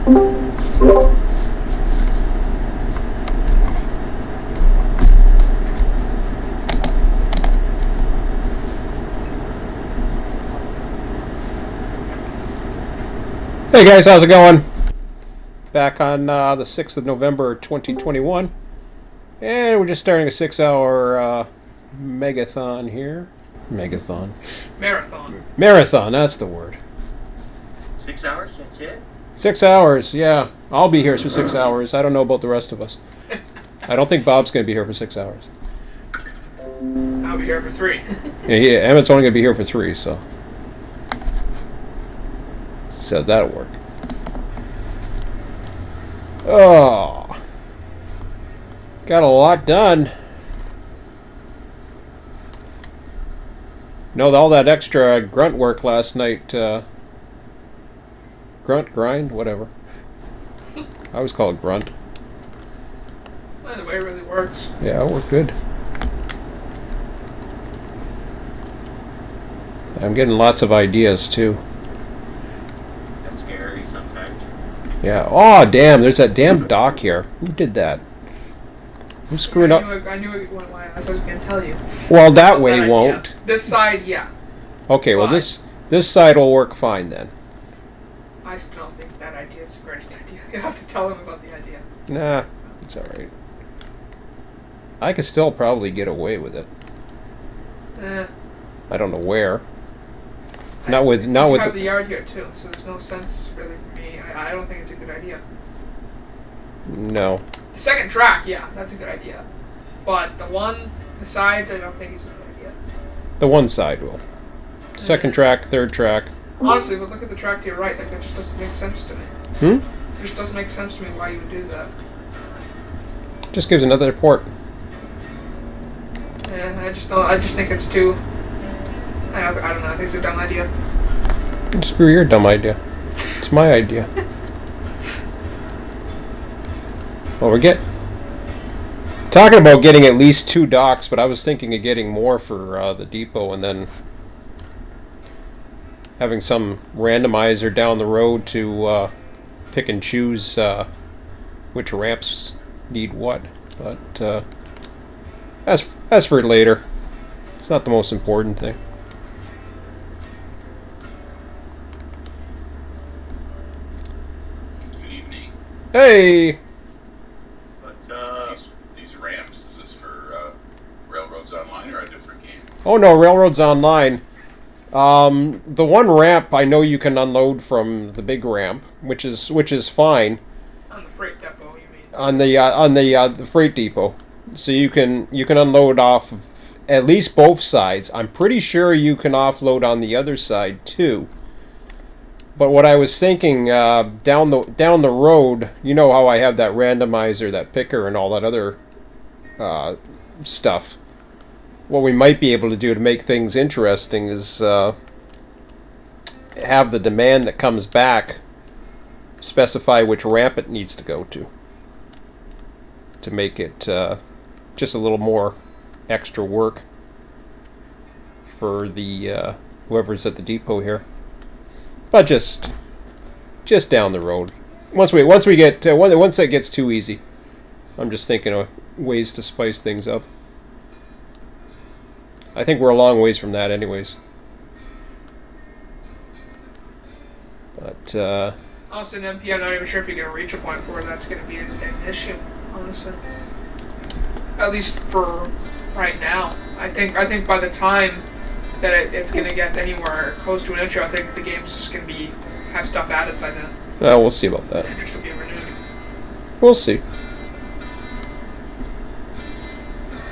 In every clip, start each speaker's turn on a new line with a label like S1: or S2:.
S1: Hey guys, how's it going? Back on the 6th of November 2021. And we're just starting a 6-hour megathon here. Megathon.
S2: Marathon.
S1: Marathon, that's the word.
S2: 6 hours, that's it?
S1: 6 hours, yeah. I'll be here for 6 hours. I don't know about the rest of us. I don't think Bob's going to be here for 6 hours.
S2: I'll be here for 3.
S1: Yeah, Emmett's only going to be here for 3, so that'll work. Oh, got a lot done. No, all that extra grunt work last night. Grunt, grind, whatever. I always call it grunt.
S2: Well, the way it really works.
S1: Yeah, it worked good. I'm getting lots of ideas too. Yeah. Oh, damn. There's that damn dock here. Who did that? Who screwed up?
S2: I knew it went wide. That's what I was going to tell you.
S1: Well, that way won't.
S2: This side, yeah.
S1: Okay, well, this side will work fine then.
S2: I still don't think that idea is a great idea. You have to tell them about the idea.
S1: Nah, it's alright. I could still probably get away with it. I don't know where. Not with
S2: you have the yard here too, so there's no sense really for me. I don't think it's a good idea.
S1: No.
S2: The second track, yeah, that's a good idea. But the sides, I don't think is a good idea.
S1: The one side will. Second track, third track.
S2: Honestly, but look at the track to your right. Like, that just doesn't make sense to me. It just doesn't make sense to me why you would do that.
S1: Just gives another port.
S2: Yeah, I just think it's too. I don't know. I think it's a dumb idea.
S1: Screw your dumb idea. It's my idea. Well, we're talking about getting at least 2 docks, but I was thinking of getting more for the depot and then having some randomizer down the road to pick and choose which ramps need what. But as for later, it's not the most important thing. Hey!
S3: These ramps, is this for Railroads Online or a different game?
S1: Oh no, Railroads Online. The one ramp I know you can unload from the big ramp, which is fine.
S2: On the freight depot, you mean?
S1: On the freight depot, so you can unload off of at least both sides. I'm pretty sure you can offload on the other side too. But what I was thinking, down the road, you know how I have that randomizer, that picker, and all that other stuff. What we might be able to do to make things interesting is have the demand that comes back specify which ramp it needs to go to make it just a little more extra work for the whoever's at the depot here. But just down the road. Once that gets too easy, I'm just thinking of ways to spice things up. I think we're a long ways from that, anyways. But
S2: honestly, in MP, I'm not even sure if you're going to reach a point where that's going to be an issue. Honestly, at least for right now. I think by the time that it's going to get anywhere close to an issue, I think the game's going to have stuff added by then.
S1: We'll see about that.
S2: The interest will be renewed.
S1: We'll see.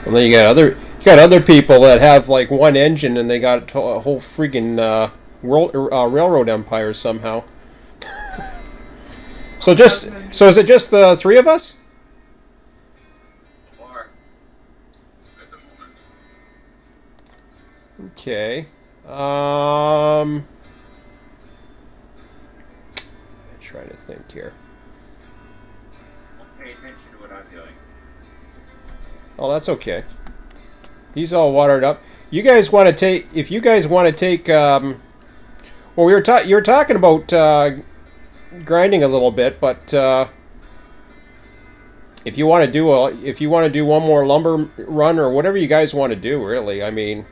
S1: And then you got other people that have like one engine and they got a whole freaking railroad empire somehow. So is it just the 3 of us? Okay. I'm trying to think here.
S3: Don't pay attention to what I'm doing.
S1: Oh, that's okay. He's all watered up. You guys want to take? If you guys want to take, well, you were talking about grinding a little bit, but if you want to do one more lumber run or whatever you guys want to do, really, I mean,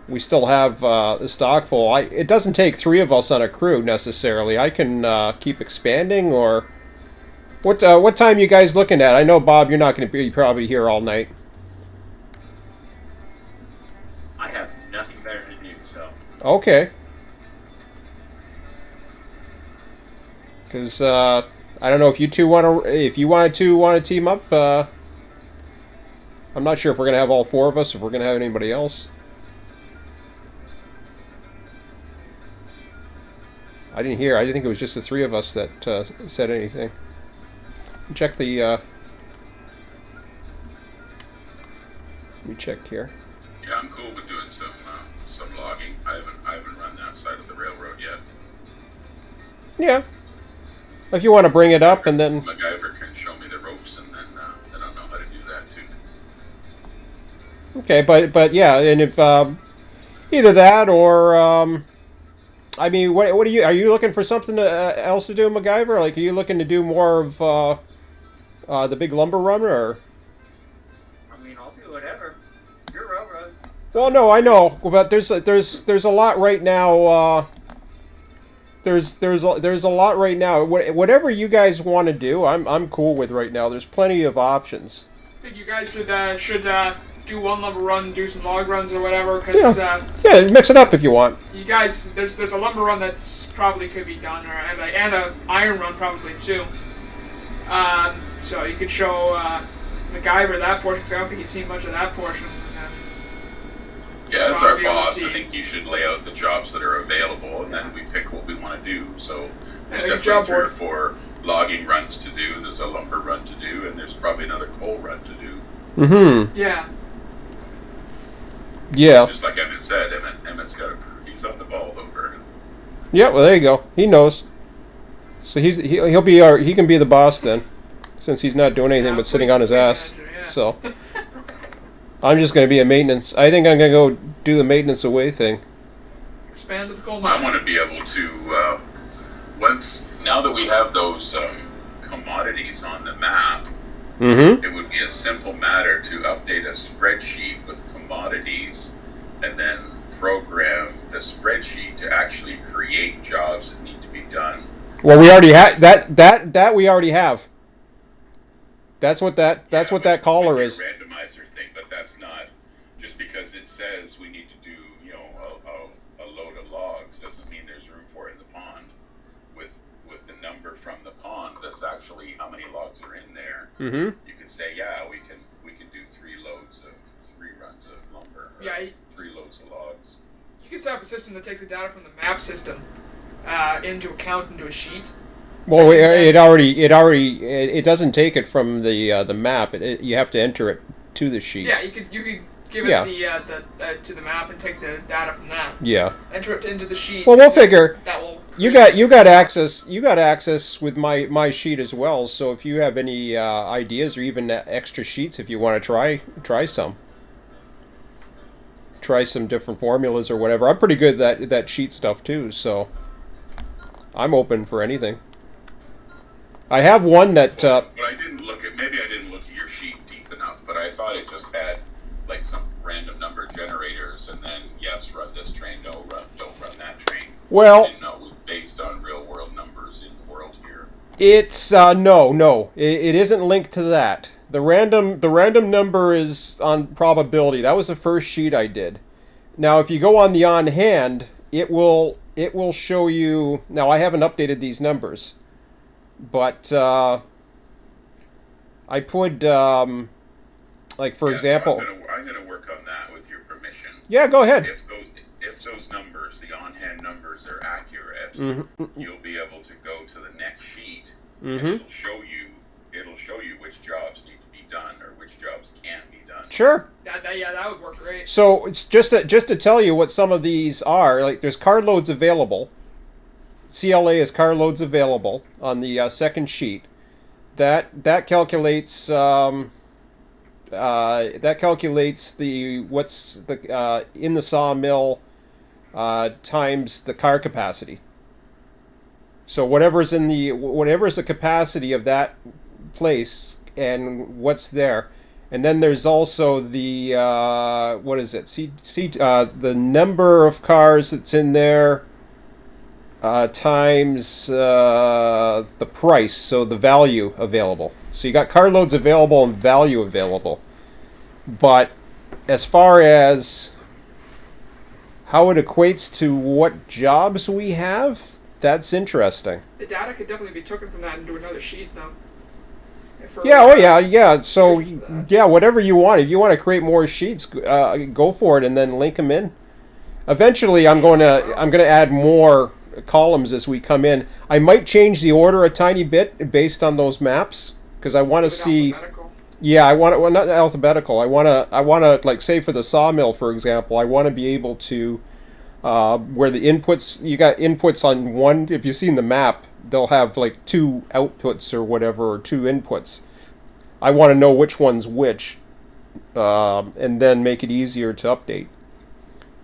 S1: we still have the stock full. It doesn't take 3 of us on a crew necessarily. I can keep expanding, or what time you guys looking at? I know, Bob, you're not going to be probably here all night.
S4: I have nothing better to do, so.
S1: Okay. Because I don't know if you two want to, if you want to team up. I'm not sure if we're gonna have all 4 of us, if we're gonna have anybody else. I didn't hear. I didn't think it was just the 3 of us that said anything. Check the. Let me check here.
S3: Yeah, I'm cool with doing some logging. I haven't run that side of the railroad yet.
S1: Yeah. If you want to bring it up and then.
S3: MacGyver can show me the ropes, and then I'll know how to do that too.
S1: Okay, but yeah, and if either that or I mean, what are you looking for something else to do, MacGyver? Like, are you looking to do more of the big lumber run, or?
S4: I mean, I'll do whatever. You're railroad.
S1: Well, no, I know, but there's a lot right now. There's a lot right now. Whatever you guys want to do, I'm cool with right now. There's plenty of options.
S2: I think you guys should do one lumber run, do some log runs or whatever. Cause,
S1: yeah, mix it up if you want.
S2: You guys, there's a lumber run that's probably could be done, and a iron run probably too. So you could show MacGyver that portion, because I don't think you've seen much of that portion.
S3: Yeah, as our boss, I think you should lay out the jobs that are available, and then we pick what we want to do. So there's definitely 3 or 4 logging runs to do. There's a lumber run to do, and there's probably another coal run to do.
S1: Mm-hmm.
S2: Yeah.
S1: Yeah.
S3: Just like Emmett said, Emmett's he's on the ball over.
S1: Yeah, well, there you go. He knows. So he can be the boss then, since he's not doing anything but sitting on his ass.
S2: Manager, yeah.
S1: So I'm just going to be a maintenance. I think I'm going to go do the maintenance away thing.
S2: Expand the coal mine.
S3: I want to be able to now that we have those commodities on the map.
S1: Mm-hmm.
S3: It would be a simple matter to update a spreadsheet with commodities and then program the spreadsheet to actually create jobs that need to be done.
S1: Well, we already have that we already have. That's what that caller is.
S3: Randomizer thing, but that's not just because it says we need to do, a load of logs doesn't mean there's room for it in the pond. With the number from the pond, that's actually how many logs are in there.
S1: Mm-hmm.
S3: You can say, yeah, we can do 3 runs of lumber. Or
S2: Yeah.
S3: 3 loads of logs.
S2: You can set up a system that takes the data from the map system into a sheet.
S1: Well, it doesn't take it from the map. You have to enter it to the sheet.
S2: Yeah, you could give it to the map and take the data from that.
S1: Yeah.
S2: Enter it into the sheet.
S1: Well, we'll figure.
S2: That will.
S1: You got access with my sheet as well. So if you have any ideas or even extra sheets, if you want to try some different formulas or whatever, I'm pretty good at that sheet stuff too. So I'm open for anything. I have one that.
S3: But I didn't look at. Maybe I didn't look at your sheet deep enough. But I thought it just had like some random number generators, and then yes, run this train. No, don't run that train.
S1: Well,
S3: it was based on real world numbers in the world here.
S1: It's no, it isn't linked to that. The random number is on probability. That was the first sheet I did. Now, if you go on the on hand, it will show you. Now, I haven't updated these numbers, but I put like for example.
S3: So I'm gonna work on that with your permission.
S1: Yeah, go ahead.
S3: If those numbers, the on hand numbers, are accurate,
S1: Mm-hmm.
S3: you'll be able to go to the next sheet.
S1: Mm-hmm.
S3: And it'll show you which jobs need to be done or which jobs can't be done.
S1: Sure.
S2: That would work great.
S1: So it's just to tell you what some of these are. Like there's carloads available. CLA is carloads available on the second sheet. That calculates the what's the in the sawmill times the car capacity. So whatever's the capacity of that place and what's there. And then there's also the what is it? The number of cars that's in there times the price, so the value available. So you got carloads available and value available. But as far as how it equates to what jobs we have, that's interesting.
S2: The data could definitely be taken from that into another sheet, though.
S1: Yeah, oh yeah, yeah. So, yeah, whatever you want. If you want to create more sheets, go for it, and then link them in. Eventually, I'm going to add more columns as we come in. I might change the order a tiny bit based on those maps because I want to see. Yeah, I want it. Well, not alphabetical. I want to like say for the sawmill, for example. I want to be able to where the inputs, you got inputs on one. If you've seen the map, they'll have like two outputs or whatever, or two inputs. I want to know which one's which, and then make it easier to update.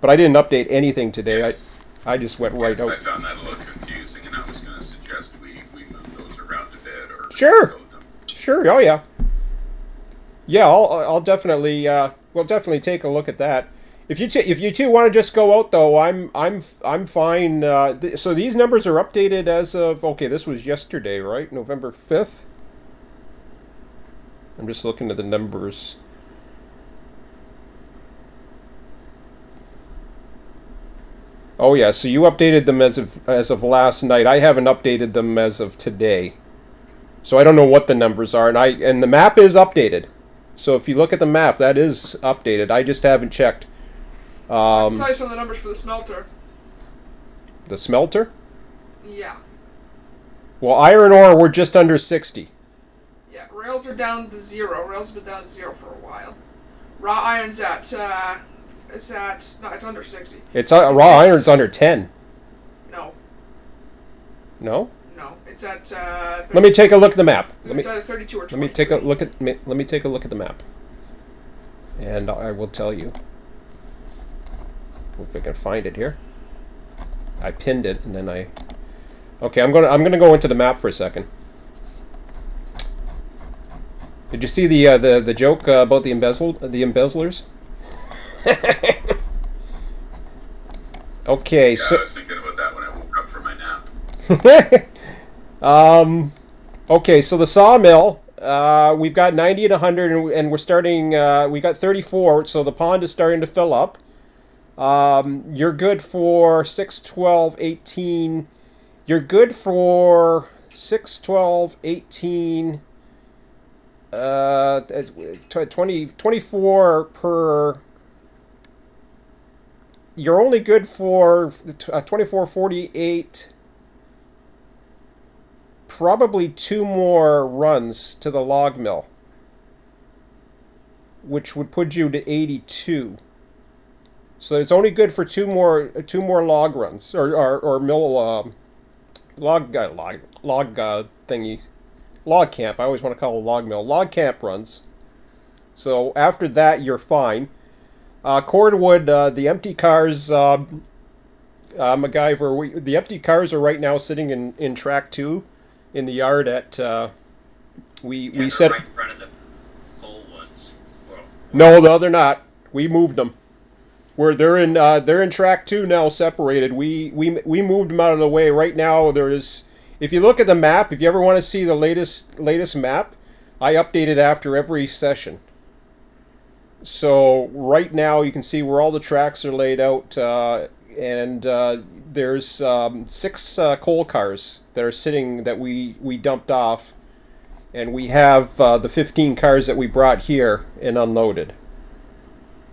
S1: But I didn't update anything today.
S3: Yes.
S1: I just went right out.
S3: I found that a little confusing, and I was going to suggest we move those around a bit or
S1: Sure.
S3: reload them.
S1: Sure. Oh yeah. Yeah, I'll definitely we'll definitely take a look at that. If you two want to just go out though, I'm fine. So these numbers are updated as of this was yesterday, right? November 5th. I'm just looking at the numbers. Oh yeah, so you updated them as of last night. I haven't updated them as of today. So I don't know what the numbers are, and the map is updated. So if you look at the map, that is updated. I just haven't checked.
S2: I can tell you some of the numbers for the smelter.
S1: The smelter?
S2: Yeah.
S1: Well, iron ore, we're just under 60.
S2: Yeah, rails are down to 0. Rails have been down to 0 for a while. Raw iron's no, it's under 60.
S1: Raw iron's under 10.
S2: No.
S1: No?
S2: No, it's at.
S1: Let me take a look at the map.
S2: It's either 32 or 23.
S1: Let me take a look at the map, and I will tell you. If I can find it here. I pinned it, and then I. Okay, I'm gonna go into the map for a second. Did you see the joke about the embezzlers? Okay,
S3: Yeah,
S1: so.
S3: I was thinking about that when I woke up from my nap.
S1: Okay, so the sawmill, we've got 90 and 100, and we're starting, we got 34, so the pond is starting to fill up. You're good for 6, 12, 18. You're good for 6, 12, 18, 20, 24 per... You're only good for 24, 48... Probably 2 more runs to the log mill, which would put you to 82. So it's only good for two more log runs or mill log thingy, log camp. I always want to call it a log mill. Log camp runs. So after that, you're fine. Cordwood, the empty cars. MacGyver. The empty cars are right now sitting in track 2. In the yard at we said
S4: right in front of the coal ones.
S1: No, they're not. We moved them. They're in track 2 now, separated. We moved them out of the way. Right now there is, if you look at the map, if you ever want to see the latest map, I update it after every session. So right now you can see where all the tracks are laid out, and there's 6 coal cars that are sitting that we dumped off, and we have the 15 cars that we brought here and unloaded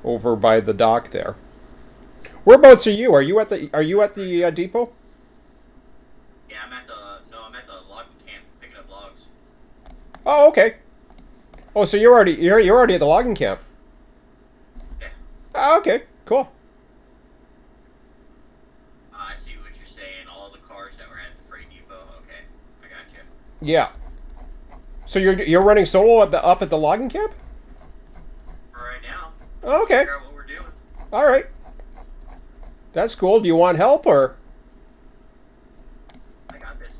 S1: over by the dock there. Whereabouts are you? Are you at the depot?
S4: Yeah, I'm at the logging camp picking up logs.
S1: Oh, okay. Oh, so you're already at the logging camp.
S4: Yeah.
S1: Oh, okay, cool.
S4: I see what you're saying. All the cars that were at the freight depot. Okay, I got you.
S1: Yeah. So you're running solo up at the logging camp?
S4: For right now.
S1: Oh, okay.
S4: Figure out what we're doing.
S1: All right. That's cool. Do you want help or?
S4: I got this.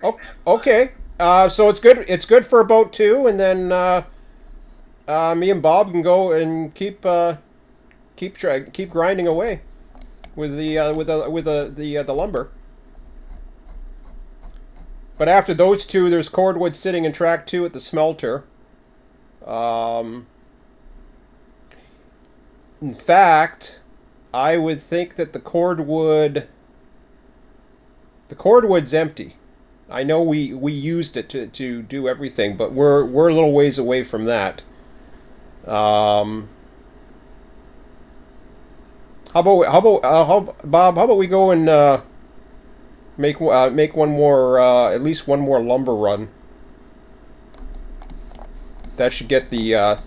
S1: Oh, okay. So it's good. It's good for about 2, and then me and Bob can go and keep grinding away with the lumber. But after those 2, there's cordwood sitting in track 2 at the smelter. In fact, I would think that the cordwood's empty. I know we used it to do everything, but we're a little ways away from that. Bob? How about we go and make one more at least one more lumber run. That should get the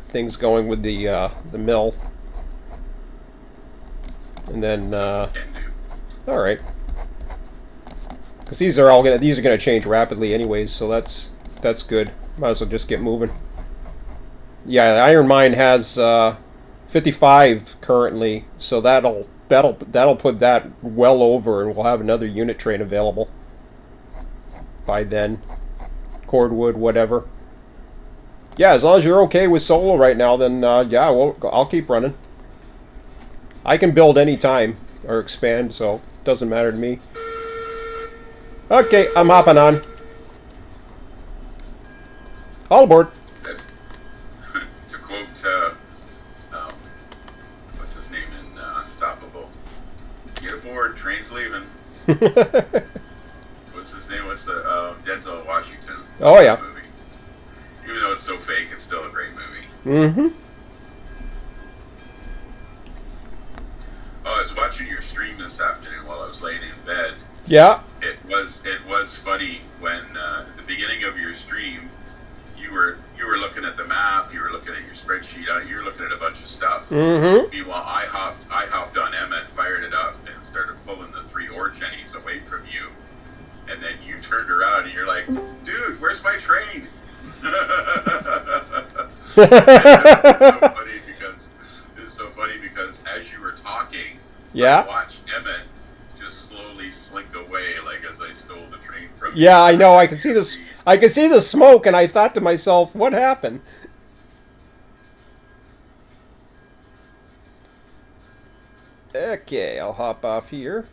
S1: things going with the mill. And then all right. Because these are gonna change rapidly anyways, so that's good. Might as well just get moving. Yeah, the iron mine has 55 currently, so that'll put that well over, and we'll have another unit train available by then. Cordwood, whatever. Yeah, as long as you're okay with solo right now, then yeah, I'll keep running. I can build any time or expand, so it doesn't matter to me. Okay, I'm hopping on. All aboard.
S3: To quote, what's his name in Unstoppable? Get aboard, train's leaving. What's his name? What's the Denzel Washington?
S1: Oh yeah.
S3: Movie. Even though it's so fake, it's still a great movie.
S1: Mm-hmm.
S3: Oh, I was watching your stream this afternoon while I was laying in bed.
S1: Yeah.
S3: It was funny when at the beginning of your stream, you were looking at the map, you were looking at your spreadsheet, you were looking at a bunch of stuff.
S1: Mm-hmm.
S3: Meanwhile, I hopped on Emmett, fired it up, and started pulling the 3 ore jennies away from you. And then you turned around and you're like, "Dude, where's my train?" It's so funny because as you were talking,
S1: yeah,
S3: I watched Emmett just slowly slink away, like as I stole the train from
S1: you. Yeah, I know. I can see this. I can see the smoke, and I thought to myself, "What happened?" Okay, I'll hop off here.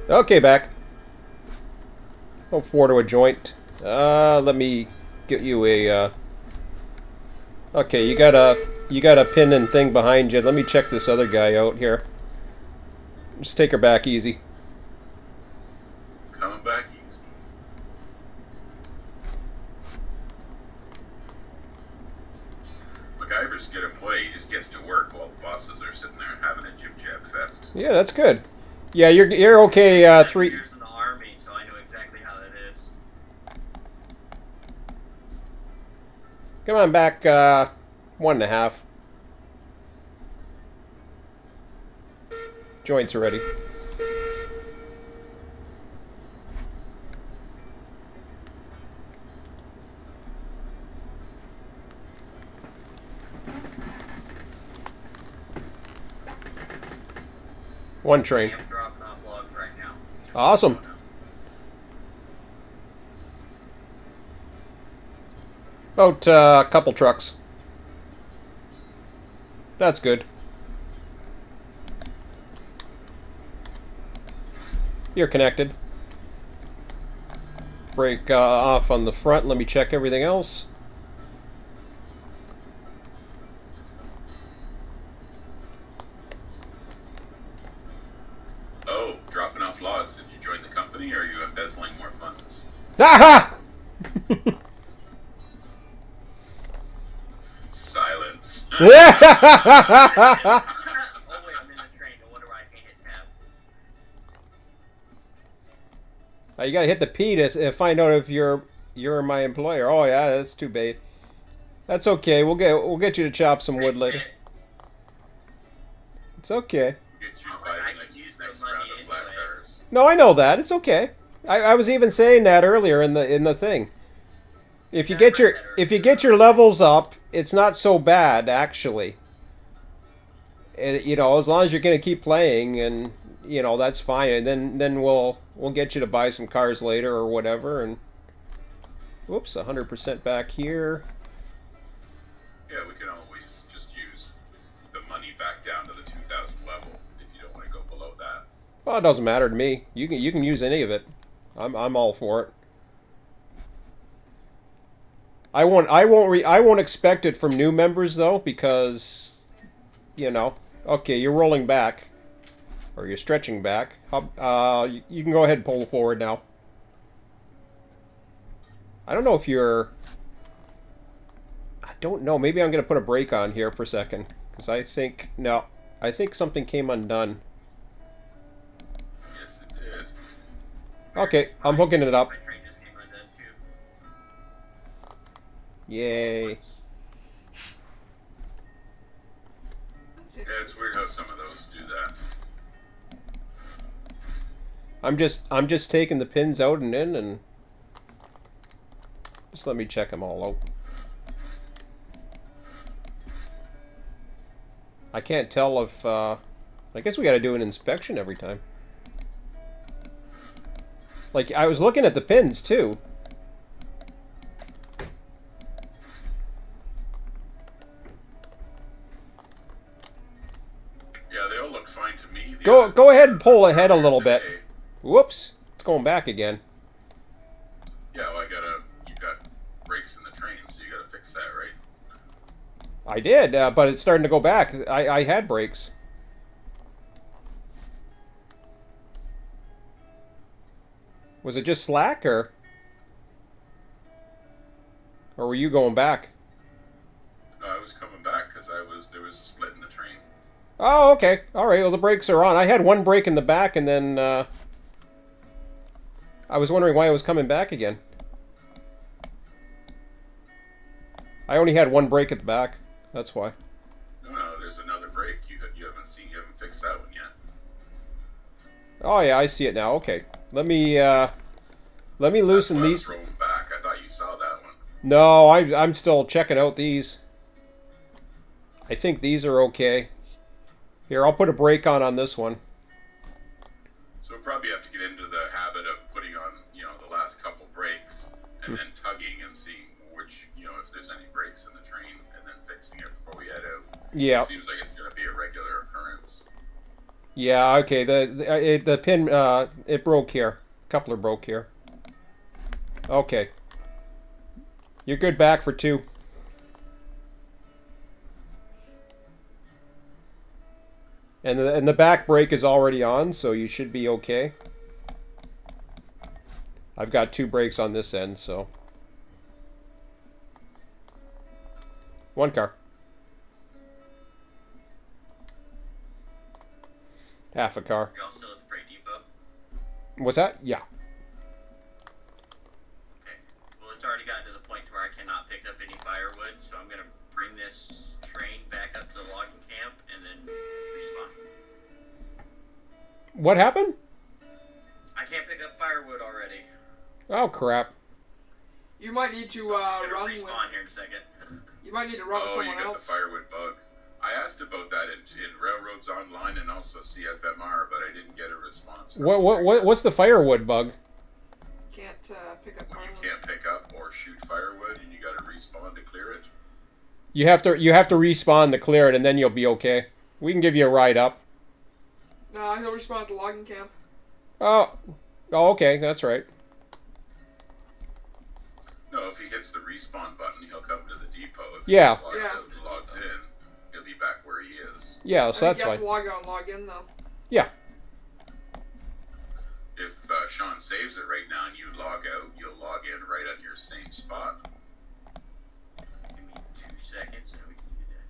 S1: Okay, back. Oh, 4 to a joint. Let me get you a. Okay, you got a pin and thing behind you. Let me check this other guy out here. Just take her back easy.
S3: Coming back easy. MacGyver's a good employee. He just gets to work while the bosses are sitting there having a jib-jab fest.
S1: Yeah, that's good. Yeah, you're okay. 3
S4: years in the army, so I know exactly how that is.
S1: Come on back. 1.5. Joints are ready. One train.
S4: I'm dropping off logs right now.
S1: Awesome. About a couple trucks. That's good. You're connected. Break off on the front. Let me check everything else.
S3: Oh, dropping off logs. Did you join the company or are you embezzling more funds?
S1: Aha!
S3: Silence.
S4: Oh wait, I'm in the train. No wonder why I can't hit tab.
S1: You gotta hit the P to find out if you're my employer. Oh yeah, that's too bad. That's okay. We'll get you to chop some wood later. It's okay.
S3: Get you by the next round of flat cars.
S1: No, I know that. It's okay. I was even saying that earlier in the thing. If you
S4: Yeah,
S1: get
S4: I
S1: your
S4: read that
S1: if you
S4: earlier.
S1: get your levels up, it's not so bad actually. You know, as long as you're gonna keep playing, and you know that's fine. And then we'll get you to buy some cars later or whatever. And whoops, 100% back here.
S3: Yeah, we can always just use the money back down to the 2,000 level if you don't want to go below that.
S1: Well, it doesn't matter to me. You can use any of it. I'm all for it. I won't expect it from new members though, because you know. Okay, you're rolling back, or you're stretching back. You can go ahead and pull forward now. I don't know if you're. I don't know. Maybe I'm gonna put a brake on here for a second, because I think no. I think something came undone.
S3: Yes, it did.
S1: Okay, I'm hooking it up.
S4: My train just came undone too.
S1: Yay.
S2: That's it.
S3: Yeah, it's weird how some of those do that.
S1: I'm just taking the pins out and in, and just let me check them all out. I can't tell if I guess we got to do an inspection every time. Like I was looking at the pins too.
S3: Yeah, they all look fine to me.
S1: Go ahead and pull ahead a little bit. Whoops, it's going back again.
S3: Yeah, well, you got brakes in the train, so you gotta fix that, right?
S1: I did, but it's starting to go back. I had brakes. Was it just slack, or were you going back?
S3: No, I was coming back because there was a split in the train.
S1: Oh, okay. All right. Well, the brakes are on. I had one brake in the back, and then I was wondering why it was coming back again. I only had one brake at the back. That's why.
S3: No, there's another brake you haven't fixed that one yet.
S1: Oh yeah, I see it now. Okay. Let me loosen
S3: That's why
S1: these.
S3: I was rolling back. I thought you saw that one.
S1: No, I'm still checking out these. I think these are okay. Here, I'll put a brake on this one.
S3: So we'll probably have to get into the habit of putting on, the last couple brakes and then tugging and seeing which, if there's any brakes in the train, and then fixing it before we head out.
S1: Yeah.
S3: It seems like it's going to be a regular occurrence.
S1: Yeah. Okay. The pin it broke here. Coupler broke here. Okay. You're good back for 2. And the back brake is already on, so you should be okay. I've got 2 brakes on this end, so. 1 car. Half a car.
S4: You're all still at the freight depot?
S1: What's that? Yeah.
S4: Okay. Well, it's already gotten to the point where I cannot pick up any firewood, so I'm gonna bring this train back up to the logging camp and then respawn.
S1: What happened?
S4: I can't pick up firewood already.
S1: Oh crap.
S2: You might need to
S4: I'm
S2: run
S4: gonna
S2: with.
S4: respawn here in a second.
S2: You might need to run with
S3: Oh, you
S2: someone
S3: got
S2: else.
S3: the firewood bug. I asked about that in Railroads Online and also CFMR, but I didn't get a response.
S1: What's the firewood bug?
S2: Can't pick up
S3: When you
S2: firewood.
S3: can't pick up or shoot firewood and you got to respawn to clear it.
S1: You have to respawn to clear it, and then you'll be okay. We can give you a ride up.
S2: No, he'll respond at the logging camp.
S1: Oh, okay, that's right.
S3: No, if he hits the respawn button, he'll come to the depot. If
S1: Yeah.
S3: he logs
S2: Yeah.
S3: out and logs in, he'll be back where he is.
S1: Yeah,
S2: I
S1: so
S2: think
S1: that's
S2: he has
S1: fine.
S2: to log out and log in though.
S1: Yeah.
S3: If Sean saves it right now and you log out, you'll log in right at your same spot.
S4: Give me 2 seconds and we can do that.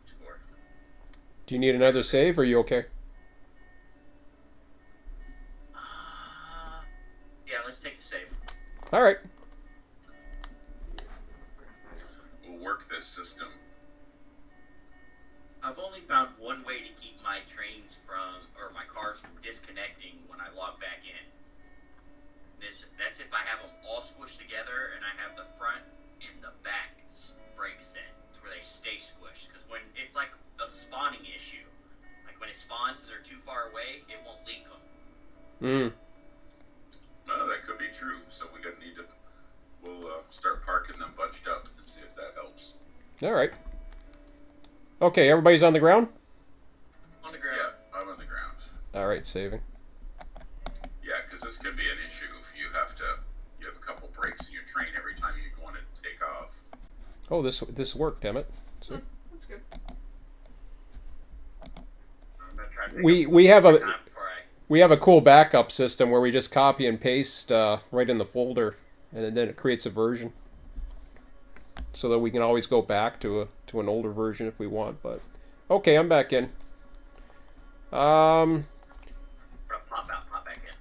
S4: Score.
S1: Do you need another save, or are you okay?
S4: Yeah, let's take a save.
S1: All right.
S3: We'll work this system.
S4: I've only found one way to keep my trains from, or my cars from disconnecting when I log back in. That's if I have them all squished together and I have the front and the back brake set to where they stay squished. Because when it's like a spawning issue, like when it spawns and they're too far away, it won't link them.
S3: No, that could be true. So we'll start parking them bunched up and see if that helps.
S1: All right. Okay, everybody's on the ground?
S4: On the ground.
S3: Yeah, I'm on the ground.
S1: All right, saving.
S3: Yeah, because this could be an issue if you have a couple breaks in your train every time you want to take off.
S1: Oh, this worked, damn it. So,
S2: That's good.
S4: I'm gonna try to pick
S1: we
S4: up
S1: have a
S4: time before I.
S1: we have a cool backup system where we just copy and paste right in the folder, and then it creates a version, so that we can always go back to an older version if we want. But okay, I'm back in.
S4: Pop out, pop back in.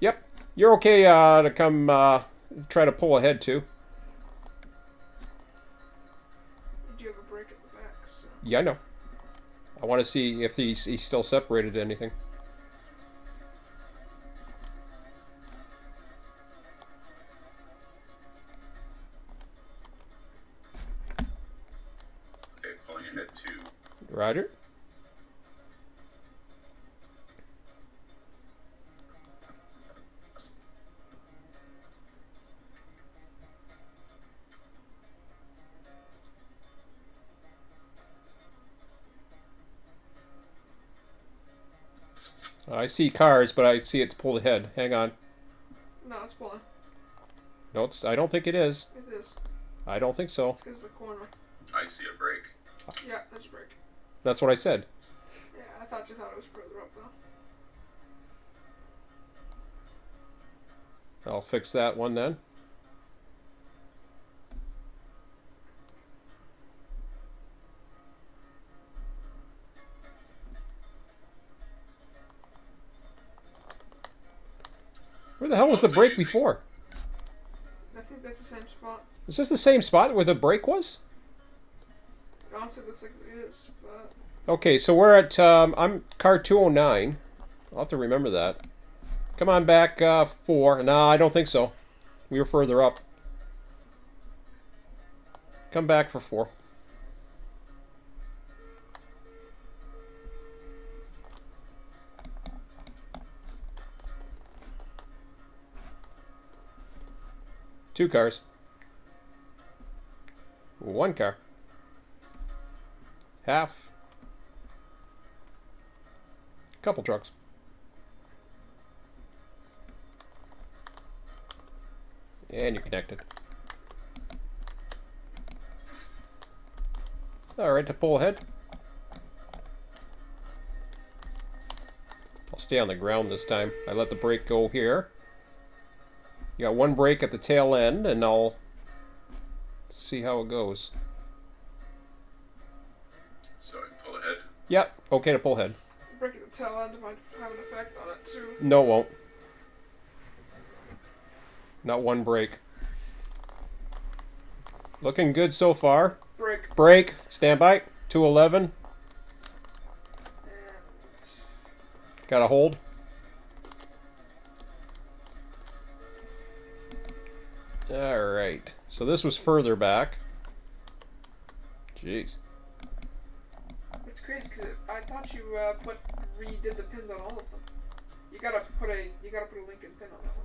S1: Yep, you're okay to come try to pull ahead too.
S2: You do have a break at the back, so.
S1: Yeah, I know. I want to see if he's still separated to anything.
S3: Okay, pulling ahead 2.
S1: Roger. I see cars, but I see it's pulled ahead. Hang on.
S2: No, it's pulling.
S1: No, I don't think it is.
S2: It is.
S1: I don't think so.
S2: It's because of the corner.
S3: I see a break.
S2: Yeah, there's a break.
S1: That's what I said.
S2: Yeah, I thought you thought it was further up though.
S1: I'll fix that one then. Where the hell was the break before?
S2: I think that's the same spot.
S1: Is this the same spot where the break was?
S2: It honestly looks like it is, but
S1: Okay, so we're at, I'm car 209. I'll have to remember that. Come on back, 4. No, I don't think so. We were further up. Come back for 4. Two cars. One car. Half. Couple trucks. And you're connected. Alright, to pull ahead. I'll stay on the ground this time. I let the brake go here. You got one brake at the tail end, and I'll see how it goes.
S3: So I can pull ahead.
S1: Yep, okay to pull ahead.
S2: break at the tail end might have an effect on it too.
S1: No, it won't. Not one brake. Looking good so far.
S2: Break.
S1: Brake. Stand by. 211.
S2: And
S1: Got a hold. Alright. So this was further back. Jeez.
S2: it's crazy because I thought you redid the pins on all of them. You gotta put a Lincoln pin on that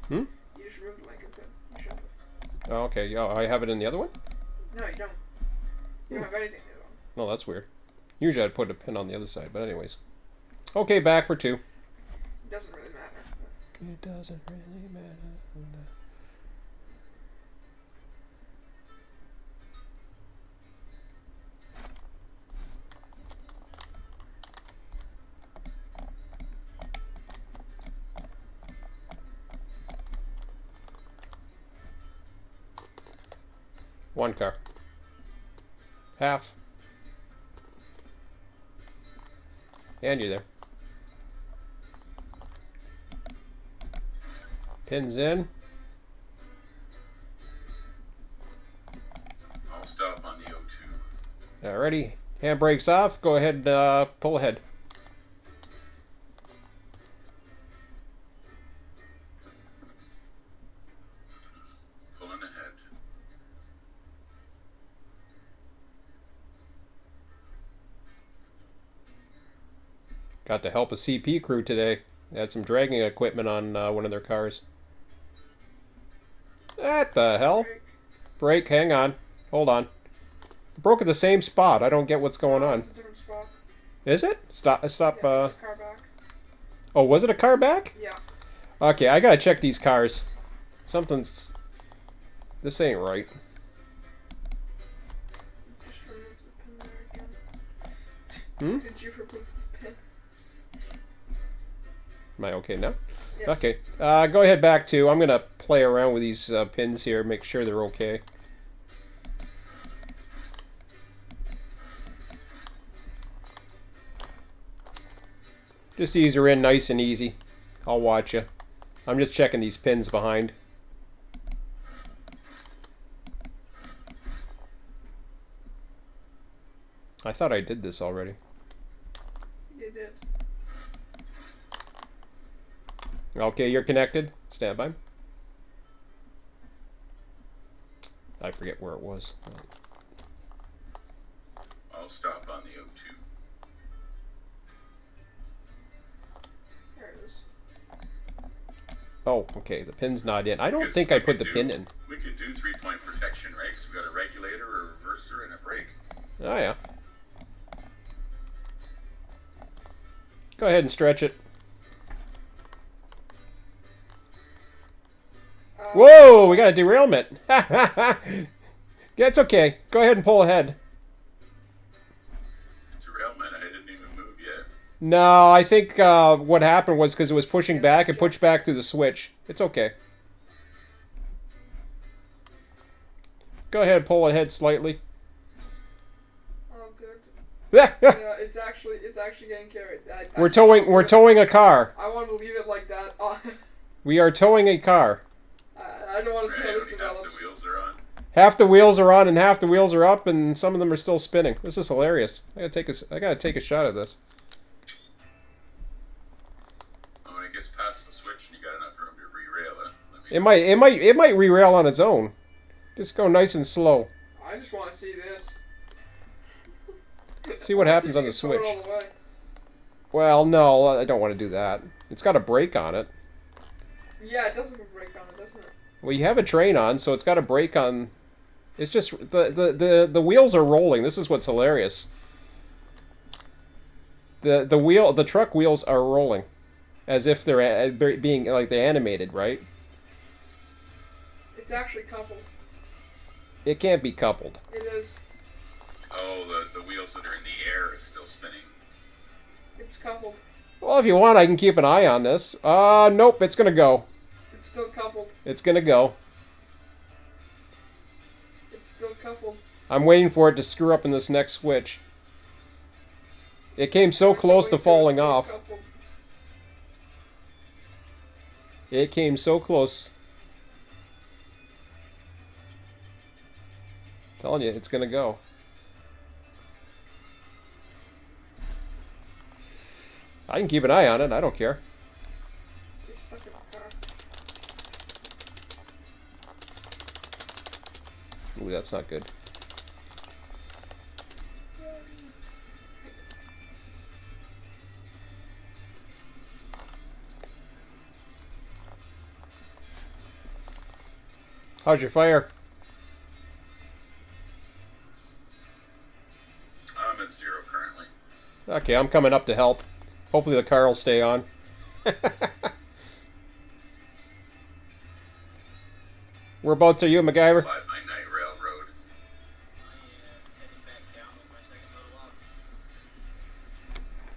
S2: one. You just removed the Lincoln pin. You should have.
S1: Oh, okay. Yeah, I have it in the other one?
S2: No, you don't. You don't have anything in the other one.
S1: No, that's weird. Usually I'd put a pin on the other side, but anyways. Okay, back for 2.
S2: It doesn't really matter.
S1: It doesn't really matter. One car. Half. And you're there. Pins in.
S3: I'll stop on the O2.
S1: Alrighty. Handbrake's off. Go ahead and pull ahead.
S3: Pulling ahead.
S1: Got to help a CP crew today. They had some dragging equipment on one of their cars. What the hell? Brake, hang on. Hold on. Broke at the same spot. I don't get what's going on.
S2: It's a different spot.
S1: Is it? Stop,
S2: Yeah,
S1: stop,
S2: there's a car back.
S1: Oh, was it a car back?
S2: Yeah.
S1: Okay, I gotta check these cars. Something's... This ain't right.
S2: Just remove the pin there again. Did you remove the pin?
S1: Am I okay now?
S2: Yes.
S1: Okay. Go ahead back to... I'm gonna play around with these pins here, make sure they're okay. Just ease her in nice and easy. I'll watch you. I'm just checking these pins behind. I thought I did this already.
S2: You did.
S1: Okay, you're connected. Stand by. I forget where it was.
S3: I'll stop on the O2.
S2: There it is.
S1: Oh, okay. The pin's not in. I don't think I put the pin in.
S3: We could do 3-point protection, right? So we got a regulator, a reverser, and a brake.
S1: Oh, yeah. Go ahead and stretch it. Whoa, we got a derailment. It's okay. Go ahead and pull ahead.
S3: Derailment? I didn't even move yet.
S1: No, I think what happened was because it was pushing back, it pushed back through the switch. It's okay. Go ahead and pull ahead slightly.
S2: Oh, good.
S1: Yeah,
S2: Yeah, it's actually getting carried.
S1: we're towing a car.
S2: I want to leave it like that.
S1: We are towing a car.
S2: I don't want to see how this
S3: Half
S2: develops.
S3: the wheels are on.
S1: Half the wheels are on and half the wheels are up, and some of them are still spinning. This is hilarious. I gotta take a shot of this.
S3: Oh, when it gets past the switch and you got enough room to re-rail it.
S1: It might re-rail on its own. Just go nice and slow.
S2: I just want to see this.
S1: See what happens on the
S2: if you can
S1: switch.
S2: throw it all the way.
S1: Well, no, I don't want to do that. It's got a brake on it.
S2: Yeah, it does have a brake on it, doesn't it?
S1: Well, you have a train on, so it's got a brake on. It's just the wheels are rolling. This is what's hilarious. The truck wheels are rolling, as if they're being like they animated, right?
S2: It's actually coupled.
S1: It can't be coupled.
S2: It is.
S3: Oh, the wheels that are in the air are still spinning.
S2: It's coupled.
S1: Well, if you want, I can keep an eye on this. Nope, it's gonna go.
S2: It's still coupled.
S1: It's gonna go.
S2: It's still coupled.
S1: I'm waiting for it to screw up in this next switch. It came so close to falling off.
S2: Coupled.
S1: It came so close. Telling you, it's gonna go. I can keep an eye on it. I don't care.
S2: You're stuck in the car.
S1: Ooh, that's not good. How's your fire?
S3: I'm at 0 currently.
S1: Okay, I'm coming up to help. Hopefully the car will stay on. Whereabouts are you, MacGyver?
S3: By my night railroad.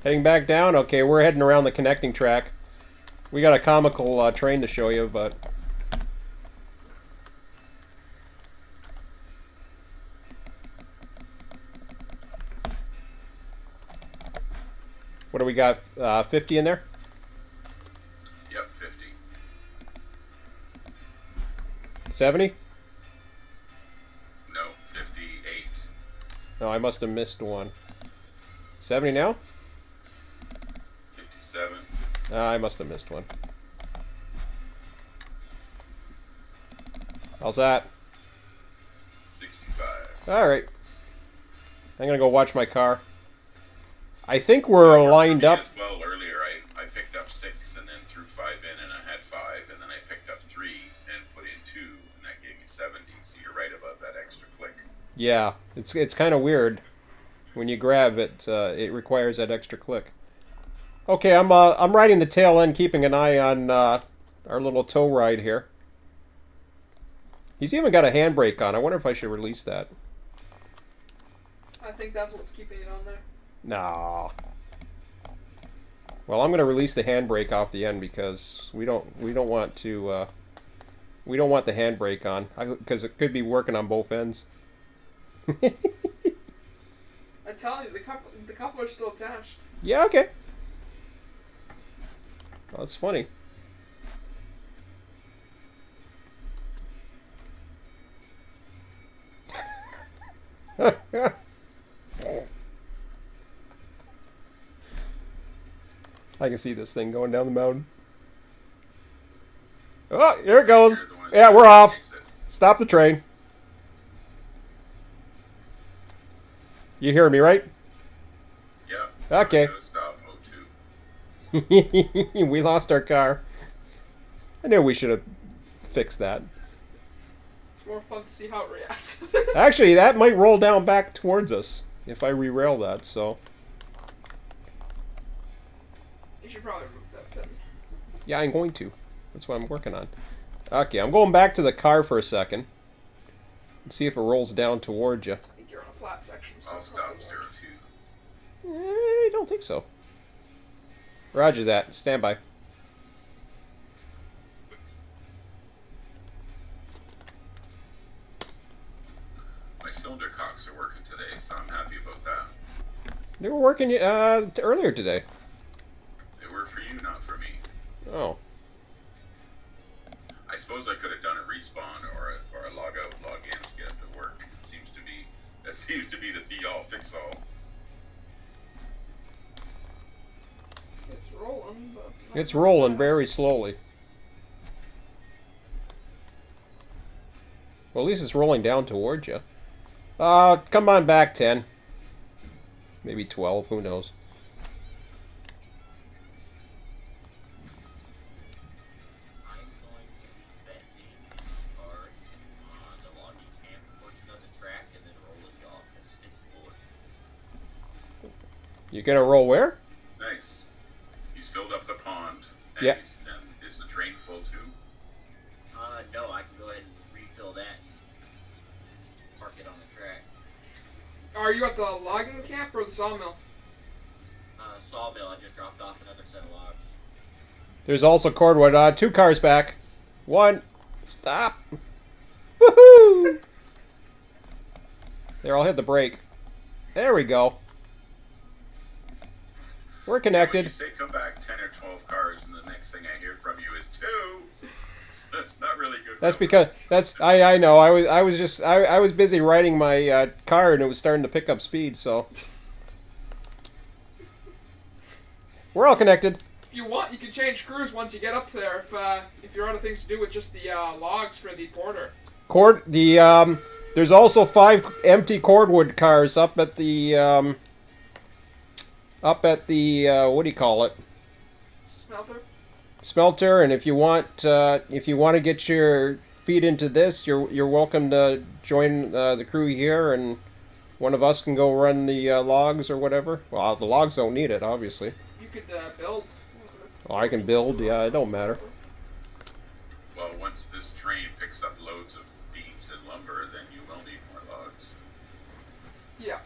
S1: Heading back down? Okay, we're heading around the connecting track. We got a comical train to show you, but... What do we got? 50 in there?
S3: Yep, 50.
S1: 70?
S3: No, 58.
S1: No, I must have missed one. 70 now?
S3: 57.
S1: I must have missed one. How's that?
S3: 65.
S1: Alright. I'm gonna go watch my car. I think we're lined up.
S3: As well, earlier I picked up 6 and then threw 5 in, and I had 5, and then I picked up 3 and put in 2, and that gave me 70. So you're right about that extra click.
S1: Yeah, it's kind of weird. When you grab it, it requires that extra click. Okay, I'm riding the tail end, keeping an eye on our little tow ride here. He's even got a handbrake on. I wonder if I should release that.
S2: I think that's what's keeping it on there.
S1: Nah. Well, I'm gonna release the handbrake off the end because we don't want to we don't want the handbrake on because it could be working on both ends.
S2: I tell you, the coupler's still attached.
S1: Yeah. Okay. Oh, that's funny. I can see this thing going down the mountain. Oh, here it goes. Yeah, we're off. Stop the train. You hear me, right?
S3: Yeah.
S1: Okay.
S3: Stop. O2.
S1: We lost our car. I knew we should have fixed that.
S2: It's more fun to see how it reacts.
S1: Actually, that might roll down back towards us if I re-rail that, so...
S2: You should probably remove that pin.
S1: Yeah, I'm going to. That's what I'm working on. Okay, I'm going back to the car for a second. And see if it rolls down towards you.
S2: I think you're on a flat section, so...
S3: I'll stop 02.
S1: I don't think so. Roger that. Stand by.
S3: My cylinder cocks are working today, so I'm happy about that.
S1: They were working earlier today.
S3: They were for you, not for me.
S1: Oh.
S3: I suppose I could have done a respawn or a log out, log in to get it to work. That seems to be the be all fix all.
S2: It's rolling, but...
S1: It's rolling very slowly. Well, at least it's rolling down towards you. Come on back, 10. Maybe 12, who knows.
S4: I'm going to leave Betsy in this car on the logging camp portion of the track and then roll with y'all because it's full.
S1: You gonna roll where?
S3: Nice. He's filled up the pond. And
S1: Yeah.
S3: And is the train full too?
S4: No, I can go ahead and refill that and park it on the track.
S2: Are you at the logging camp or the sawmill?
S4: Sawmill, I just dropped off another set of logs.
S1: There's also cordwood. 2 cars back. 1. Stop. Woohoo! There, I'll hit the brake. There we go. We're
S3: When
S1: connected.
S3: you say come back 10 or 12 cars, and the next thing I hear from you is 2. That's not really good.
S1: That's because I know I was busy riding my car and it was starting to pick up speed, so we're all connected.
S2: If you want, you can change crews once you get up there. If you're out of things to do with just the logs for the porter.
S1: There's also 5 empty cordwood cars up at the what do you call it? Smelter, and if you want to get your feet into this, you're welcome to join the crew here, and one of us can go run the logs or whatever. Well, the logs don't need it, obviously.
S2: You could build.
S1: Oh, I can build. Yeah, it don't matter.
S3: Well, once this train picks up loads of beams and lumber, then you will need more logs.
S2: Yeah.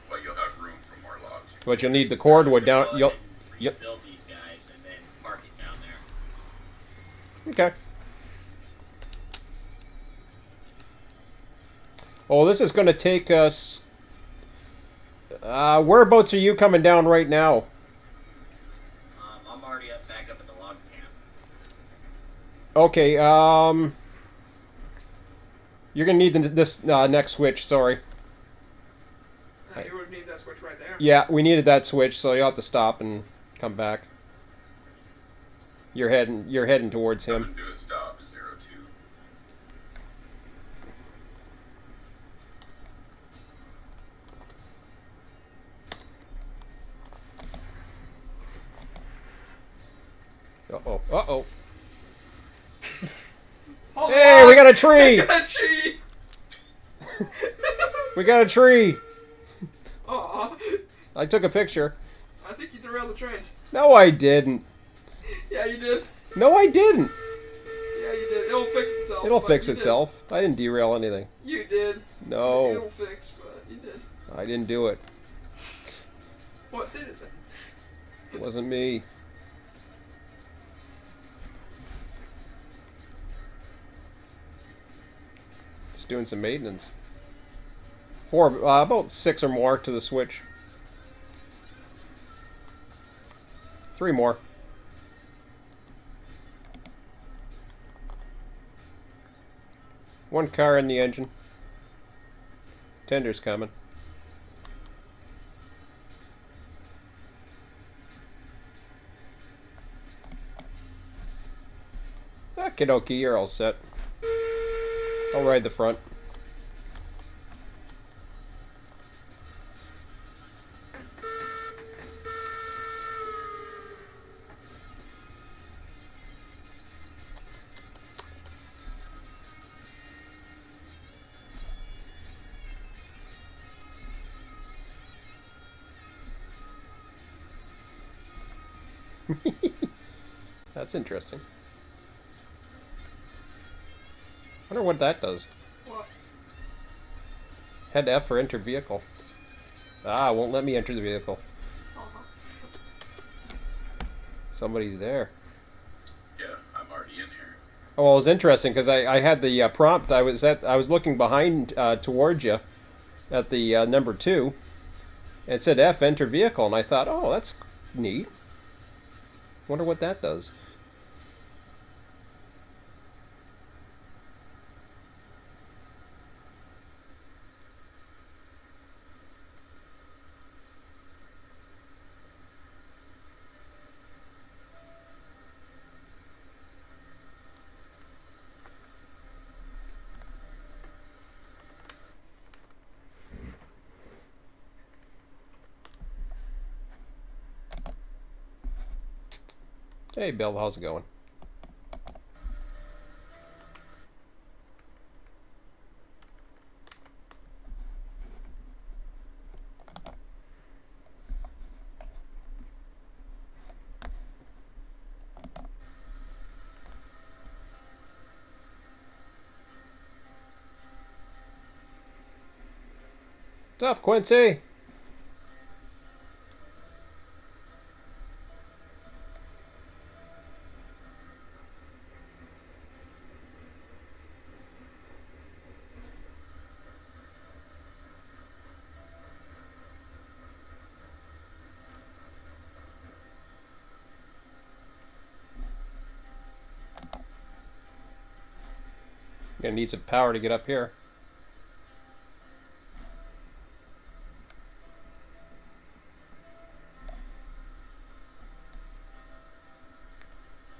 S3: But you'll have room for more logs.
S1: But you'll need the cordwood down.
S4: Go
S1: You'll.
S4: ahead and
S1: Yep.
S4: refill these guys and then park it down there.
S1: Okay. Oh, this is going to take us... whereabouts are you coming down right now?
S4: I'm already back up at the log camp.
S1: Okay, you're going to need this next switch, sorry.
S2: You would need that switch right there.
S1: Yeah, we needed that switch, so you'll have to stop and come back. You're heading towards him.
S3: Coming to a stop, 02.
S1: Uh-oh. Uh-oh.
S2: Hold
S1: Hey,
S2: on.
S1: we got a tree!
S2: We got a tree!
S1: We got a tree!
S2: Aw.
S1: I took a picture.
S2: I think you derailed the trains.
S1: No, I didn't.
S2: Yeah, you did.
S1: No, I didn't.
S2: Yeah, you did. It'll fix itself.
S1: It'll
S2: but
S1: fix
S2: you did.
S1: itself. I didn't derail anything.
S2: You did.
S1: No,
S2: It'll fix, but you did.
S1: I didn't do it.
S2: What did it?
S1: It wasn't me. Just doing some maintenance. About 6 or more to the switch. 3 more. One car in the engine. Tender's coming. Okie dokie, you're all set. I'll ride the front. That's interesting. Wonder what that does.
S2: What?
S1: Head F for enter vehicle. Ah, won't let me enter the vehicle.
S2: Uh-huh.
S1: Somebody's there.
S3: Yeah, I'm already in here.
S1: Oh, well, it was interesting because I had the prompt. I was looking behind towards you at the number 2. It said F enter vehicle, and I thought, oh, that's neat. Wonder what that does. Hey, Bill, how's it going? What's up, Quincy? Gonna need some power to get up here.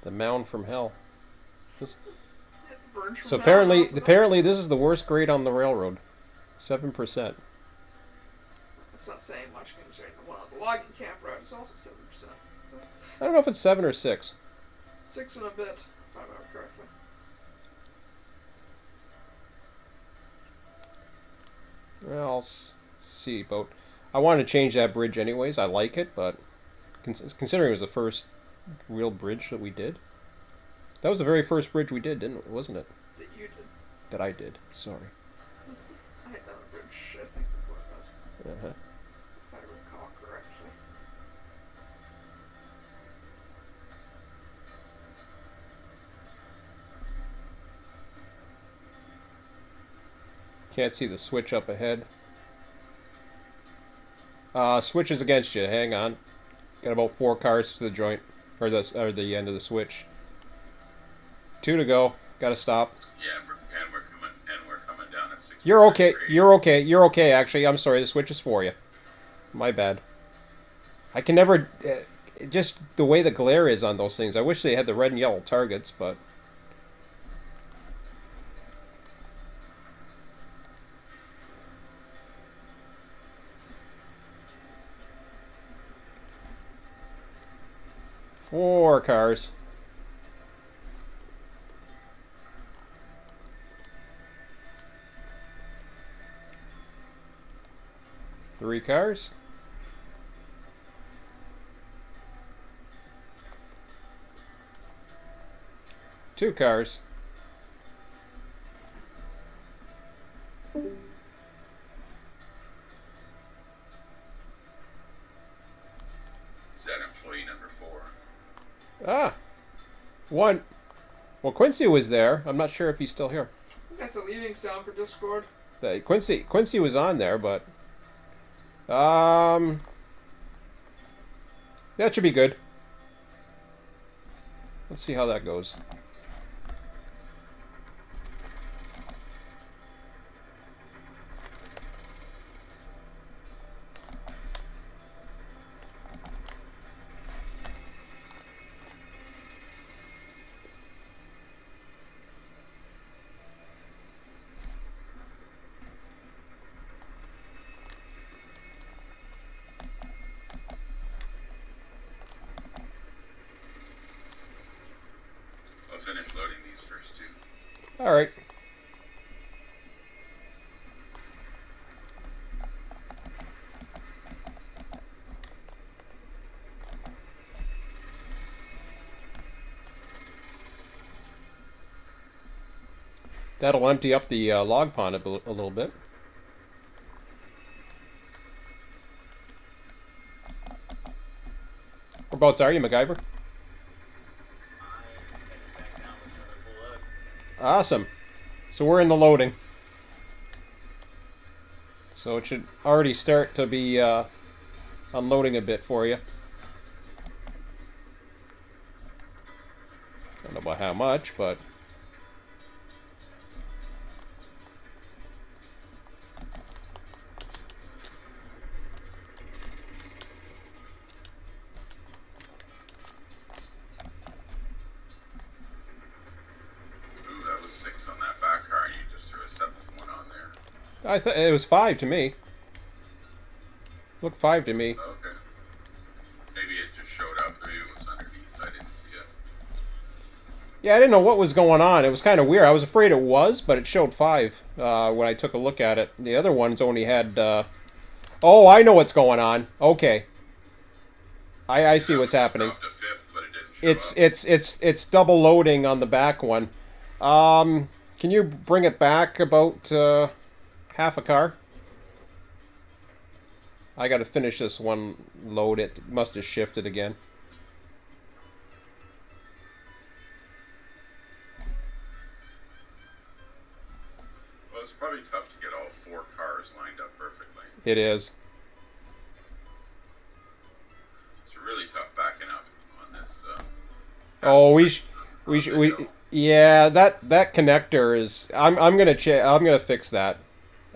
S1: The mound from hell. This,
S2: Burned from
S1: so
S2: now
S1: apparently,
S2: on,
S1: apparently this is the worst grade on the railroad. 7%.
S2: That's not saying much considering the one on the logging camp route is also 7%.
S1: I don't know if it's 7 or 6.
S2: 6 and a bit, if I remember correctly.
S1: Well, I'll see. But I wanted to change that bridge anyways. I like it, but considering it was the first real bridge that we did. That was the very first bridge we did, wasn't it?
S2: That you did.
S1: That I did. Sorry.
S2: I had done a bridge, I think, before that.
S1: Uh-huh.
S2: If I recall correctly.
S1: Can't see the switch up ahead. Switch is against you. Hang on. Got about 4 cars to the joint, or the end of the switch. 2 to go. Got to stop.
S3: Yeah, we're coming down at 6.
S1: You're okay. You're okay. You're okay. Actually, I'm sorry. The switch is for you. My bad. I can never... just the way the glare is on those things. I wish they had the red and yellow targets, but... Four cars. Three cars. Two cars.
S3: Is that employee number 4?
S1: Ah. One. Well, Quincy was there. I'm not sure if he's still here.
S2: That's a leaving sound for Discord.
S1: Quincy was on there, but... that should be good. Let's see how that goes.
S3: I'll finish loading these first two.
S1: All right. That'll empty up the log pond a little bit. Whereabouts are you, MacGyver? Awesome. So we're in the loading. So it should already start to be unloading a bit for you. I don't know about how much, but... I thought it was 5 to me. Looked 5 to me.
S3: Okay. Maybe it just showed up. Maybe it was underneath. I didn't see it.
S1: Yeah, I didn't know what was going on. It was kind of weird. I was afraid it was, but it showed 5 when I took a look at it. The other ones only had... Oh, I know what's going on. Okay. I see what's happening.
S3: To 5th, but it didn't show up.
S1: It's double loading on the back one. Can you bring it back about... half a car. I gotta finish this one load. It must have shifted again.
S3: Well, it's probably tough to get all 4 cars lined up perfectly.
S1: It is.
S3: It's really tough backing up on this.
S1: Oh, yeah, that connector is. I'm gonna fix that.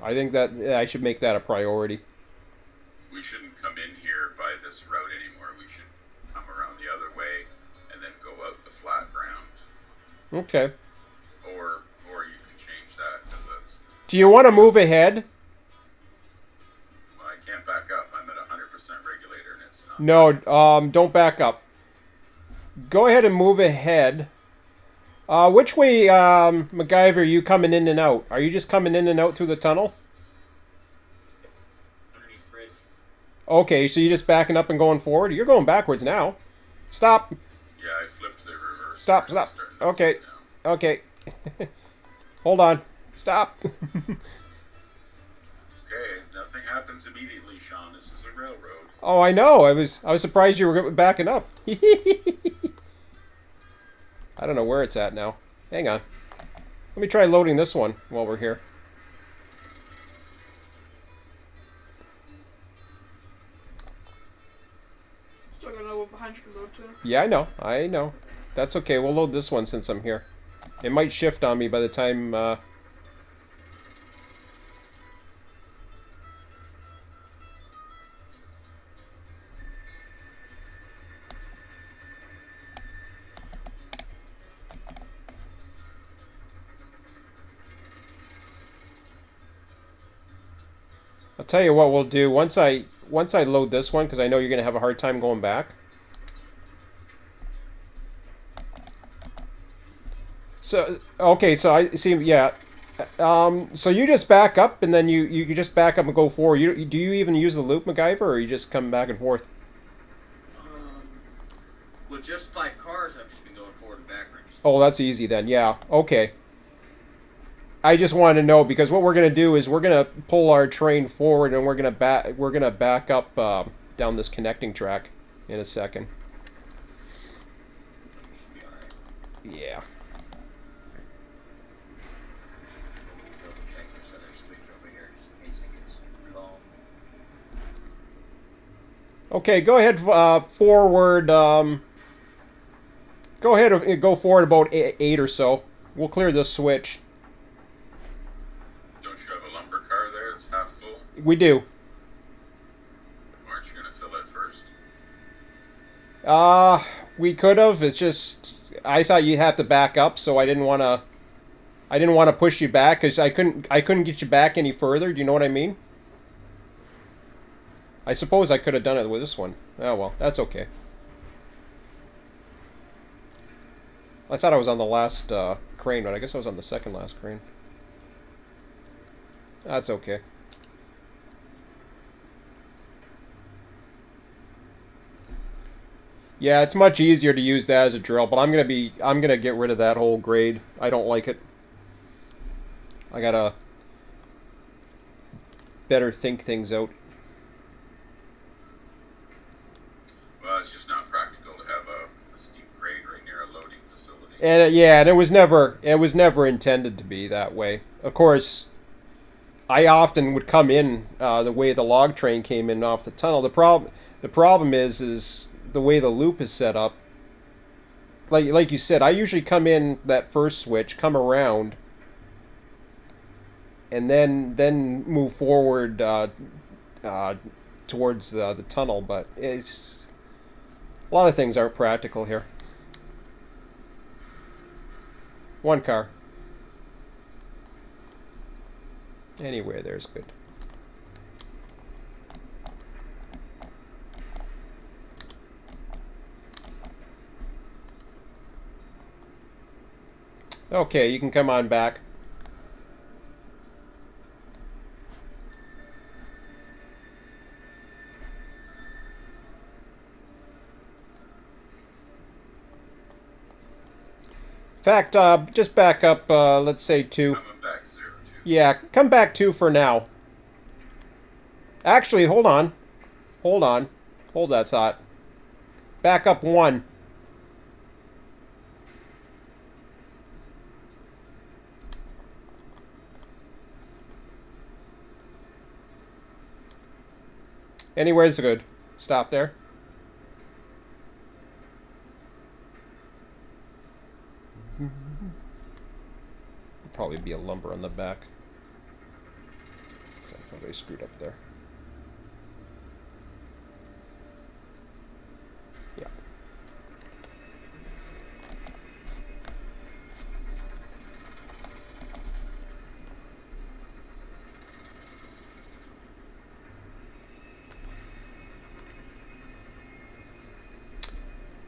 S1: I think that I should make that a priority.
S3: We shouldn't come in here by this route anymore. We should come around the other way and then go out the flat ground.
S1: Okay.
S3: Or you can change that because that's.
S1: Do you want to move ahead?
S3: Well, I can't back up. I'm at 100% regulator and it's not.
S1: No, don't back up. Go ahead and move ahead. Which way, MacGyver, are you coming in and out? Are you just coming in and out through the tunnel?
S4: Underneath bridge.
S1: Okay, so you're just backing up and going forward? You're going backwards now. Stop.
S3: Yeah, I flipped the reverse.
S1: Stop. Okay. Okay. Hold on. Stop.
S3: Okay, nothing happens immediately, Sean. This is a railroad.
S1: Oh, I know. I was surprised you were backing up. I don't know where it's at now. Hang on. Let me try loading this one while we're here.
S2: Still gonna know what behind you can load to.
S1: Yeah, I know. That's okay. We'll load this one since I'm here. It might shift on me by the time... I'll tell you what we'll do once I load this one, because I know you're gonna have a hard time going back. So okay, so I see. Yeah. So you just back up, and then you just back up and go forward. Do you even use the loop MacGyver, or you just come back and forth?
S4: With just 5 cars, I've just been going forward and backwards.
S1: Oh, that's easy then. Yeah. Okay. I just wanted to know, because what we're gonna do is we're gonna pull our train forward, and we're gonna back up down this connecting track in a second.
S4: Should be alright.
S1: Yeah.
S4: Double check this other switch over here just in case it gets calm.
S1: Okay, go ahead forward. Go ahead and go forward about 8 or so. We'll clear this switch.
S3: Don't you have a lumber car there? It's half full.
S1: We do.
S3: Aren't you going to fill it first?
S1: We could have. It's just I thought you'd have to back up, so I didn't want to. I didn't want to push you back because I couldn't get you back any further. Do you know what I mean? I suppose I could have done it with this one. Oh well, that's okay. I thought I was on the last crane, but I guess I was on the second last crane. That's okay. Yeah, it's much easier to use that as a drill, but I'm gonna get rid of that whole grade. I don't like it. I gotta better think things out.
S3: Well, it's just not practical to have a steep grade right near a loading facility.
S1: And yeah, and it was never intended to be that way. Of course, I often would come in the way the log train came in off the tunnel. The problem is the way the loop is set up. Like you said, I usually come in that first switch, come around, and then move forward towards the tunnel. But it's a lot of things aren't practical here. One car. Anyway, there's good. Okay, you can come on back. In fact, just back up, let's say 2.
S3: Coming back 0, 2.
S1: Yeah, come back 2 for now. Actually, hold on. Hold on. Hold that thought. Back up 1. Anywhere's good. Stop there. Probably be a lumber on the back. I probably screwed up there. Yeah.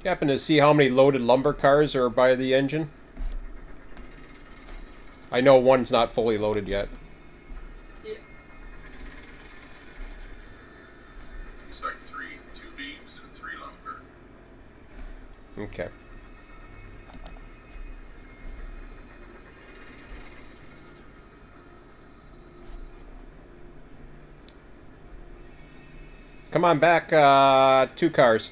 S1: You happen to see how many loaded lumber cars are by the engine? I know one's not fully loaded yet.
S2: Yeah.
S3: It's like 2 beams and 3 lumber.
S1: Okay. Come on back, 2 cars.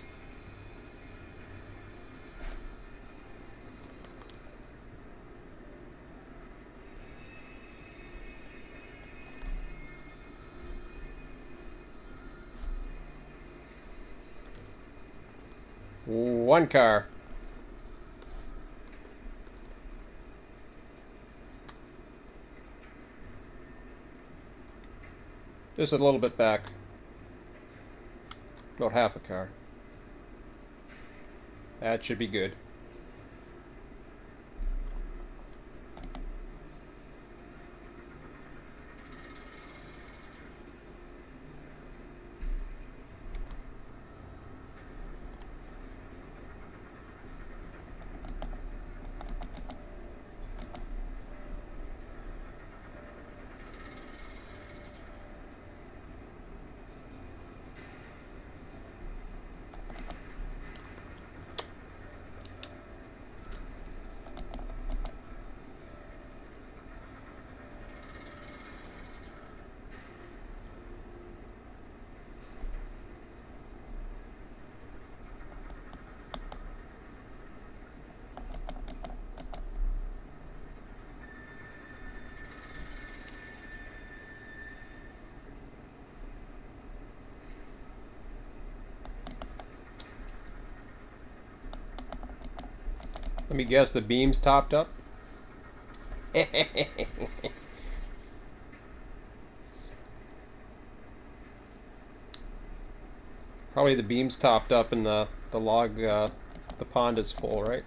S1: One car. Just a little bit back. About half a car. That should be good. me guess, the beam's topped up? Probably the beam's topped up and the log, the pond is full, right?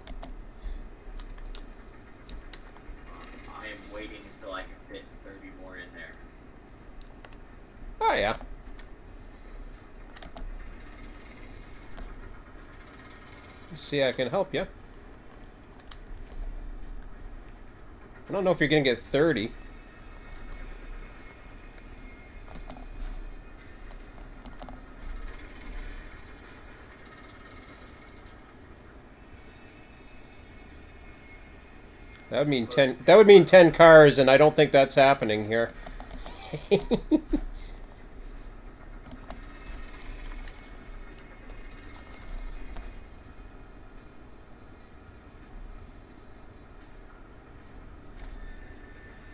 S4: I am waiting until I can fit 30 more in there.
S1: Oh, yeah. See, I can help you. I don't know if you're gonna get 30. That would mean 10. That would mean 10 cars, and I don't think that's happening here.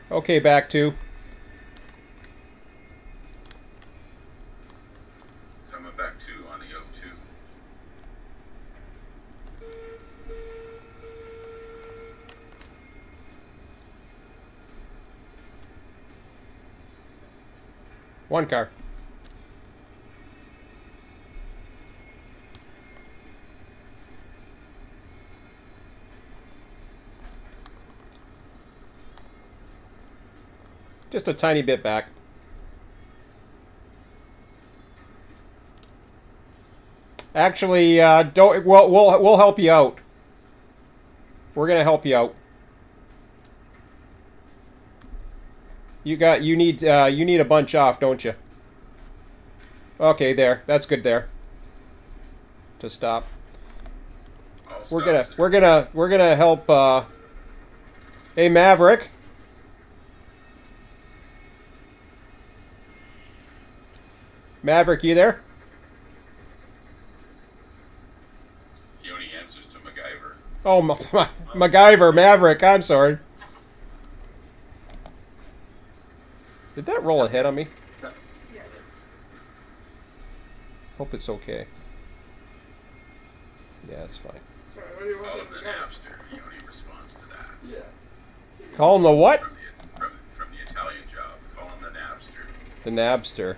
S1: Okay, back to.
S3: Coming back to on the O2.
S1: One car. Just a tiny bit back. Actually, don't. We'll help you out. We're gonna help you out. You need a bunch off, don't you? Okay, there. That's good there. To stop. We're gonna help. Hey, Maverick. Maverick, you there?
S3: He only answers to MacGyver.
S1: Oh, MacGyver, Maverick. I'm sorry. Did that roll ahead on me?
S2: Yeah.
S1: Hope it's okay. Yeah, it's fine.
S2: Sorry, what do you want
S3: Call
S2: to
S3: him the Napster. He only responds to that.
S2: Yeah.
S1: Call him the what?
S3: From the Italian Job. Call him the Napster.
S1: The Nabster.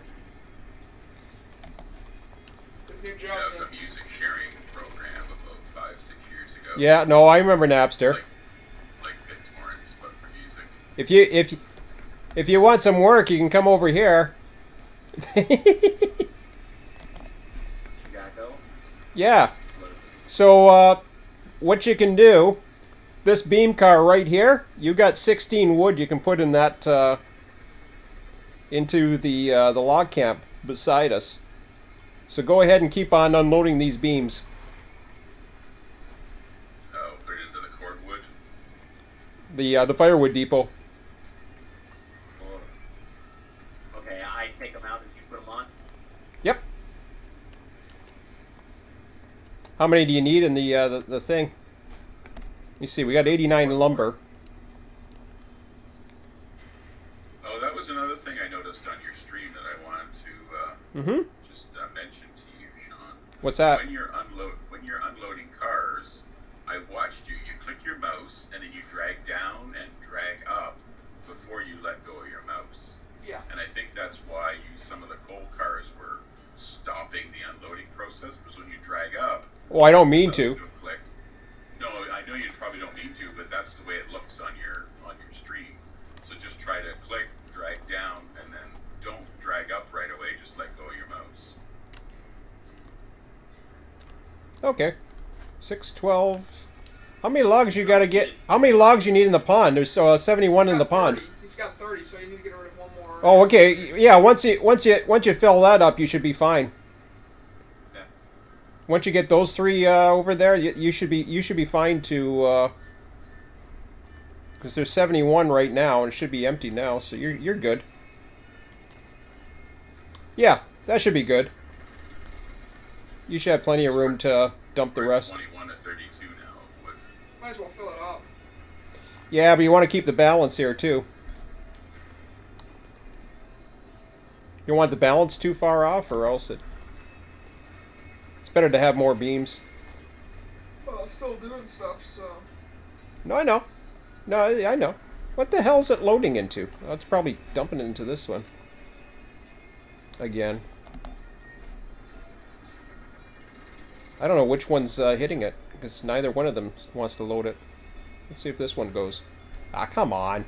S2: It's his new job.
S3: That was
S2: man.
S3: a music sharing program about 5-6 years ago.
S1: Yeah, no, I remember Napster.
S3: Like BitTorrents, but for music.
S1: If you want some work, you can come over here.
S4: Chicago?
S1: Yeah. So, what you can do, this beam car right here, you got 16 wood you can put in that, into the log camp beside us. So go ahead and keep on unloading these beams.
S3: Oh, put it into the cordwood.
S1: The firewood depot.
S4: Okay, I take them out and you put them on?
S1: Yep. How many do you need in the thing? Let me see. We got 89 lumber.
S3: Oh, that was another thing I noticed on your stream that I wanted to
S1: Mm-hmm.
S3: just mention to you, Sean.
S1: What's that?
S3: When you're unloading cars, I watched you. You click your mouse and then you drag down and drag up before you let go of your mouse.
S2: Yeah.
S3: And I think that's why some of the coal cars were stopping the unloading process, because when you drag up,
S1: Oh, I don't mean to.
S3: click. No, I know you probably don't need to, but that's the way it looks on your stream. So just try to click, drag down, and then don't drag up right away. Just let go of your mouse.
S1: Okay. 612. How many logs you gotta get? How many logs you need in the pond? There's 71 in the pond.
S2: He's got 30, so you need to get rid of one more.
S1: Oh, okay. Yeah. Once you fill that up, you should be fine.
S4: Okay.
S1: Once you get those three over there, you should be fine to. Because there's 71 right now, and it should be empty now, so you're good. Yeah, that should be good. You should have plenty of room to dump the rest.
S3: 21 to 32 now. What?
S2: Might as well fill it up.
S1: Yeah, but you want to keep the balance here too. You don't want the balance too far off, or else it's better to have more beams.
S2: Well, it's still doing stuff, so.
S1: No, I know. No, I know. What the hell is it loading into? Oh, it's probably dumping it into this one. Again. I don't know which one's hitting it, because neither one of them wants to load it. Let's see if this one goes. Ah, come on.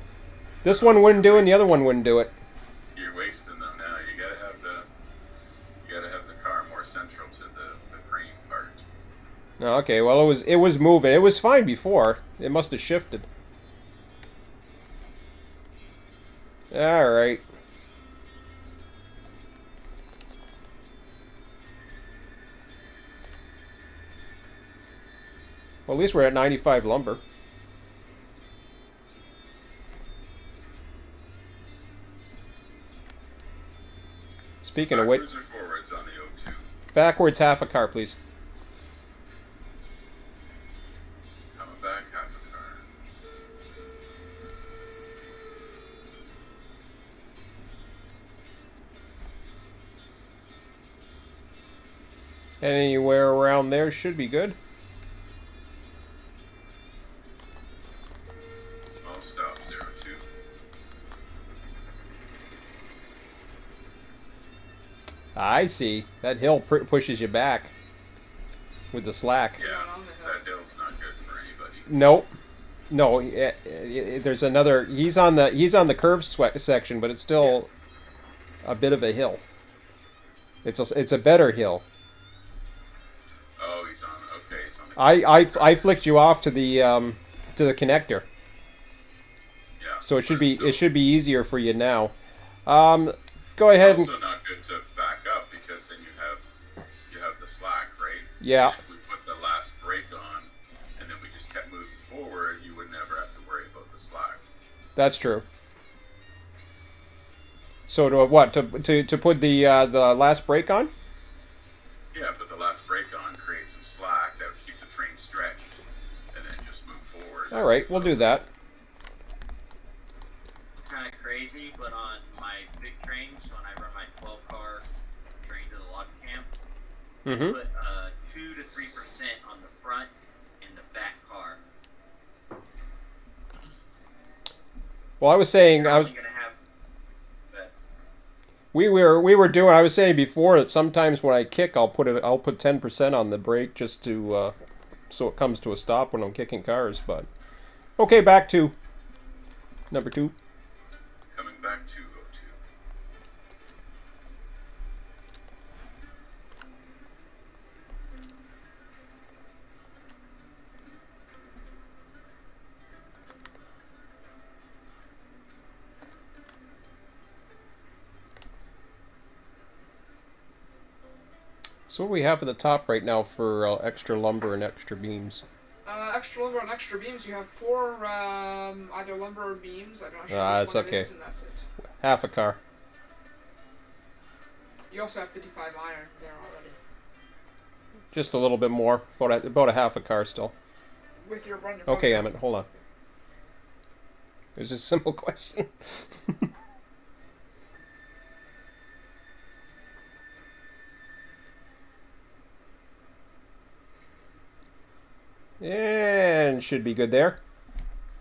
S1: This one wouldn't do it, and the other one wouldn't do it.
S3: You're wasting them now. You gotta have the car more central to the crane part.
S1: No, okay, well it was moving. It was fine before. It must have shifted. Alright. Well, at least we're at 95 lumber. Speaking of which,
S3: Backwards or forwards on the O2?
S1: backwards half a car, please.
S3: Coming back half a car.
S1: Anywhere around there should be good.
S3: All stops 02.
S1: I see. That hill pushes you back with the slack.
S3: Yeah, that hill's not good for anybody.
S1: Nope. No, there's another. He's on the curved section, but it's still a bit of a hill. It's a better hill.
S3: Oh, he's on. Okay, he's on the.
S1: I flicked you off to the connector,
S3: Yeah.
S1: so it should be easier for you now. Go ahead and
S3: Also not good to back up because then you have the slack, right?
S1: yeah.
S3: And if we put the last brake on and then we just kept moving forward, you would never have to worry about the slack.
S1: That's true. So to what to put the last brake on?
S3: Yeah, put the last brake on, create some slack that would keep the train stretched, and then just move forward.
S1: All right, we'll do that.
S4: It's kind of crazy, but on my big trains, when I run my 12-car train to the log camp,
S1: Mm-hmm.
S4: put 2 to 3% on the front and the back car.
S1: Well, I was saying
S4: You're
S1: I was.
S4: only gonna have that.
S1: We were doing. I was saying before that sometimes when I kick, I'll put 10% on the brake just to so it comes to a stop when I'm kicking cars. But okay, back to number 2.
S3: Coming back to O2.
S1: So what do we have at the top right now for extra lumber and extra beams?
S2: Extra lumber and extra beams. You have 4 either lumber or beams. I'm not sure
S1: That's
S2: which one
S1: okay.
S2: it is, and that's it.
S1: Half a car.
S2: You also have 55 iron there already.
S1: Just a little bit more. About a half a car still.
S2: With your run.
S1: Okay, Emmett, hold on. It's just a simple question. And should be good there.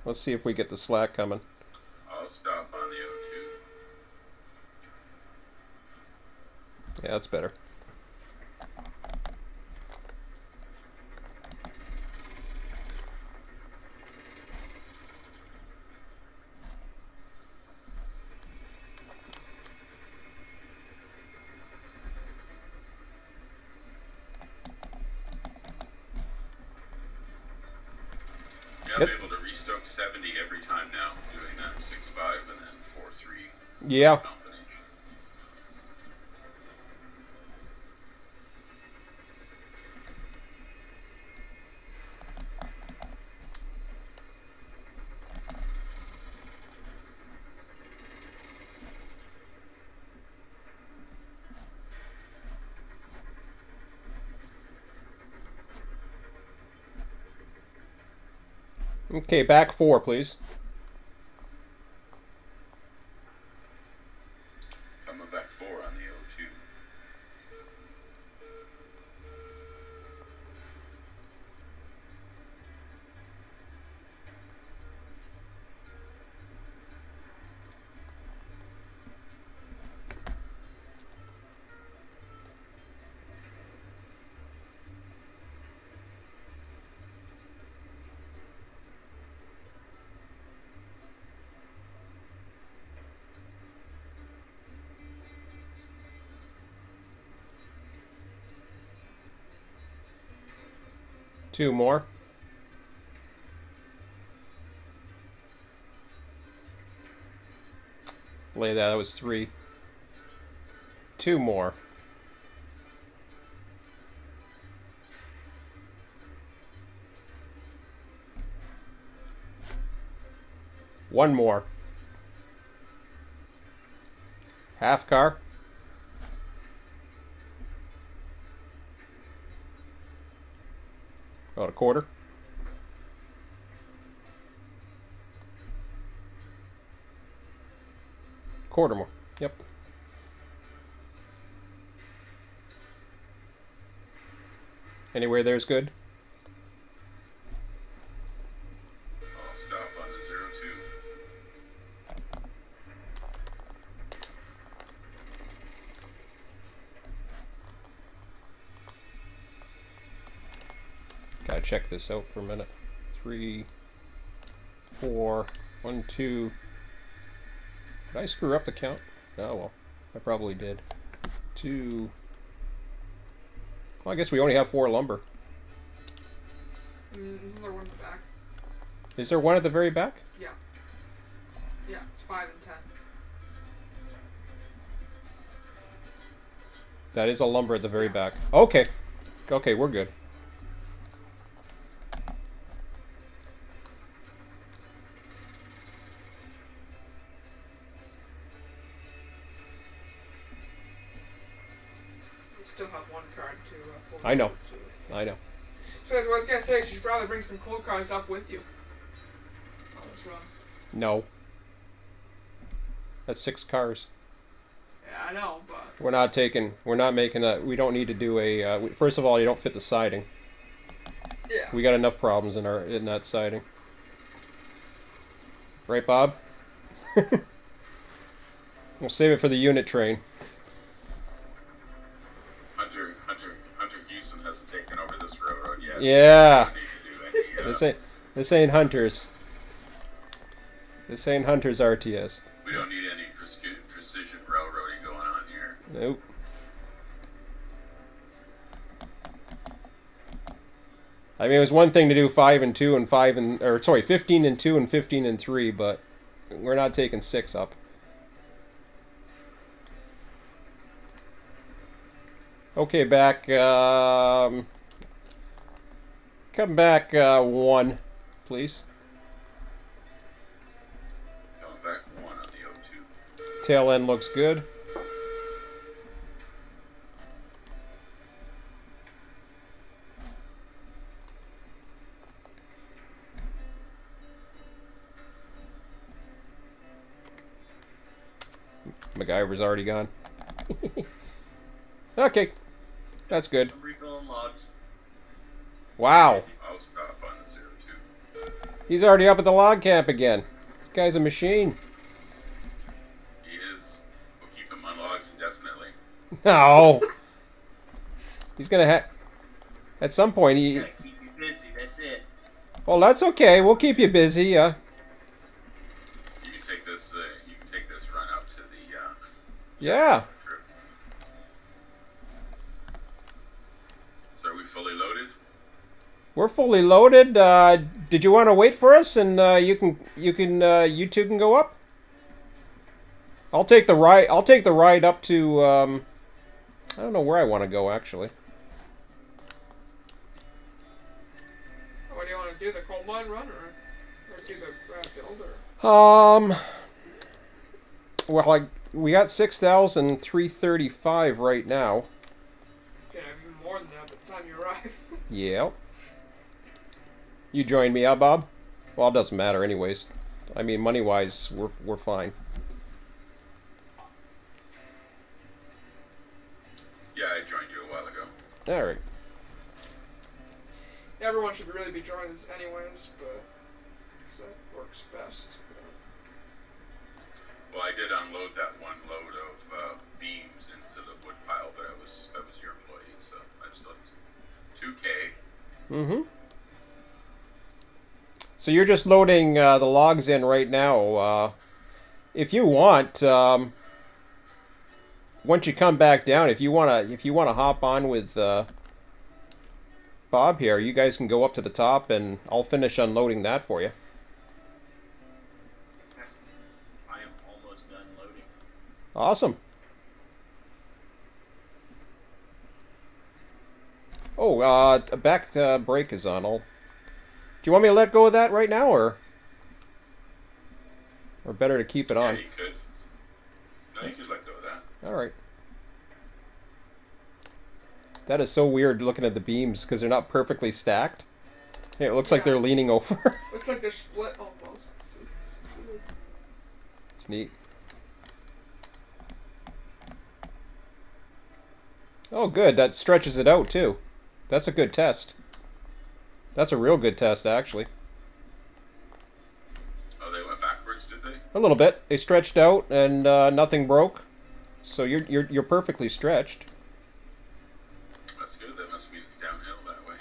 S1: Let's see if we get the slack coming.
S3: I'll stop on the O2.
S1: Yeah, that's better.
S3: Yeah, I'm able to restoke 70 every time now, doing that 6.5 and then 4.3
S1: Yeah.
S3: combination.
S1: Okay, back 4, please.
S3: Coming back 4 on the O2.
S1: 2 more. Lay that was 3. 2 more. One more. Half car. About a quarter. Quarter more. Yep. Anywhere there's good.
S3: I'll stop on the 02.
S1: Gotta check this out for a minute. 3, 4, 1, 2. Did I screw up the count? Oh well, I probably did. 2. Well, I guess we only have 4 lumber.
S2: Isn't there one in the back?
S1: Is there one at the very back?
S2: Yeah. Yeah, it's 5 and 10.
S1: That is a lumber at the very back. Okay. Okay, we're good.
S2: We still have one card to full.
S1: I know. I know.
S2: So as I was gonna say, you should probably bring some cold cards up with you on this run.
S1: No. That's 6 cars.
S2: Yeah, I know, but
S1: We're not taking. We're not making a. We don't need to do a. First of all, you don't fit the siding.
S2: yeah.
S1: We got enough problems in that siding. Right, Bob? We'll save it for the unit train.
S3: Hunter Houston hasn't taken over this railroad yet.
S1: Yeah.
S3: We don't need to do any,
S1: This ain't Hunters. This ain't Hunters RTS.
S3: we don't need any precision railroading going on here.
S1: Nope. I mean, it was one thing to do 5 and 2 and 5 and, or sorry, 15 and 2 and 15 and 3, but we're not taking 6 up. Okay, back. Come back 1, please.
S3: Going back 1 on the 02.
S1: Tail end looks good. MacGyver's already gone. Okay, that's good.
S4: I'm refilling logs.
S1: Wow,
S3: I'll stop on the 02.
S1: he's already up at the log camp again. This guy's a machine.
S3: He is. We'll keep him on logs indefinitely.
S1: No, he's gonna have. At some point, he.
S4: Gotta keep you busy, that's it.
S1: Well, that's okay. We'll keep you busy.
S3: You can take this. You can take this run up to the.
S1: Yeah.
S3: Trip. So are we fully loaded?
S1: We're fully loaded. Did you want to wait for us, and you two can go up? I'll take the ride. I'll take the ride up to. I don't know where I want to go actually.
S2: What do you want to do? The coal mine run or do the build or?
S1: Well, we got 6,335 right now.
S2: Gonna have even more than that by the time you arrive.
S1: Yep. You join me, Bob? Well, it doesn't matter, anyways. I mean, money-wise, we're fine.
S3: Yeah, I joined you a while ago.
S1: All right.
S2: Everyone should really be joining us anyways, but because that works best.
S3: Well, I did unload that one load of beams into the wood pile, but I was your employee, so I still had 2K.
S1: Mm-hmm. So you're just loading the logs in right now. If you want, once you come back down, if you wanna hop on with Bob here. You guys can go up to the top, and I'll finish unloading that for you.
S4: I am almost done loading.
S1: Awesome. Oh, back brake is on. Do you want me to let go of that right now, or better to keep it on?
S3: Yeah, you could. No, you could let go of that.
S1: All right. That is so weird looking at the beams because they're not perfectly stacked. Yeah, it looks like they're leaning over.
S2: Looks like they're split almost.
S1: It's neat. Oh, good. That stretches it out, too. That's a good test. That's a real good test, actually.
S3: Oh, they went backwards, did they?
S1: A little bit. They stretched out, and nothing broke. So you're perfectly stretched.
S3: That's good. That must mean it's downhill that way.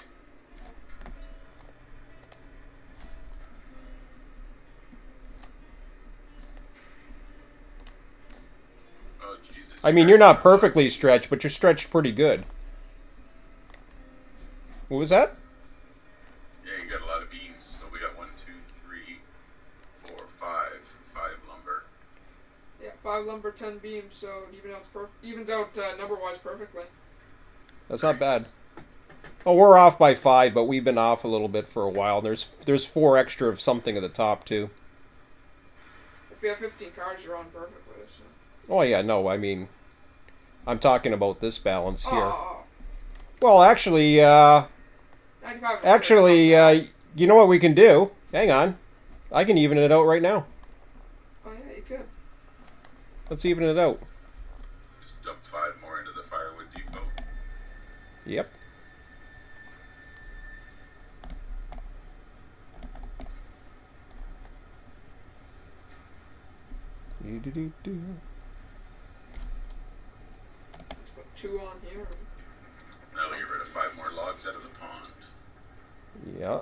S3: Oh, Jesus.
S1: I mean, you're not perfectly stretched, but you're stretched pretty good. What was that?
S3: Yeah, you got a lot of beams. So we got 1, 2, 3, 4, 5. 5 lumber.
S2: Yeah, 5 lumber, 10 beams, so it evens out number-wise perfectly.
S1: That's not bad. Oh, we're off by 5, but we've been off a little bit for a while. There's 4 extra of something at the top, too.
S2: If you have 15 cars, you're on perfectly. So.
S1: Oh, yeah, no, I mean, I'm talking about this balance here.
S2: Oh.
S1: Well, actually,
S2: 95.
S1: You know what we can do? Hang on. I can even it out right now.
S2: Oh, yeah, you could.
S1: Let's even it out.
S3: Just dump 5 more into the firewood depot.
S1: Yep. Do-do-do-do.
S2: Let's put 2 on here.
S3: That'll get rid of 5 more logs out of the pond.
S1: Yeah.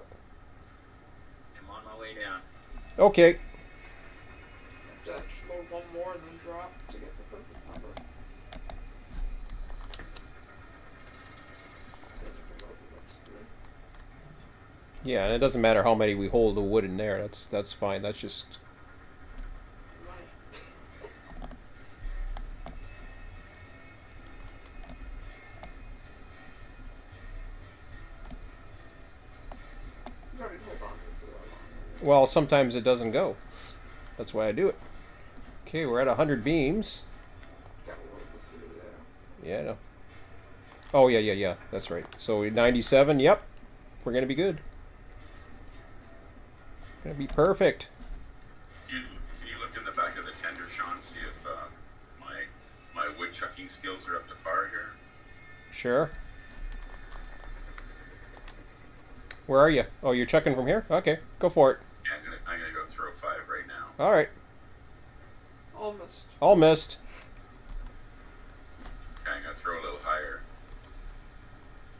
S4: I'm on my way down.
S1: Okay.
S2: Have to just load 1 more and then drop to get the perfect number. Then you can load the next 3.
S1: Yeah, and it doesn't matter how many we hold the wood in there. That's fine. That's just...
S2: Right. You don't need to hold on to it for that long.
S1: Well, sometimes it doesn't go. That's why I do it. Okay, we're at 100 beams.
S2: Gotta load this through there.
S1: Yeah, I know. Oh, yeah. That's right. So 97, yep. We're going to be good. Going to be perfect.
S3: Can you look in the back of the tender, Sean, see if my wood chucking skills are up to par here?
S1: Sure. Where are you? Oh, you're chucking from here? Okay, go for it.
S3: Yeah, I'm gonna go throw 5 right now.
S1: All right.
S2: Almost.
S1: All missed.
S3: Okay, I'm gonna throw a little higher.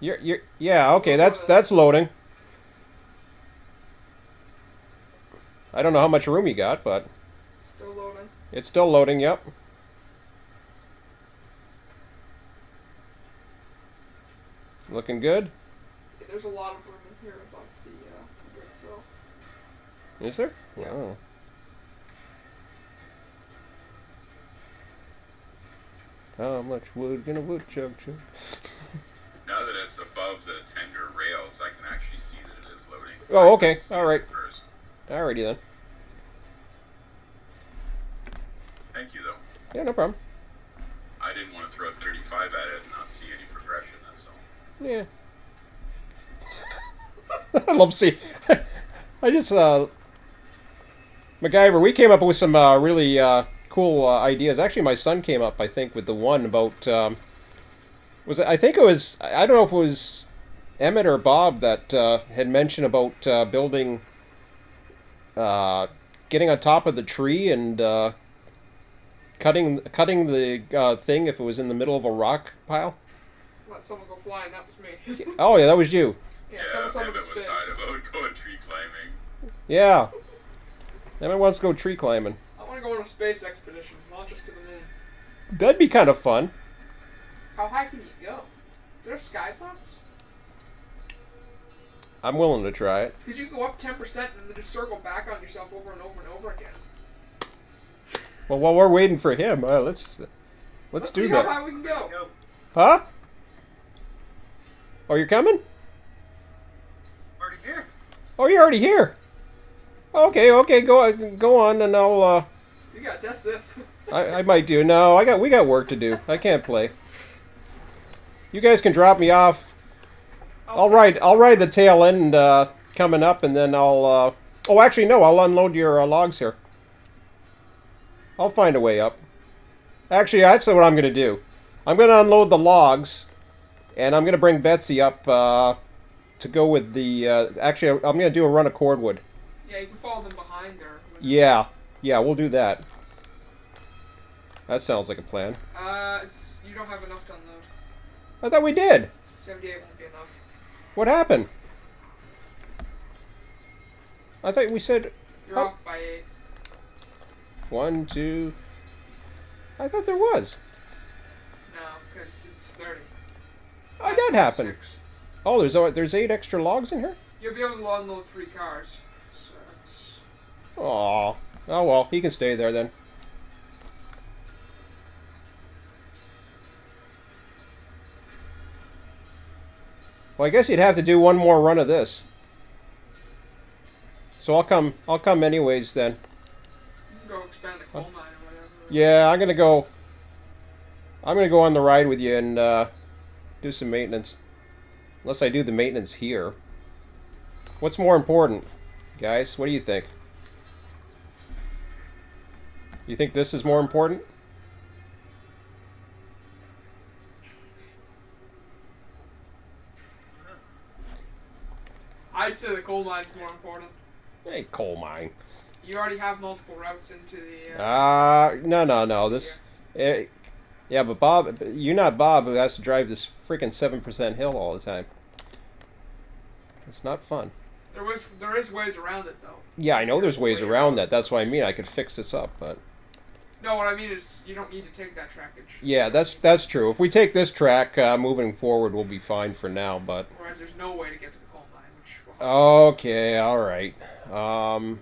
S1: Yeah, okay, that's loading. I don't know how much room you got, but
S2: Still loading.
S1: it's still loading, yep. Looking good.
S2: Yeah, there's a lot of room in here above the timber itself.
S1: Is there?
S2: Yeah.
S1: Oh. How much wood can a woodchuck chuck?
S3: Now that it's above the tender rails, I can actually see that it is loading.
S1: Oh,
S3: I
S1: okay.
S3: couldn't see
S1: All
S3: it
S1: right.
S3: at first.
S1: Alrighty then.
S3: Thank you, though.
S1: Yeah, no problem.
S3: I didn't want to throw 35 at it and not see any progression, that's all.
S1: Yeah. I love to see. I just, MacGyver, we came up with some really cool ideas. Actually, my son came up, I think, with the one about, I think it was, I don't know if it was Emmett or Bob that had mentioned about building, getting on top of the tree and cutting the thing if it was in the middle of a rock pile.
S2: Let someone go flying, that was me.
S1: Oh, yeah, that was you.
S2: Yeah, someone
S3: Emmett
S2: to
S3: was
S2: space.
S3: tired about going tree climbing.
S1: Yeah. Emmett wants to go tree climbing.
S2: I want to go on a space expedition, not just to the moon.
S1: That'd be kind of fun.
S2: How high can you go? Is there a skybox?
S1: I'm willing to try it.
S2: Because you go up 10% and then just circle back on yourself over and over and over again.
S1: Well, while we're waiting for him, let's do
S2: see
S1: that.
S2: How high we can go.
S1: Huh? Oh, you're coming?
S4: Already here.
S1: Oh, you're already here. Okay, go on, and I'll.
S2: You gotta test this.
S1: I might do. No, we got work to do. I can't play. You guys can drop me off. I'll ride the tail end coming up, and then I'll. Oh, actually, no. I'll unload your logs here. I'll find a way up. Actually, that's what I'm gonna do. I'm gonna unload the logs, and I'm gonna bring Betsy up to go with the. Actually, I'm gonna do a run of cordwood.
S2: Yeah, you can follow them behind there.
S1: Yeah, we'll do that. That sounds like a plan.
S2: You don't have enough to unload.
S1: I thought we did.
S2: 78 won't be enough.
S1: What happened? I thought we said...
S2: You're off by 8.
S1: 1, 2... I thought there was.
S2: No, because it's 30.
S1: How did that happen?
S2: 6.
S1: Oh, there's 8 extra logs in here?
S2: You'll be able to unload 3 cars. So it's...
S1: Aw. Oh well, he can stay there then. Well, I guess you'd have to do one more run of this. So I'll come anyways then.
S2: You can go expand the coal mine or whatever.
S1: Yeah, I'm gonna go on the ride with you and do some maintenance. Unless I do the maintenance here. What's more important, guys? What do you think? You think this is more important?
S2: I'd say the coal mine's more important.
S1: Hey, coal mine.
S2: You already have multiple routes into the...
S1: No. This... yeah, but Bob... You're not Bob who has to drive this freaking 7% hill all the time. It's not fun.
S2: There is ways around it, though.
S1: Yeah, I know there's ways around that. That's what I mean. I could fix this up, but...
S2: No, what I mean is you don't need to take that trackage.
S1: Yeah, that's true. If we take this track, moving forward, we'll be fine for now, but...
S2: Whereas there's no way to get to the coal mine, which...
S1: Okay, alright. Well,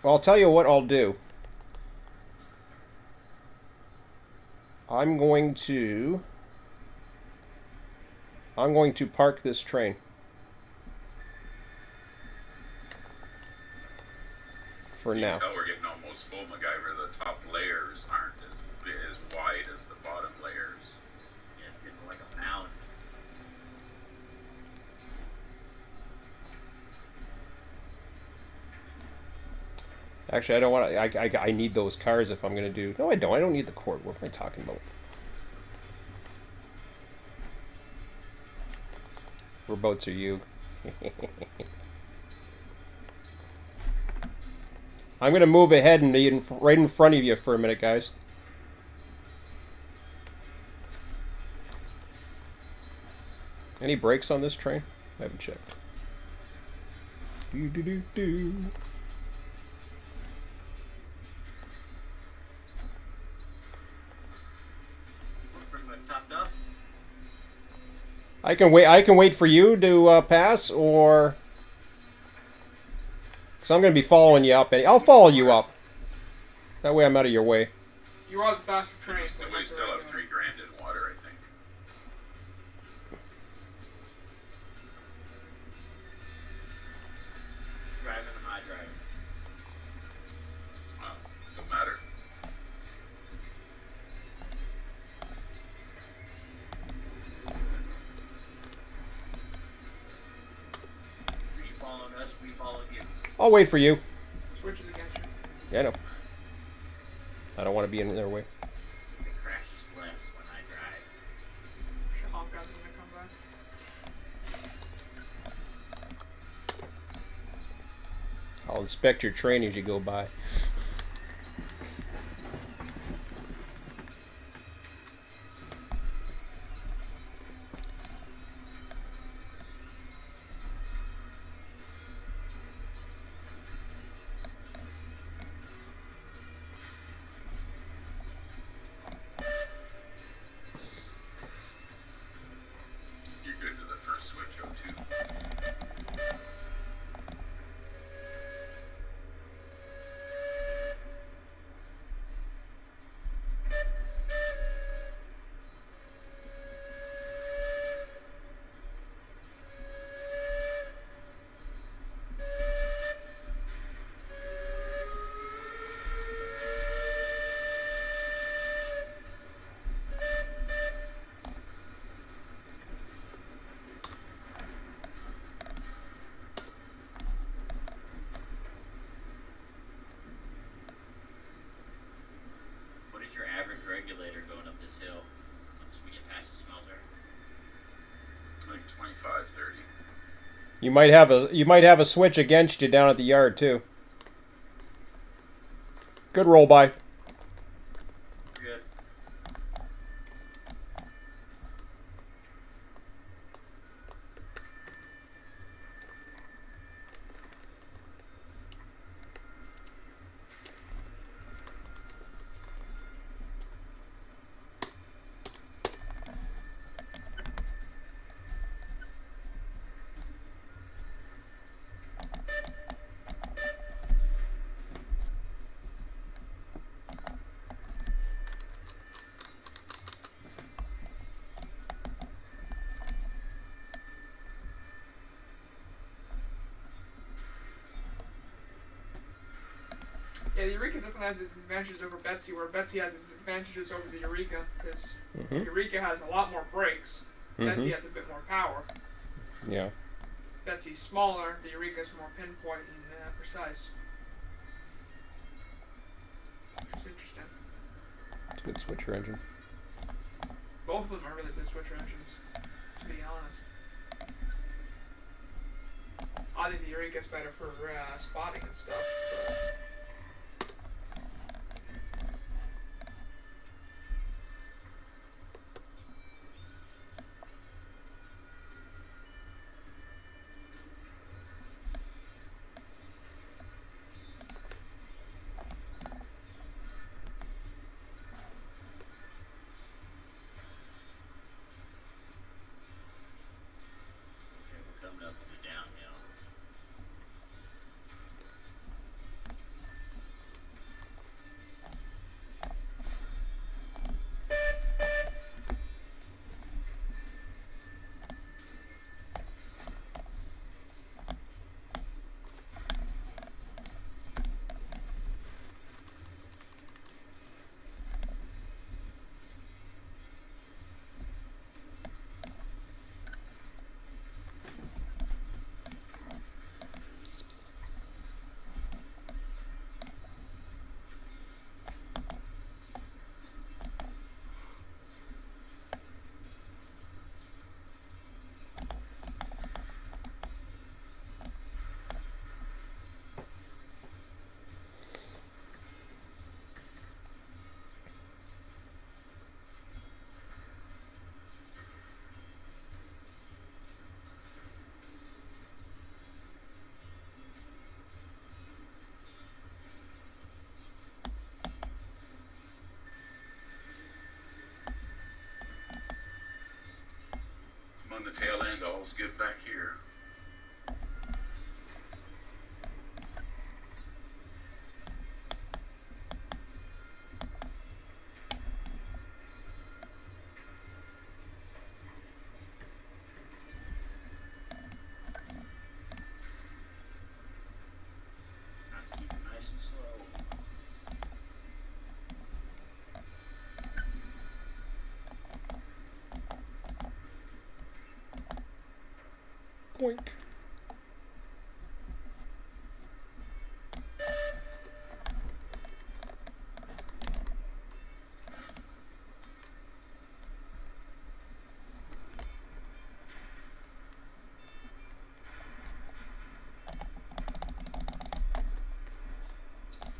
S1: I'll tell you what I'll do. I'm going to park this train. For now.
S3: You can tell we're getting almost full, MacGyver. The top layers aren't as wide as the bottom layers.
S4: Yeah, it's getting like a mound.
S1: Actually, I don't want to... I need those cars if I'm going to do... No, I don't. I don't need the cord. What am I talking about? Whereabouts are you? I'm going to move ahead and be right in front of you for a minute, guys. Any brakes on this train? I haven't checked. Do.
S4: Pretty much topped up.
S1: I can wait for you to pass, or... Because I'm going to be following you up. I'll follow you up. That way I'm out of your way.
S2: You are the faster train, so...
S3: We still have $3,000 in water, I think.
S4: Driving or high driving?
S3: Well, don't matter.
S4: You following us, we following you.
S1: I'll wait for you.
S2: Switches against you.
S1: Yeah, I know. I don't want to be in their way.
S4: It crashes less when I drive.
S2: Should honk at them when I come back.
S1: I'll inspect your train as you go by.
S3: 25, 30.
S1: You might have a switch against you down at the yard too. Good roll by.
S4: Good.
S2: Yeah, the Eureka definitely has its advantages over Betsy, where Betsy has its advantages over the Eureka, because Eureka has a lot more brakes. Betsy has a bit more power.
S1: Yeah.
S2: Betsy's smaller, the Eureka's more pinpoint and precise. Which is interesting.
S1: It's a good switcher engine.
S2: Both of them are really good switcher engines, to be honest. I think the Eureka's better for spotting and stuff, but...
S4: Coming up to the downhill.
S3: I'm on the tail end, I'll always give back here.
S4: Keep it nice and slow.
S1: Boink.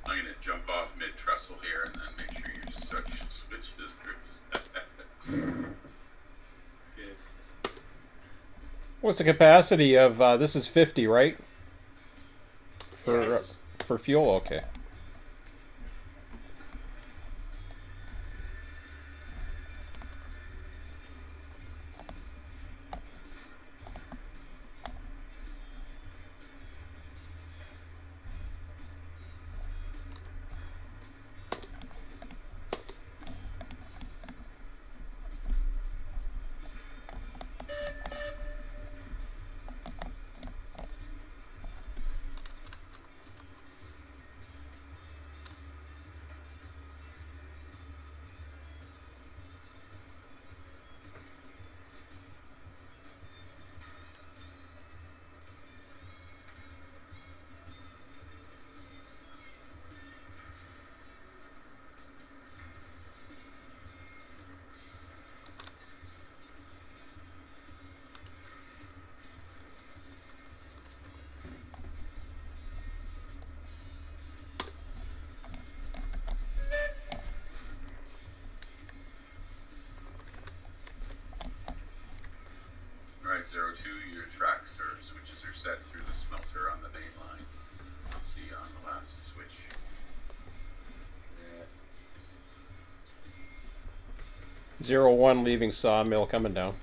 S3: I'm going to jump off mid-trestle here and then make sure you switch districts.
S4: Good.
S1: What's the capacity of this? Is 50, right?
S2: Yes.
S1: For fuel, okay.
S3: 2, your tracks or switches are set through the smelter on the main line. You'll see on the last switch.
S1: 01 leaving sawmill, coming down.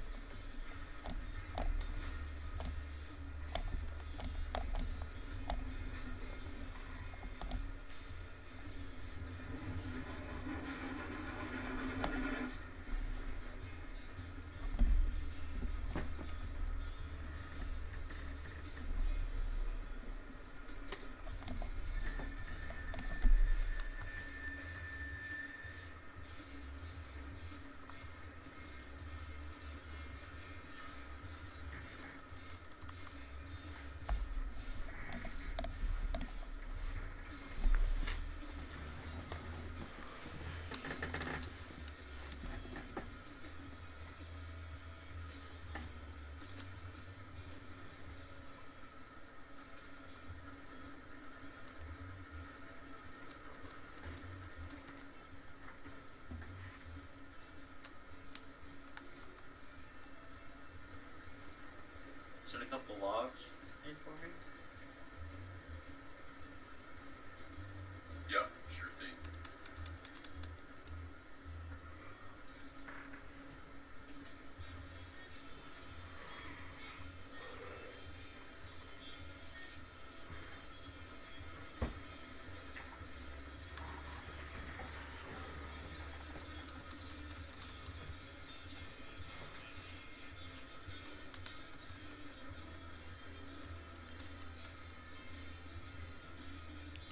S4: Send a couple logs in for me.
S3: Yeah, sure thing.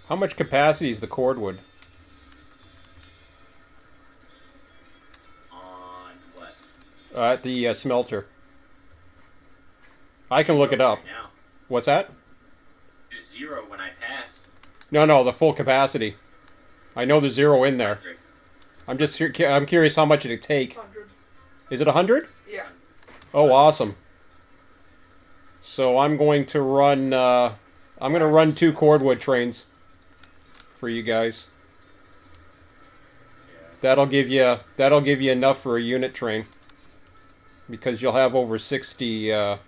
S1: How much capacity is the cordwood?
S4: On what?
S1: At the smelter. I can look it up.
S4: Right now.
S1: What's that?
S4: There's 0 when I pass.
S1: No, the full capacity. I know there's 0 in there.
S4: 100.
S1: I'm curious how much it'd take.
S2: 100.
S1: Is it 100?
S2: Yeah.
S1: Oh, awesome. So I'm going to run. I'm going to run 2 cordwood trains for you guys.
S4: Yeah.
S1: That'll give you enough for a unit train, because you'll have over 60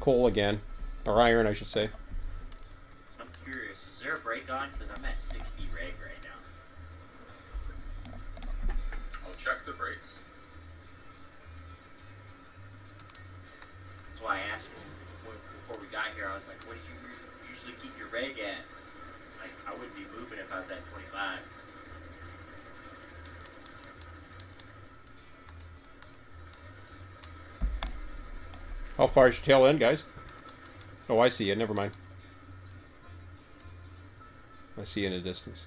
S1: coal again, or iron, I should say.
S4: I'm curious. Is there a break on? Because I'm at 60 reg right now.
S3: I'll check the brakes.
S4: That's why I asked before we got here. I was like, "What did you usually keep your reg at?" Like, I wouldn't be moving if I was at 25.
S1: How far is your tail end, guys? Oh, I see it. Never mind. I see it in the distance.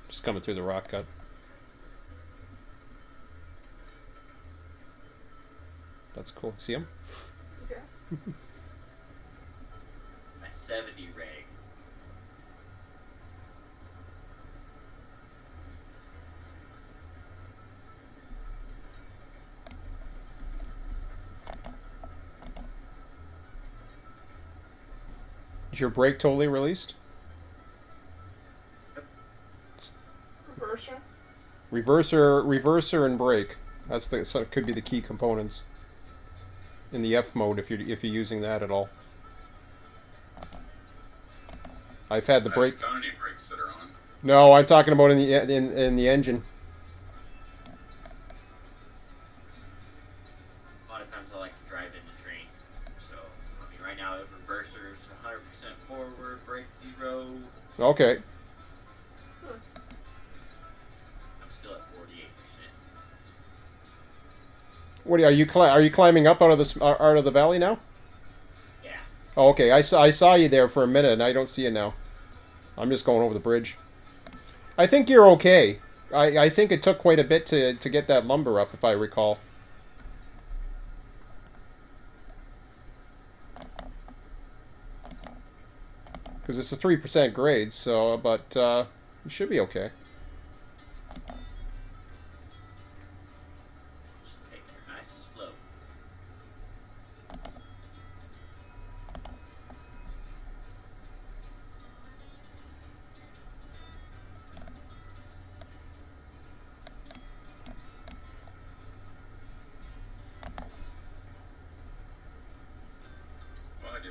S1: Just coming through the rock cut. That's cool. See him?
S2: Okay.
S4: At 70 reg.
S1: Is your brake totally released?
S2: Reverser.
S1: Reverser, and brake. That's the so it could be the key components in the F mode if you're using that at all. I've had the
S3: I
S1: brake.
S3: haven't found any brakes that are on.
S1: No, I'm talking about in the engine.
S4: A lot of times I like to drive in the train. So, I mean, right now, the reverser's 100% forward, brake 0.
S1: Okay.
S4: I'm still at 48%.
S1: What are you climbing up out of the valley now?
S4: Yeah.
S1: Oh, okay. I saw you there for a minute, and I don't see you now. I'm just going over the bridge. I think you're okay. I think it took quite a bit to get that lumber up, if I recall. Because it's a 3% grade, so, but you should be okay.
S4: Just taking it nice and slow.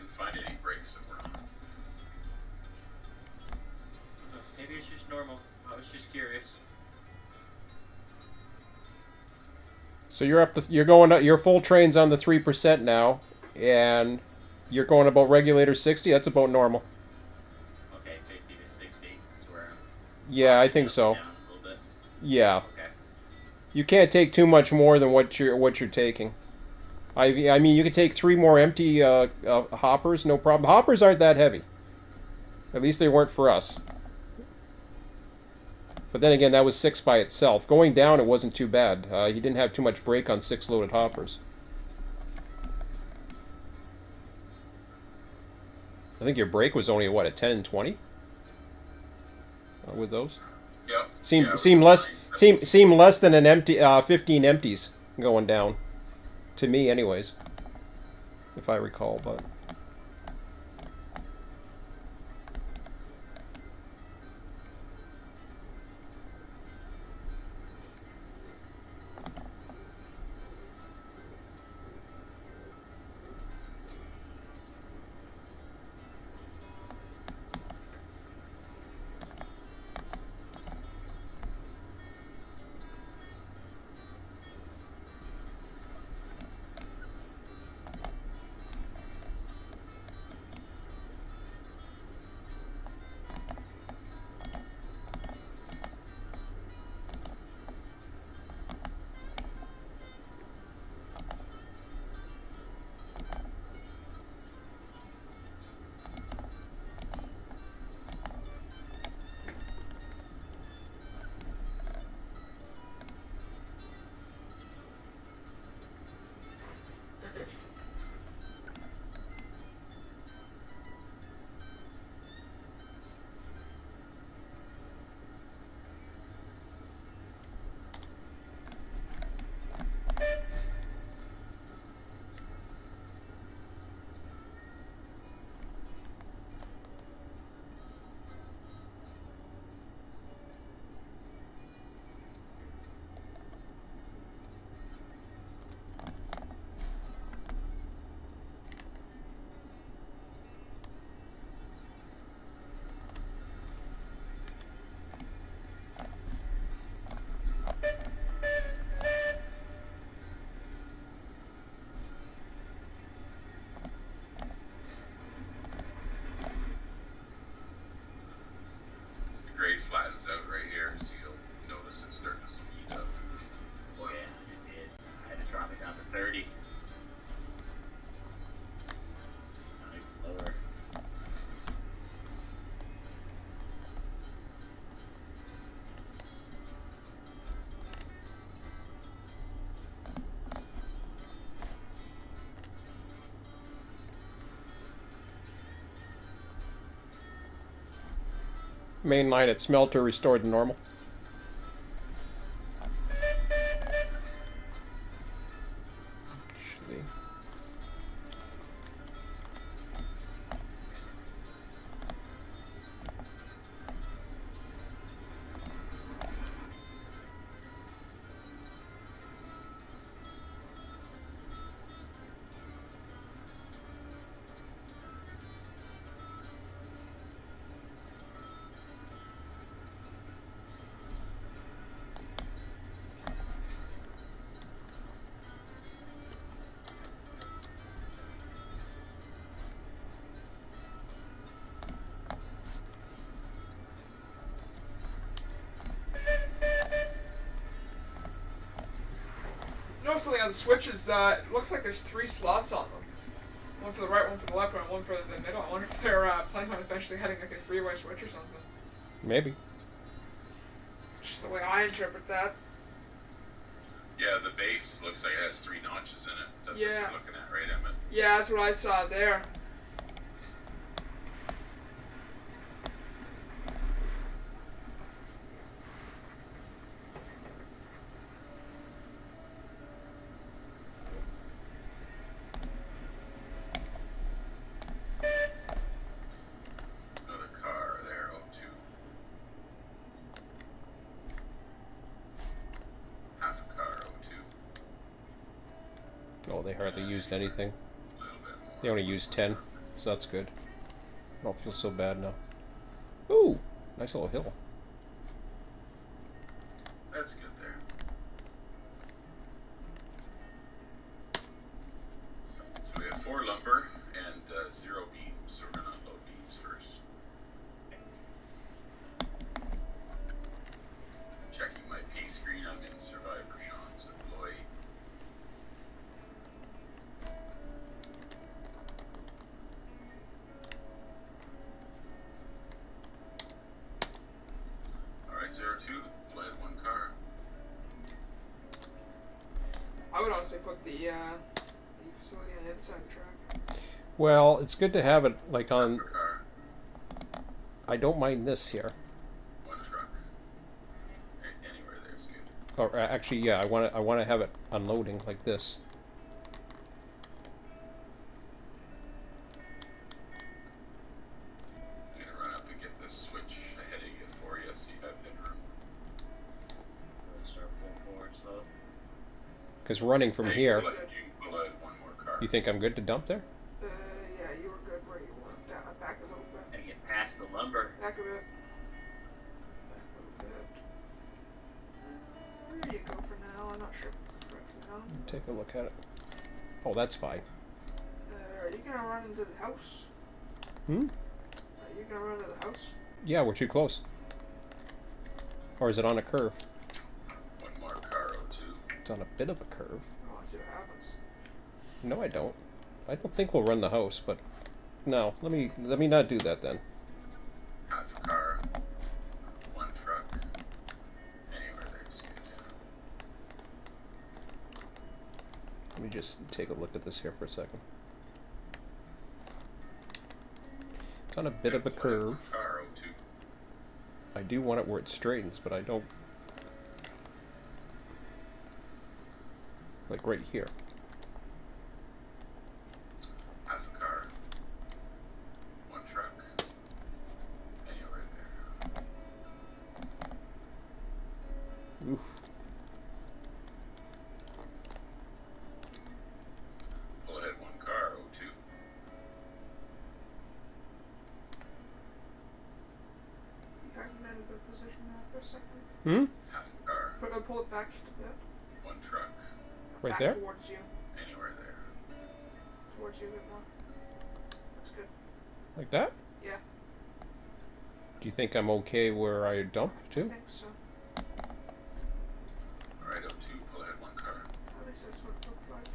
S3: didn't find any brakes that were on.
S4: Maybe it's just normal. I was just curious.
S1: So you're up. You're going. Your full train's on the 3% now, and you're going about regulator 60. That's about normal.
S4: Okay, 50 to 60 is where I'm.
S1: Yeah, I think so.
S4: Down a little bit.
S1: Yeah,
S4: Okay.
S1: you can't take too much more than what you're taking. I mean, you could take 3 more empty hoppers, no problem. Hoppers aren't that heavy. At least they weren't for us. But then again, that was 6 by itself. Going down, it wasn't too bad. He didn't have too much brake on 6 loaded hoppers. I think your brake was only, what, a 10 and 20? With those?
S3: Yep.
S1: Seem less than an empty 15 empties going down. To me, anyways. If I recall, but...
S3: The grade flattens out right here, so you'll notice it's starting to speed up.
S4: Oh yeah, it did. I had to drop it down to 30. Not even lower.
S1: Main line at smelter restored to normal. Actually.
S2: Notice something on the switches that it looks like there's 3 slots on them. One for the right, one for the left, and one for the middle. I wonder if they're planning on eventually having like a 3-way switch or something.
S1: Maybe.
S2: Just the way I interpret that.
S3: Yeah, the base looks like it has 3 notches in it. That's what
S2: Yeah.
S3: you're looking at, right, Emmett?
S2: Yeah, that's what I saw there.
S3: Another car there, O2. Half a car, O2.
S1: Oh, they hardly used anything.
S3: A little bit more.
S1: They only used 10. so that's good. I don't feel so bad now. Ooh, nice little hill.
S3: That's good there. So we have 4 lumber and 0 beams, so we're gonna unload beams first. Checking my P screen, I'm in Survivor Sean's employee. Alright, 02, we'll add 1 car.
S2: I would honestly put the facility on the other side of the track.
S1: Well, it's good to have it like on.
S3: Per car,
S1: I don't mind this here.
S3: 1 truck. Anywhere there's good.
S1: Or actually, yeah, I want to have it unloading like this.
S3: I'm gonna run up and get this switch ahead of you for you so you have headroom.
S4: Start pulling forward slow.
S1: Because running from
S3: Hey,
S1: here,
S3: you can pull out 1 more car.
S1: you think I'm good to dump there?
S2: Yeah, you were good where you were. Down, back a little bit.
S4: Gotta get past the lumber.
S2: Back a bit. Back a little bit. There you go for now. I'm not sure.
S1: Take a look at it. Oh, that's fine.
S2: Are you gonna run into the house?
S1: Hmm?
S2: Are you gonna run into the house?
S1: Yeah, we're too close. Or is it on a curve?
S3: 1 more car, 02.
S1: It's on a bit of a curve.
S2: I want to see what happens.
S1: No, I don't. I don't think we'll run the house, but no. Let me not do that then.
S3: Half a car, 1 truck. Anywhere there's good.
S1: Let me just take a look at this here for a second. It's on a bit of a curve.
S3: Car, 02.
S1: I do want it where it straightens, but I don't. Like right here.
S3: Half a car, 1 truck. Anywhere there.
S1: Oof.
S3: Pull ahead 1 car, 02.
S2: You have in a good position now for a second.
S1: Hmm?
S3: Half a car,
S2: Pull it back just a bit.
S3: 1 truck.
S1: Right
S2: back
S1: there?
S2: towards you.
S3: Anywhere there.
S2: Towards you a bit more. That's good.
S1: Like that?
S2: Yeah,
S1: Do you think I'm okay where I dump
S2: I
S1: too?
S2: think so.
S3: Alright, 02, pull ahead 1 car.
S2: At least that's what it looked like.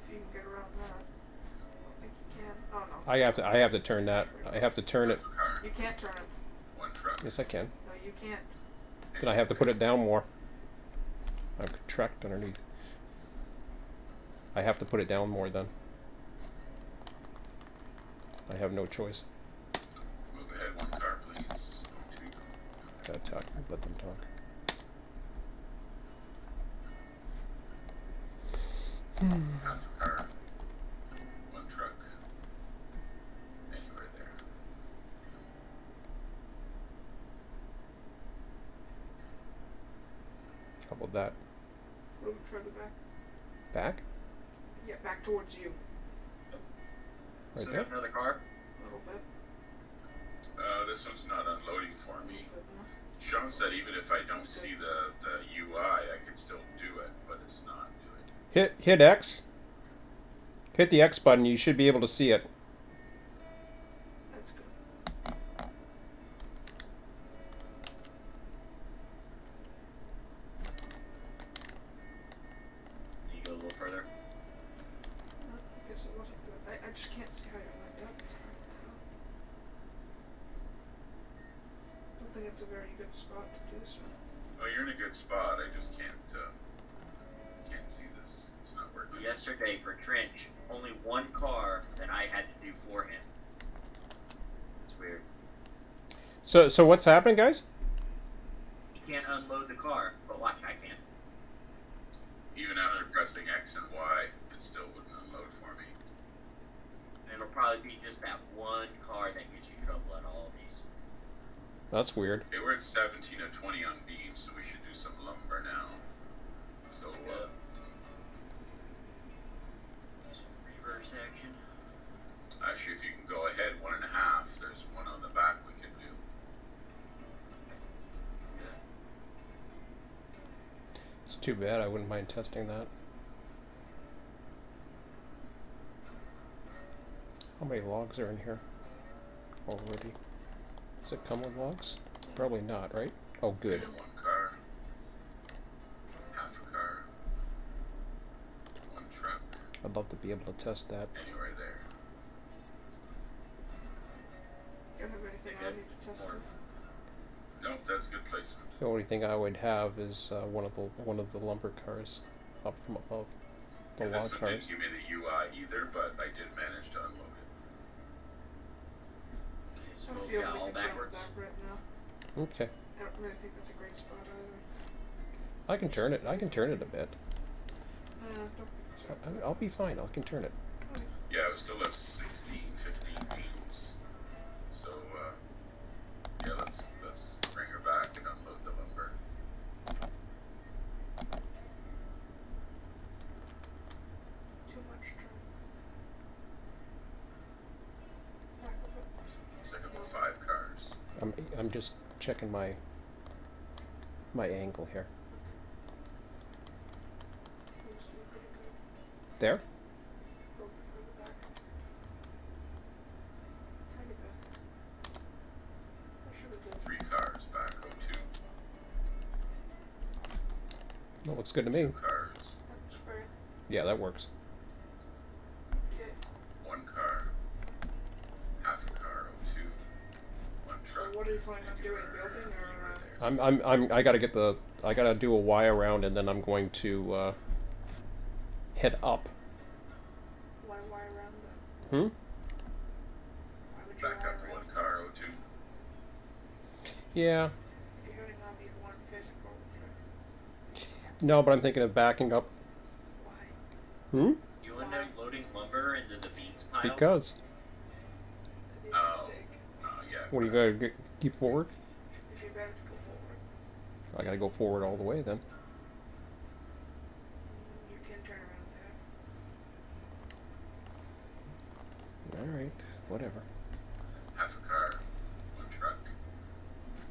S2: If you can get around that. I don't think you can. Oh no.
S1: I have to turn that. I have to turn it.
S3: Half a car,
S2: You can't turn it.
S3: 1 truck.
S1: Yes, I can.
S2: No, you can't.
S1: Then I have to put it down more. I'm contract underneath. I have to put it down more then. I have no choice.
S3: Move ahead 1 car, please. 02.
S1: Gotta talk. Let them talk.
S3: Half a car, 1 truck. Anywhere there.
S1: How about that?
S2: A little bit further back.
S1: Back?
S2: Yeah, back towards you.
S1: Right
S4: So we
S1: there?
S4: have another car.
S2: A little bit.
S3: This one's not unloading for
S2: A
S3: me.
S2: little bit more.
S3: Sean said even if I don't see the UI, I can still do it, but it's not doing it.
S1: Hit X. Hit the X button. You should be able to see it.
S2: That's good.
S4: You go a little further.
S2: No, I guess it wasn't good. I just can't see how you're lined up. It's hard to tell. I don't think it's a very good spot to do so.
S3: Oh, you're in a good spot. I just can't see this. It's not working.
S4: Yesterday for Trench, only 1 car that I had to do for him. It's weird.
S1: So what's happening, guys?
S4: He can't unload the car, but watch, I can.
S3: Even after pressing X and Y, it still wouldn't unload for me.
S4: And it'll probably be just that 1 car that gets you trouble at all of these.
S1: That's weird.
S3: Okay, we're at 17 of 20 on beams, so we should do some lumber now. So,
S4: Some reverse section.
S3: Actually, if you can go ahead 1.5, there's one on the back we can do.
S4: Yeah.
S1: It's too bad. I wouldn't mind testing that. How many logs are in here already? Does it come with logs? Probably not, right? Oh, good.
S3: One car, half a car, one truck,
S1: I'd love to be able to test that.
S3: anywhere there.
S2: Don't have anything I need to test.
S3: Nope, that's good placement.
S1: The only thing I would have is one of the lumber cars up from above. The
S3: And
S1: log
S3: this one
S1: cars.
S3: didn't give me the UI either, but I did manage to unload it.
S2: I don't
S4: Scroll
S2: feel
S4: down
S2: really
S4: all
S2: concerned
S4: backwards.
S2: with that right now.
S1: Okay.
S2: I don't really think that's a great spot either.
S1: I can turn it. I can turn it a bit.
S2: Don't be concerned.
S1: I'll be fine. I can turn it.
S3: Yeah, we still have 16, 15 beams. So, yeah, let's bring her back and unload the lumber.
S2: Too much turn. Back a bit.
S3: It's like about 5 cars.
S1: I'm just checking my angle here.
S2: Seems to be pretty good.
S1: There?
S2: Go further back. Tiny bit. That should be good.
S3: 3 cars back, O2.
S1: That looks good to me.
S3: 2 cars,
S2: That's great.
S1: Yeah, that works.
S2: Okay.
S3: 1 car, half a car, O2, 1
S2: So
S3: truck.
S2: what are you planning on doing?
S3: anywhere-
S2: Building or?
S3: anywhere there.
S1: I gotta do a Y around, and then I'm going to head up.
S2: Why around that?
S1: Hmm?
S2: Why would you
S3: Back
S2: wire
S3: up to
S2: around
S3: 1 car, O2.
S1: Yeah.
S2: If you're heading on, you'd want to face it forward, right?
S1: No, but I'm thinking of backing up.
S2: Why?
S1: Hmm?
S4: You end up loading lumber into the beans pile.
S1: Because.
S2: That'd be a
S3: Oh.
S2: mistake.
S3: Yeah.
S1: What are you gonna keep forward?
S2: It'd be better to go forward.
S1: I gotta go forward all the way then.
S2: You can turn around there.
S1: All right. Whatever.
S3: Half a car, 1 truck,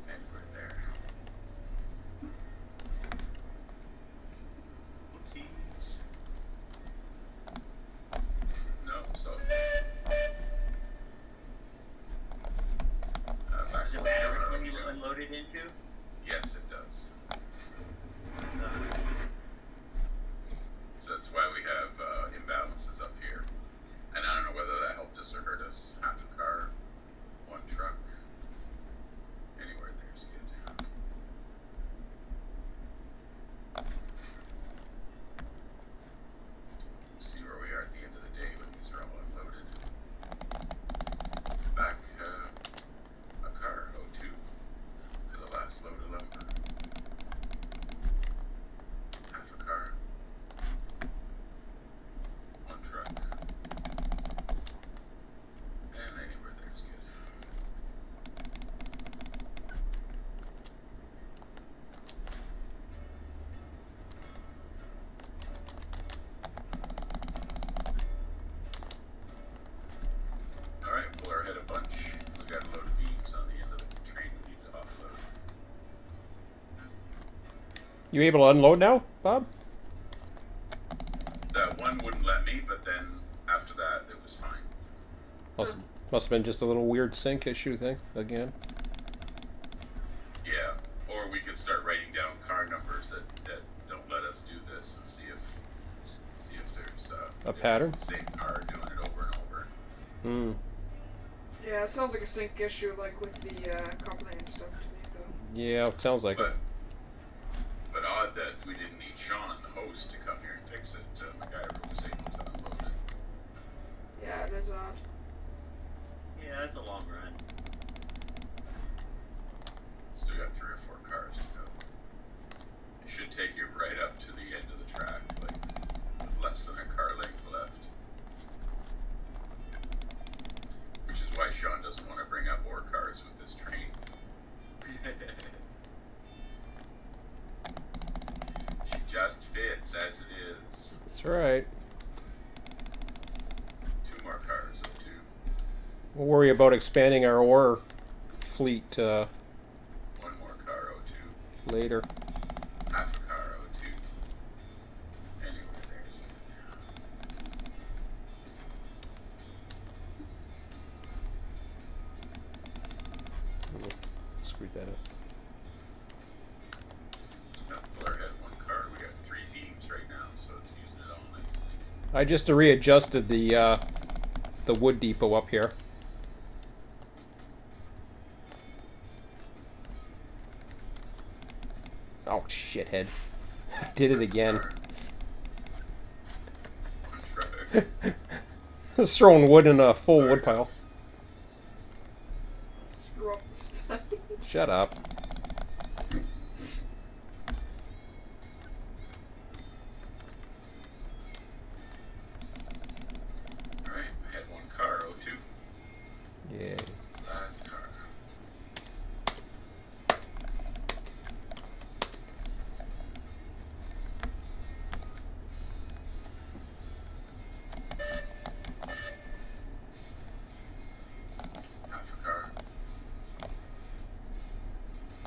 S3: anywhere there.
S4: Oopsies.
S3: No, so. Back
S4: Does it
S3: to
S4: matter
S3: where
S4: which
S3: I
S4: one you
S3: go.
S4: unload it into?
S3: Yes, it does.
S4: Uh,
S3: So that's why we have imbalances up here. And I don't know whether that helped us or hurt us. Half a car, 1 truck, anywhere there's good. See where we are at the end of the day when these are all unloaded. Back a car, O2, for the last load of lumber. Half a car. 1 truck. And anywhere there's good. Alright, pull our head a bunch. We got a load of beams on the end of the train we need to offload.
S1: You able to unload now, Bob?
S3: That one wouldn't let me, but then after that it was fine.
S1: Must have been just a little weird sync issue thing again.
S3: Yeah, or we could start writing down car numbers that don't let us do this and see if there's
S1: A
S3: if
S1: pattern?
S3: it's the same car doing it over and over.
S1: Hmm.
S2: Yeah, it sounds like a sync issue, like with the coupling and stuff to me, though.
S1: Yeah, it sounds like it.
S3: But odd that we didn't need Sean, the host, to come here and fix it. MacGyver was able to unload it.
S2: Yeah, it is odd.
S4: yeah, that's a long run.
S3: Still got 3 or 4 cars to go. It should take you right up to the end of the track, like with less than a car length left. Which is why Sean doesn't want to bring up more cars with this train. She just fits as it is.
S1: That's right. worry about expanding our ore fleet
S3: One more car, O2.
S1: later.
S3: Half a car, O2. Anywhere there's
S1: Screwed that up.
S3: Blair had one car. We got 3 beams right now, so it's using it all nicely.
S1: I just readjusted the wood depot up here. Oh, shithead. Did it again. Just throwing wood in a full wood pile.
S2: Screw up this time.
S1: Shut up.
S3: Alright, I had one car, O2.
S1: Yeah.
S3: Last car. Half a car.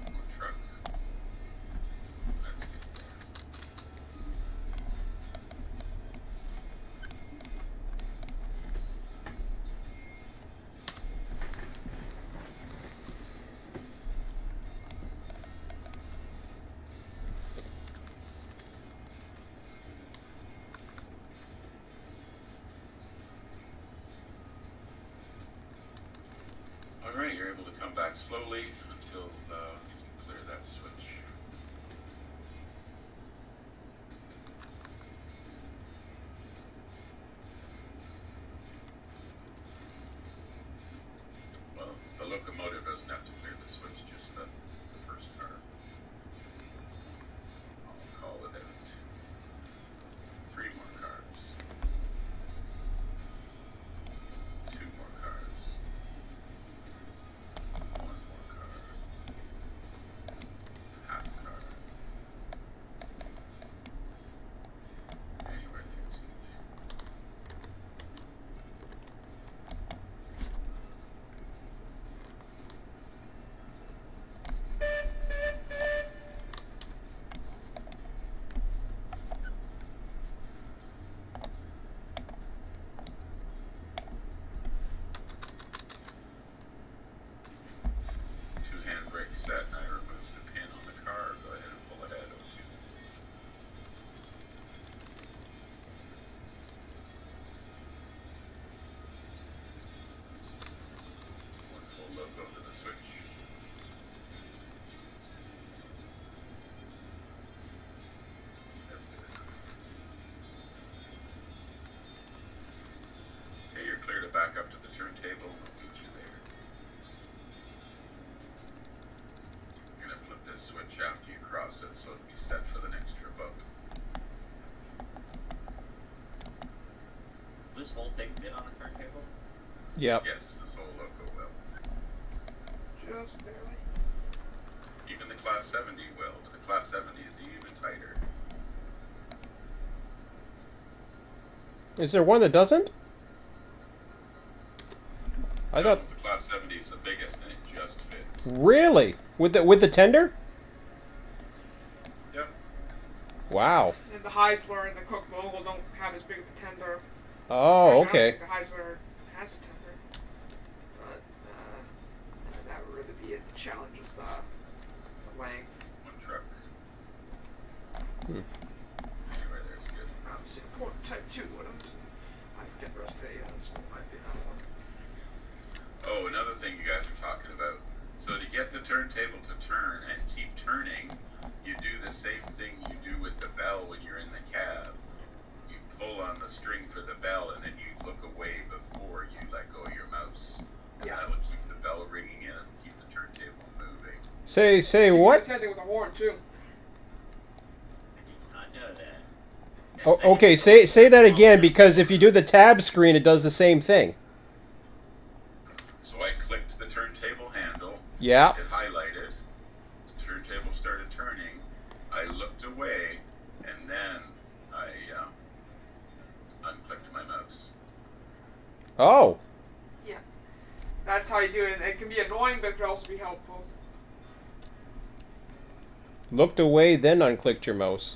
S3: One truck. Let's get there. Alright, you're able to come back slowly until you clear that switch. Well, the locomotive doesn't have to clear the switch, just the first car. I'll call it out. 3 more cars. 2 more cars. 1 more car. Half a car. Anywhere there's two handbrake set, and I removed the pin on the car. Go ahead and pull ahead, O2. One full logo to the switch. That's good enough. Okay, you're clear to back up to the turntable, and we'll meet you there. You're gonna flip this switch after you cross it, so it'll be set for the next trip up.
S4: This whole thing fit on a turntable?
S1: Yep.
S3: Yes, this whole logo will.
S2: Just barely.
S3: Even the Class 70 will, but the Class 70 is even tighter.
S1: Is there one that doesn't? I
S3: No,
S1: thought.
S3: the Class 70 is the biggest, and it just fits.
S1: Really? With the tender?
S3: Yep.
S1: Wow.
S2: And the Heisler and the Cook Mogul don't have as big of a tender.
S1: Oh,
S2: Actually, I
S1: okay.
S2: don't think the Heisler has a tender. But that would really be it. The challenge is the length.
S3: One truck.
S1: Hmm.
S3: Anywhere there's good.
S2: Obviously, important type 2. I forget the rest of the units. It might be another one.
S3: Oh, another thing you guys were talking about. So to get the turntable to turn and keep turning, you do the same thing you do with the bell when you're in the cab. You pull on the string for the bell, and then you look away before you let go of your mouse. And
S2: Yeah.
S3: that will keep the bell ringing in and keep the turntable moving.
S1: Say
S2: You can do
S1: what?
S2: the same thing with a horn, too.
S4: I did not know that.
S1: Oh, okay, say that again, because if you do the tab screen, it does the same thing.
S3: So I clicked the turntable handle.
S1: Yeah.
S3: It highlighted. The turntable started turning. I looked away, and then I unclicked my mouse.
S1: Oh.
S2: Yeah. that's how you do it. It can be annoying, but it can also be helpful.
S1: Looked away, then unclicked your mouse.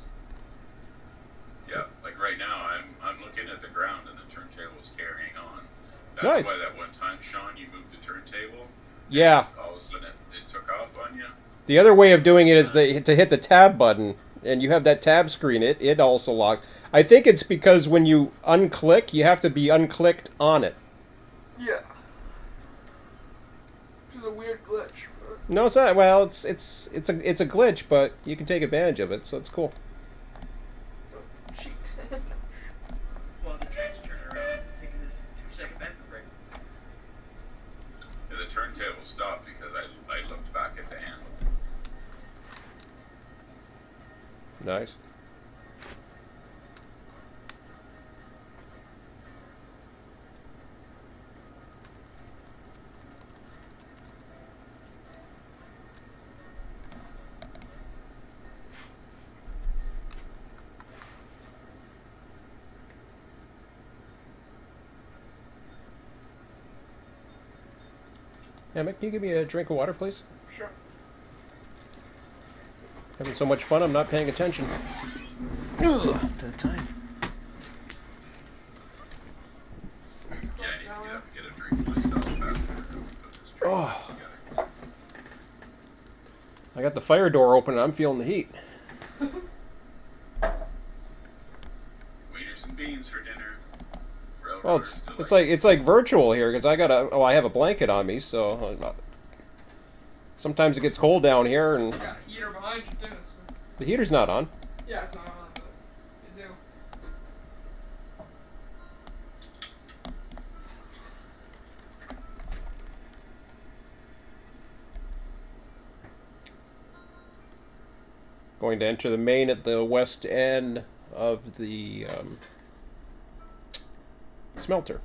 S3: Yeah, like right now, I'm looking at the ground and the turntable's carrying on. That's
S1: Nice.
S3: why that one time, Sean, you moved the turntable.
S1: Yeah.
S3: All of a sudden, it took off on you.
S1: The other way of doing it is to hit the tab button, and you have that tab screen. It also locks. I think it's because when you unclick, you have to be unclicked on it.
S2: Yeah. Which is a weird glitch.
S1: No, it's not. Well, it's a glitch, but you can take advantage of it, so it's cool.
S2: So, cheat.
S4: While the train's turning around, taking this 2-second bathroom break.
S3: Yeah, the turntable stopped because I looked back at the handle.
S1: Nice. Emmett, can you give me a drink of water, please?
S2: Sure.
S1: Having so much fun, I'm not paying attention. Ugh, to the time.
S3: Yeah, I need to get up and get a drink myself after put this drink
S1: Oh.
S3: together.
S1: I got the fire door open, and I'm feeling the heat.
S3: Wieners and beans for dinner.
S1: Well, it's like virtual here because I have a blanket on me, so sometimes it gets cold down here, and
S2: You got a heater behind you, too. So.
S1: the heater's not on.
S2: Yeah, it's not on, but you do.
S1: Going to enter the main at the west end of the smelter.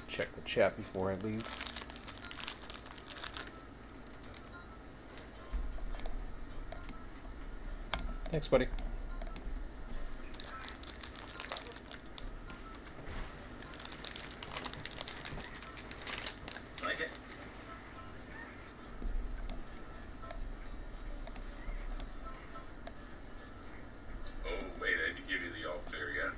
S1: Check the chat before I leave. Thanks, buddy.
S4: Like it?
S3: Oh, wait, I didn't give you the all clear yet.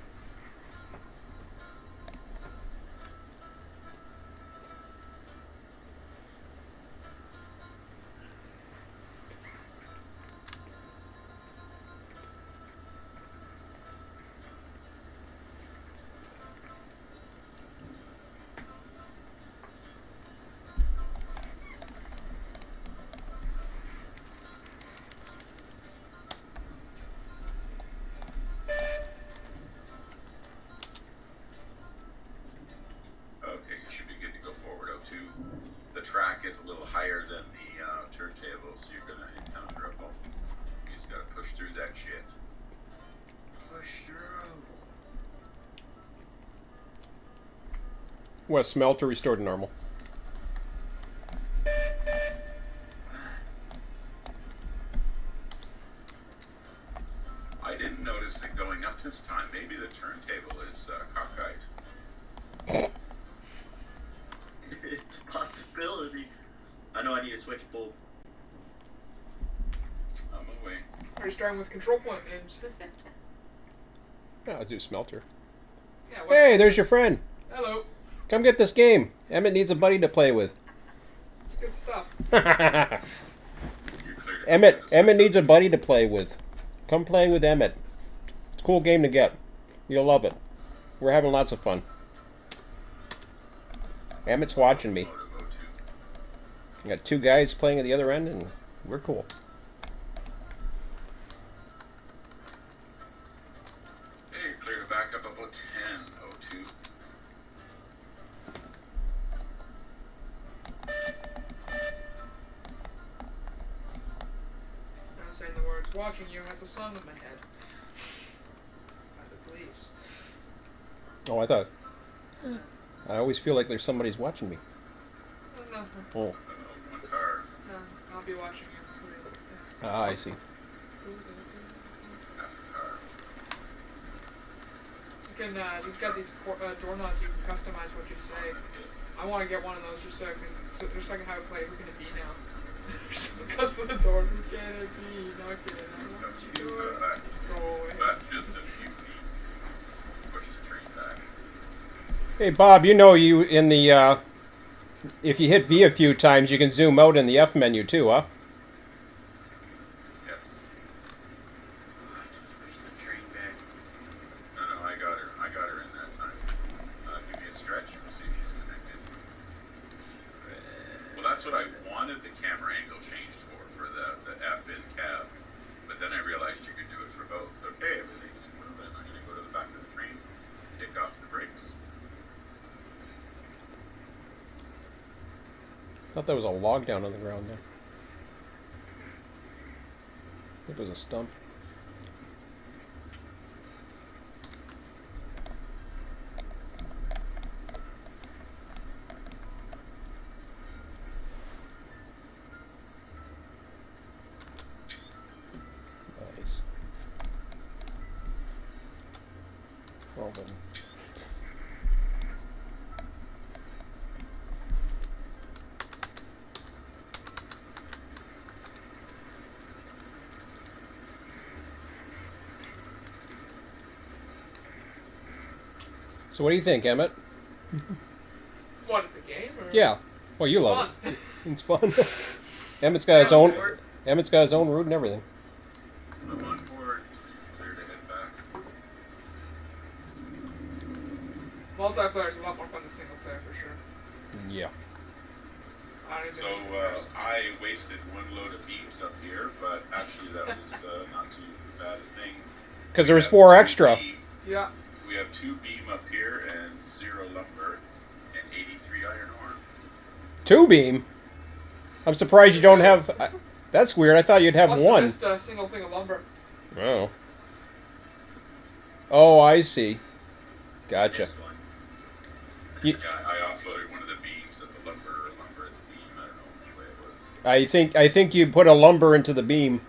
S3: Okay, you should be good to go forward. O2. The track is a little higher than the turntable, so you're gonna encounter a bump. You just gotta push through that shit.
S4: Push through.
S1: West smelter restored to normal.
S3: I didn't notice it going up this time. Maybe the turntable is cockeyed.
S4: It's a possibility. I know I need a switch bulb.
S3: On my way.
S2: Are you starting with control point names?
S1: Yeah, I'll do smelter.
S2: Yeah,
S1: Hey, there's your friend.
S2: Hello.
S1: Come get this game. Emmett needs a buddy to play with.
S2: It's good stuff.
S3: You're clear to
S1: Emmett needs a buddy to play with. Come play with Emmett. It's a cool game to get. You'll love it. We're having lots of fun. Emmett's watching me.
S3: Motive O2.
S1: I got two guys playing at the other end, and we're cool.
S3: Hey, you're clear to back up about 10, O2.
S2: just watching you has a song in my head. By the police.
S1: Oh, I thought. I always feel like there's somebody's watching me.
S2: No.
S1: Oh.
S3: One car.
S2: No, I'll be watching you.
S1: Ah, I see.
S3: Half a car.
S2: You can, you've got these door knobs you can customize what you say. I want to get one of those just so I can have it play Who Can It Be Now. Because of the door. Who can it be? Not kidding. I want you to do it. Go away.
S3: But just a few feet. Push the train back.
S1: Hey, Bob, you know you in the, if you hit V a few times, you can zoom out in the F menu too, huh?
S3: Yes.
S4: Push the train back.
S3: No, I got her in that time. Give me a stretch and see if she's connected. Well, that's what I wanted the camera angle changed for the F in cab. But then I realized you could do it for both. Okay, everything's moving. I'm going to go to the back of the train, take off the brakes.
S1: I thought there was a log down on the ground there. I think it was a stump. Nice. Well then. So what do you think, Emmett?
S2: What, the game? Or?
S1: Yeah. Well, you
S2: It's
S1: love
S2: fun.
S1: it. It's fun. Emmett's got his own. Emmett's got his own route and everything.
S3: I'm on board. Clear to head back.
S2: Multiplayer is a lot more fun than single player for sure.
S1: Yeah.
S2: I don't
S3: So
S2: even know.
S3: I wasted one load of beams up here, but actually that was not too bad a thing.
S1: Because there was
S3: We have
S1: 4
S3: two
S1: extra.
S2: Yeah.
S3: We have 2 beam up here and 0 lumber and 83 iron ore.
S1: 2 beam. I'm surprised you don't have. That's weird. I thought you'd have
S2: Must
S1: 1.
S2: have missed a single thing of lumber.
S1: Oh. Oh, I see. Gotcha.
S4: This one.
S1: You,
S3: Yeah, I offloaded one of the beams at the lumber at the beam. I don't know which way it was.
S1: I think you put a lumber into the beam.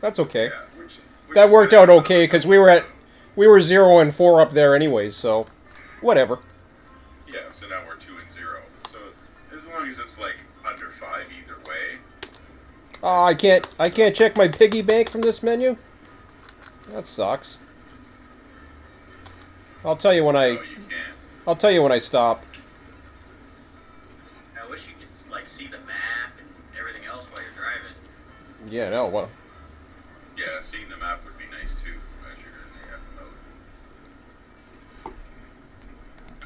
S1: That's okay.
S3: Yeah, which
S1: That
S3: is
S1: worked
S3: better
S1: out
S3: than
S1: okay
S3: the
S1: because
S3: lumber.
S1: we were 0 and 4 up there anyways. So, whatever.
S3: Yeah, so now we're 2 and 0. So as long as it's like under 5 either way.
S1: Oh, I can't check my piggy bank from this menu. That sucks. I'll tell you when
S3: No, you can't.
S1: I'll tell you when I stop.
S4: I wish you could like see the map and everything else while you're driving.
S1: Yeah, no, well,
S3: Yeah, seeing the map would be nice too as you're in the F mode.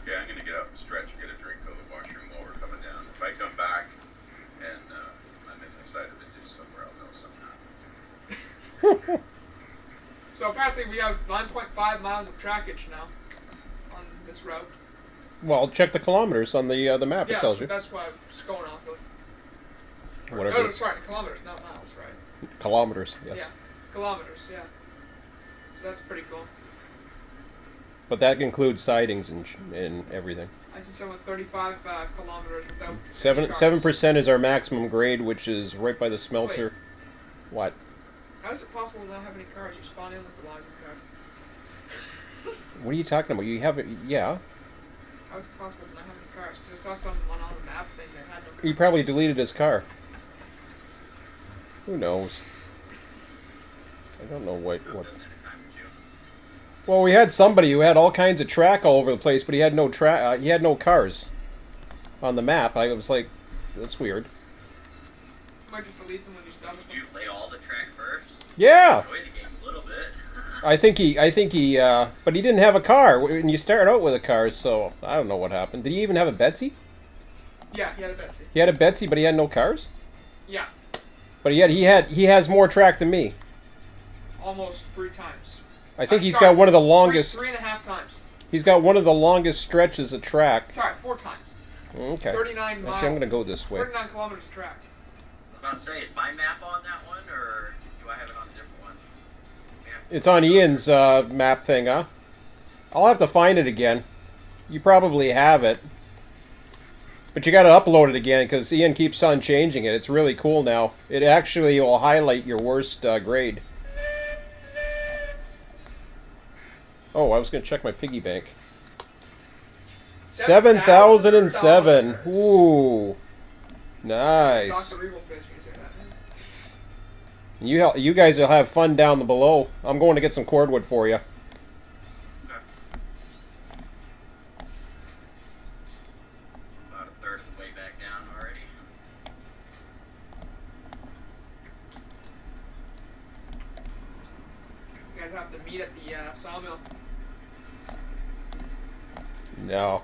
S3: Okay, I'm gonna get up and stretch and get a drink out of the washroom while we're coming down. If I come back and I'm in the side of the ditch somewhere, I'll know something happened.
S2: So apparently we have 9.5 miles of trackage now on this route.
S1: well, check the kilometers on the map.
S2: Yeah,
S1: It tells
S2: so
S1: you.
S2: that's what I was going off of.
S1: Whatever.
S2: No,
S1: it is.
S2: sorry, kilometers, not miles, right?
S1: Kilometers, yes.
S2: Yeah, kilometers, yeah. So that's pretty cool.
S1: But that includes sidings and everything.
S2: I see someone 35 kilometers without
S1: Seven
S2: any cars.
S1: 7% is our maximum grade, which is right by the smelter. What?
S2: How is it possible to not have any cars? You spawn in with the logging card.
S1: What are you talking about? You have it? Yeah.
S2: How is it possible to not have any cars? Because I saw someone on the map thing that had no cars.
S1: He probably deleted his car. Who knows? I don't know what.
S4: Could have done that a time or two.
S1: Well, we had somebody who had all kinds of track all over the place, but he had no he had no cars on the map. I was like, that's weird.
S2: You might just delete them when you stop with
S4: You
S2: them.
S4: play all the track first.
S1: Yeah.
S4: Enjoy the game a little bit.
S1: I think he, but he didn't have a car. And you start out with a car, so I don't know what happened. Did he even have a Betsy?
S2: Yeah, he had a Betsy.
S1: He had a Betsy, but he had no cars.
S2: Yeah,
S1: But he has more track than me.
S2: almost 3 times.
S1: I think he's
S2: Sorry,
S1: got one of the longest.
S2: 3.5 times.
S1: He's got one of the longest stretches of track.
S2: Sorry, 4 times.
S1: Okay.
S2: 39 miles.
S1: Actually, I'm gonna go this way.
S2: 39 kilometers of track.
S4: I was about to say, is my map on that one, or do I
S1: It's on Ian's map thing, huh? I'll have to find it again. You probably have it. But you gotta upload it again, because Ian keeps on changing it. It's really cool now. It actually will highlight your worst grade. Oh, I was gonna check my piggy bank. 7,007. Ooh. Nice.
S2: Dr. Evil Fist, when you say that.
S1: You guys will have fun down below. I'm going to get some cordwood for you.
S4: About a third of the way back down already.
S2: You guys have to meet at the sawmill.
S1: No.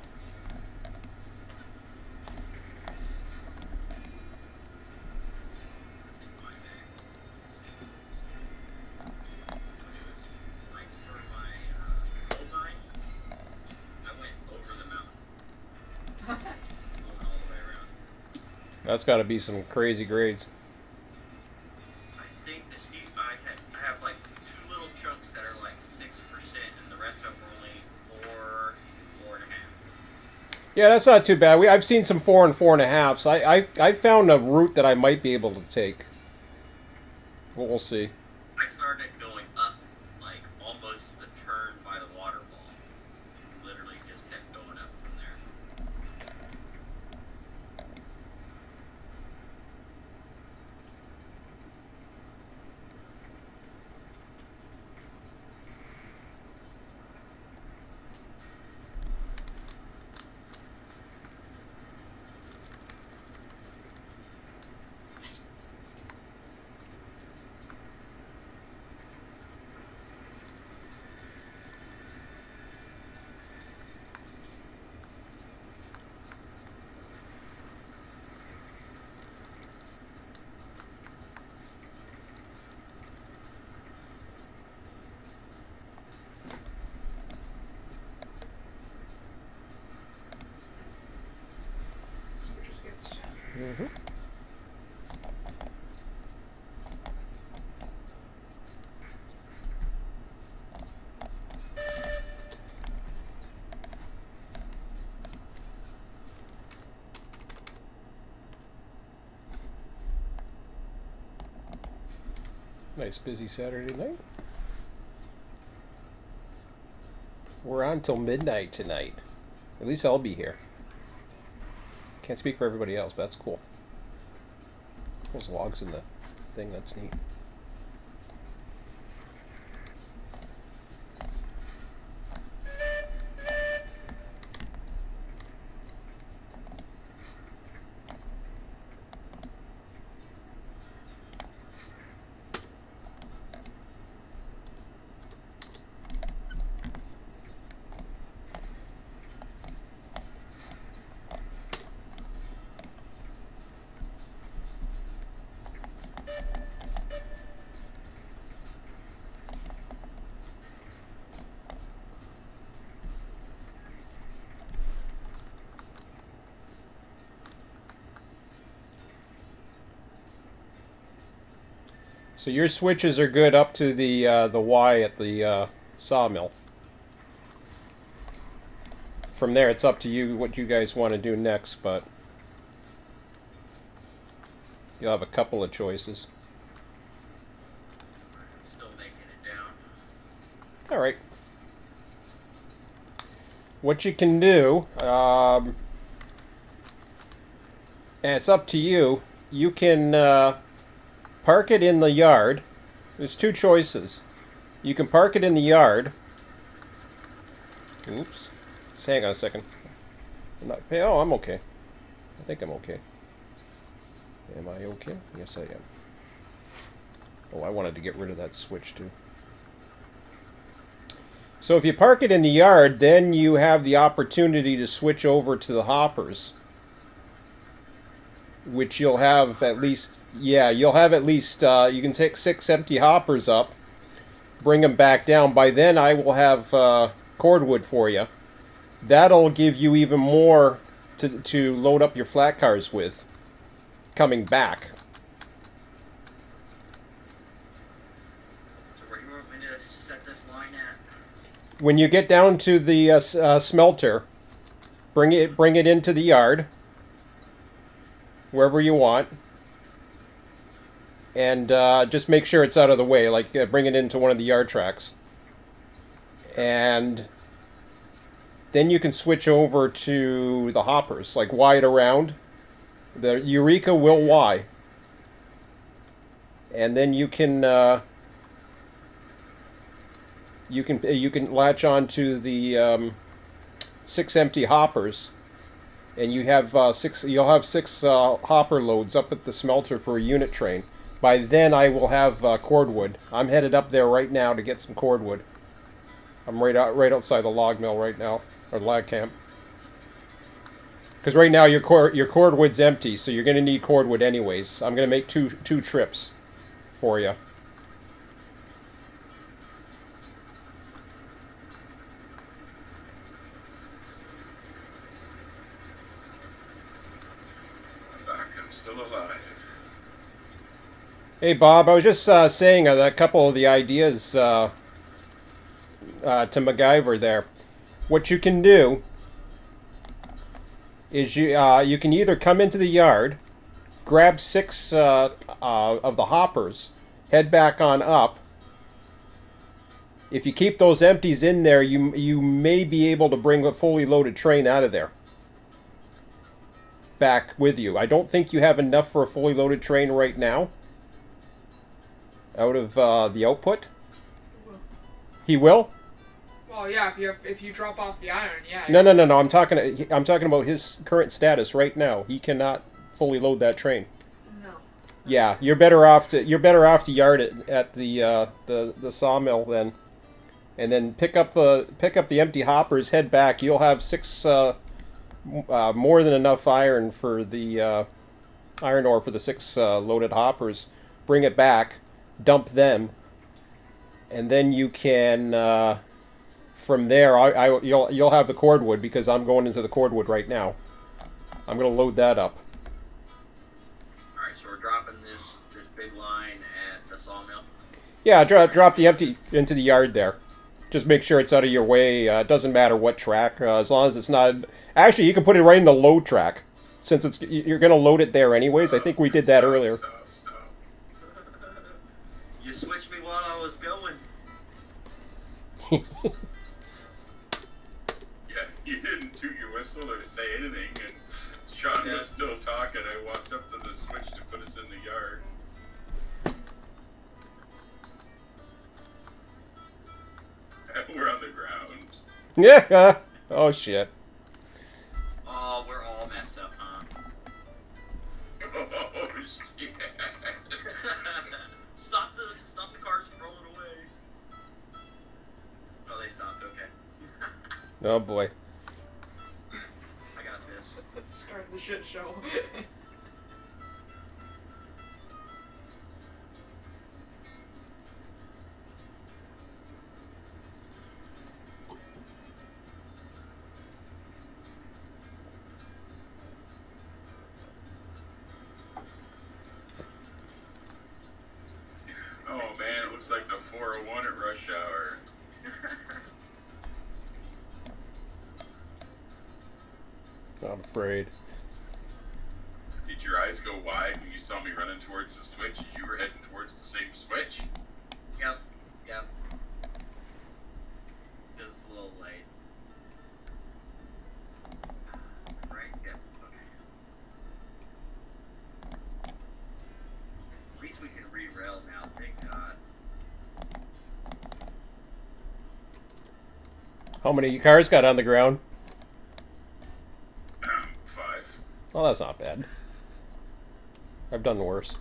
S1: That's got to be some crazy grades.
S4: I think the steep I have like 2 little chunks that are like 6%, and the rest of them are only 4.5.
S1: Yeah, that's not too bad. I've seen some 4 and 4.5s. I found a route that I might be able to take. We'll see.
S4: I started going up like almost the turn by the waterfall. Literally just kept going up from there.
S2: Which is good stuff.
S1: Mm-hmm. Nice busy Saturday night. We're on till midnight tonight. At least I'll be here. Can't speak for everybody else, but that's cool. Those logs in the thing, that's neat. So your switches are good up to the Y at the sawmill. From there, it's up to you what you guys want to do next, but you'll have a couple of choices.
S4: Still making it down.
S1: All right. What you can do, and it's up to you. You can park it in the yard. There's 2 choices. You can park it in the yard. Oops. Just hang on a second. I'm okay. I think I'm okay. Am I okay? Yes, I am. Oh, I wanted to get rid of that switch too. So if you park it in the yard, then you have the opportunity to switch over to the hoppers. Which you'll have at least, you'll have at least, you can take 6 empty hoppers up, bring them back down. By then I will have cordwood for you. That'll give you even more to load up your flat cars with, coming back.
S4: So where do you want me to
S1: when you get down to the smelter, bring it into the yard, wherever you want, and just make sure it's out of the way. Like bring it into one of the yard tracks, and then you can switch over to the hoppers, like Y it around. The Eureka will Y, and then you can latch on to the 6 empty hoppers, and you have You'll have 6 hopper loads up at the smelter for a unit train. By then, I will have cordwood. I'm headed up there right now to get some cordwood. I'm right outside the log mill right now, or log camp. Because right now your cordwood's empty, so you're going to need cordwood anyways. I'm going to make two trips for you.
S3: I'm still alive.
S1: Hey Bob, I was just saying a couple of the ideas to MacGyver there. What you can do is you can either come into the yard, grab 6 of the hoppers, head back on up. If you keep those empties in there, you may be able to bring a fully loaded train out of there back with you. I don't think you have enough for a fully loaded train right now out of the output. He will?
S2: Well, yeah. If you drop off the iron, yeah.
S1: No. I'm talking about his current status right now. He cannot fully load that train.
S2: No.
S1: Yeah, you're better off to yard it at the sawmill then, and then pick up the empty hoppers. Head back. You'll have 6 more than enough iron for the iron ore for the 6 loaded hoppers. Bring it back, dump them, and then you can. From there, you'll have the cordwood because I'm going into the cordwood right now. I'm going to load that up.
S4: All right, so we're dropping this big line at the sawmill.
S1: Yeah, drop the empty into the yard there. Just make sure it's out of your way. It doesn't matter what track, as long as it's not. Actually, you can put it right in the load track, since you're going to load it there anyways. I think we did that earlier.
S3: Stop.
S4: You switched me while I was going.
S3: Yeah, you didn't toot your whistle or say anything, and Sean was still talking. I walked up to the switch to put us in the yard. And we're on the ground.
S1: Yeah. Oh shit.
S4: Oh, we're all messed up, huh?
S3: Oh shit!
S4: Stop the cars from rolling away. Oh, they stopped. Okay.
S1: Oh boy.
S4: I got this.
S2: Start the shit show.
S3: Oh man, it looks like the 401 at rush hour.
S1: I'm afraid.
S3: Did your eyes go wide when you saw me running towards the switch as you were heading towards the same switch?
S4: Yep. Just a little late. Right, yep, okay. At least we can re-rail now, thank God.
S1: How many cars got on the ground?
S3: 5.
S1: Well, that's not bad. I've done worse.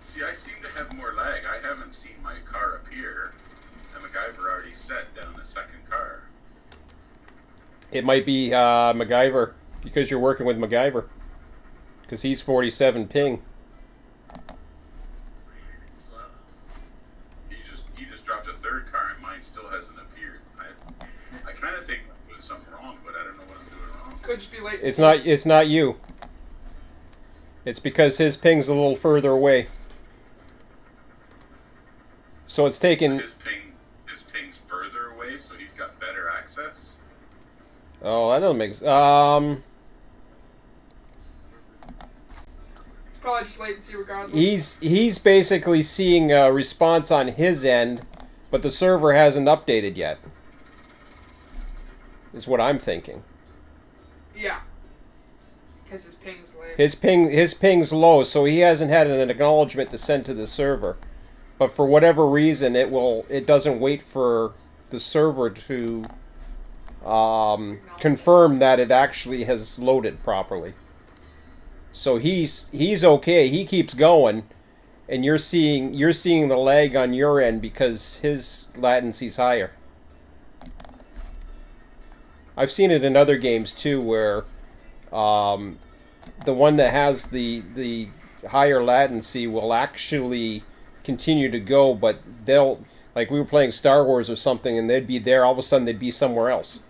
S3: See, I seem to have more lag. I haven't seen my car appear, and MacGyver already set down the second car.
S1: It might be MacGyver, because you're working with MacGyver. Because he's 47 ping.
S4: It's slow.
S3: He just dropped a third car, and mine still hasn't appeared. I kind of think I'm doing something wrong, but I don't know what I'm doing wrong.
S2: Could just be late.
S1: It's not you. It's because his ping's a little further away. So it's taken.
S3: His ping's further away, so he's got better access.
S1: Oh, that doesn't make sense.
S2: It's probably just latency regardless.
S1: He's basically seeing a response on his end, but the server hasn't updated yet. Is what I'm thinking.
S2: Yeah. Because his ping's late.
S1: His ping's low, so he hasn't had an acknowledgement to send to the server. But for whatever reason, it doesn't wait for the server to confirm that it actually has loaded properly. So he's okay. He keeps going, and you're seeing the lag on your end because his latency's higher. I've seen it in other games too, where the one that has the higher latency will actually continue to go, but they'll, like, we were playing Star Wars or something, and they'd be there, all of a sudden they'd be somewhere else,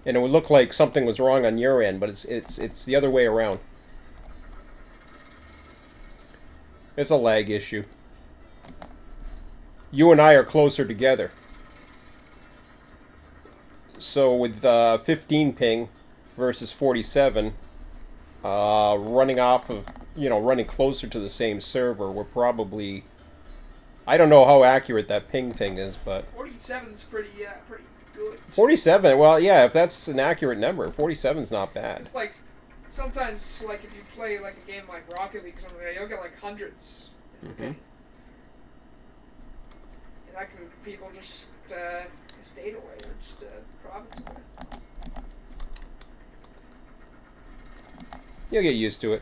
S1: and it would look like something was wrong on your end, but it's the other way around. It's a lag issue. You and I are closer together. So with 15 ping versus 47, running off of, running closer to the same server, we're probably... I don't know how accurate that ping thing is, but...
S2: 47's pretty good.
S1: 47, well, yeah, if that's an accurate number, 47's not bad.
S2: It's like, sometimes, like, if you play, like, a game like Rocket League or something like that, you'll get, like, hundreds.
S1: Mm-hmm.
S2: And that can people just, state away, or just, province away.
S1: You'll get used to it.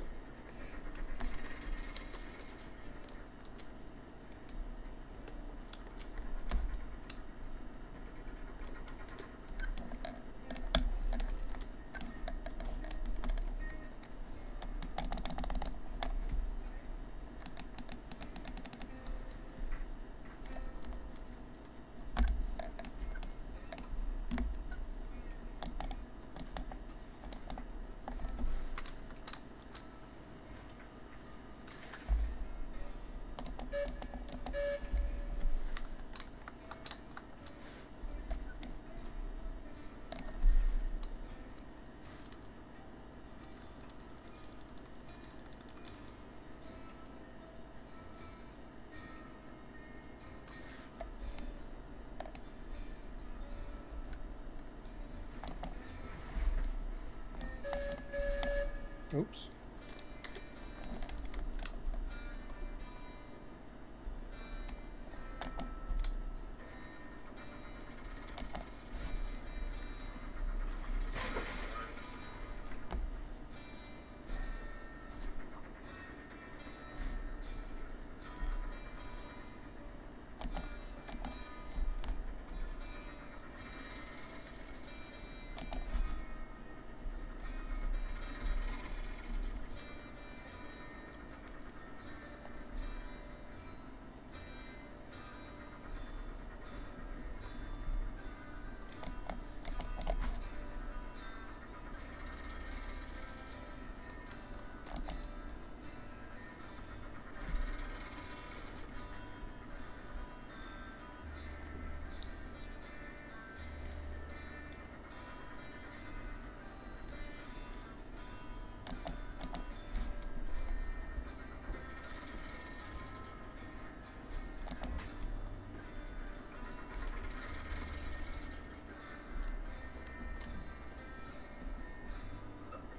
S1: Oops.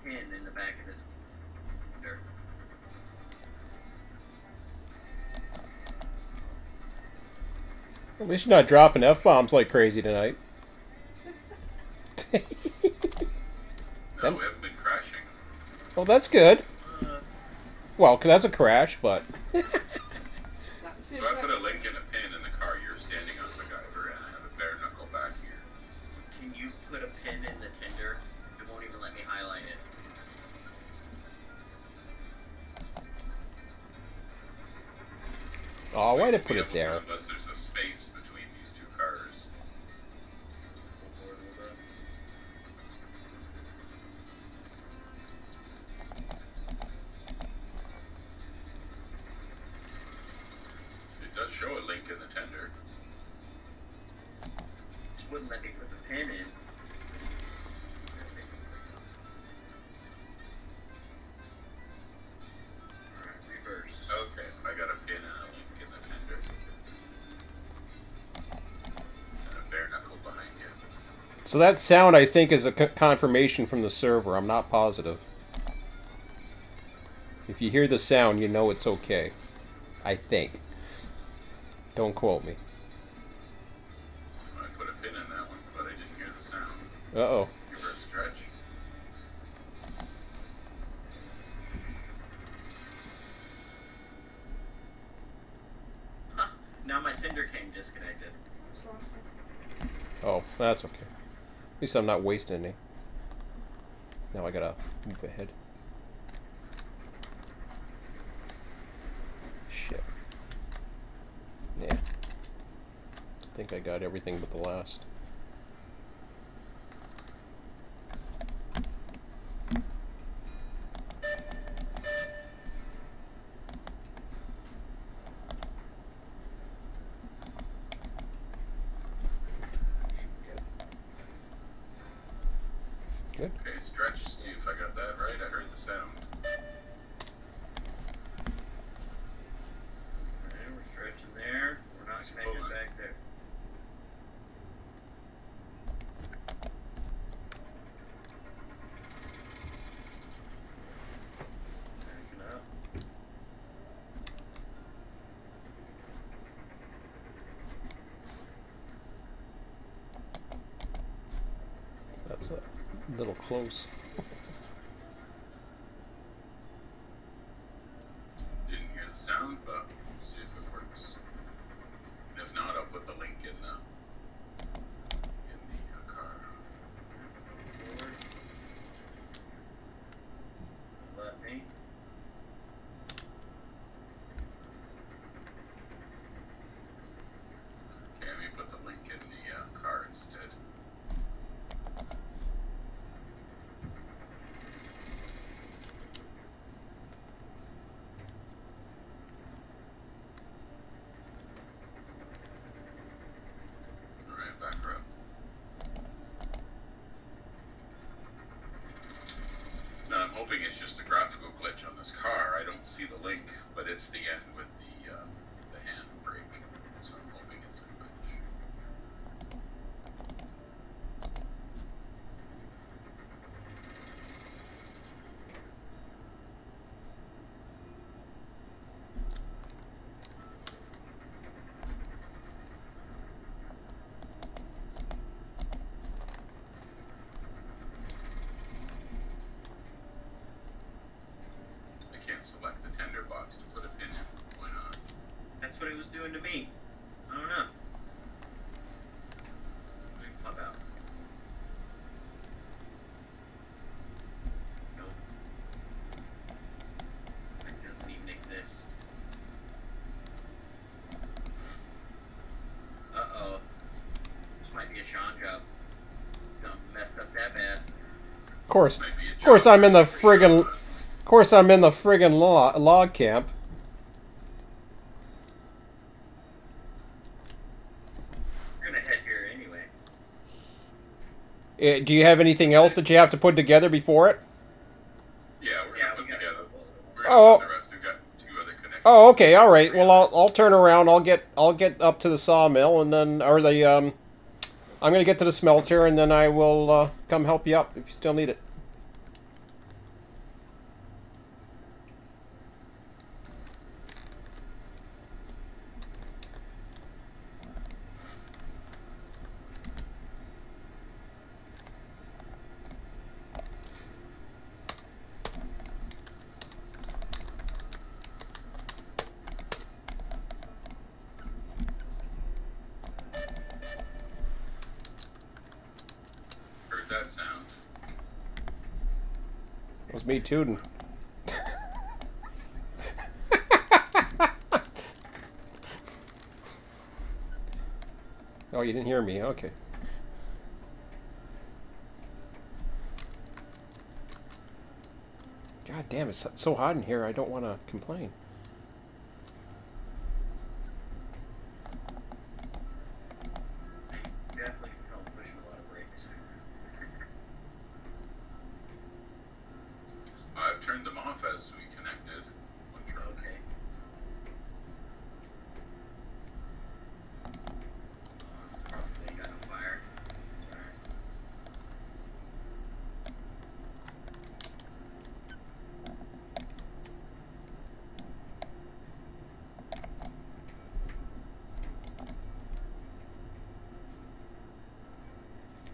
S4: In the back of this computer.
S1: At least you're not dropping F-bombs like crazy tonight.
S3: No, we haven't been crashing.
S1: Well, that's good. Well, that's a crash, but...
S3: So I put a link and a pin in the car you're standing on, MacGyver, and I have a bare knuckle back here.
S4: Can you put a pin in the tinder? It won't even let me highlight it.
S1: Oh, why'd I put it there?
S3: Unless there's a space between these two cars. It does show show a link in the tender.
S4: Just wouldn't let me put the pin in. Alright, reverse.
S3: Okay, I got a pin and a link in the tender. And a bare knuckle behind you.
S1: So that sound, I think, is a confirmation from the server. I'm not positive. If you hear the sound, you know it's okay. I think. Don't quote me.
S3: I put a pin in that one, but I didn't hear the sound.
S1: Uh-oh.
S3: Reverse stretch.
S4: Huh. Now my Tinder came disconnected.
S1: Oh, that's okay. At least I'm not wasting any. Now I gotta move ahead. Shit. Yeah. I think I got everything but the last. Good.
S3: Okay, stretch, see if I got that right. I heard the sound.
S4: Alright, we're stretching there. We're not connected back there. Backing up.
S1: That's a little close.
S3: Didn't hear the sound, but see if it works. And if not, I'll put the link in the car.
S4: Forward. Let me.
S3: Okay, let me put the link in the car instead. Alright, back her up. Now I'm hoping it's just a graphical glitch on this car. I don't see the link, but it's the end with the handbrake. So I'm hoping it's a glitch. I can't select the tender box to put a pin in. Why not?
S4: That's what it was doing to me. I don't know. Let me pop out. Nope. That doesn't even exist. Uh-oh. This might be a Sean job. Don't messed up that bad.
S1: Of course.
S3: Might be a
S1: Of course
S3: job
S1: I'm in the
S3: for Sean.
S1: friggin' Of course I'm in the friggin' log camp.
S4: We're gonna head here anyway.
S1: Do you have anything else that you have to put together before it?
S3: Yeah, we're
S4: Yeah,
S3: gonna
S4: we
S3: put
S4: gotta
S3: together.
S4: go.
S3: We're gonna
S1: Oh.
S3: put the rest. We've got 2 other connections.
S1: Oh, okay, all right. Well, I'll turn around. I'll get up to the sawmill and then I'm gonna get to the smelter and then I will come help you up if you still need it.
S3: Heard that sound.
S1: It was me tooting. Oh, you didn't hear me. Okay. God damn, it's so hot in here. I don't want to complain.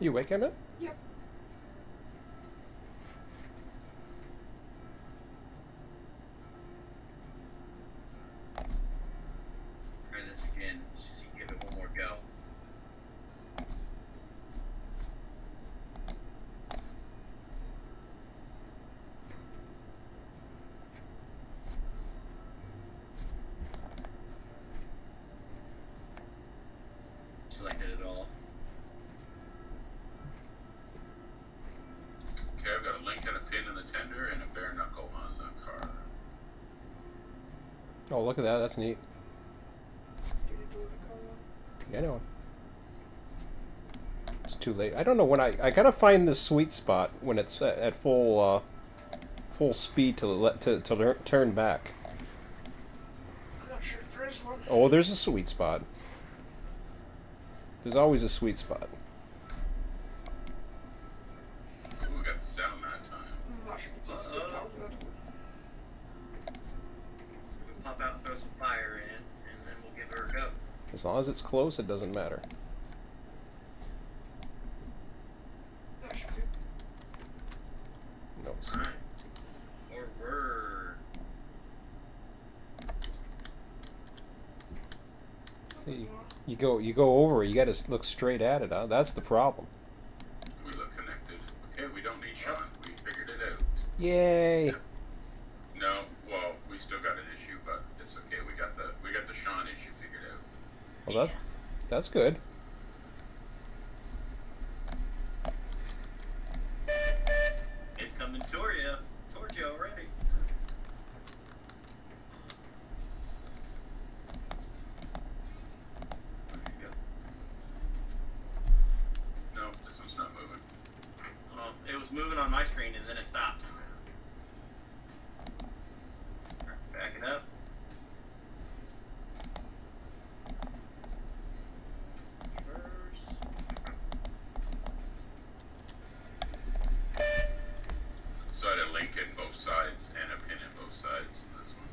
S1: You awake, Emmett?
S2: Yep.
S4: Try this again. Just see, give it one more go. Selected it all.
S3: Okay, I've got a link and a pin in the tender and a bare knuckle on the car.
S1: Oh, look at that. That's neat.
S2: Did you do the color?
S1: Yeah, I know. It's too late. I don't know when I gotta find the sweet spot when it's at full speed to turn back.
S2: I'm not sure if there is one.
S1: Oh, there's a sweet spot. There's always a sweet spot.
S3: Ooh, we got the sound that time.
S2: I'm not sure if it's a good calculator.
S4: We'll pop out and throw some fire in, and then we'll give her a go.
S1: As long as it's close, it doesn't matter.
S2: That should be.
S1: No.
S4: Alright. Forward.
S1: See, you go over. You got to look straight at it. Huh? That's the problem.
S3: We look connected. Okay, we don't need Sean. We figured it out.
S1: Yay!
S3: No, well, we still got an issue, but it's okay. We got the Sean issue figured out.
S1: Well, that's good.
S4: It's coming toward you already. There you go.
S3: No, this one's not moving.
S4: Oh, it was moving on my screen and then it stopped. Back it up.
S3: So I had a link in both sides and a pin in both sides in this one.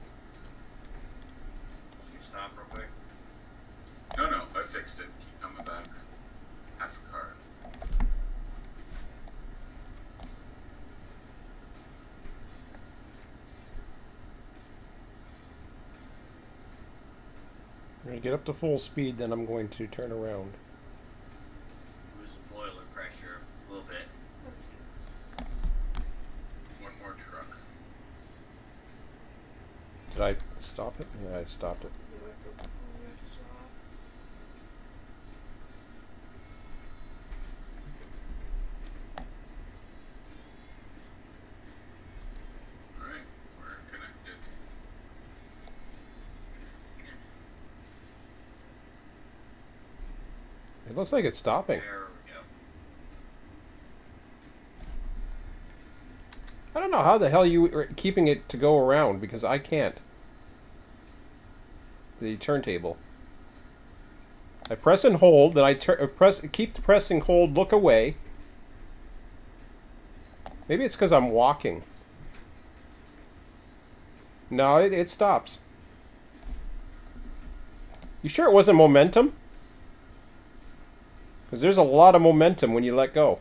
S4: You stop real quick.
S3: No, I fixed it. Keep coming back. Half a car.
S1: I'm gonna get up to full speed, then I'm going to turn around.
S4: Lose the boiler pressure a little bit.
S3: One more truck.
S1: Did I stop it? Yeah, I stopped it.
S2: You like the color design?
S3: Alright, we're connected.
S1: It looks like it's stopping.
S4: There we go.
S1: I don't know how the hell you are keeping it to go around, because I can't. The turntable. I press and hold, then I keep pressing hold, look away. Maybe it's because I'm walking. No, it stops. You sure it wasn't momentum? Because there's a lot of momentum when you let go.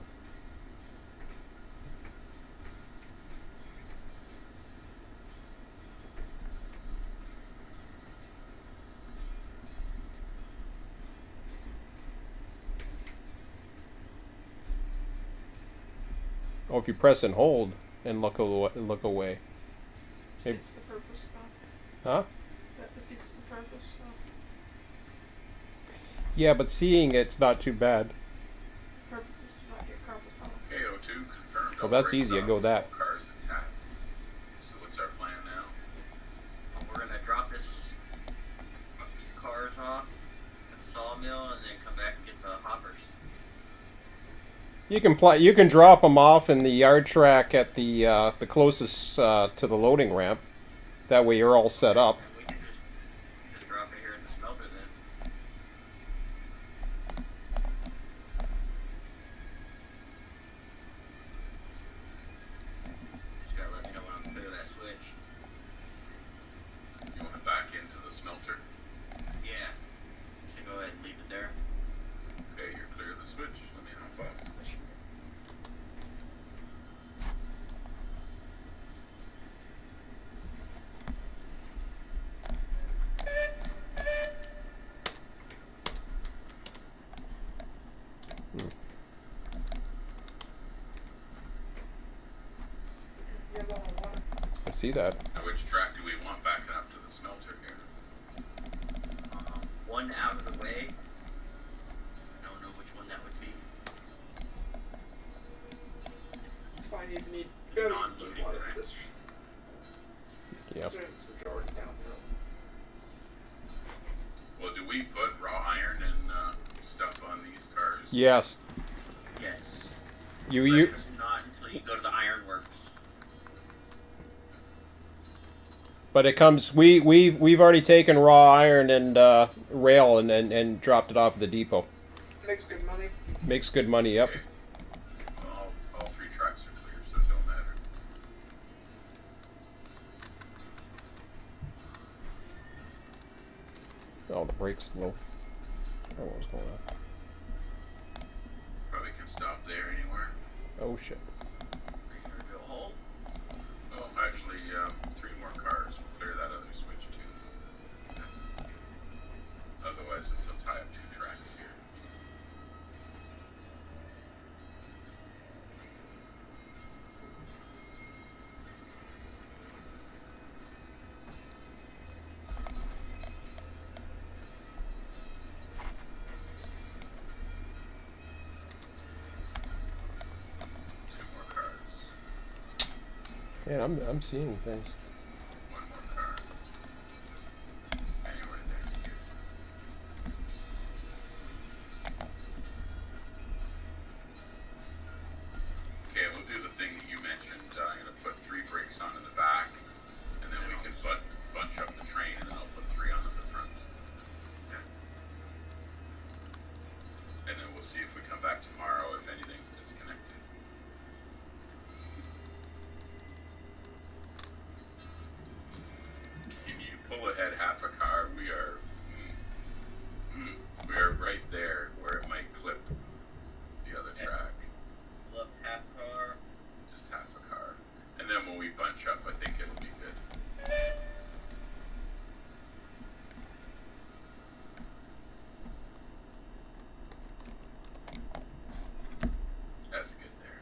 S1: Oh, if you press and hold and look away. Maybe.
S2: Defeats the purpose, though.
S1: Huh?
S2: That defeats the purpose, though.
S1: Yeah, but seeing it's not too bad.
S2: Purpose is to not get carpal tunnel.
S3: KO2 confirmed.
S1: Well, that's
S3: Operations
S1: easy. I
S3: on.
S1: go that.
S3: All cars intact. So what's our plan now?
S4: We're gonna drop these cars off at the sawmill and then come back and get the hoppers.
S1: You can drop them off in the yard track at the closest to the loading ramp. That way you're all set up.
S4: And we can just drop it here in the smelter then. Just gotta let me know when I'm clear of that switch.
S3: You want to back into the smelter?
S4: Yeah. So go ahead and leave it there.
S3: Okay, you're clear of the switch. Let me hop off.
S1: see that.
S3: Now, which track do we want backing up to the smelter here?
S4: One out of the way. I don't know which one that would be.
S2: It's fine. You need
S4: Non-loading
S2: water
S4: track.
S2: for this.
S1: Yep.
S2: It's majority downhill.
S3: Well, do we put raw iron and stuff on these cars?
S1: Yes.
S4: Yes.
S1: You
S4: Breakfast not until you go to the ironworks.
S1: But it comes. We've already taken raw iron and rail and dropped it off at the depot.
S2: Makes good money.
S1: Makes good money. Yep.
S3: Okay. Well, all three tracks are clear, so it don't matter.
S1: Oh, the brakes low. I don't know what's going on.
S3: Probably can stop there anywhere.
S1: Oh shit.
S4: Go home.
S3: Oh, actually, 3 more cars. We'll clear that other switch too. Otherwise, this will tie up 2 tracks here.
S1: Man, I'm seeing things.
S3: One more car. Anyway, there's you. Okay, we'll do the thing that you mentioned. I'm going to put 3 brakes on in the back, and then we can bunch up the train, and then I'll put 3 on at the front. And then we'll see if we come back tomorrow if anything's disconnected. If you pull ahead half a car, we are right there where it might clip the other track.
S4: Left half car.
S3: Just half a car. And then when we bunch up, I think it'll be good. That's good there.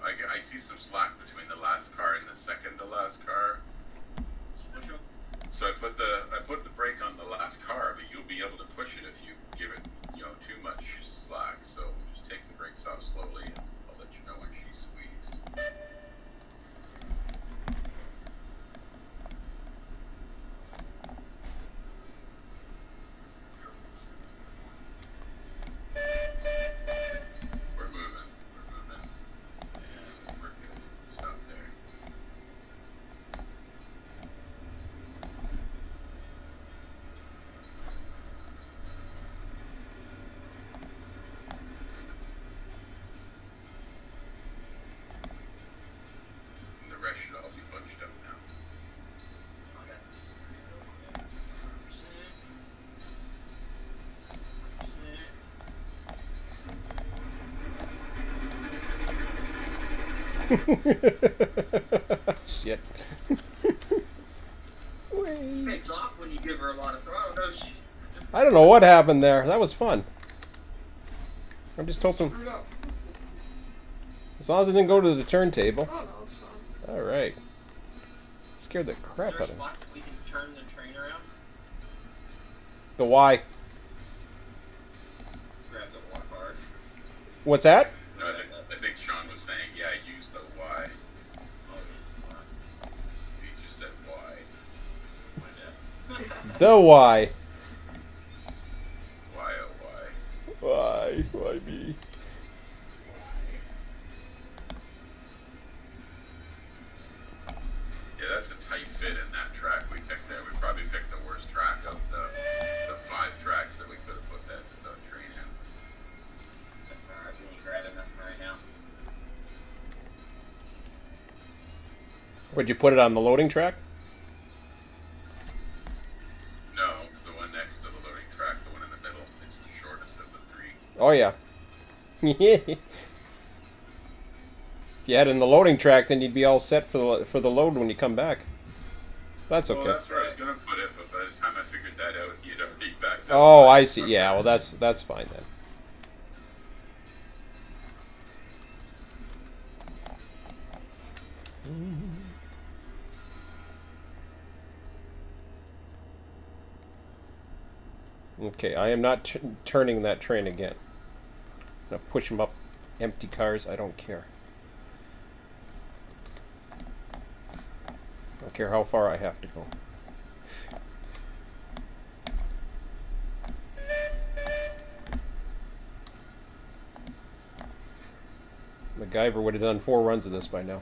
S3: Okay, I see some slack between the last car and the second to last car.
S4: Switch 'em.
S3: So I put the brake on the last car, but you'll be able to push it if you give it, too much slack. So just take the brakes off slowly, and I'll let you know when she's squeezed. We're moving, and we're good. Stop there. And the rest should all be bunched up now.
S4: I got these 100%.
S1: Shit. Whee.
S4: Takes off when you give her a lot of throttle, don't she?
S1: I don't know what happened there. That was fun. I'm just hoping,
S2: Screwed up.
S1: as long as it didn't go to the turntable.
S2: Oh no, it's fine.
S1: All right. Scared the
S4: Is
S1: crap
S4: there a
S1: out of me.
S4: spot that we can turn the train around?
S1: The Y.
S4: Grab the Y card.
S1: What's that?
S3: No, I think Sean was saying, yeah, use the Y.
S4: Oh, yeah.
S3: He just said Y.
S4: Why not?
S1: The Y.
S3: Y O Y.
S1: Why? Why me?
S3: Yeah, that's a tight fit in that track we picked there. We probably picked the worst track of the 5 tracks that we could have put that train in.
S4: That's alright, we ain't grabbing nothing right now.
S1: Would you put it on the loading track?
S3: No, the one next to the loading track, the one in the middle. It's the shortest of the 3.
S1: Oh yeah. If you had it in the loading track, then you'd be all set for the load when you come back. That's okay.
S3: Well, that's where I was gonna put it, but by the time I figured that out, you'd already backed up.
S1: Oh, I see. Yeah, well, that's fine then. Okay, I am not turning that train again. I'm gonna push them up empty cars. I don't care. I don't care how far I have to go. MacGyver would have done 4 runs of this by now.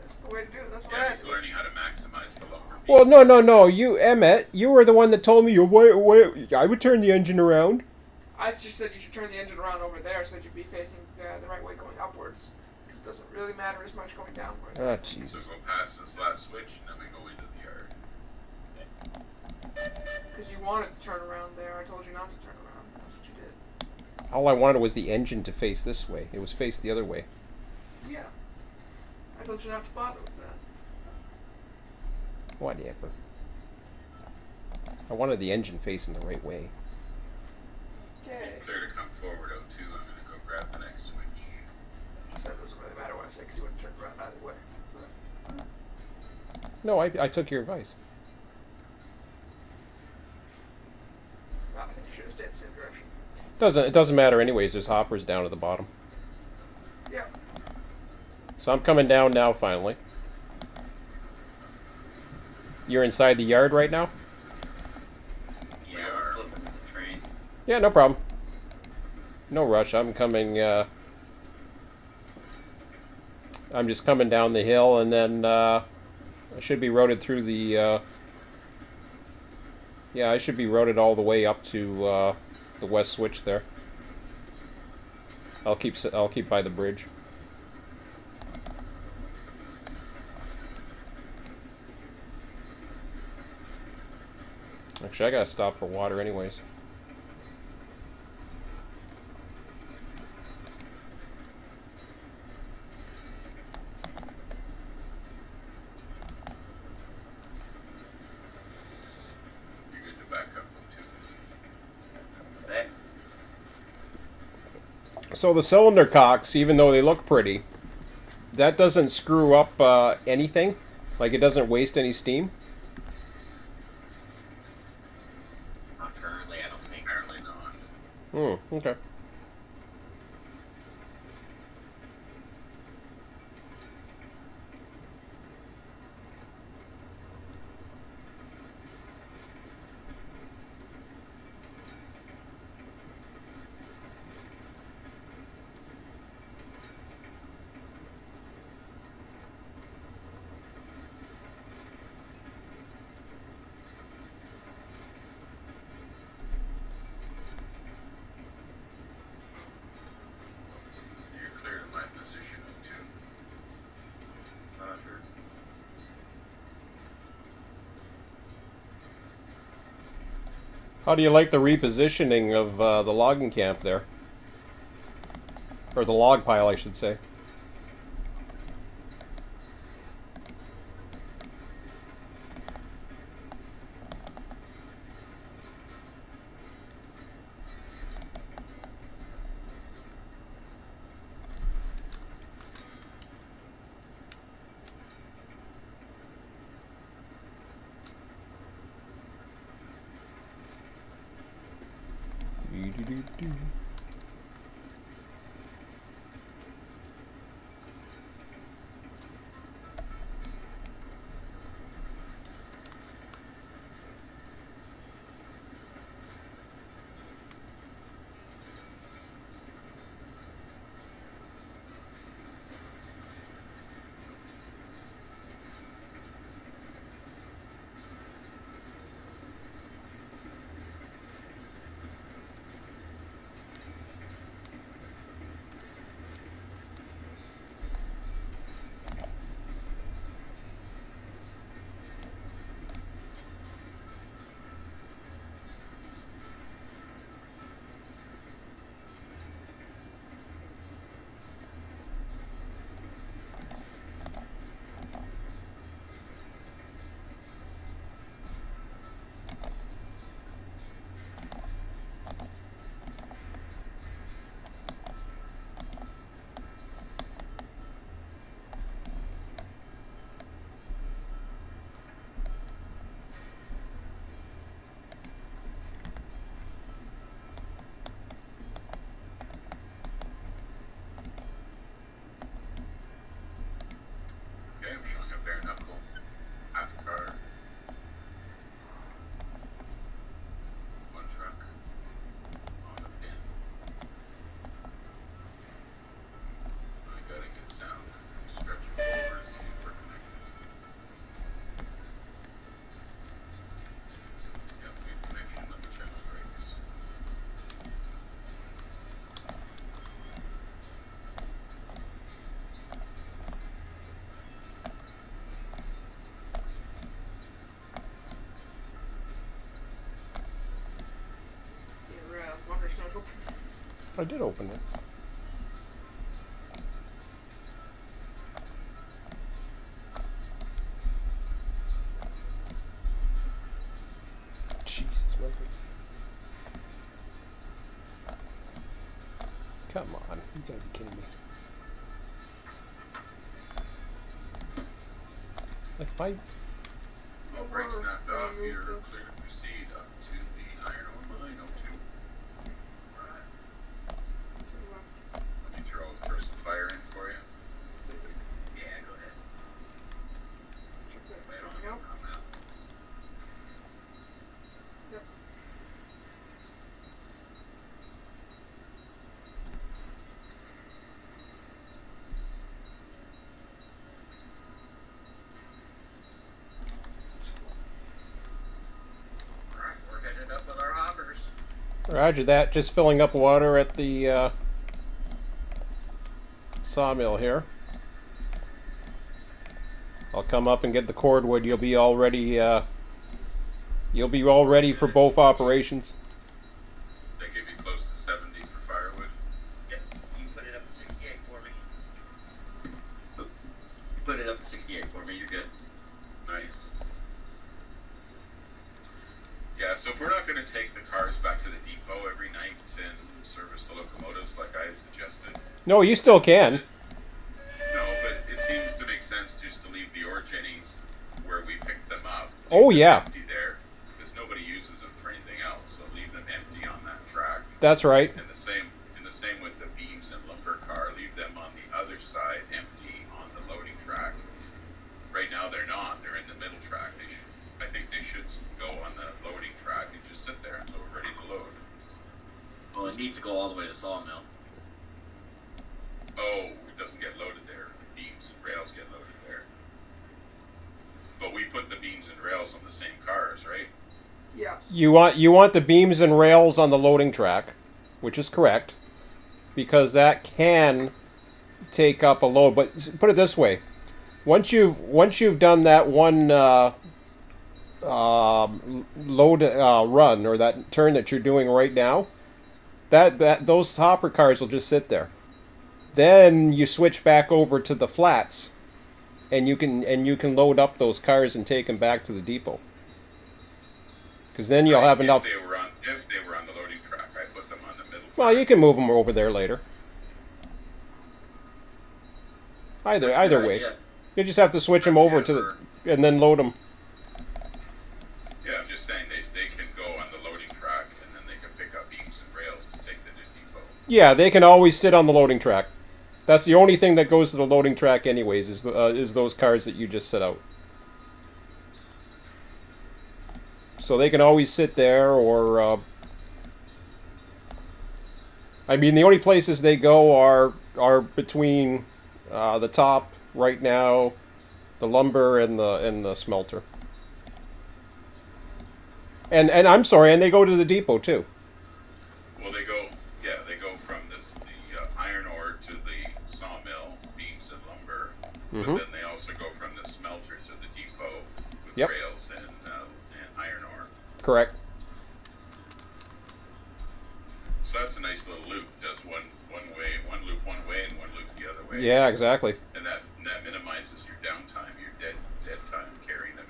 S2: That's the way to do it. That's
S3: Yeah,
S2: right.
S3: he's learning how to maximize the lumber.
S1: Well, no. You, Emmett, you were the one that told me, wait, I would turn the engine around.
S2: I just said you should turn the engine around over there so that you'd be facing the right way going upwards. Because it doesn't really matter as much going downwards.
S1: Ah,
S3: So
S1: Jesus.
S3: go past this last switch, and then we go into the yard.
S2: Because you wanted to turn around there. I told you not to turn around. That's what you did.
S1: All I wanted was the engine to face this way. It was faced the other way.
S2: Yeah. I told you not to bother with that.
S1: Whatever. I wanted the engine facing the right way.
S2: Okay.
S3: Clear to come forward, O2. I'm gonna go grab the next switch.
S2: I said it doesn't really matter what I say because you wouldn't turn around either way. But,
S1: No, I took your advice.
S2: well, I think you should have stayed the same direction.
S1: It doesn't matter anyways. There's hoppers down at the bottom.
S2: Yeah.
S1: So I'm coming down now finally. You're inside the yard right now?
S4: Yeah, we're flipping the train.
S1: Yeah, no problem. No rush. I'm coming, I'm just coming down the hill, and then, I should be routed through the, yeah, I should be routed all the way up to, the west switch there. I'll keep by the bridge. Actually, I gotta stop for water anyways.
S3: You're good to back up, O2.
S4: That
S1: So the cylinder cocks, even though they look pretty, that doesn't screw up anything? Like it doesn't waste any steam?
S4: not currently, I don't think.
S3: Apparently not.
S1: Okay.
S3: You're clear to my position, O2.
S4: Sure.
S1: How do you like the repositioning of the logging camp there? Or the log pile, I should say. I did open it. Jesus, Murphy. Come on, you gotta be kidding me. Like if I...
S3: Well, break snapped off. You're clear to proceed up to the iron ore mine. O2. Right. Let me throw some fire in for you.
S4: Yeah, go ahead. Wait on
S2: Yep.
S4: I'm out.
S2: Yep.
S4: Alright, we're headed up with our hoppers.
S1: Roger that. Just filling up water at the sawmill here. I'll come up and get the cordwood. You'll be all ready. You'll be all ready for both operations.
S3: They give you close to 70 for firewood.
S4: Yep. You put it up to 68 for me. Put it up to 68 for me. You're good.
S3: Nice. Yeah, so if we're not going to take the cars back to the depot every night and service the locomotives like I had suggested,
S1: No, you still can.
S3: no, but it seems to make sense just to leave the ore jennies where we picked them up.
S1: Oh,
S3: Leave them
S1: yeah.
S3: empty there, because nobody uses them for anything else, so leave them empty on that track.
S1: That's right.
S3: And the same with the beams and lumber car, leave them on the other side empty on the loading track. Right now they're not, they're in the middle track. I think they should go on the loading track and just sit there until we're ready to load.
S4: Well, it needs to go all the way to sawmill.
S3: Oh, it doesn't get loaded there. Beams and rails get loaded there. But we put the beams and rails on the same cars, right?
S2: Yeah.
S1: You want the beams and rails on the loading track, which is correct, because that can take up a load. But put it this way: once you've done that one load run, or that turn that you're doing right now, that those hopper cars will just sit there. Then you switch back over to the flats, and you can load up those cars and take them back to the depot. Because then you'll have enough.
S3: If they were on the loading track, I put them on the middle.
S1: Well, you can move them over there later. Either way, you just have to switch them over to and then load them.
S3: Yeah, I'm just saying they can go on the loading track and then they can pick up beams and rails to take them to depot.
S1: Yeah, they can always sit on the loading track. That's the only thing that goes to the loading track, anyways, is those cars that you just set out. So they can always sit there, or I mean, the only places they go are between the top right now, the lumber and the smelter. And I'm sorry, and they go to the depot too.
S3: Well, they go from the iron ore to the sawmill, beams and lumber, but then they also go from the smelter to the depot with rails and iron ore.
S1: Correct.
S3: So that's a nice little loop. Does one loop one way and one loop the other way.
S1: Yeah, exactly.
S3: And that minimizes your downtime, your dead time carrying them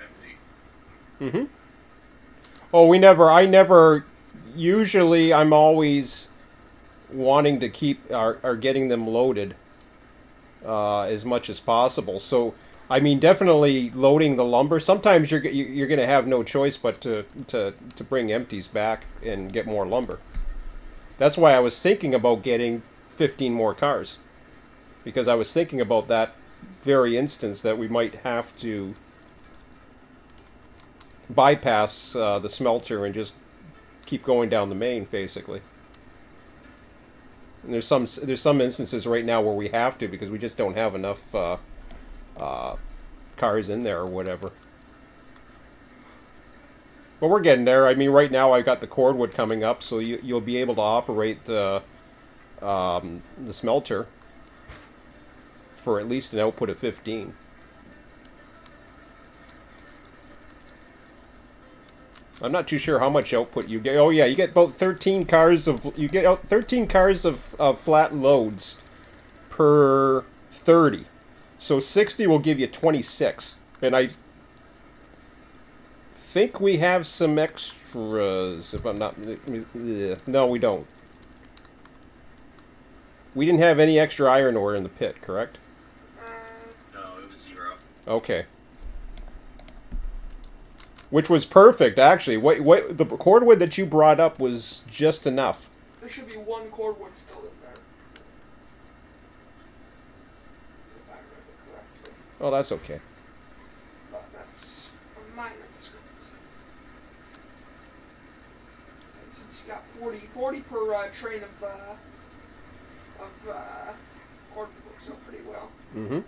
S3: empty.
S1: Mm-hmm. Oh, usually I'm always wanting to keep or getting them loaded as much as possible. So, I mean, definitely loading the lumber. Sometimes you're going to have no choice but to bring empties back and get more lumber. That's why I was thinking about getting 15 more cars, because I was thinking about that very instance that we might have to bypass the smelter and just keep going down the main, basically. And there's some instances right now where we have to, because we just don't have enough cars in there or whatever. But we're getting there. I mean, right now I've got the cordwood coming up, so you'll be able to operate the smelter for at least an output of 15. I'm not too sure how much output you get. Oh yeah, you get about 13 cars of 13 cars of flat loads per 30. So 60 will give you 26. And I think we have some extras, if I'm not... No, we don't. We didn't have any extra iron ore in the pit, correct?
S4: No, it was 0.
S1: Okay. Which was perfect, actually. What the cordwood that you brought up was just enough.
S2: There should be 1 cordwood still in there. If I remember correctly.
S1: Oh, that's okay.
S2: But that's a minor discrepancy. And since you got 40 per train of cordwood, works out pretty well.
S1: Mm-hmm.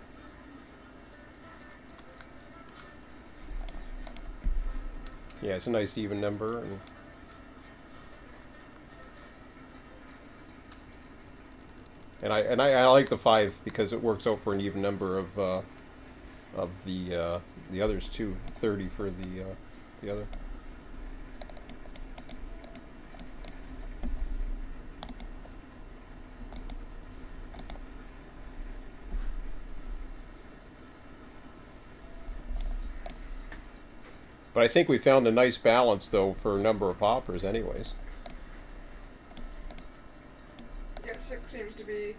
S1: Yeah, it's a nice even number. And I like the 5 because it works out for an even number of the others too. 30 for the other. But I think we found a nice balance, though, for a number of hoppers anyways.
S2: Yeah, 6 seems to be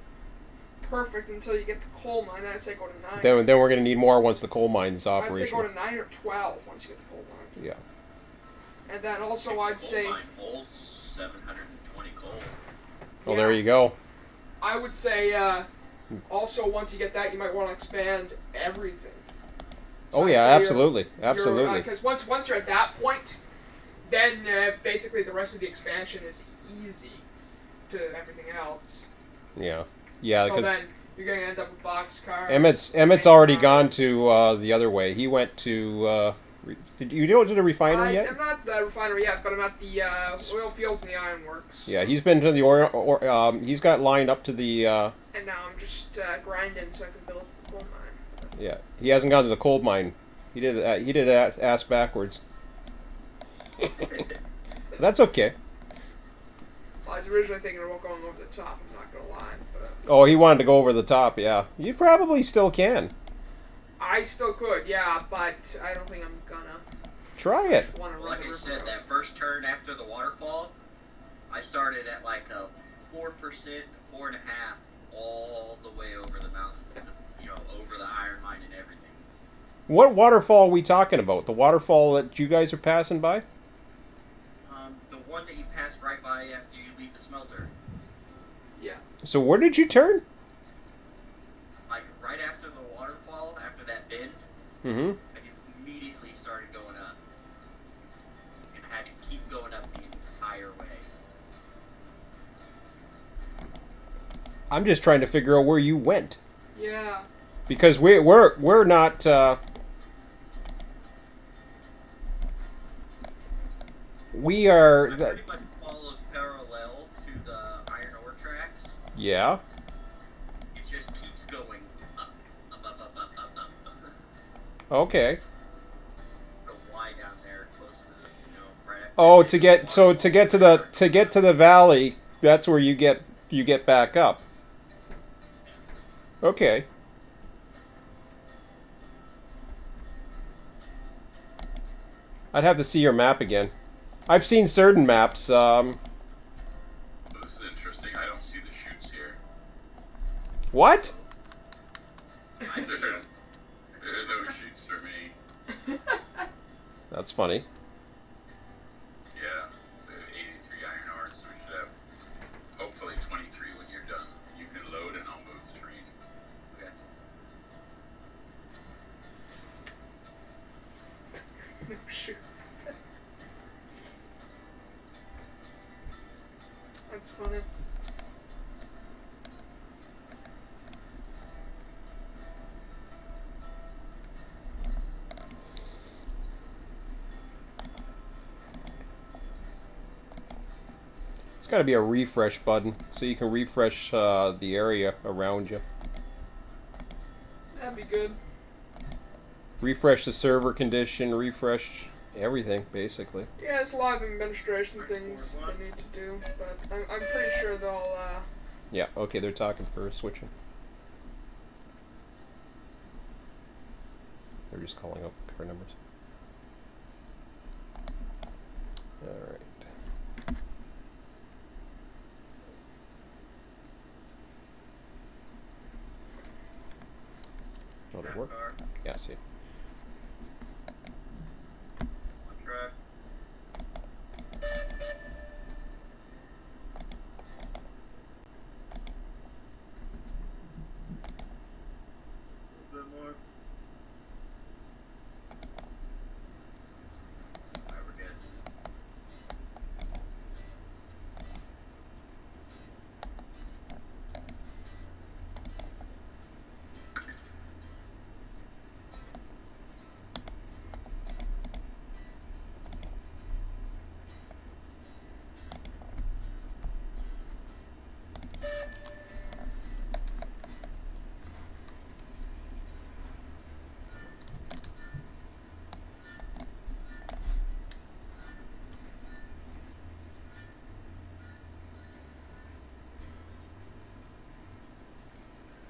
S2: perfect until you get the coal mine. Then I'd say go to 9.
S1: Then we're going to need more once the coal mine's
S2: I'd say
S1: operational.
S2: go to 9 or 12 once you get the coal mine.
S1: Yeah.
S2: And then also I'd say...
S4: Coal mine holds 720 coal.
S1: Well, there you go.
S2: I would say also once you get that, you might want to expand everything. So
S1: Oh
S2: I'd
S1: yeah,
S2: say
S1: absolutely.
S2: Because once you're at that point, then basically the rest of the expansion is easy to everything else.
S1: Yeah. Yeah,
S2: so
S1: because
S2: then you're going to end up with boxcars.
S1: Emmett's already gone to the other way. He went to... did you go to the refinery yet?
S2: I'm not the refinery yet, but I'm at the oil fields and the ironworks.
S1: Yeah, he's been to the he's got lined up to the...
S2: And now I'm just grinding so I can build the coal mine.
S1: Yeah, he hasn't gone to the coal mine. He did ass backwards. That's okay.
S2: Well, I was originally thinking about going over the top, I'm not going to lie. But
S1: Oh, he wanted to go over the top, yeah. You probably still can.
S2: I still could, yeah, but I don't think I'm gonna.
S1: Try it.
S4: Like I said, that first turn after the waterfall, I started at like a 4% to 4.5% all the way over the mountain, over the iron mine and everything.
S1: What waterfall are we talking about? The waterfall that you guys are passing by?
S4: The one that you pass right by after you leave the smelter.
S2: Yeah.
S1: So where did you turn?
S4: Like right after the waterfall, after that bend,
S1: Mm-hmm.
S4: I immediately started going up. And I had to keep going up the entire way.
S1: I'm just trying to figure out where you went.
S2: Yeah.
S1: Because we're not we are
S4: I pretty much followed parallel to the iron ore tracks.
S1: yeah.
S4: It just keeps going up.
S1: Okay.
S4: The Y down there, close to right after
S1: Oh,
S4: the
S1: to get to the valley, that's where you get back up. Okay. I'd have to see your map again. I've seen certain maps.
S3: This is interesting. I don't see the chutes here.
S1: What?
S4: I see
S3: There
S4: them.
S3: are no chutes for me.
S1: That's funny.
S3: Yeah, so 83 iron ore, so we should have hopefully 23 when you're done. You can load and I'll move the train.
S4: Okay.
S2: No shoots. That's funny.
S1: It's got to be a refresh button so you can refresh the area around you.
S2: That'd be good.
S1: Refresh the server condition, refresh everything, basically.
S2: Yeah, there's a lot of administration things they need to do, but I'm pretty sure they'll,
S1: Yeah, okay, they're talking for switching. They're just calling out car numbers. Alright. Oh, they work? Yeah, I see.
S4: One truck. A little bit more. Alright, we're good.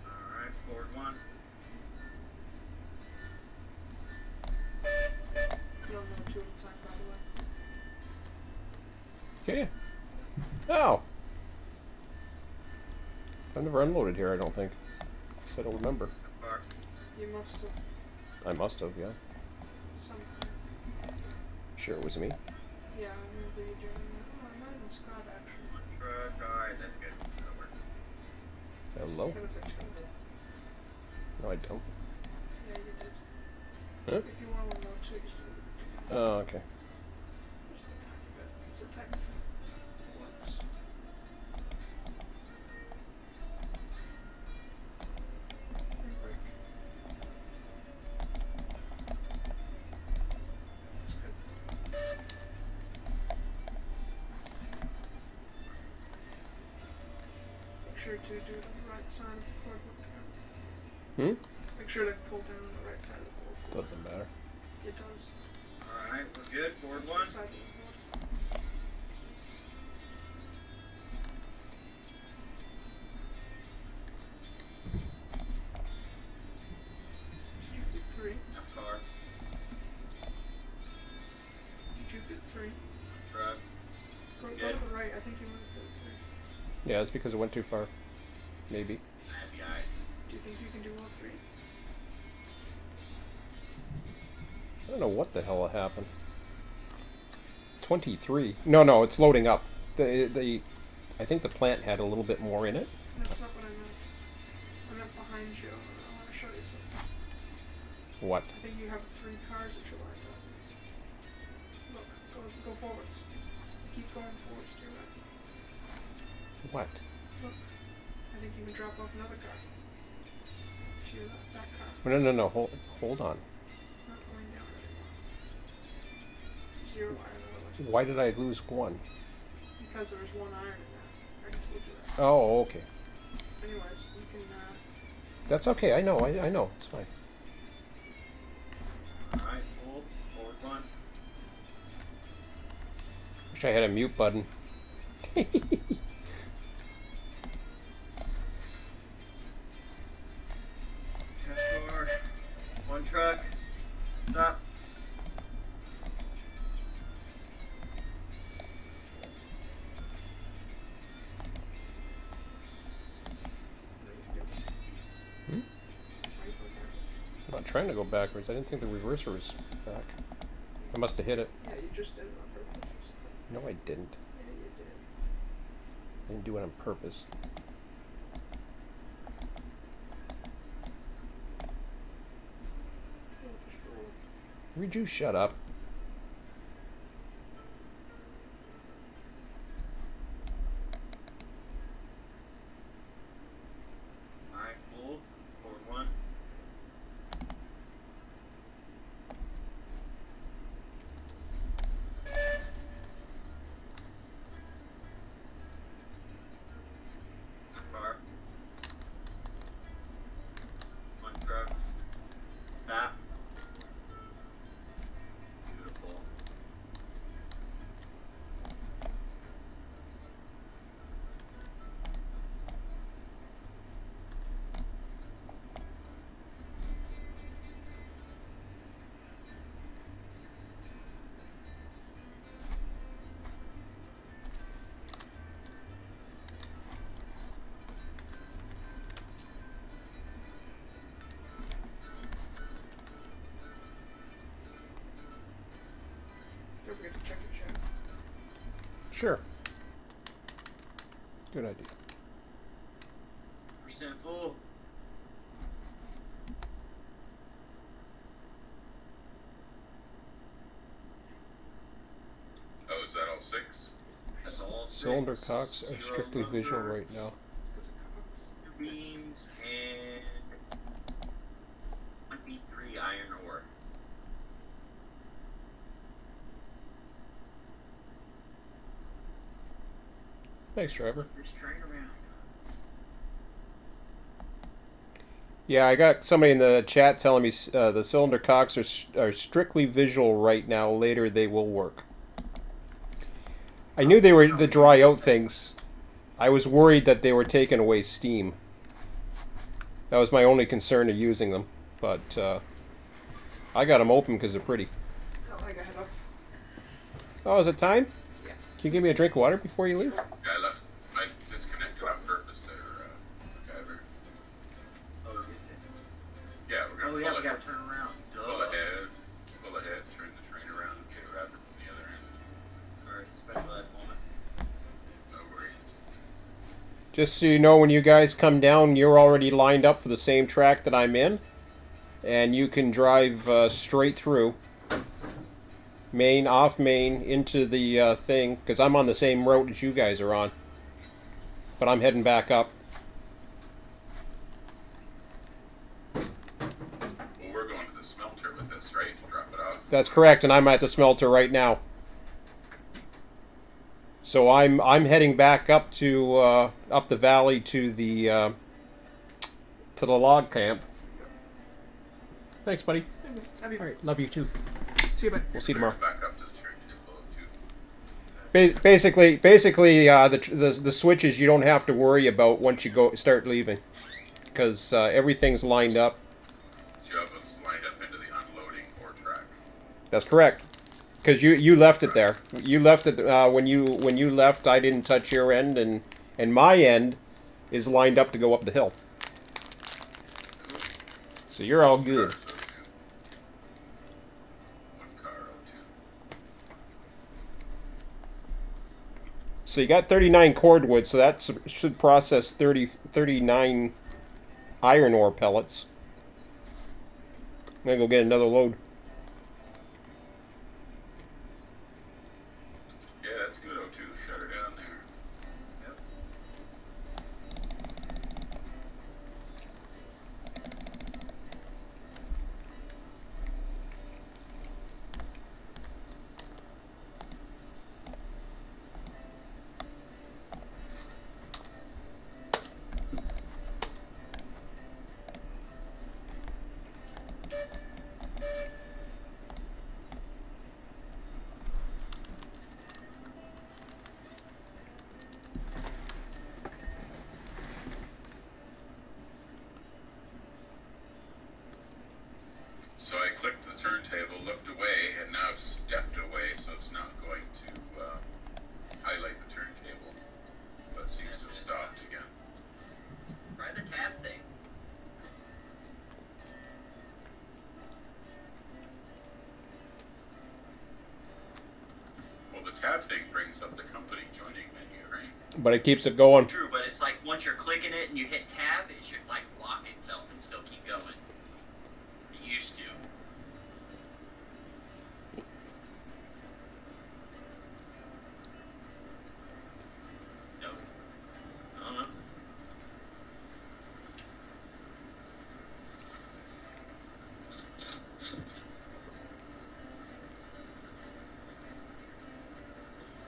S4: Alright, forward one.
S2: you'll know 2 at a time, by the way.
S1: Okay. Oh! I've never unloaded here, I don't think. So I don't remember.
S4: How far?
S2: You must have
S1: I must have, yeah.
S2: somehow.
S1: Sure it was me.
S2: Yeah, I remember you doing that. Oh, I might have been Scott, actually.
S4: One truck. Alright, that's good. That'll work.
S1: Hello?
S2: Could have been 2.
S1: No, I don't.
S2: Yeah, you did.
S1: Huh?
S2: If you want to know 2, you still would.
S1: Oh, okay.
S2: Just a tiny bit. It's a tiny bit. It works. And break. That's good. Make sure to do it on the right side of the boardwalk. Make sure to pull down on the right side of the boardwalk.
S1: Doesn't matter.
S2: It does.
S4: Alright, we're good. Forward
S2: That's
S4: one.
S2: the side of the board. Did you fit 3?
S4: Half car.
S2: Did you fit 3?
S4: Truck.
S2: Go
S4: Good.
S2: to the right. I think you went to the 3.
S1: Yeah, it's because it went too far. Maybe.
S4: That'd be alright.
S2: Do you think you can do all 3?
S1: I don't know what the hell happened. 23. No, it's loading up. I think the plant had a little bit more in it.
S2: That's not what I meant. I meant behind you. I want to show you something.
S1: What?
S2: I think you have 3 cars that you lined up. Look, go forwards. Keep going forwards to your right.
S1: What?
S2: Look, I think you can drop off another car. To your left, that car.
S1: No. Hold on.
S2: It's not going down anymore. 0 iron oil.
S1: Why did I lose 1?
S2: Because there was 1 iron in there. I just told you that.
S1: Oh, okay.
S2: Anyways, you can,
S1: That's okay. I know. I know. It's fine.
S4: Alright, full. Forward one.
S1: Wish I had a mute button.
S4: Half car. One truck. Stop.
S1: Hmm? I'm not trying to go backwards. I didn't think the reverser was back. I must have hit it.
S2: yeah, you just did it on purpose.
S1: No, I didn't.
S2: Yeah, you did.
S1: I didn't do it on purpose.
S2: Yeah, just roll.
S1: Would you shut up?
S4: Alright, full. Forward one. Half car. One truck. Stop.
S1: Sure. Good idea.
S4: Percent full.
S3: Oh, is that all 6?
S4: That's all six.
S1: Cylinder cocks are
S4: 0
S1: strictly visual
S4: lumber,
S1: right now.
S4: 2 beams, and 23 iron ore.
S1: Thanks, Trevor.
S4: This train around.
S1: Yeah, I got somebody in the chat telling me the cylinder cocks are strictly visual right now. Later they will work. I knew they were the dry out things. I was worried that they were taking away steam. That was my only concern of using them. But I got them open because they're pretty.
S2: I think I have a.
S1: Oh, is it time?
S2: Yeah.
S1: Can you give me a drink of water before you leave?
S3: Yeah, I disconnected on purpose there, MacGyver.
S4: Oh,
S3: Yeah, we're gonna
S4: we gotta turn around.
S3: pull ahead, turn the train around, and get around it from the other end.
S4: Alright, special ed moment.
S3: No worries.
S1: Just so you know, when you guys come down, you're already lined up for the same track that I'm in. And you can drive straight through. Main, off main, into the thing. Because I'm on the same route as you guys are on. But I'm heading back up.
S3: Well, we're going to the smelter with this, right? To drop it off.
S1: That's correct, and I'm at the smelter right now. So I'm heading back up to up the valley to the log camp. Thanks, buddy.
S2: Love you.
S1: All right, love you too.
S2: See you, bud.
S1: We'll see you tomorrow.
S3: Back up to the church too.
S1: Basically, the switches you don't have to worry about once you start leaving, because everything's lined up.
S3: You have us lined up into the unloading ore track.
S1: That's correct. Because you left it there. You left it when you left. I didn't touch your end, and my end is lined up to go up the hill. So you're all good.
S3: One car, O2.
S1: So you got 39 cordwood, so that should process 39 iron ore pellets. I'm gonna go get another load.
S3: Yeah, that's good, O2. Shut her down there.
S4: Yep.
S3: So I clicked the turntable, looked away, and now I've stepped away, so it's not going to highlight the turntable. But it seems to have stopped again.
S4: Try the tab thing.
S3: Well, the tab thing brings up the company joining menu, right?
S1: But it keeps it going.
S4: True, but it's like once you're clicking it and you hit tab, it should like lock itself and still keep going. It used to. No. I don't know.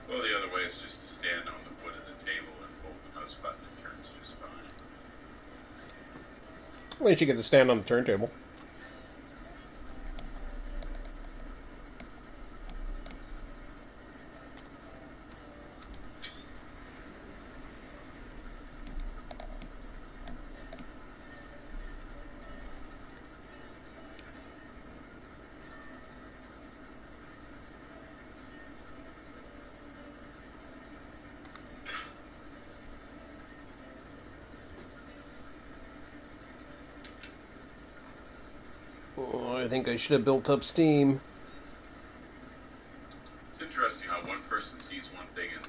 S3: Well, the other way is just to stand on the foot of the table and hold the mouse button. It turns just fine.
S1: At least you get to stand on the turntable. Oh, I think I should have built up steam.
S3: It's interesting how one person sees one thing and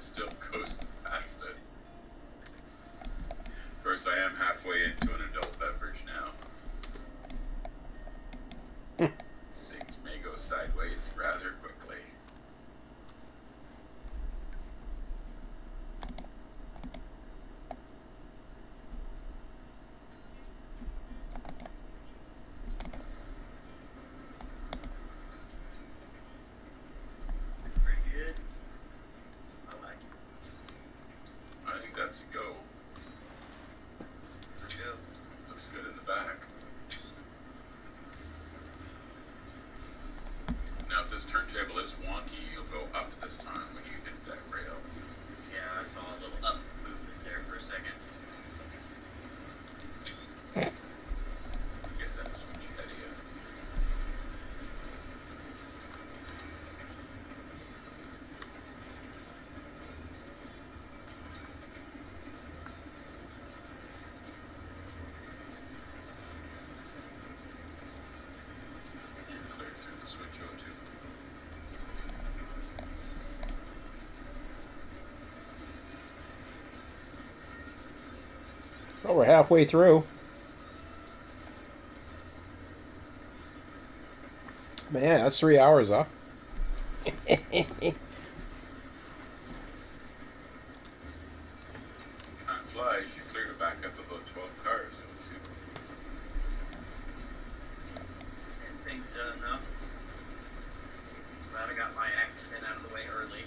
S3: It still coasted past it. Of course, I am halfway into an adult beverage now. Things may go sideways rather quickly.
S4: Pretty good. I like it.
S3: I think that's a go.
S4: Pretty good.
S3: Looks good in the back. Now, if this turntable is wonky, you'll go up this time when you hit that rail.
S4: Yeah, I saw a little up movement there for a second.
S3: Get that switch ahead of you. And clear through the switch O2.
S1: Well, we're halfway through. Man, that's 3 hours up.
S3: Time flies, you clear to back up about 12 cars. O2.
S4: And things done up. Glad I got my accident out of the way early.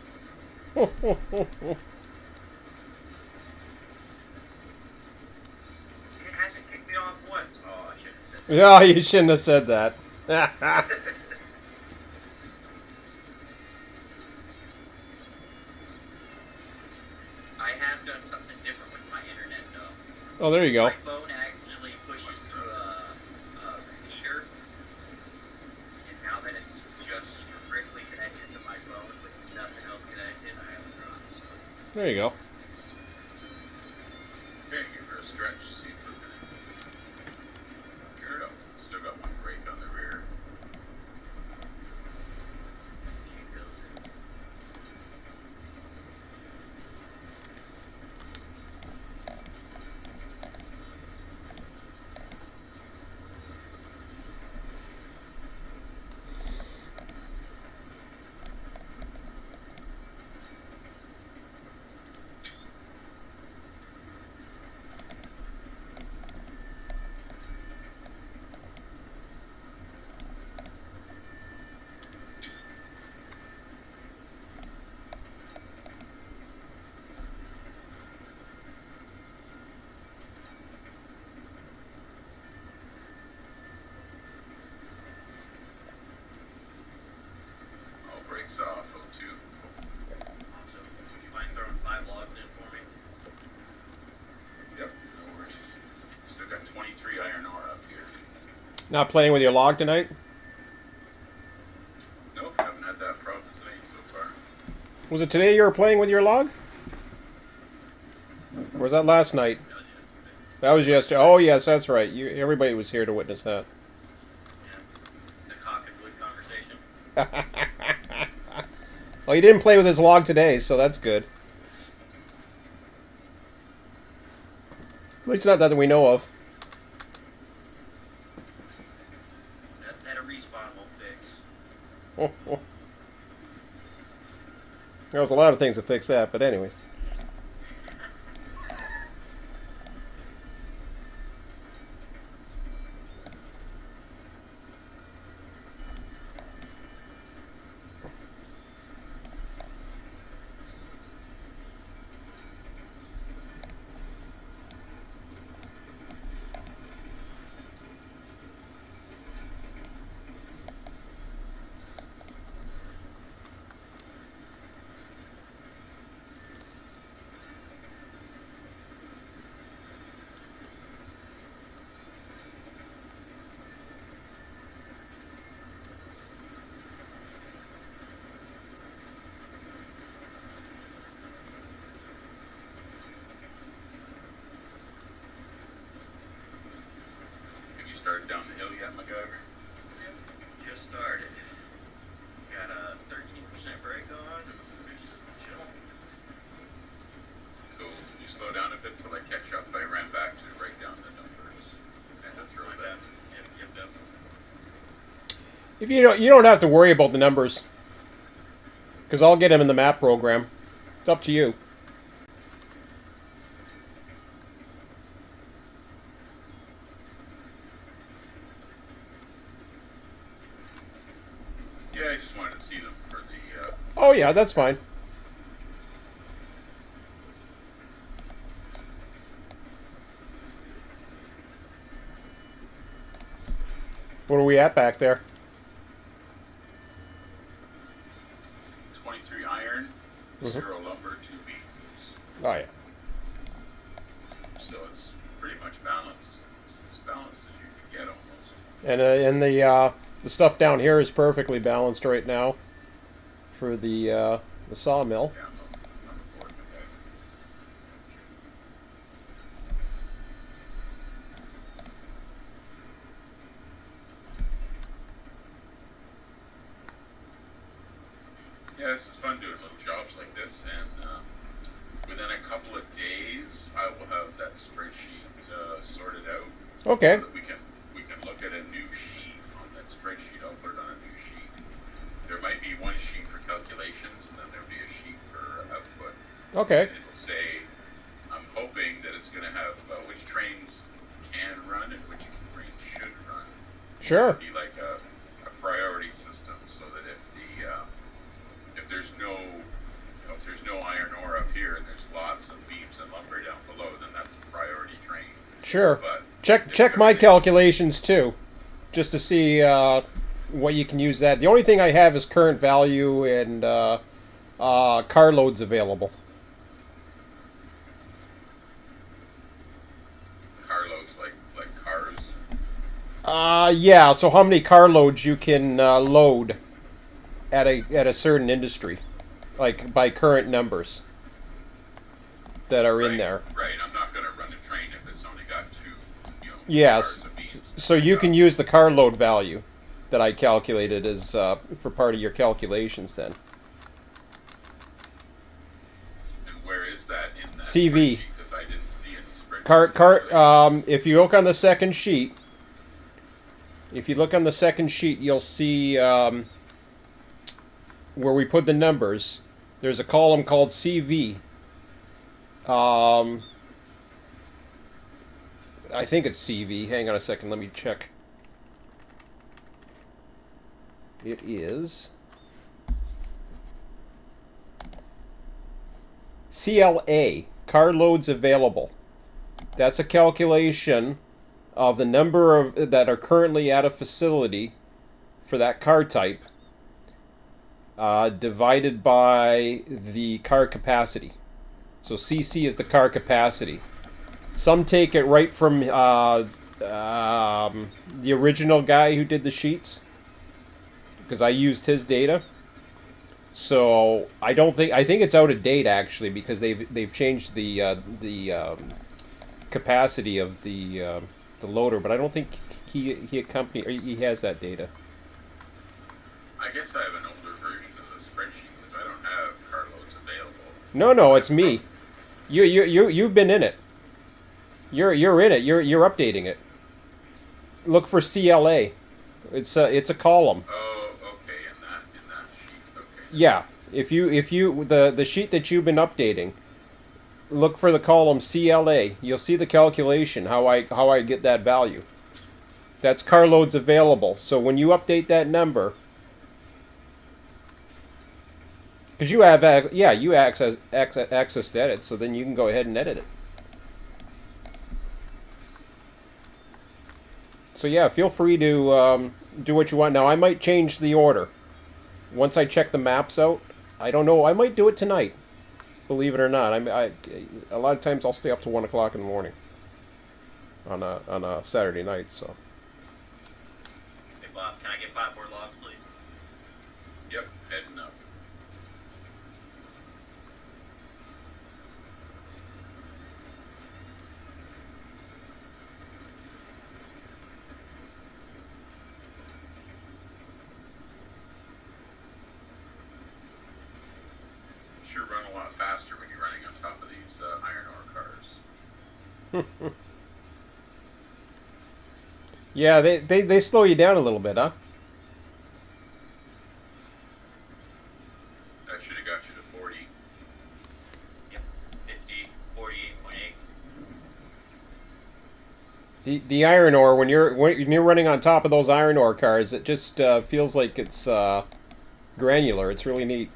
S4: It hasn't kicked me off once. Oh, I should have said that.
S1: Yeah, you shouldn't have said that.
S4: I have done something different with my internet though.
S1: Oh, there you go.
S4: My phone actually pushes through a repeater, and now that it's just strictly connected to my phone with nothing else connected, I have a drop. So.
S1: There you go.
S3: Okay, give her a stretch, see if we're gonna gear it up. Still got one brake on the rear.
S4: She feels it.
S3: All brakes off, O2.
S4: Awesome. Would you mind throwing 5 logs in for me?
S3: Yep, no worries. Still got 23 iron ore up here.
S1: Not playing with your log tonight?
S3: Nope, haven't had that problem today so far.
S1: Was it today you were playing with your log? Or was that last night?
S4: No, yeah.
S1: That was yesterday. Oh, yes, that's right. Everybody was here to witness that.
S4: Yeah. The cock and wood conversation.
S1: Well, he didn't play with his log today, so that's good. At least not that we know of.
S4: That a respawn won't fix.
S1: There was a lot of things to fix that, but anyways. If you don't have to worry about the numbers, because I'll get them in the map program. It's up to you.
S3: Yeah, I just wanted to see them for the.
S1: Oh yeah, that's fine. What are we at back there?
S3: 23 iron, 0 lumber, 2 beams.
S1: Oh yeah.
S3: So it's pretty much balanced. It's as balanced as you can get almost.
S1: And the stuff down here is perfectly balanced right now for the sawmill.
S3: Yeah, I'm aboard with that. Yeah, this is fun doing little jobs like this, and within a couple of days, I will have that spreadsheet sorted out.
S1: Okay.
S3: So that we can look at a new sheet on that spreadsheet. I'll put it on a new sheet. There might be one sheet for calculations, and then there'll be a sheet for output.
S1: Okay.
S3: And it'll say, I'm hoping that it's going to have which trains can run and which trains should run.
S1: Sure.
S3: It'll be like a priority system, so that if there's no iron ore up here and there's lots of beams and lumber down below, then that's a priority train.
S1: Sure.
S3: But
S1: Check my calculations too, just to see what you can use that. The only thing I have is current value and carloads available.
S3: Carloads like cars.
S1: Yeah. So how many carloads you can load at a certain industry, like by current numbers that are in there.
S3: Right. I'm not going to run a train if it's only got two.
S1: Yes.
S3: Cars of beams.
S1: So you can use the carload value that I calculated as for part of your calculations then.
S3: And where is that in that
S1: CV.
S3: Because I didn't see any spreadsheet.
S1: If you look on the second sheet, you'll see where we put the numbers. There's a column called CV. I think it's CV. Hang on a second, let me check. It is CLA, carloads available. That's a calculation of the number of that are currently at a facility for that car type, divided by the car capacity. So CC is the car capacity. Some take it right from the original guy who did the sheets, because I used his data. So I think it's out of date actually, because they've changed the capacity of the loader, but I don't think he has that data.
S3: I guess I have an older version of the spreadsheet because I don't have carloads available.
S1: No, it's me. You've been in it. You're in it. You're updating it. Look for CLA. It's a column.
S3: Oh, okay, in that sheet. Okay.
S1: Yeah. If you the sheet that you've been updating, look for the column CLA. You'll see the calculation how I get that value. That's carloads available. So when you update that number, because you access to edit, so then you can go ahead and edit it. So yeah, feel free to do what you want. Now I might change the order once I check the maps out. I don't know. I might do it tonight. Believe it or not, a lot of times I'll stay up to 1 o'clock in the morning on a Saturday night. So.
S4: Hey Bob, can I get 5 more logs, please?
S3: Yep, heading up. Sure run a lot faster when you're running on top of these iron ore cars.
S1: Yeah, they slow you down a little bit, huh? The iron ore, when you're running on top of those iron ore cars, it just feels like it's granular. It's really neat.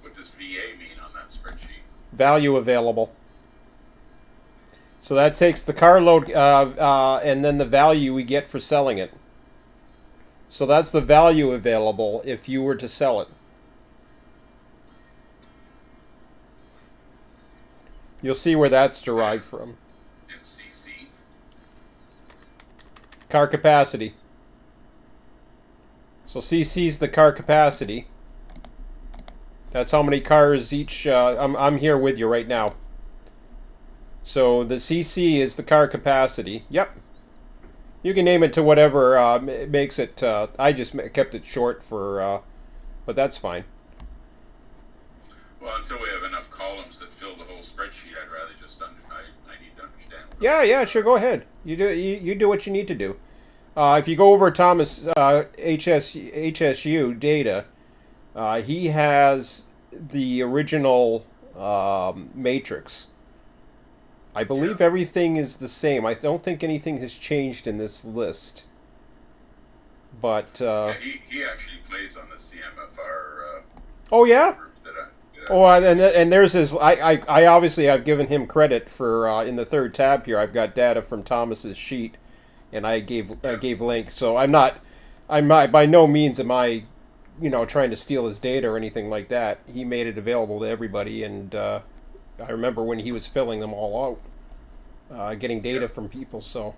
S3: What does VA mean on that spreadsheet?
S1: Value available. So that takes the carload and then the value we get for selling it. So that's the value available if you were to sell it. You'll see where that's derived from.
S3: And CC?
S1: Car capacity. So CC is the car capacity. That's how many cars each... I'm here with you right now. So the CC is the car capacity. Yep. You can name it to whatever makes it... I just kept it short for... but that's fine.
S3: Well, until we have enough columns that fill the whole spreadsheet, I'd rather just... I need to understand.
S1: Yeah, sure, go ahead. You do what you need to do. If you go over Thomas HSU data, he has the original matrix. I believe everything is the same. I don't think anything has changed in this list. But
S3: yeah, he actually plays on the CMFR.
S1: Oh yeah.
S3: Group that
S1: Oh, and there's his. I obviously I've given him credit for in the third tab here. I've got data from Thomas's sheet, and I gave links. So I'm by no means am I, trying to steal his data or anything like that. He made it available to everybody, and I remember when he was filling them all out, getting data from people. So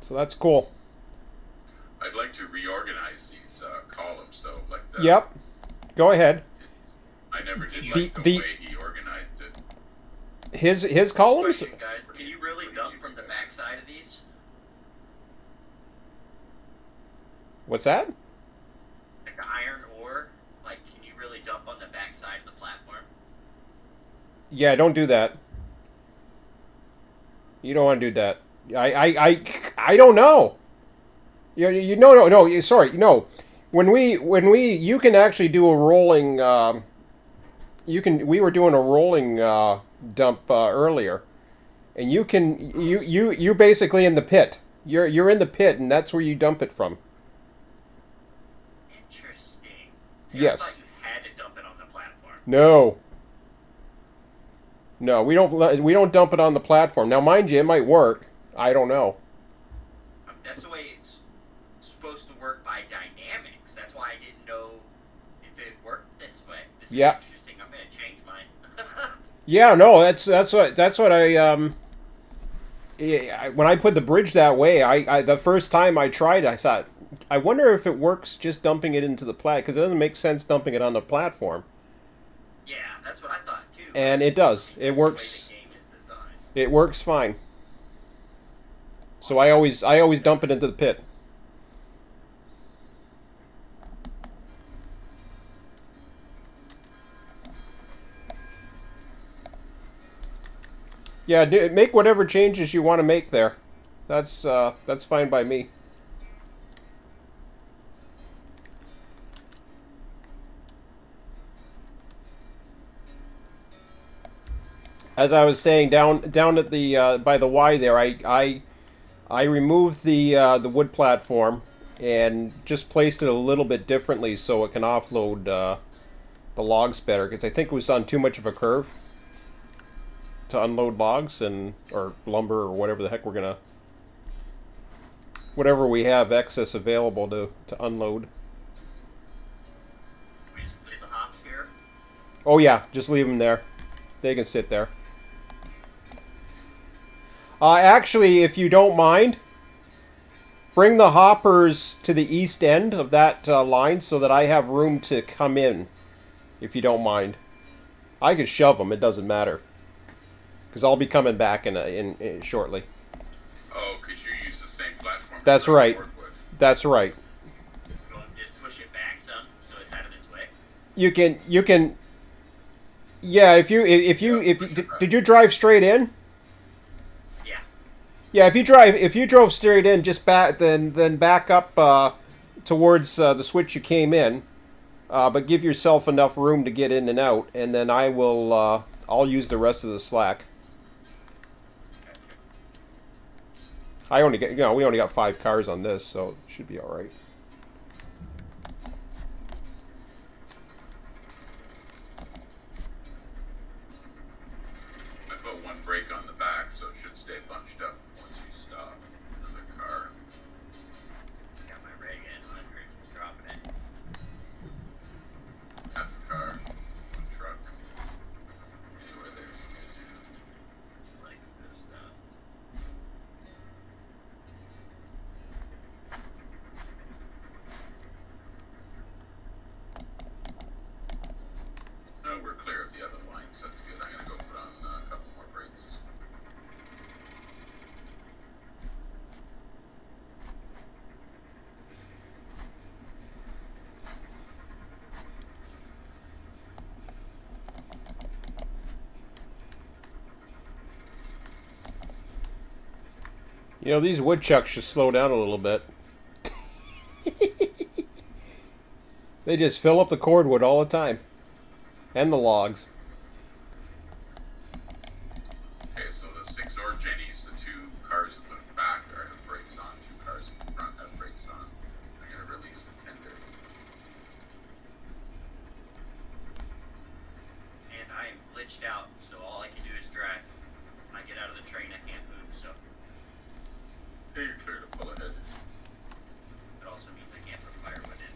S1: that's cool.
S3: I'd like to reorganize these columns, though. Like the,
S1: Yep. Go ahead.
S3: I never did like the way he organized it.
S1: His columns.
S4: Question, guys. Can you really dump from the backside of these?
S1: What's that?
S4: Like the iron ore, like can you really dump on the backside of the platform?
S1: Yeah, don't do that. You don't want to do that. I don't know. No. Sorry, no. When you can actually do a rolling. We were doing a rolling dump earlier, and you're basically in the pit. You're in the pit, and that's where you dump it from.
S4: Interesting. See,
S1: Yes.
S4: I thought you had to dump it on the platform.
S1: No, we don't dump it on the platform. Now, mind you, it might work. I don't know.
S4: That's the way it's supposed to work by dynamics. That's why I didn't know if it worked this way. This is interesting. I'm gonna change mine.
S1: Yeah, no, that's what I when I put the bridge that way, I the first time I tried, I thought, I wonder if it works just dumping it into the plat, because it doesn't make sense dumping it on the platform.
S4: Yeah, that's what I thought too.
S1: And it does. It works. It works fine. So I always dump it into the pit. Yeah, make whatever changes you want to make there. That's fine by me. As I was saying, down at the by the Y there, I removed the wood platform and just placed it a little bit differently so it can offload the logs better, because I think it was on too much of a curve to unload logs or lumber or whatever the heck whatever we have excess available to unload.
S4: We just leave the hops here.
S1: Oh yeah, just leave them there. They can sit there. Actually, if you don't mind, bring the hoppers to the east end of that line so that I have room to come in, if you don't mind. I could shove them, it doesn't matter. Because I'll be coming back in shortly.
S3: Oh, because you use the same platform.
S1: That's right. That's right.
S4: Just push it back some so it's out of its way.
S1: You can Yeah, did you drive straight in?
S4: Yeah.
S1: Yeah, if you drove straight in, just back then back up towards the switch you came in, but give yourself enough room to get in and out, and then I'll use the rest of the slack. I only get we only got 5 cars on this, so it should be all right.
S3: I put one brake on the back, so it should stay bunched up once you stop. Another car.
S4: Got my rig in 100, dropping it.
S3: Half a car. One truck. Anywhere there's good.
S4: Like this stuff.
S3: No, we're clear of the other lines. That's good. I'm gonna go put on a couple more brakes.
S1: You know, these woodchucks should slow down a little bit. They just fill up the cordwood all the time. And the logs.
S3: Okay, so the 6 or Jennies, the 2 cars at the back have brakes on, 2 cars at the front have brakes on. I'm gonna release the tender.
S4: And I am glitched out, so all I can do is drive. When I get out of the train, I can't move, so
S3: Okay, you're clear to pull ahead.
S4: it also means I can't put firewood in.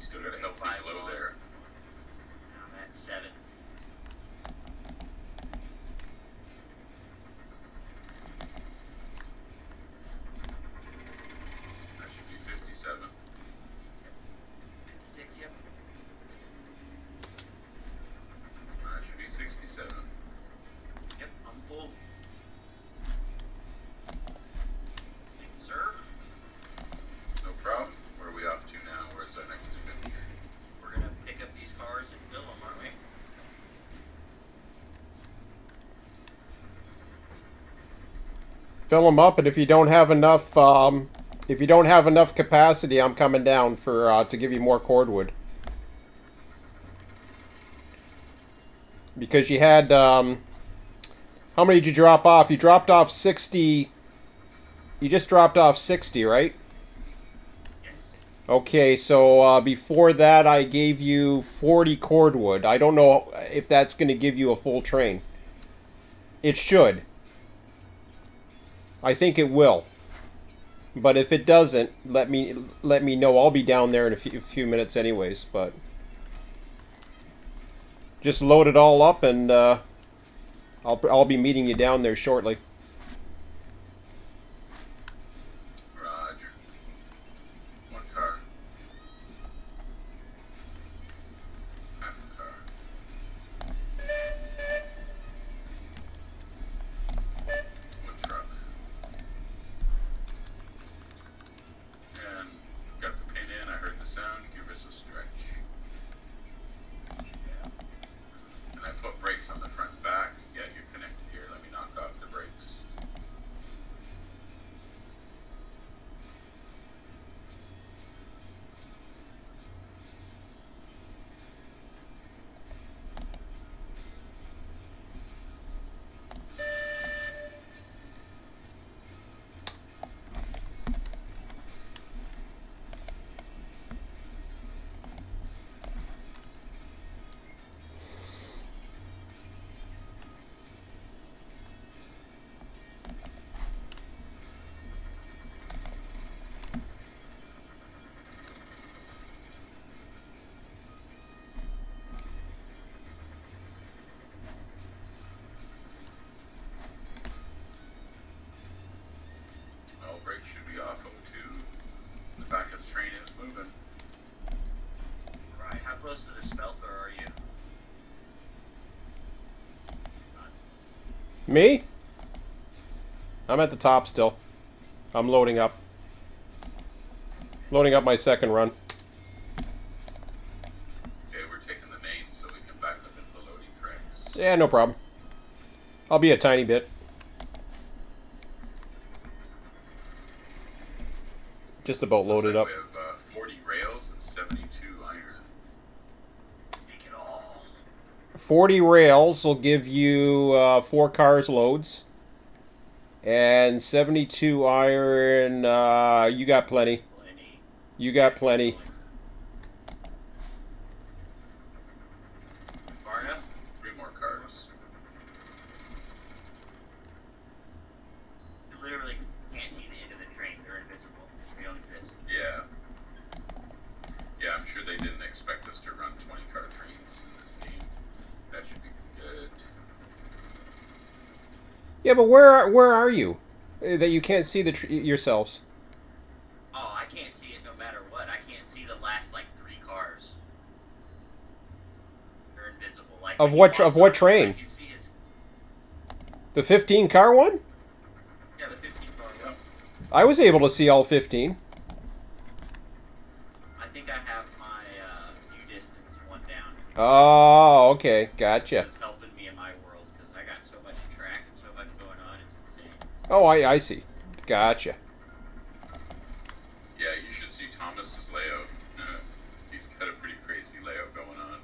S3: Still got a healthy
S4: 5
S3: glow
S4: logs.
S3: there.
S4: I'm at 7.
S3: That should be 57.
S4: 56, yep.
S3: That should be 67.
S4: Yep, I'm full. Thank you, sir.
S3: No problem. Where are we off to now? Where's our next adventure?
S4: We're gonna pick up these cars and fill them, aren't we?
S1: Fill them up, and if you don't have enough, capacity, I'm coming down for to give you more cordwood. Because you had, how many did you drop off? You dropped off 60. You just dropped off 60, right?
S4: Yes.
S1: Okay, so before that, I gave you 40 cordwood. I don't know if that's going to give you a full train. It should. I think it will. But if it doesn't, let me know. I'll be down there in a few minutes anyways, but just load it all up, and I'll be meeting you down there shortly.
S3: Roger. One car. Half a car. One truck. And got the pin in. I heard the sound. Give us a stretch. And I put brakes on the front and back. Yeah, you're connected here. Let me knock off the brakes. All brakes should be off O2. The back of the train is moving.
S4: Right. How close to the smelter are you?
S1: Me? I'm at the top still. I'm loading up. Loading up my second run.
S3: Okay, we're taking the main so we can back up into the loading tracks.
S1: Yeah, no problem. I'll be a tiny bit. Just about loaded up.
S3: We have 40 rails and 72 iron.
S4: Take it all.
S1: 40 rails will give you 4 cars loads. And 72 iron, you got plenty. You got plenty.
S4: Far enough?
S3: 3 more cars.
S4: You literally can't see the end of the train. They're invisible. They don't exist.
S3: Yeah. Yeah, I'm sure they didn't expect us to run 20 car trains in this game. That should be good.
S1: Yeah, but where are you? That you can't see the yourselves.
S4: Oh, I can't see it no matter what. I can't see the last like 3 cars. They're invisible. Like
S1: Of
S4: when
S1: what
S4: you
S1: of what
S4: walk
S1: train?
S4: I can see his,
S1: The 15 car one?
S4: yeah, the 15 car one.
S1: I was able to see all 15.
S4: I think I have my view distance one down.
S1: Oh, okay, gotcha.
S4: It's helping me in my world because I got so much track and so much going on. It's insane.
S1: Oh, I see. Gotcha.
S3: Yeah, you should see Thomas's layout. He's got a pretty crazy layout going on.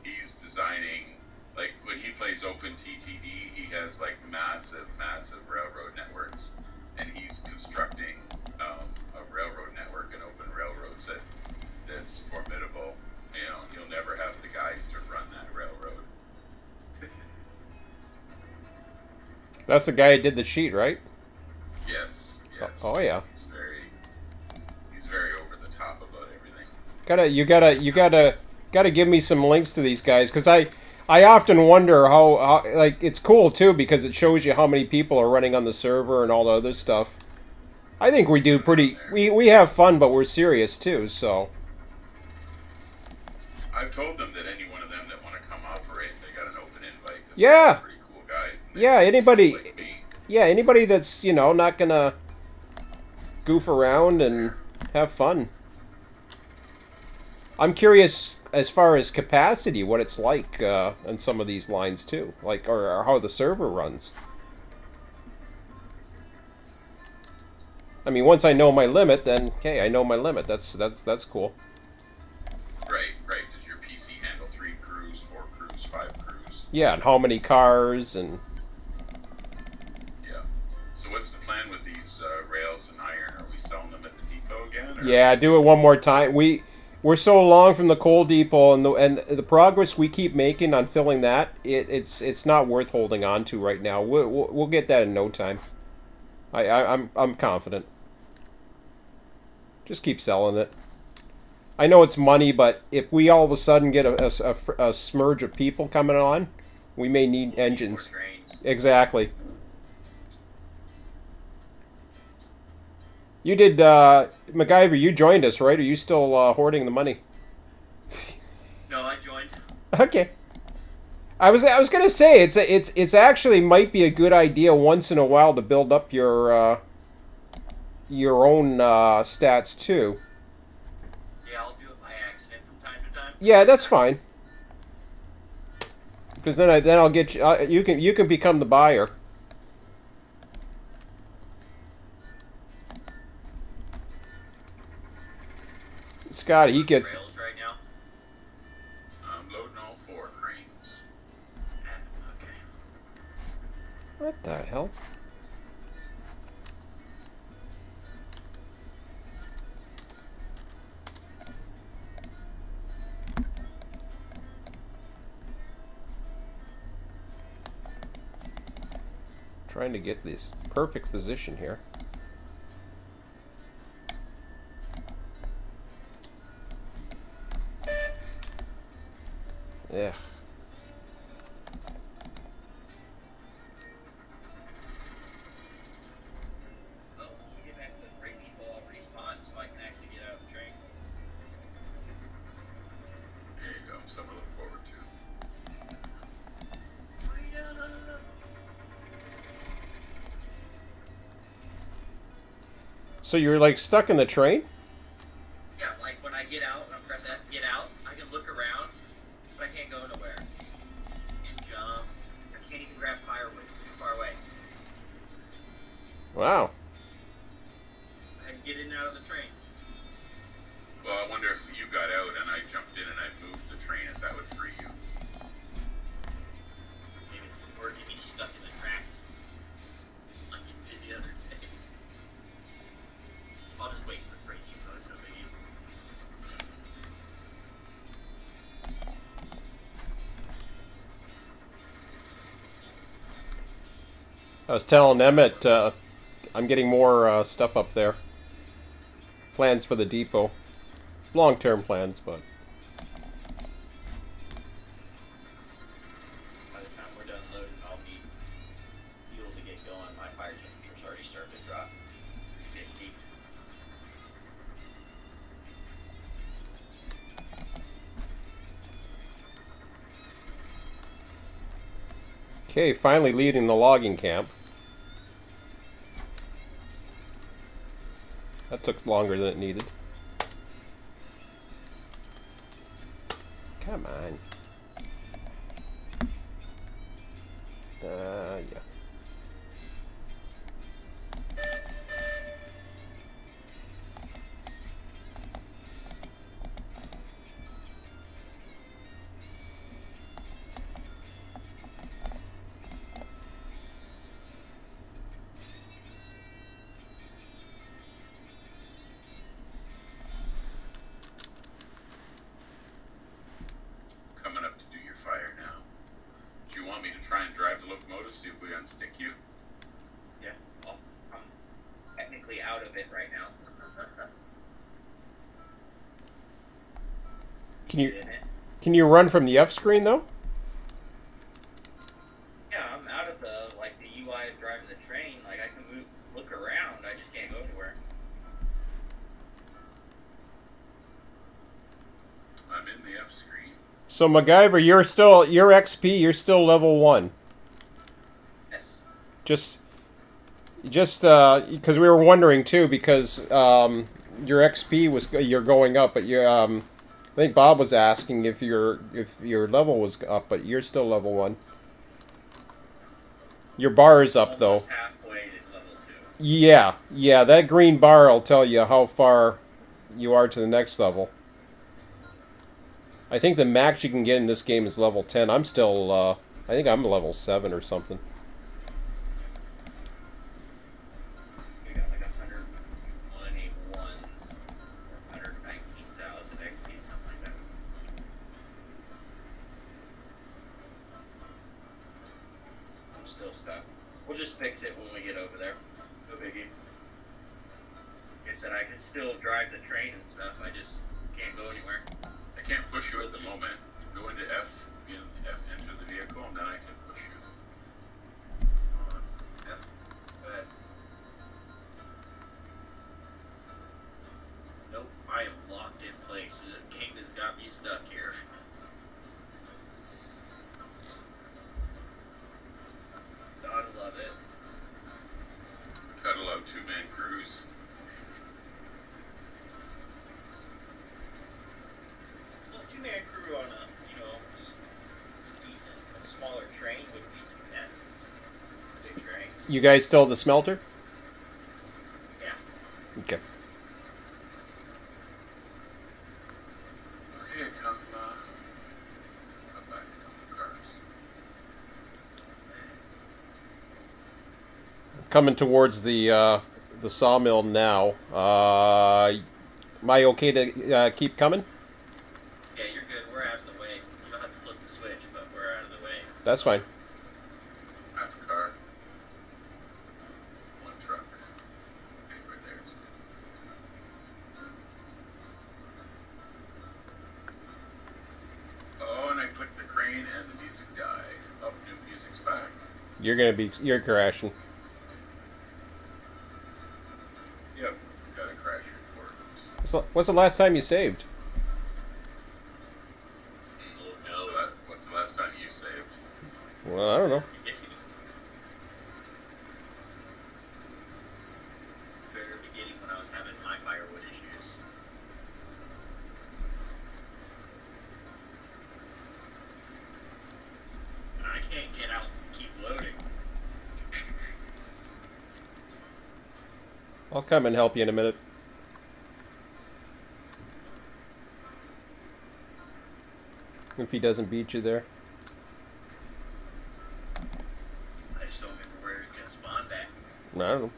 S3: He's designing, like, when he plays OpenTTD, he has, like, massive railroad networks. And he's constructing a railroad network and open railroads that's formidable. You know, he'll never have the guys to run that railroad.
S1: That's the guy who did the cheat, right?
S3: Yes.
S1: Oh yeah.
S3: He's very over the top about everything.
S1: You gotta give me some links to these guys, because I often wonder how like, it's cool too because it shows you how many people are running on the server and all the other stuff. I think we do pretty. We have fun, but we're serious too. So
S3: I've told them that any one of them that want to come operate, they got an open invite.
S1: Yeah.
S3: They're pretty cool guys.
S1: Yeah, anybody.
S3: Like me.
S1: Yeah, anybody that's, not gonna goof around and have fun. I'm curious as far as capacity, what it's like on some of these lines too, like or how the server runs. I mean, once I know my limit, then okay, I know my limit. That's cool.
S3: Right. Does your PC handle 3 crews, 4 crews, 5 crews?
S1: Yeah, and how many cars and.
S3: Yeah. So what's the plan with these rails and iron? Are we selling them at the depot again? Or?
S1: Yeah, do it one more time. We're so long from the coal depot, and the progress we keep making on filling that, it's not worth holding on to right now. We'll get that in no time. I'm confident. Just keep selling it. I know it's money, but if we all of a sudden get a smurge of people coming on, we may need engines.
S4: More trains.
S1: Exactly. You did, MacGyver, you joined us, right? Are you still hoarding the money?
S4: No, I joined.
S1: Okay. I was gonna say it's actually might be a good idea once in a while to build up your own stats too.
S4: Yeah, I'll do it by accident from time to time.
S1: Yeah, that's fine. Because then I'll get you. You can become the buyer. Scott, he gets.
S4: Rails right now.
S3: I'm loading all 4 cranes.
S4: Okay.
S1: What the hell? Trying to get this perfect position here. Yeah.
S4: Well, when we get back to the freight people, I'll respawn so I can actually get out of the train.
S3: There you go. Something to look forward to.
S1: So you're like stuck in the train?
S4: can't go nowhere. Can't jump. I can't even grab firewood. It's too far away.
S1: Wow.
S4: I had to get in and out of the train.
S3: Well, I wonder if you got out and I jumped in and I moved the train, if that would free you.
S4: Maybe, or get me stuck in the tracks like you did the other day. I'll just wait for the freight depot. It's no biggie.
S1: I was telling Emmett, I'm getting more stuff up there. Plans for the depot. Long-term plans, but...
S4: By the time we're done loading, I'll need fuel to get going. My fire temperature's already starting to drop. 50.
S1: Okay, finally leaving the logging camp. That took longer than it needed. Come on. Yeah.
S3: Coming up to do your fire now. Do you want me to try and drive the locomotive, see if we unstick you?
S4: Yeah, well, I'm technically out of it right now.
S1: Can you run from the F screen though?
S4: Yeah, I'm out of the UI of driving the train. Like I can look around. I just can't go anywhere.
S3: I'm in the F screen.
S1: So MacGyver, your XP, you're still level 1.
S4: Yes.
S1: Just because we were wondering too, because your XP you're going up, but I think Bob was asking if your level was up, but you're still level 1. Your bar is up though.
S4: Almost halfway to level 2.
S1: Yeah, that green bar will tell you how far you are to the next level. I think the max you can get in this game is level 10. I'm still, I think I'm level 7 or something.
S4: We got like 121 or 119,000 XP, something like that. I'm still stuck. We'll just fix it when we get over there. No biggie. Like I said, I can still drive the train and stuff. I just can't go anywhere.
S3: I can't push you at the moment. Go into F, enter the vehicle, and then I can push you.
S4: F. Go ahead. Nope, I am locked in place. The game has got me stuck here. Gotta love it.
S3: Gotta love two-man crews.
S4: Well, two-man crew on a, decent, smaller train would be that. Big train.
S1: You guys still at the smelter?
S4: Yeah.
S1: Okay.
S3: Okay, come back. Cars.
S1: Coming towards the sawmill now. Am I okay to keep coming?
S4: Yeah, you're good. We're out of the way. You don't have to flip the switch, but we're out of the way.
S1: That's fine.
S3: Half a car. One truck. Okay, right there. Oh, and I clicked the crane and the music died. Oh, new music's back.
S1: You're crashing.
S3: Yep, got a crash report.
S1: So, what's the last time you saved?
S4: Oh, no.
S3: So what's the last time you saved?
S1: Well, I don't know.
S4: Very beginning when I was having my firewood issues.
S1: I'll come and help you in a minute. If he doesn't beat you there.
S4: I just don't remember where he's gonna spawn back.
S1: I don't know.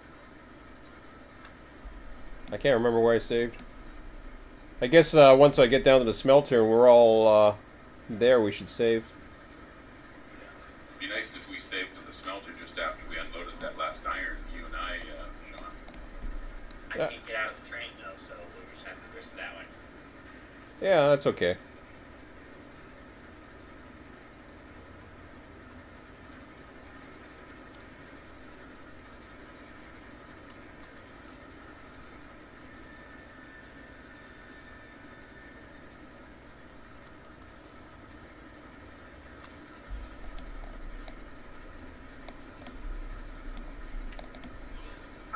S1: I can't remember where I saved. I guess once I get down to the smelter and we're all there, we should save.
S3: It'd be nice if we saved at the smelter just after we unloaded that last iron, you and I, Sean.
S4: I
S1: Yeah.
S4: can't get out of the train though, so we'll just have to risk that one.
S1: Yeah, that's okay.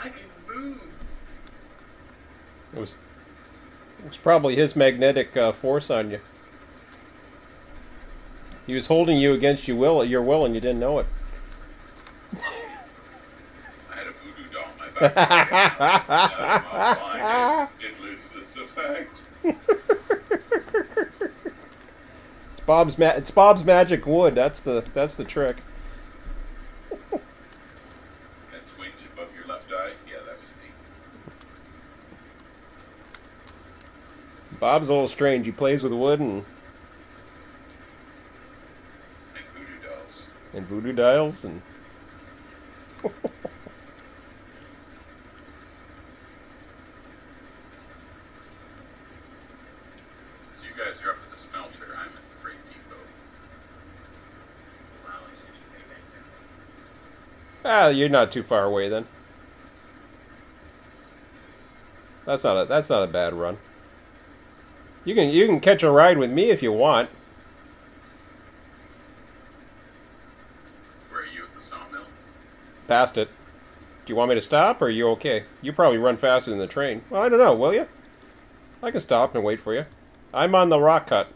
S4: I can move.
S1: It was probably his magnetic force on you. He was holding you against your will, and you didn't know it.
S3: I had a voodoo doll in my back. It loses its effect.
S1: It's Bob's magic wood. That's the trick.
S3: That twinge above your left eye? Yeah, that was me.
S1: Bob's a little strange. He plays with wood and
S3: And voodoo dolls.
S1: voodoo dials and.
S3: So you guys are up at the smelter. I'm at the freight depot.
S4: Wow, I should be way back there.
S1: You're not too far away then. That's not a bad run. You can catch a ride with me if you want.
S3: Where are you at the sawmill?
S1: Past it. Do you want me to stop, or are you okay? You probably run faster than the train. Well, I don't know. Will you? I can stop and wait for you. I'm on the rock cut.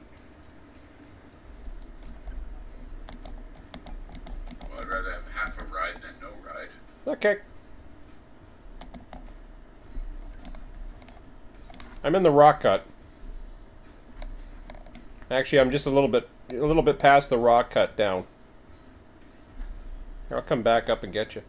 S3: Well, I'd rather have half a ride than no ride.
S1: Okay. I'm in the rock cut. Actually, I'm just a little bit past the rock cut down. Here, I'll come back up and get you.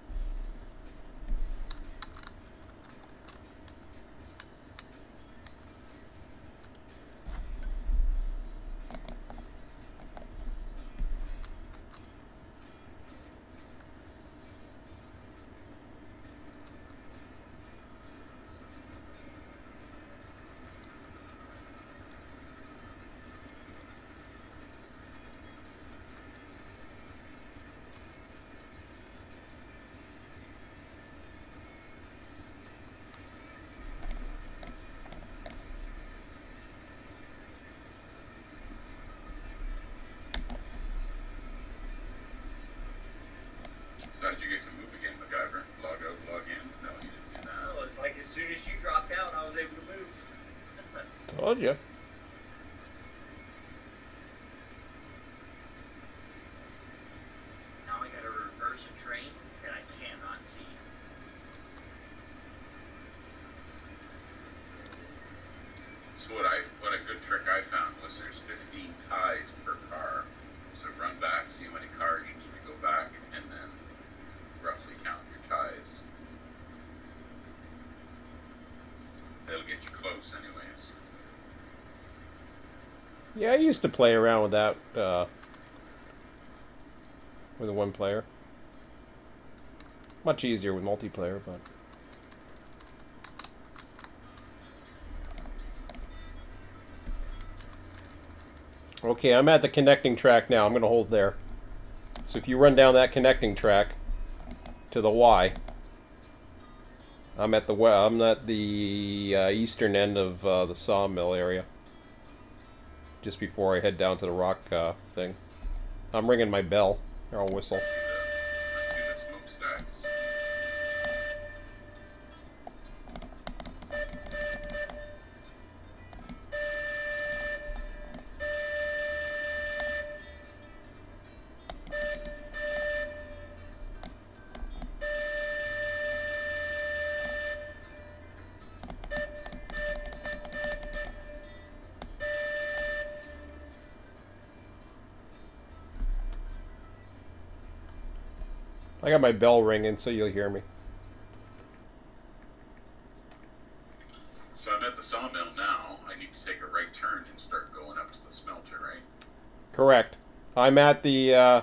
S3: So how'd you get to move again, MacGyver? Log out, log in? No, you didn't do that.
S4: Oh, it's like as soon as you dropped out, I was able to move.
S1: Told you.
S4: Now I gotta reverse a train that I cannot see.
S3: So what a good trick I found was there's 15 ties per car. So run back, see how many cars you need to go back, and then roughly count your ties. That'll get you close anyways.
S1: Yeah, I used to play around with that with a one player. Much easier with multiplayer, but. Okay, I'm at the connecting track now. I'm going to hold there. So if you run down that connecting track to the Y, I'm at the eastern end of the sawmill area. Just before I head down to the rock thing. I'm ringing my bell. Here, I'll whistle.
S3: I see the smokestacks.
S1: I got my bell ringing, so you'll hear me.
S3: So I'm at the sawmill now. I need to take a right turn and start going up to the smelter, right?
S1: Correct. I'm at the.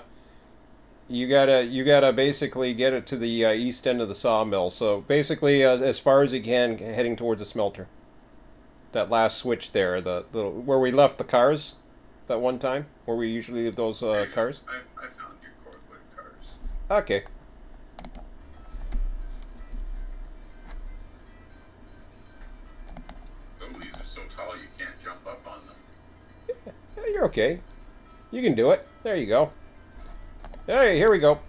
S1: You gotta basically get it to the east end of the sawmill. So basically, as far as you can, heading towards the smelter. That last switch there, the where we left the cars, that one time, where we usually leave those cars.
S3: I found your cordwood cars.
S1: Okay.
S3: Oh, these are so tall you can't jump up on them.
S1: Yeah, you're okay. You can do it. There you go. Hey, here we go.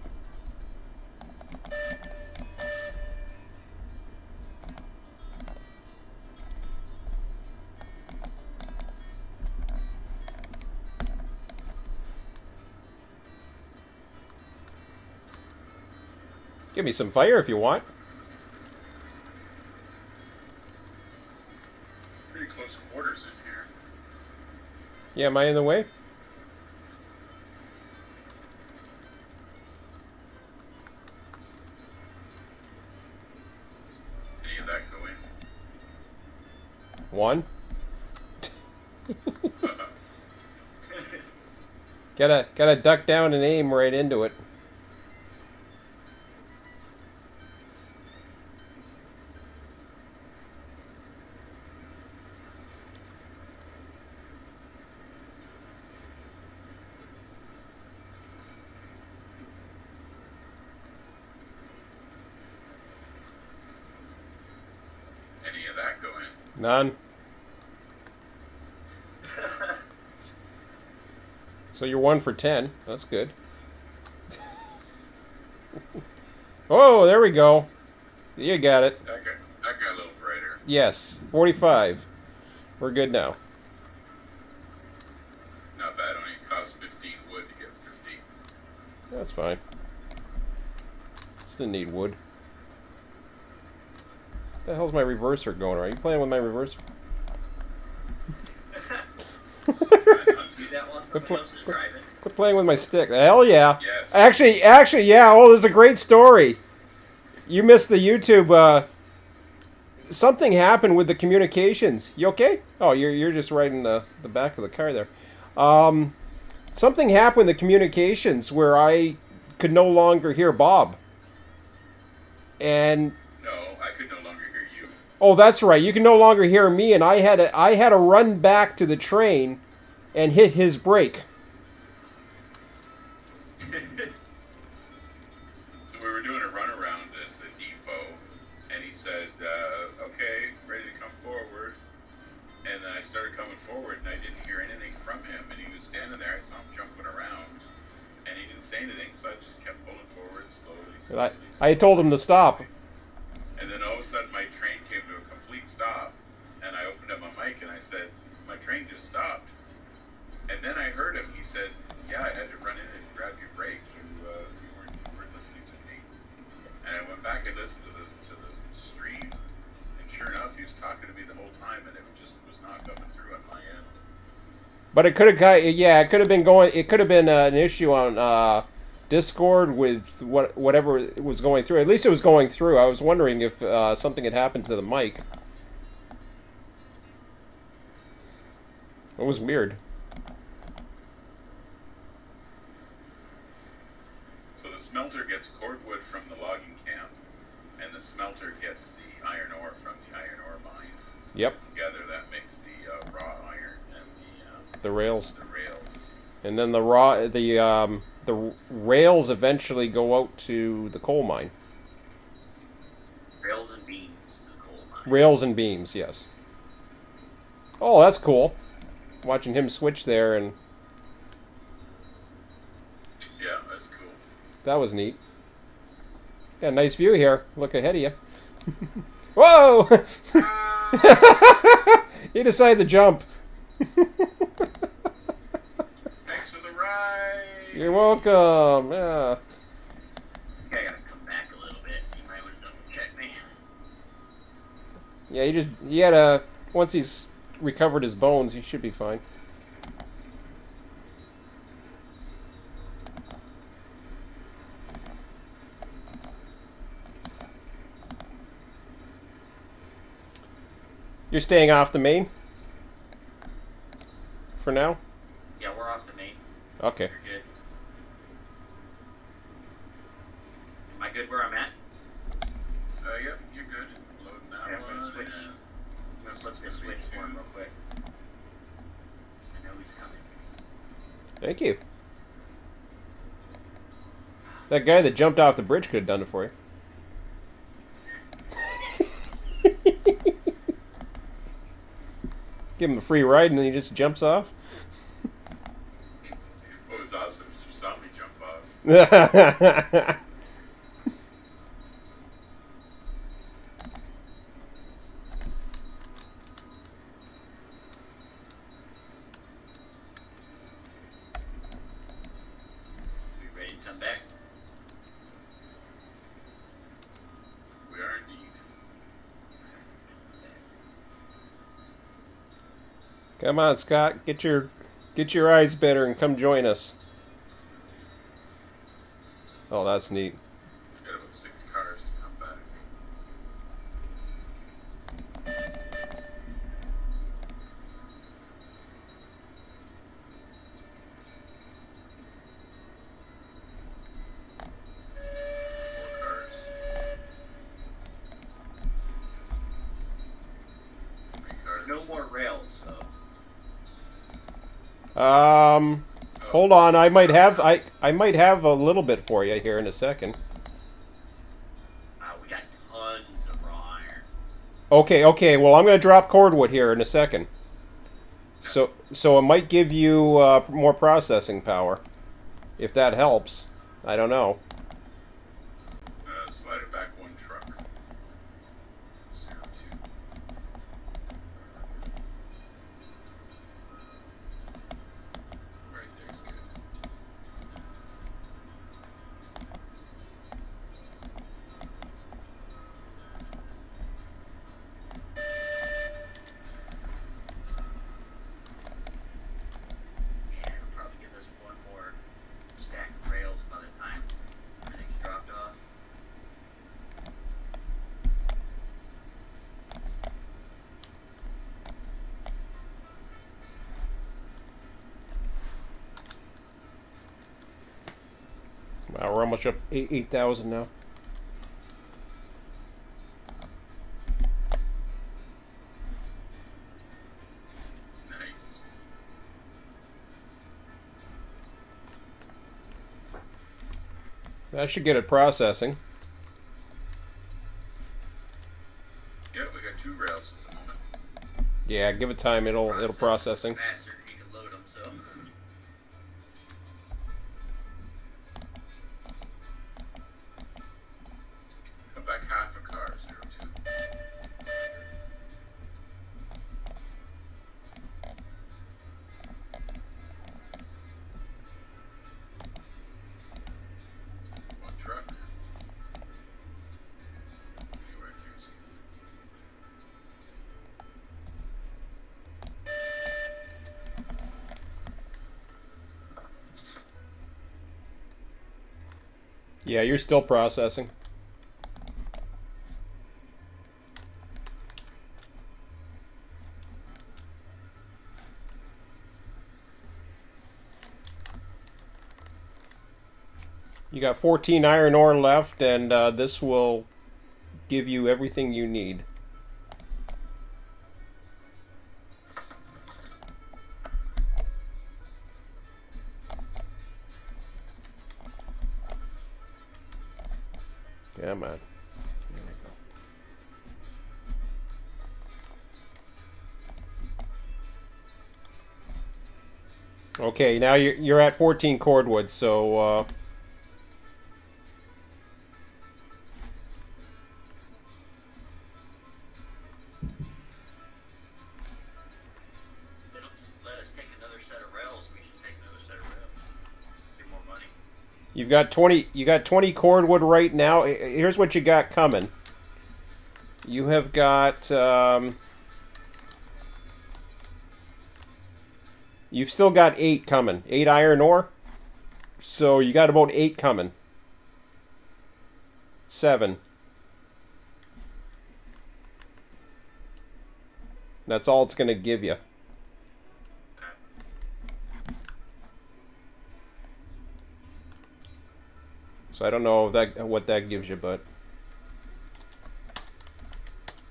S1: Give me some fire if you want.
S3: Pretty close quarters in here.
S1: Yeah, am I in the way?
S3: Any of that go in?
S1: One. Gotta duck down and aim right into it.
S3: Any of that go in?
S1: None. So you're 1 for 10. That's good. Oh, there we go. You got it.
S3: That got a little brighter.
S1: Yes, 45. We're good now.
S3: Not bad. Only cost 15 wood to get 50.
S1: That's fine. Still need wood. What the hell's my reverser going? Are you playing with my reverser? Quit playing with my stick. Hell yeah.
S3: Yes.
S1: Actually, yeah. Oh, this is a great story. You missed the YouTube. Something happened with the communications. You okay? Oh, you're just right in the back of the car there. Something happened with the communications where I could no longer hear Bob. And
S3: No, I could no longer hear you.
S1: oh, that's right. You can no longer hear me, and I had to run back to the train and hit his brake.
S3: So we were doing a runaround at the depot, and he said, okay, ready to come forward. And then I started coming forward, and I didn't hear anything from him. And he was standing there. I saw him jumping around, and he didn't say anything, so I just kept pulling forward slowly.
S1: I told him to stop.
S3: And then all of a sudden, my train came to a complete stop, and I opened up my mic, and I said, my train just stopped. And then I heard him. He said, yeah, I had to run in and grab your brake. You weren't listening to me. And I went back and listened to the stream, and sure enough, he was talking to me the whole time, and it just was not coming through on my end.
S1: But it could have, yeah, it could have been going. It could have been an issue on Discord with whatever was going through. At least it was going through. I was wondering if something had happened to the mic. It was weird.
S3: So the smelter gets cordwood from the logging camp, and the smelter gets the iron ore from the iron ore mine.
S1: Yep.
S3: Together, that makes the raw iron and
S1: The rails.
S3: the rails.
S1: And then the rails eventually go out to the coal mine.
S4: Rails and beams, the coal mine.
S1: Rails and beams, yes. Oh, that's cool. Watching him switch there, and
S3: Yeah, that's cool.
S1: that was neat. Got a nice view here. Look ahead of you. Whoa! He decided to jump.
S3: Thanks for the ride.
S1: You're welcome. Yeah.
S4: I think I gotta come back a little bit. You might want to double check me.
S1: Yeah, he had a once he's recovered his bones, he should be fine. You're staying off the main? For now?
S4: Yeah, we're off the main.
S1: Okay.
S4: You're good. Am I good where I'm at?
S3: Yep, you're good. Loading that
S4: Okay, I'm
S3: one.
S4: gonna switch. I'm gonna flip the switch for him real quick. I know he's coming.
S1: Thank you. That guy that jumped off the bridge could have done it for you. Give him a free ride and then he just jumps off.
S3: What was awesome is you saw me jump off.
S4: You ready to come back?
S3: We are indeed.
S1: Come on, Scott. Get your eyes better and come join us. Oh, that's neat.
S3: Got about 6 cars to come back.
S4: No more rails, so.
S1: Hold on. I might have a little bit for you here in a second.
S4: We got tons of raw iron.
S1: Okay. Well, I'm going to drop cordwood here in a second. So it might give you more processing power, if that helps. I don't know.
S3: Slide it back 1 truck. 02. Right there's good.
S4: Yeah, it'll probably give us 1 more stack of rails by the time everything's dropped off.
S1: Wow, we're almost up 8,000 now.
S3: Nice.
S1: That should get it processing.
S3: Yeah, we got 2 rails at the moment.
S1: Yeah, give it time. It'll processing.
S4: Faster, you can load them, so.
S3: Come back half a car, 02. One truck. Right here's
S1: Yeah, you're still processing. You got 14 iron ore left, and this will give you everything you need. Come on. Here we go. Okay, now you're at 14 cordwood, so
S4: They don't let us take another set of rails. We should take another set of rails. Get more money.
S1: you've got 20. You got 20 cordwood right now. Here's what you got coming. You have got. You've still got 8 coming. 8 iron ore. So you got about 8 coming. 7. That's all it's going to give you.
S4: Okay.
S1: So I don't know if what that gives you, but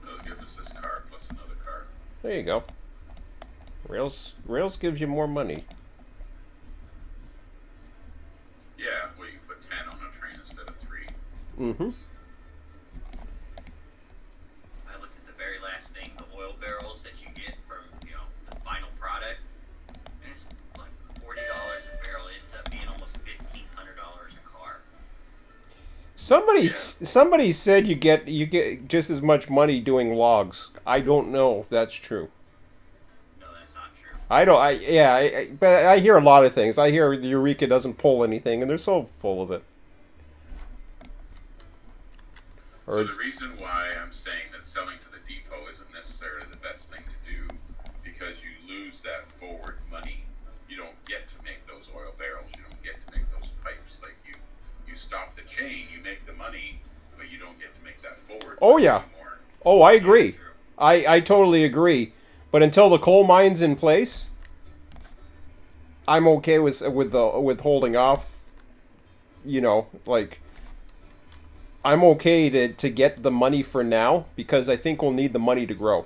S3: It'll give us this car plus another car.
S1: there you go. Rails gives you more money.
S3: Yeah, well, you put 10 on a train instead of 3.
S1: Mm-hmm.
S4: I looked at the very last thing, the oil barrels that you get from, the final product, and it's like $40 a barrel. It ends up being almost $1,500 a car.
S1: Somebody said you get just as much money doing logs. I don't know if that's true.
S4: No, that's not true.
S1: But I hear a lot of things. I hear the Eureka doesn't pull anything, and they're so full of it.
S3: So the reason why I'm saying that selling to the depot isn't necessarily the best thing to do, because you lose that forward money. You don't get to make those oil barrels. You don't get to make those pipes. Like you stop the chain, you make the money, but you don't get to make that forward.
S1: Oh yeah.
S3: Anymore.
S1: Oh, I agree. I totally agree. But until the coal mine's in place, I'm okay with holding off. I'm okay to get the money for now because I think we'll need the money to grow.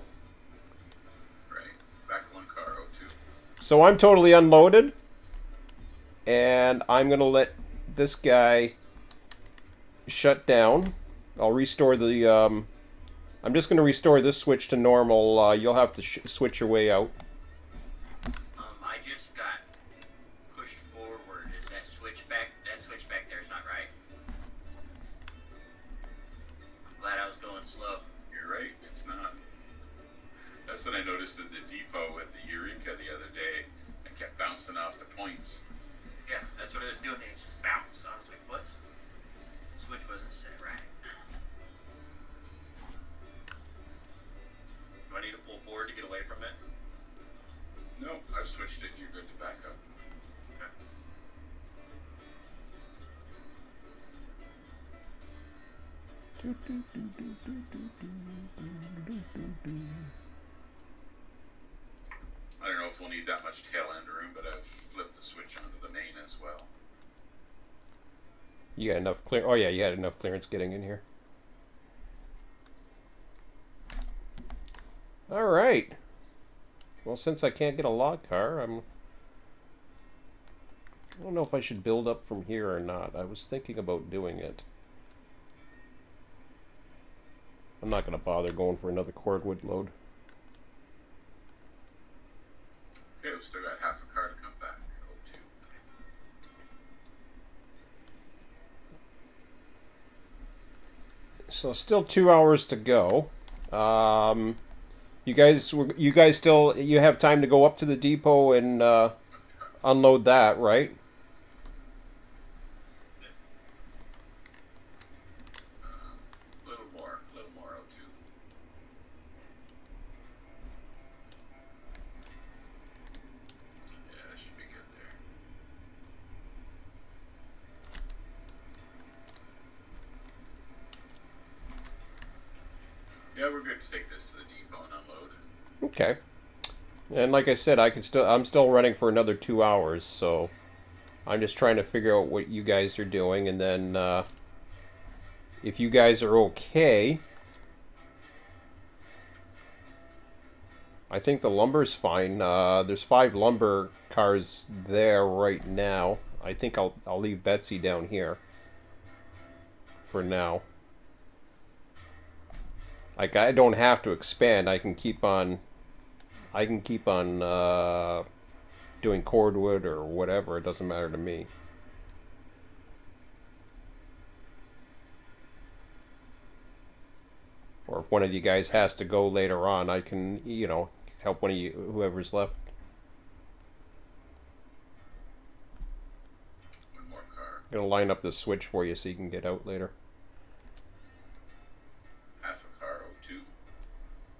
S3: Right. Back one car out too.
S1: So I'm totally unloaded, and I'm gonna let this guy shut down. I'll restore the. I'm just gonna restore this switch to normal. You'll have to switch your way out.
S4: I just got pushed forward. Is that switch back? That switch back there is not right. I'm glad I was going slow.
S3: You're right, it's not. That's what I noticed at the depot at the Eureka the other day. I kept bouncing off the points.
S4: Yeah, that's what it was doing. It just bounced. I was like, what? Switch wasn't set right. Do I need to pull forward to get away from it?
S3: No, I've switched it. You're good to back up.
S4: Okay.
S3: I don't know if we'll need that much tail end room, but I've flipped the switch onto the main as well.
S1: You got enough clear. Oh yeah, you had enough clearance getting in here. All right. Well, since I can't get a log car, I don't know if I should build up from here or not. I was thinking about doing it. I'm not going to bother going for another cordwood load.
S3: Okay, we've still got half a car to come back. Oh, 2.
S1: So still 2 hours to go. You guys still have time to go up to the depot and unload that, right?
S3: A little more, oh, 2. Yeah, that should be good there. Yeah, we're good to take this to the depot and unload.
S1: Okay. And like I said, I'm still running for another 2 hours, so I'm just trying to figure out what you guys are doing, and then if you guys are okay, I think the lumber's fine. There's 5 lumber cars there right now. I think I'll leave Betsy down here for now. Like, I don't have to expand. I can keep on doing cordwood or whatever. It doesn't matter to me. Or if one of you guys has to go later on, I can, help one of you, whoever's left.
S3: One more car.
S1: I'm gonna line up the switch for you so you can get out later.
S3: Half a car, oh, 2.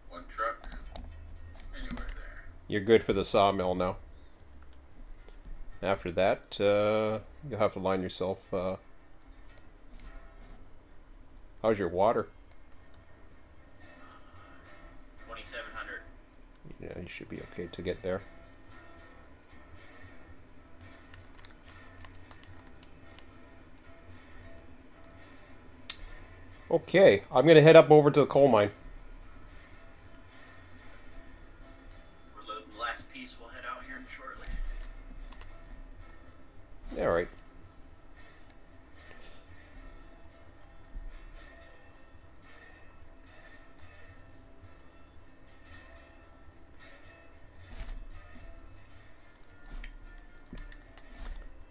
S3: One truck. Anywhere there.
S1: You're good for the sawmill now. After that, you'll have to line yourself. How's your water?
S4: 2,700.
S1: Yeah, you should be okay to get there. Okay, I'm gonna head up over to the coal mine.
S4: We're loading the last piece. We'll head out here shortly.
S1: All right.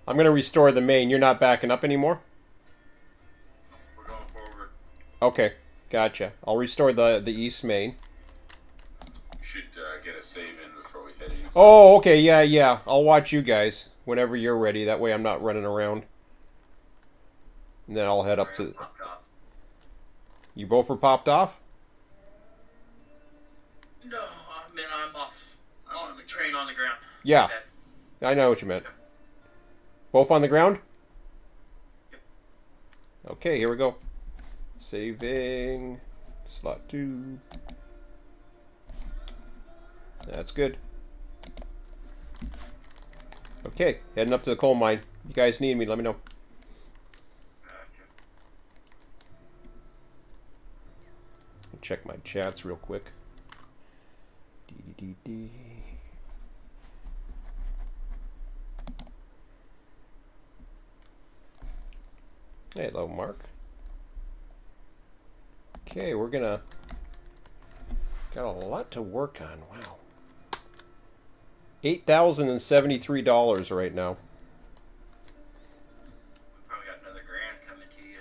S1: I'm gonna restore the main. You're not backing up anymore?
S4: We're going forward.
S1: Okay, gotcha. I'll restore the east main.
S3: We should get a save in before we head in.
S1: Oh, okay, yeah. I'll watch you guys whenever you're ready. That way I'm not running around. And then I'll head up to...
S4: Popped off.
S1: You both were popped off?
S4: No, I mean I'm off the train on the ground.
S1: Yeah, I know what you meant. Both on the ground?
S4: Yep.
S1: Okay, here we go. Saving. Slot 2. That's good. Okay, heading up to the coal mine. You guys need me, let me know. Check my chats real quick. D. Hello, Mark. Okay, we're gonna... Got a lot to work on. Wow. $8,073 right now.
S4: Probably got another grand coming to you.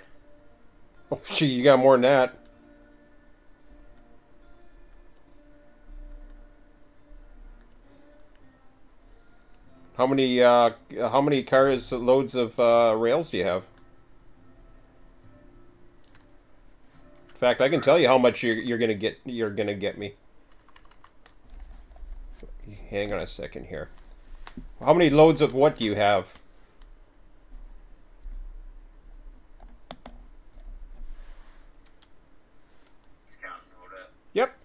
S1: Oh, gee, you got more than that. How many cars loads of rails do you have? In fact, I can tell you how much you're gonna get. You're gonna get me. Hang on a second here. How many loads of what do you have?
S4: He's counting. Hold up.
S1: Yep.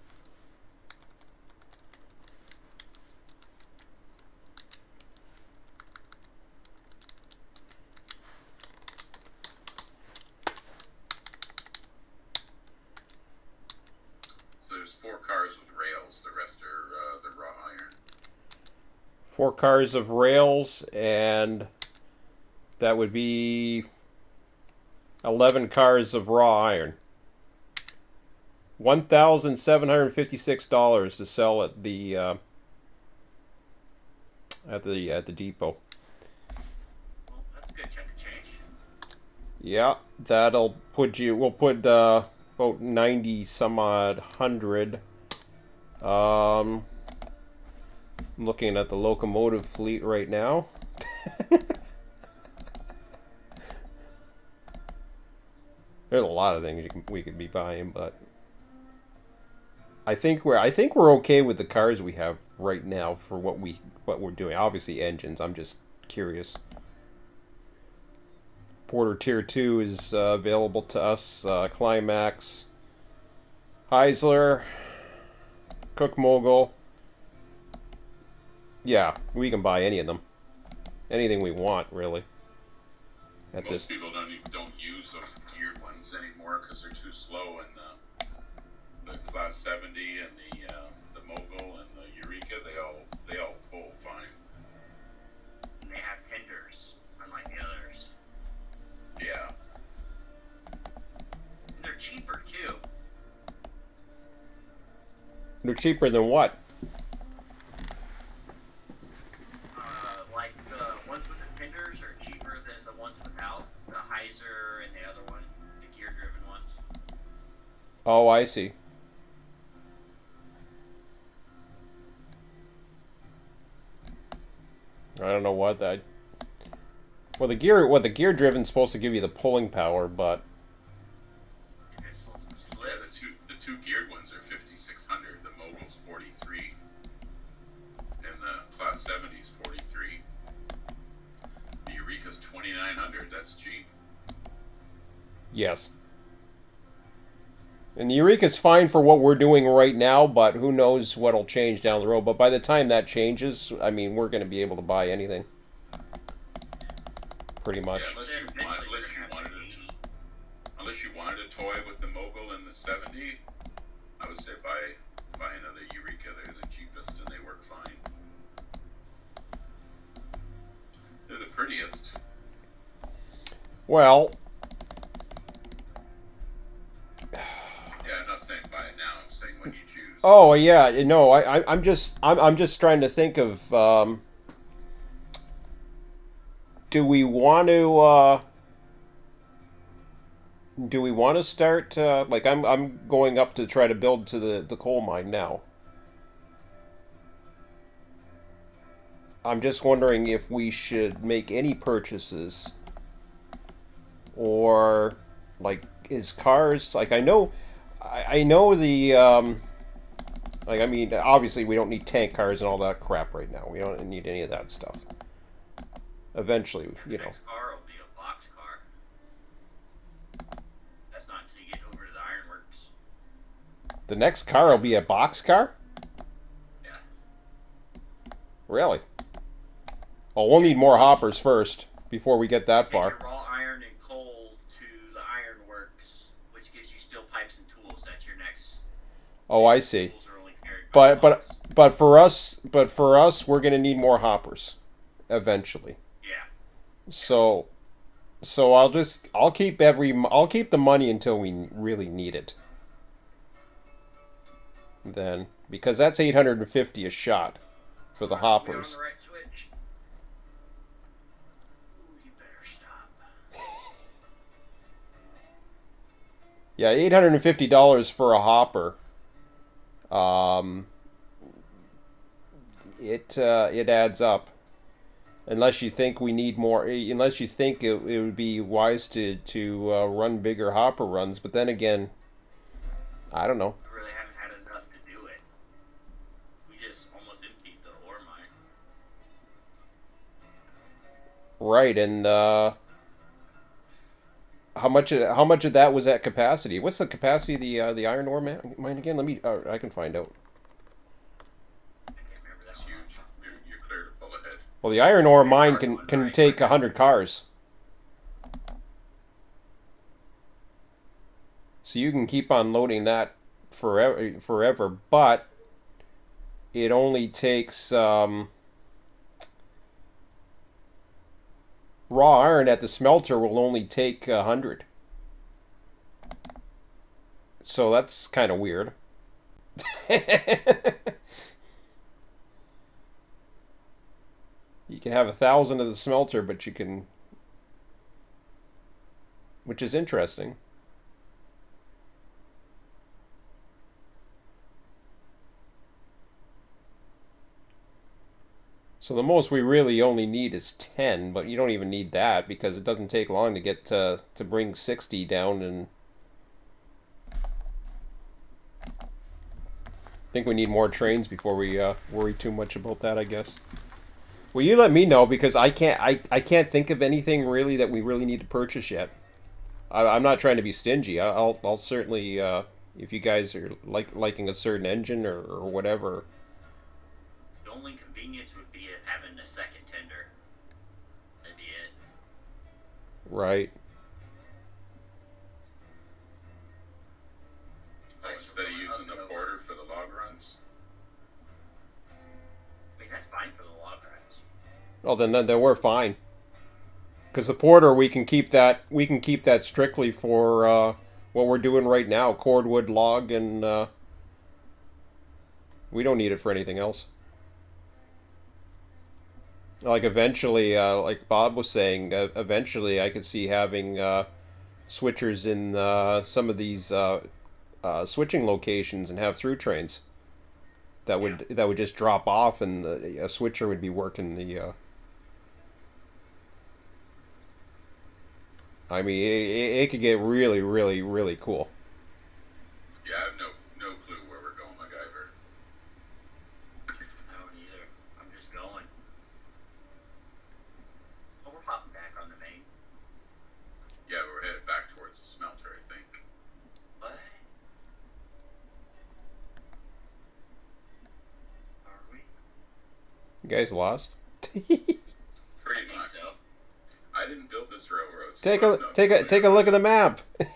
S3: So there's 4 cars with rails. The rest are the raw iron.
S1: 4 cars of rails, and that would be 11 cars of raw iron. $1,756 to sell at the depot.
S4: Well, that's a good chunk of change.
S1: Yeah, that'll put you. We'll put about 90 some odd hundred. I'm looking at the locomotive fleet right now. There's a lot of things we could be buying, but I think we're okay with the cars we have right now for what we're doing. Obviously, engines. I'm just curious. Porter Tier 2 is available to us. Climax, Heisler, Cook Mogul. Yeah, we can buy any of them. Anything we want, really. At
S3: Most
S1: this.
S3: people don't use those geared ones anymore because they're too slow. And the Class 70 and the Mogul and the Eureka, they all pull fine.
S4: And they have tenders, unlike the others.
S3: Yeah.
S4: And they're cheaper too.
S1: They're cheaper than what?
S4: Like the ones with the tenders are cheaper than the ones without. The Heiser and the other one, the gear-driven ones.
S1: Oh, I see. I don't know what that. Well, the gear driven's supposed to give you the pulling power, but
S4: It's supposed to be
S3: Yeah,
S4: slick.
S3: the two geared ones are 5,600. The Mogul's 43, and the Class 70's 43. The Eureka's 2,900. That's cheap.
S1: yes. And the Eureka's fine for what we're doing right now, but who knows what'll change down the road. But by the time that changes, I mean, we're going to be able to buy anything. Pretty much.
S3: Yeah, unless you wanted a toy with the mogul and the 70, I would say buy another Eureka. They're the cheapest and they work fine. They're the prettiest.
S1: Well,
S3: yeah, I'm not saying buy it now. I'm saying when you choose.
S1: Oh yeah, no, I'm just trying to think of do we want to start like I'm going up to try to build to the coal mine now. I'm just wondering if we should make any purchases, or like is cars like I know the like I mean obviously we don't need tank cars and all that crap right now. We don't need any of that stuff. Eventually, you know.
S4: Next car will be a box car. That's not until you get over to the ironworks.
S1: The next car will be a box car?
S4: Yeah.
S1: Really? Oh, we'll need more hoppers first before we get that far.
S4: Take your raw iron and coal to the ironworks, which gives you steel pipes and tools. That's your next.
S1: Oh, I see.
S4: Tools are only carried by
S1: But for us, we're gonna need more hoppers, eventually.
S4: Yeah.
S1: So I'll keep the money until we really need it. Then, because that's 850 a shot for the hoppers.
S4: On the right switch. Ooh, you better stop.
S1: Yeah, $850 for a hopper. It adds up. Unless you think we need more, unless you think it would be wise to run bigger hopper runs, but then again, I don't know.
S4: We really haven't had enough to do it. We just almost emptied the ore mine.
S1: Right, and how much of that was at capacity? What's the capacity of the iron ore mine again? Let me I can find out.
S4: I can't remember that
S3: That's
S4: one.
S3: huge. You're clear to pull ahead.
S1: Well, the iron ore mine can take 100 cars. So you can keep on loading that forever, but it only takes raw iron at the smelter will only take 100. So that's kind of weird. You can have 1,000 of the smelter, but you can, which is interesting. So the most we really only need is 10, but you don't even need that because it doesn't take long to get to bring 60 down, and I think we need more trains before we worry too much about that, I guess. Well, you let me know because I can't think of anything really that we really need to purchase yet. I'm not trying to be stingy. I'll certainly if you guys are liking a certain engine or whatever.
S4: The only convenience would be having a second tender. That'd be it.
S1: Right.
S3: Oh, instead of using the porter for the log runs.
S4: I mean, that's fine for the log runs.
S1: Well, then we're fine. Because the porter, we can keep that strictly for what we're doing right now, cordwood, log, and we don't need it for anything else. Like eventually, like Bob was saying, eventually I could see having switchers in some of these switching locations and have through trains that would just drop off, and a switcher would be working the. I mean, it could get really, really, really cool.
S3: Yeah, I have no clue where we're going, MacGyver.
S4: I don't either. I'm just going. Oh, we're hopping back on the main.
S3: Yeah, we're headed back towards the smelter, I think.
S4: What?
S1: guys lost?
S3: Pretty much.
S4: So.
S3: I didn't build this railroad. So
S1: Take a look at the map.
S3: The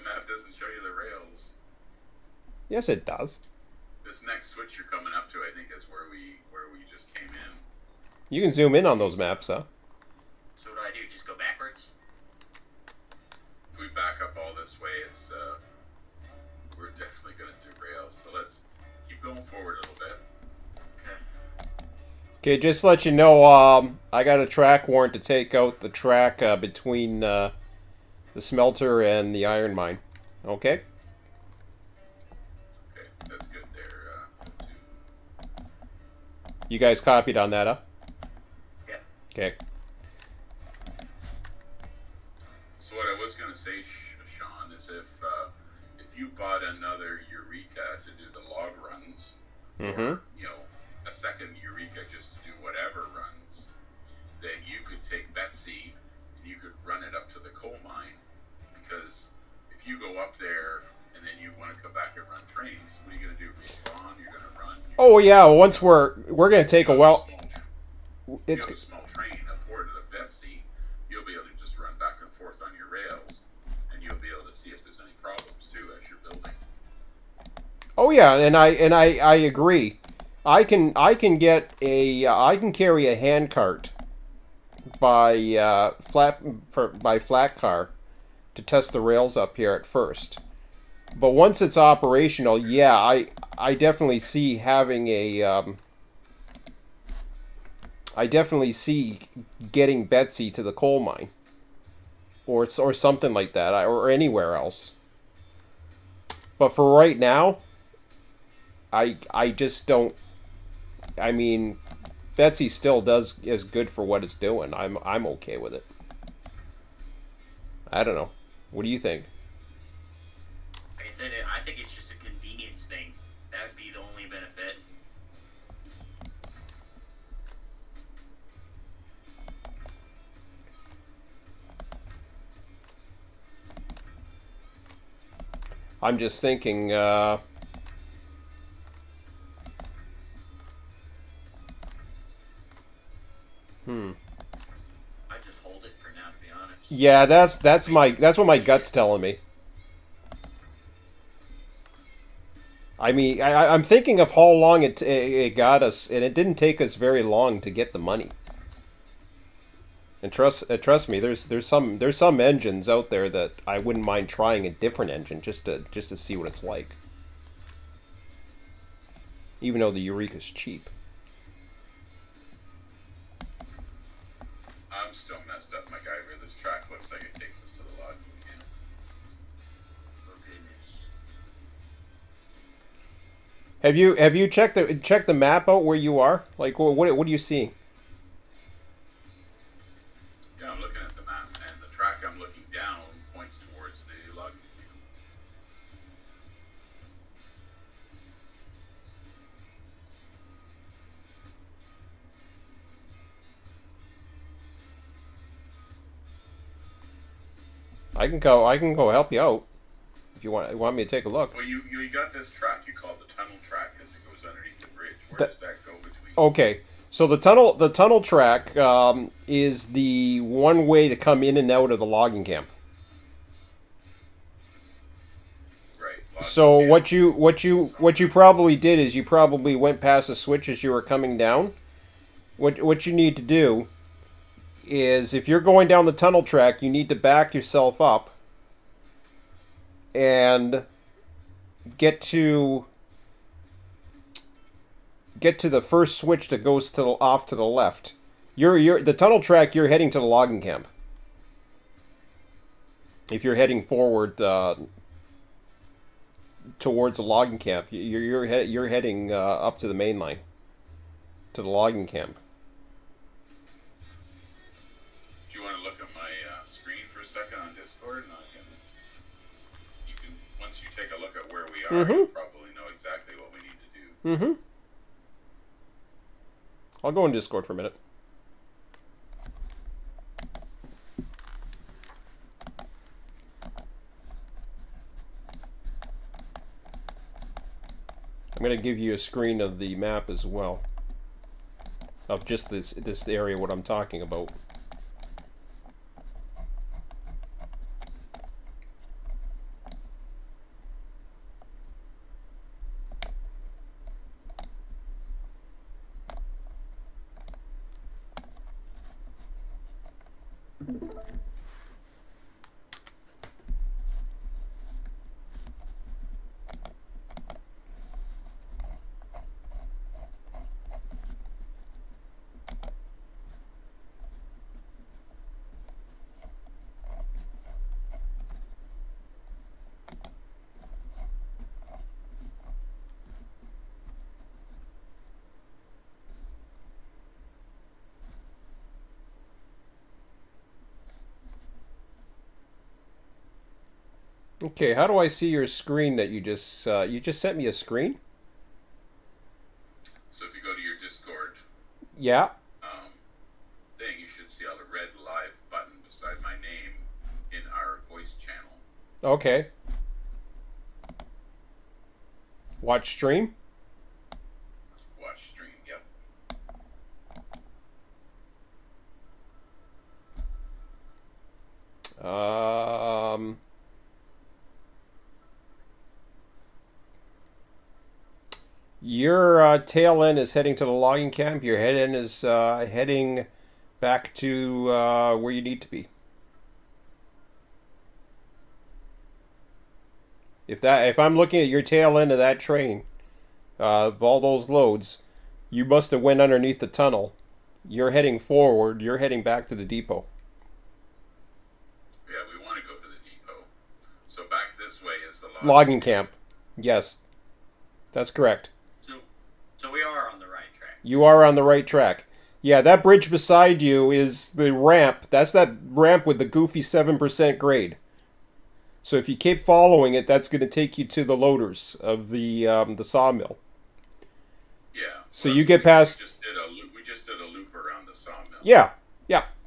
S3: map doesn't show you the rails.
S1: Yes, it does.
S3: This next switch you're coming up to, I think, is where we just came in.
S1: You can zoom in on those maps, huh?
S4: So what do I do? Just go backwards?
S3: If we back up all this way, it's we're definitely going to do rails. So let's keep going forward a little bit.
S1: Okay, just to let you know, I got a track warrant to take out the track between the smelter and the iron mine. Okay?
S3: Okay, that's good there.
S1: You guys copied on that, huh?
S4: Yep.
S1: Okay.
S3: So what I was going to say, Sean, is if you bought another Eureka to do the log runs, or, you know, a second Eureka just to do whatever runs, then you could take Betsy and you could run it up to the coal mine, because if you go up there and then you want to come back and run trains, what are you going to do? Respawn? You're going to run?
S1: Oh yeah, once we're going to take a well.
S3: It's a small train aboard of the Betsy. You'll be able to just run back and forth on your rails, and you'll be able to see if there's any problems too as you're building.
S1: Oh yeah, and I agree. I can carry a hand cart by flat car to test the rails up here at first. But once it's operational, yeah, I definitely see having a I definitely see getting Betsy to the coal mine, or something like that, or anywhere else. But for right now, I just don't. I mean, Betsy still does is good for what it's doing. I'm okay with it. I don't know. What do you think?
S4: Like I said, I think it's just a convenience thing. That would be the only benefit.
S1: I'm just thinking.
S4: I just hold it for now, to be honest.
S1: Yeah, that's what my gut's telling me. I mean, I'm thinking of how long it got us, and it didn't take us very long to get the money. And trust me, there's some engines out there that I wouldn't mind trying a different engine just to see what it's like. Even though the Eureka's cheap.
S3: I'm still messed up, MacGyver. This track looks like it takes us to the logging camp.
S4: Oh goodness.
S1: Have you checked the map out where you are? Like what are you seeing?
S3: Yeah, I'm looking at the map, and the track I'm looking down points towards the logging camp.
S1: I can go help you out if you want me to take a look.
S3: Well, you got this track you call the tunnel track because it goes underneath the bridge. Where does that go between?
S1: Okay, so the tunnel track is the one way to come in and out of the logging camp.
S3: Right.
S1: So what you probably did is you probably went past the switch as you were coming down. What you need to do is, if you're going down the tunnel track, you need to back yourself up and get to the first switch that goes off to the left. You're the tunnel track. You're heading to the logging camp. If you're heading forward towards the logging camp, you're heading up to the main line, to the logging camp.
S3: Do you want to look at my screen for a second on Discord, and you can once you take a look at where we are, you'll probably know exactly what we need to do.
S1: I'll go in Discord for a minute. I'm going to give you a screen of the map as well. Of just this area, what I'm talking about. Okay, how do I see your screen that you just sent me a screen?
S3: So if you go to your Discord
S1: Yeah.
S3: thing, you should see a red live button beside my name in our voice channel.
S1: Okay. Watch stream?
S3: Watch stream, yep.
S1: Your tail end is heading to the logging camp. Your head end is heading back to where you need to be. If I'm looking at your tail end of that train, of all those loads, you must have went underneath the tunnel. You're heading forward. You're heading back to the depot.
S3: Yeah, we want to go to the depot. So back this way is the
S1: logging camp. Yes, that's correct.
S4: So we are on the right track.
S1: You are on the right track. Yeah, that bridge beside you is the ramp. That's that ramp with the goofy 7% grade. So if you keep following it, that's going to take you to the loaders of the sawmill.
S3: Yeah.
S1: So you get past.
S3: We just did a loop around the sawmill.
S1: Yeah,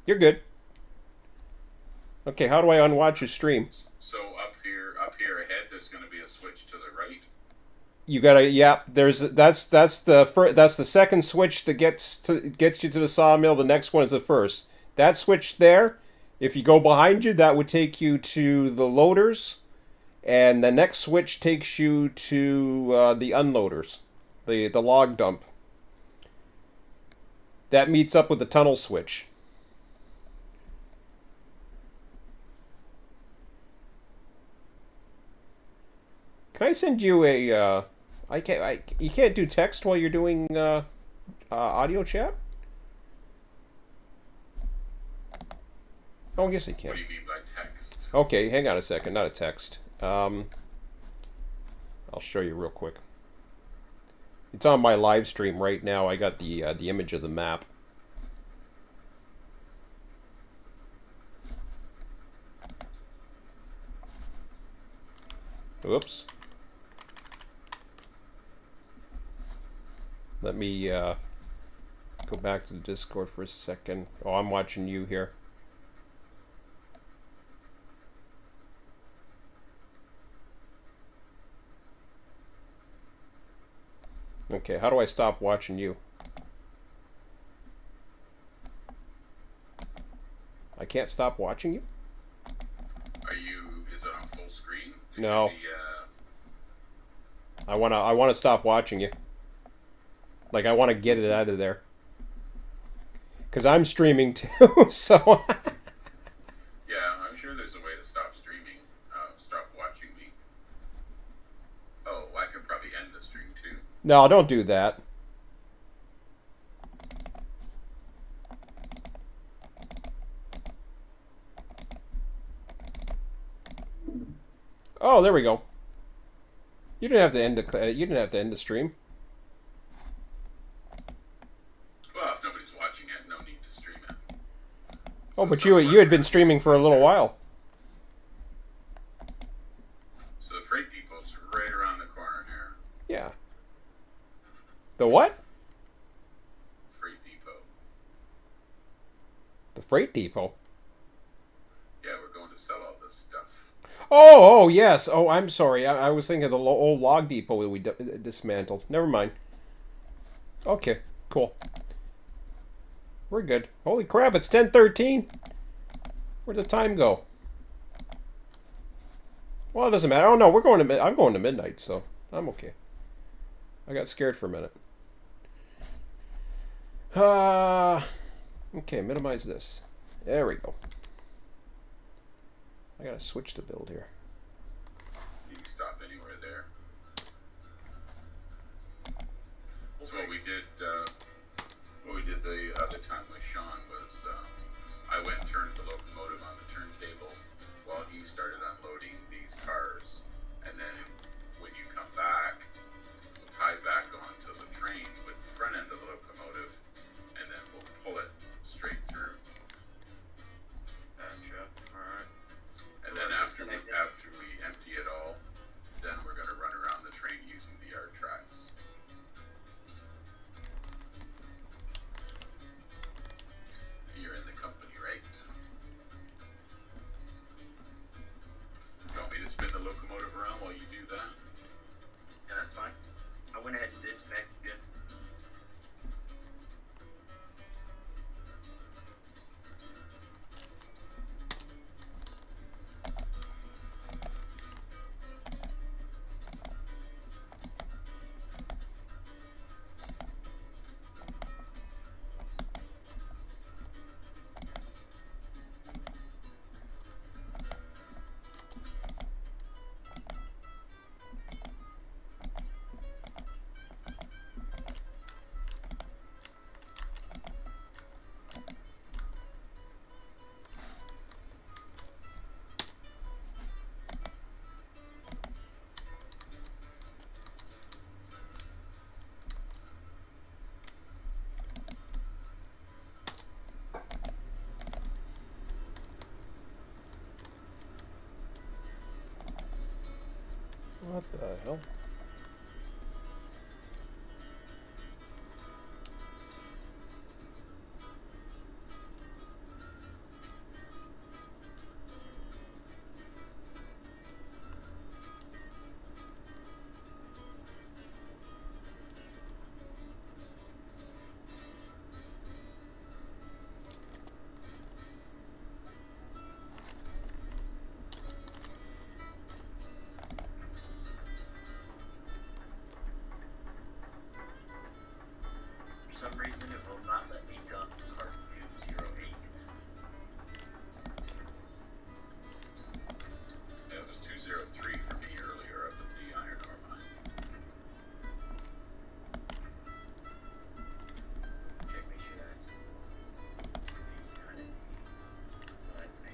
S1: you're good. Okay, how do I unwatch your stream?
S3: So up here ahead, there's going to be a switch to the right.
S1: You gotta, that's the second switch that gets you to the sawmill. The next one is the first. That switch there, if you go behind you, that would take you to the loaders, and the next switch takes you to the unloaders, the log dump. That meets up with the tunnel switch. Can I send you a? You can't do text while you're doing audio chat? Oh, yes, I can.
S3: What do you mean by text?
S1: Okay, hang on a second. Not a text. I'll show you real quick. It's on my live stream right now. I got the image of the map. Oops. Let me go back to the Discord for a second. Oh, I'm watching you here. Okay, how do I stop watching you? I can't stop watching you?
S3: Is it on full screen?
S1: No. I wanna stop watching you. Like, I want to get it out of there. Because I'm streaming too, so...
S3: Yeah, I'm sure there's a way to stop streaming. Stop watching me. Oh, I can probably end the stream too.
S1: No, don't do that. Oh, there we go. You didn't have to end the stream.
S3: Well, if nobody's watching it, no need to stream it.
S1: Oh, but you had been streaming for a little while.
S3: So the freight depot's right around the corner here.
S1: Yeah. The what?
S3: Freight depot.
S1: The freight depot.
S3: Yeah, we're going to sell all this stuff.
S1: Oh, yes. Oh, I'm sorry. I was thinking of the old log depot that we dismantled. Never mind. Okay, cool. We're good. Holy crap! It's 10:13. Where'd the time go? Well, it doesn't matter. Oh no, we're going to. I'm going to midnight, so I'm okay. I got scared for a minute. Okay, minimize this. There we go. I gotta switch to build here.
S3: You can stop anywhere there. So what we did the other time with Sean was I went and turned the locomotive on the turntable while he started unloading these cars, and then when you come back, we'll tie back onto the train with the front end of the locomotive, and then we'll pull it straight through.
S4: Gotcha. Alright.
S3: And then after we empty it all, then we're going to run around the train using the yard tracks. You're in the company, right? You want me to spin the locomotive around while you do that?
S4: Yeah, that's fine. I went ahead and disconnected it.
S1: What the hell?
S4: For some reason, it will not let me dump cart 208.
S3: Yeah, it was 203 for me earlier up at the iron ore mine.
S4: Check, make sure that's 890. Oh, that's me.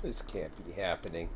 S1: This can't be happening.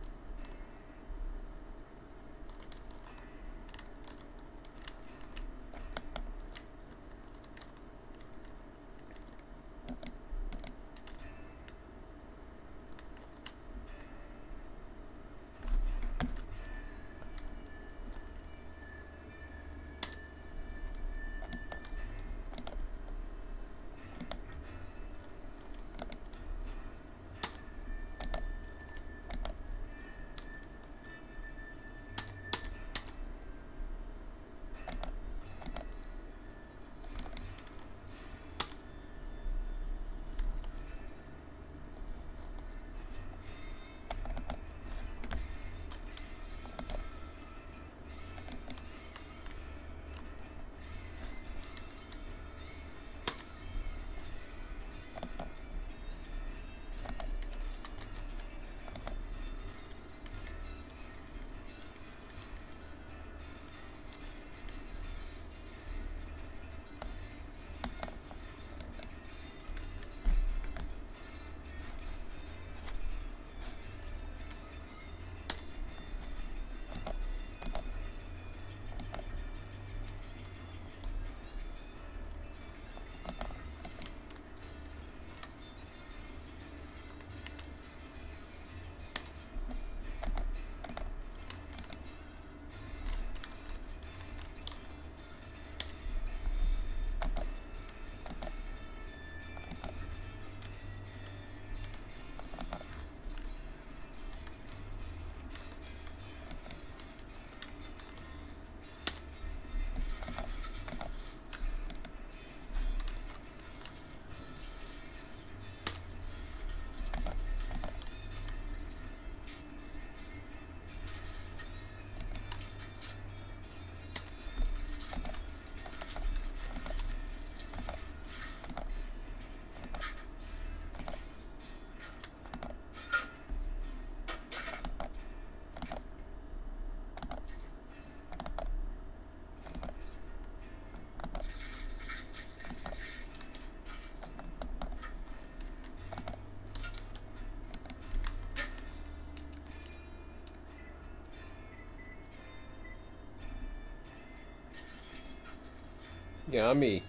S1: Yummy.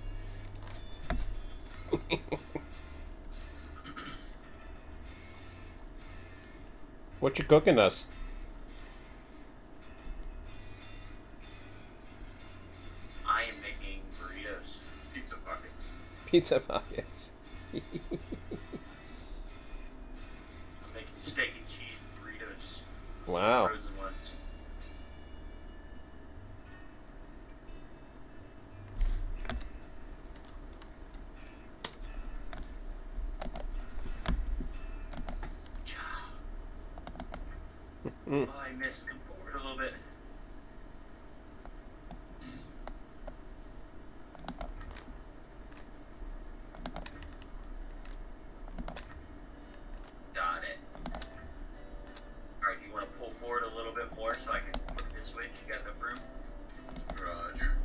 S1: What you cooking us?
S4: I am making burritos.
S3: Pizza buckets.
S1: Pizza pockets.
S4: I'm making steak and cheese burritos.
S1: Wow.
S4: Frozen ones. Oh, I missed. Come forward a little bit. Got it. Alright, do you want to pull forward a little bit more so I can flip this switch? You got enough room?
S3: Roger.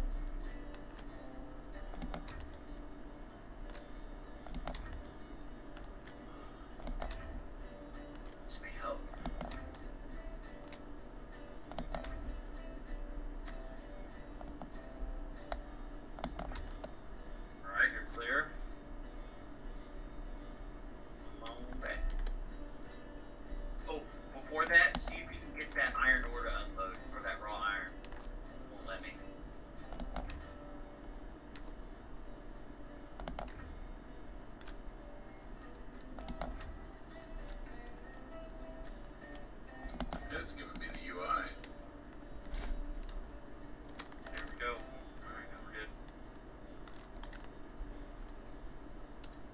S4: This may help. Alright, you're clear. Come on back. Oh, before that, see if you can get that iron ore to unload, or that raw iron. Won't let me.
S3: It's giving me the UI.
S4: There we go. Alright, now we're good.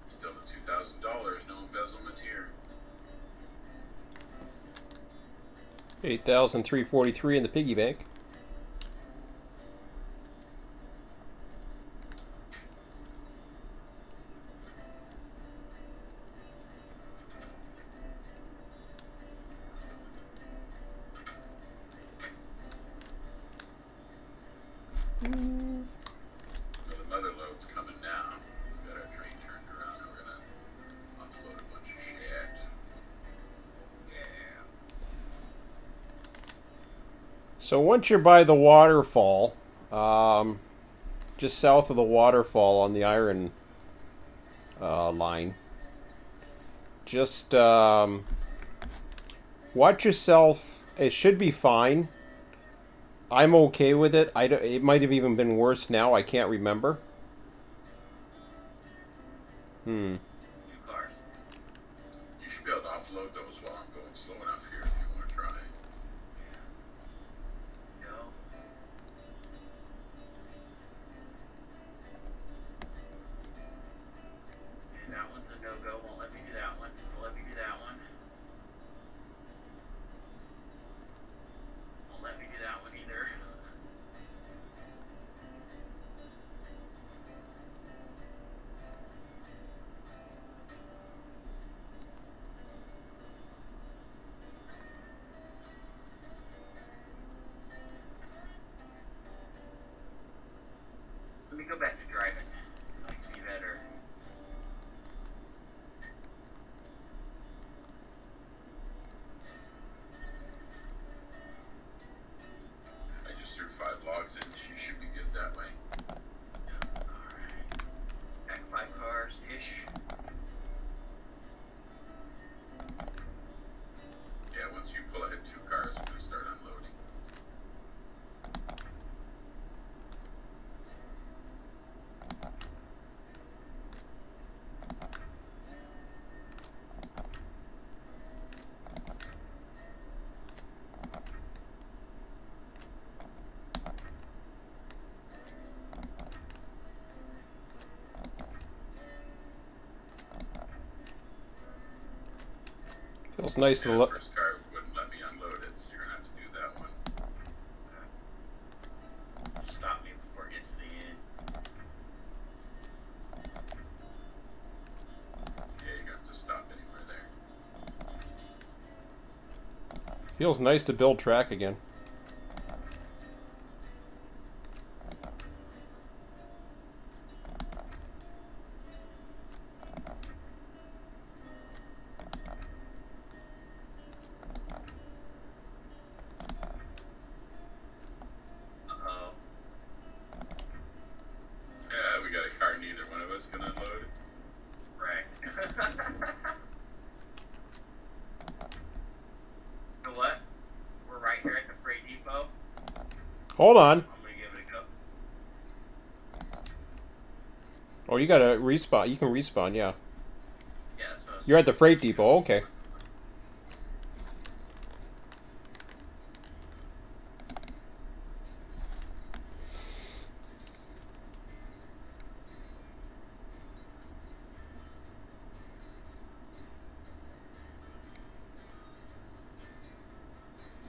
S3: Still at $2,000. No embezzlement here.
S1: 8,343 in the piggy bank.
S3: Well, the mother load's coming now. We got our train turned around and we're gonna offload a bunch of shit.
S4: Yeah.
S1: So once you're by the waterfall, just south of the waterfall on the iron line, just watch yourself. It should be fine. I'm okay with it. It might have even been worse now. I can't remember.
S4: 2 cars.
S3: You should be able to offload those while I'm going slow enough here if you want to try.
S4: No. And that one's a no-go. Won't let me do that one. Won't let me do that one. Won't let me do that one either. Let me go back to driving. Makes me better.
S3: I just threw 5 logs in. She should be good that way.
S4: Alright. Back 5 cars-ish.
S3: Yeah, once you pull ahead 2 cars, I'm gonna start unloading.
S1: Feels nice to
S3: Yeah, the
S1: look.
S3: first car wouldn't let me unload it, so you're gonna have to do that one.
S4: Stop me before it gets to the end.
S3: Yeah, you're gonna have to stop anywhere there.
S1: Feels nice to build track again.
S4: Uh-oh.
S3: Yeah,
S4: here at the freight depot.
S1: Hold on.
S4: I'm gonna give it a go.
S1: Oh, you gotta respawn. You can respawn, yeah.
S4: Yeah, that's what I was
S1: You're at the freight depot, okay.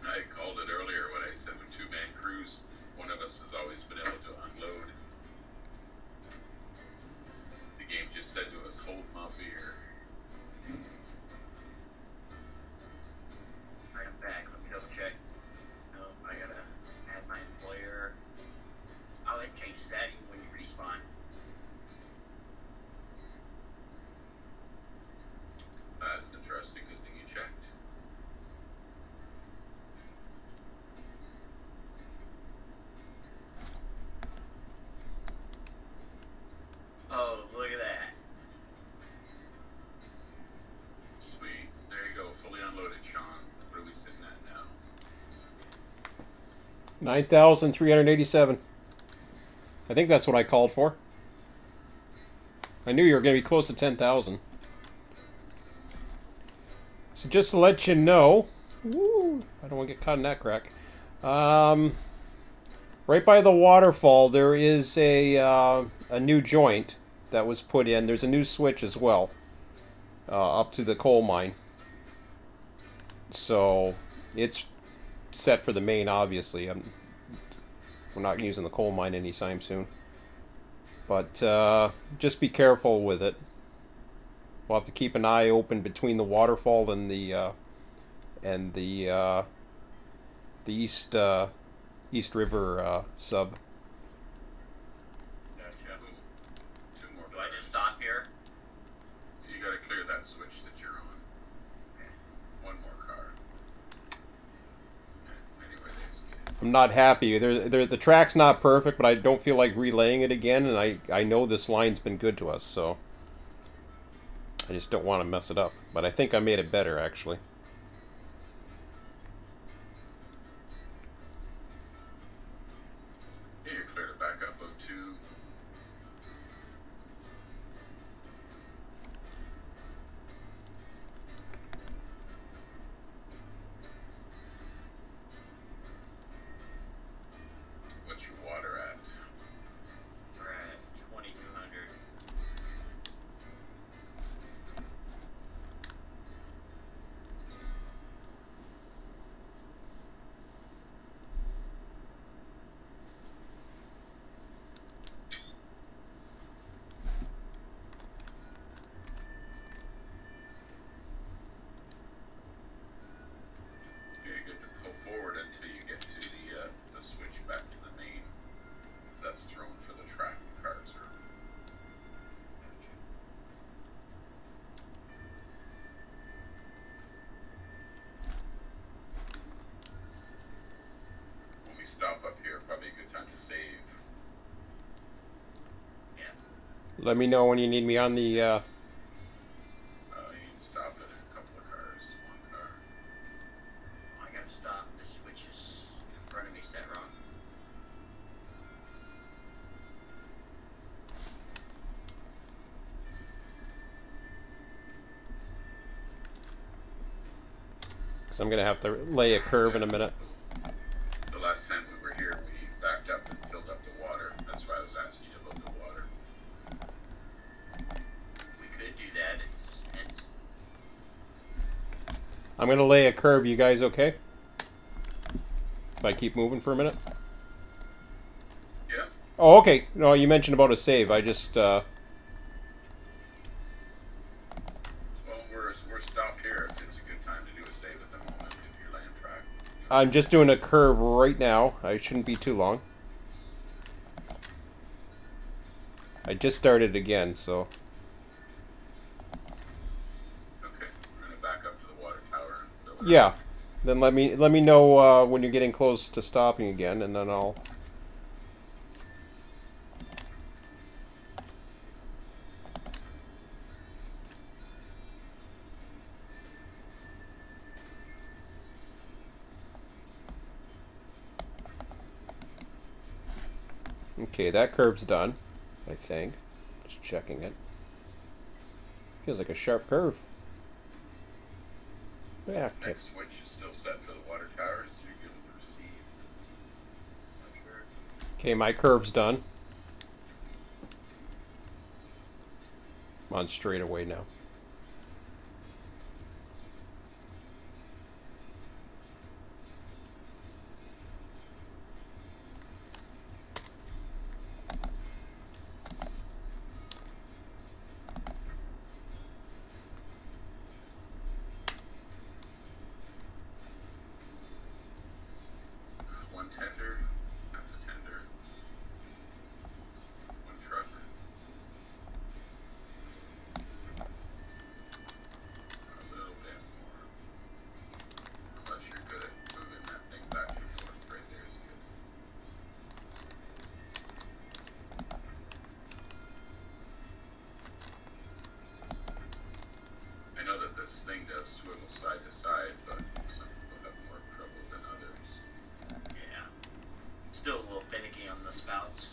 S3: I called it earlier when I said with two-man crews, one of us has always been able to unload. The game just said to us, hold my beer.
S4: Alright, I'm back. Let me double check. No, I gotta add my employer. Oh, it changes that even when you respawn.
S3: That's interesting. Good thing you checked.
S4: Oh, look at that.
S3: Sweet. There you go. Fully unloaded, Sean. What are we sitting at now?
S1: 9,387. I think that's what I called for. I knew you were going to be close to 10,000. So just to let you know, woo, I don't want to get caught in that crack. Right by the waterfall, there is a new joint that was put in. There's a new switch as well, up to the coal mine. So it's set for the main, obviously. We're not using the coal mine anytime soon. But just be careful with it. We'll have to keep an eye open between the waterfall and the East River sub.
S4: Gotcha.
S3: Two more
S4: Do I
S3: cars.
S4: just stop here?
S3: You gotta clear that switch that you're on.
S4: Okay.
S3: One more car. Anyway, there's
S1: I'm not happy. The track's not perfect, but I don't feel like relaying it again, and I know this line's been good to us, so I just don't want to mess it up. But I think I made it better, actually.
S3: Yeah, you're clear to back up 02. What's your water at?
S4: We're at 2,200.
S3: You're good to pull forward until you get to the switch back to the main. Because that's thrown for the track the cars are on. When we stop up here, probably a good time to save.
S4: Yeah.
S1: Let me know when you need me on the.
S3: You need to stop at a couple of cars. One car.
S4: Oh, I gotta stop. The switch is in front of me set wrong.
S1: Because I'm going to have to lay a curve in a minute.
S3: The last time we were here, we backed up and filled up the water. That's why I was asking you about the water.
S4: We could do that. It just depends.
S1: I'm going to lay a curve. You guys okay? If I keep moving for a minute?
S3: Yeah.
S1: Oh, okay. No, you mentioned about a save. I just.
S3: Well, we're stopped here. It's a good time to do a save at the moment if you're laying track.
S1: I'm just doing a curve right now. I shouldn't be too long. I just started again, so.
S3: Okay. We're gonna back up to the water tower and fill it.
S1: Yeah. Then let me know when you're getting close to stopping again, and then I'll. Okay, that curve's done, I think. Just checking it. Feels like a sharp curve. Yeah, okay.
S3: Next switch is still set for the water towers, so you're good to proceed.
S1: Okay, my curve's done. I'm on straightaway now.
S3: One tender, that's a tender. One truck. A little bit more. Unless you're good at moving that thing back and forth, right there is good. I know that this thing does swivel side to side, but some people have more trouble than others.
S4: Yeah. Still a little finicky on the spouts.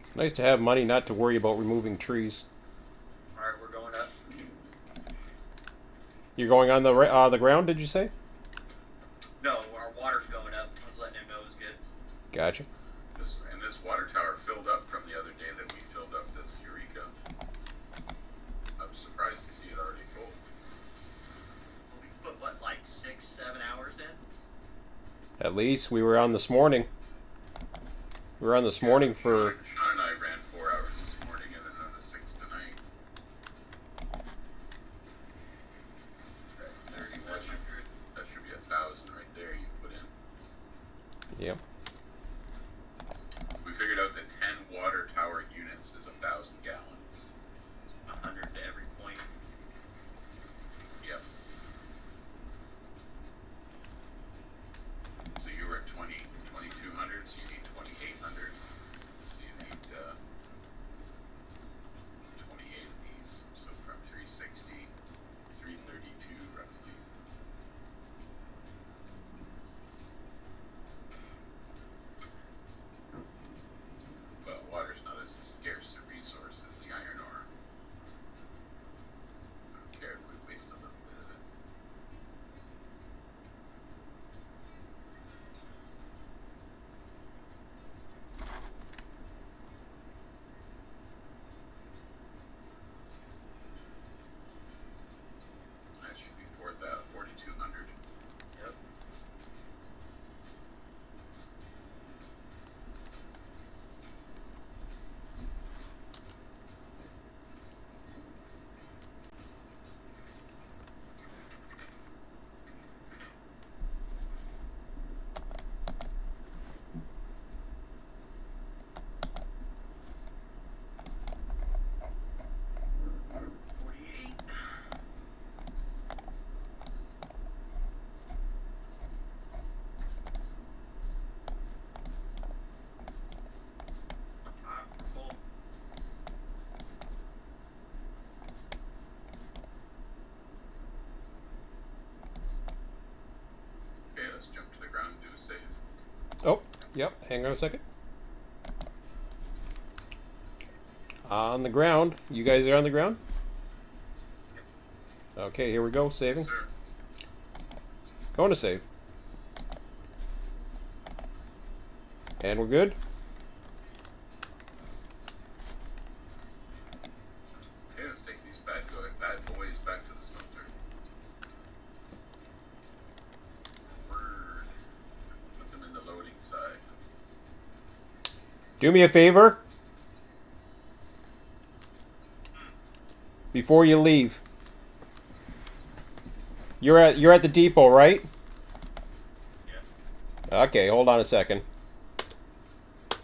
S1: It's nice to have money not to worry about removing trees.
S4: Alright, we're going up.
S1: You're going on the ground, did you say?
S4: No, our water's going up. I was letting him know it was good.
S1: Gotcha.
S3: This water tower filled up from the other day that we filled up this Eureka. I was surprised to see it already full.
S4: We put, what, like 6-7 hours in?
S1: At least we were on this morning. We were on this morning for...
S3: Sean and I ran 4 hours this morning and then another 6 tonight. 30, that should be 1,000 right there you put in.
S1: Yep.
S3: We figured out that 10 water tower units is 1,000 gallons.
S4: 100 to every point.
S3: Yep. So you were at 2,200, so you need 2,800. So you need 28 of these. So from 360, 332 roughly. But water's not as scarce a resource as the iron ore. I don't care if we waste a little bit of it. That should be 4,200.
S4: Yep.
S3: Okay, let's jump to the ground and do a save.
S1: Oh, yep. Hang on a second. On the ground. You guys are on the ground? Okay, here we go. Saving.
S3: Yes, sir.
S1: Going to save. And we're good.
S3: Okay, let's take these bad boys back to the smelter. Word. Put them in the loading side.
S1: Do me a favor. Before you leave. You're at the depot, right?
S4: Yeah.
S1: Okay, hold on a second.
S3: I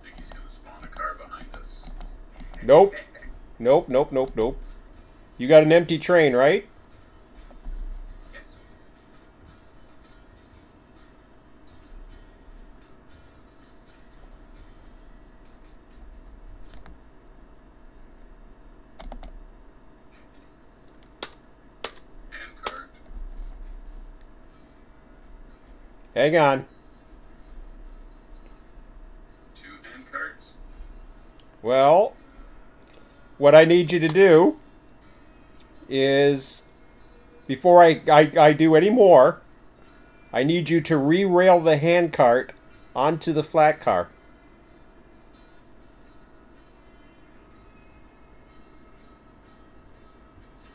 S3: think he's gonna spawn a car behind us.
S1: Nope. Nope, nope, nope, nope. You got an empty train, right?
S4: Yes.
S1: Hang on.
S3: 2 hand carts?
S1: Well, what I need you to do is, before I do any more, I need you to re-rail the handcart onto the flat car.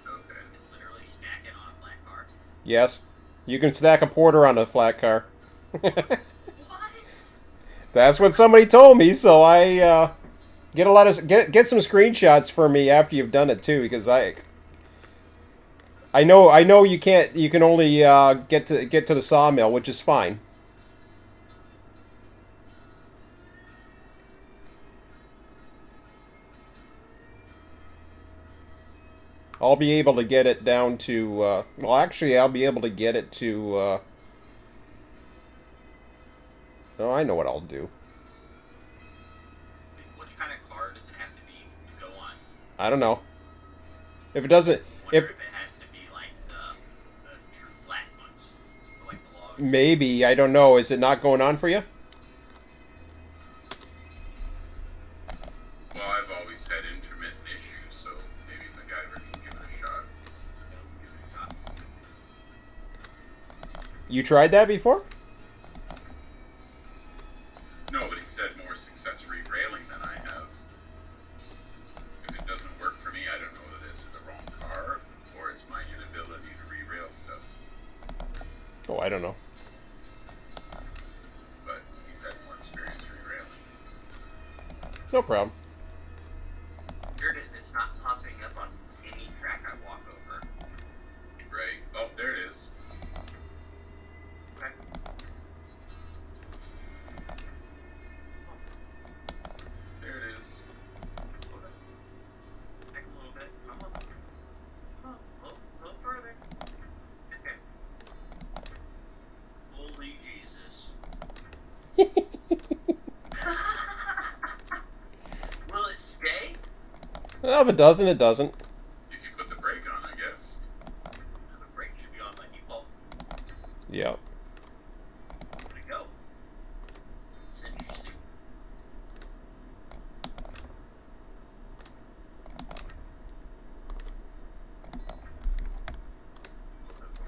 S3: Okay.
S4: Literally stack it on a flat car.
S1: Yes, you can stack a porter on a flat car.
S4: What?
S1: That's what somebody told me, so I get a lot of get some screenshots for me after you've done it too, because I know you can't, you can only get to the sawmill, which is fine. I'll be able to get it down to well, actually I'll be able to get it to oh, I know what I'll do.
S4: Which kind of car does it have to be to go on?
S1: I don't know. If it doesn't,
S4: I wonder
S1: if
S4: if it has to be like the true flat ones, or like the logs.
S1: maybe, I don't know. Is it not going on for you?
S3: Well, I've always had intermittent issues, so maybe MacGyver can give it a shot.
S4: Give it a shot.
S1: You tried that before?
S3: No, but he's had more success re-railing than I have. If it doesn't work for me, I don't know that it's the wrong car, or it's my inability to re-rail stuff.
S1: Oh, I don't know.
S3: But he's had more experience re-railing.
S1: No problem.
S4: Weird is it's not popping up on any track I walk over.
S3: Right. Oh, there it is.
S4: Okay.
S3: There it is.
S4: Back a little bit. Come on. Oh, a little further. Okay. Holy Jesus. Will it stay?
S1: Well, if it doesn't, it doesn't.
S3: If you put the brake on, I guess.
S4: The brake should be on by default.
S1: Yeah.
S4: Where'd it go? It's interesting.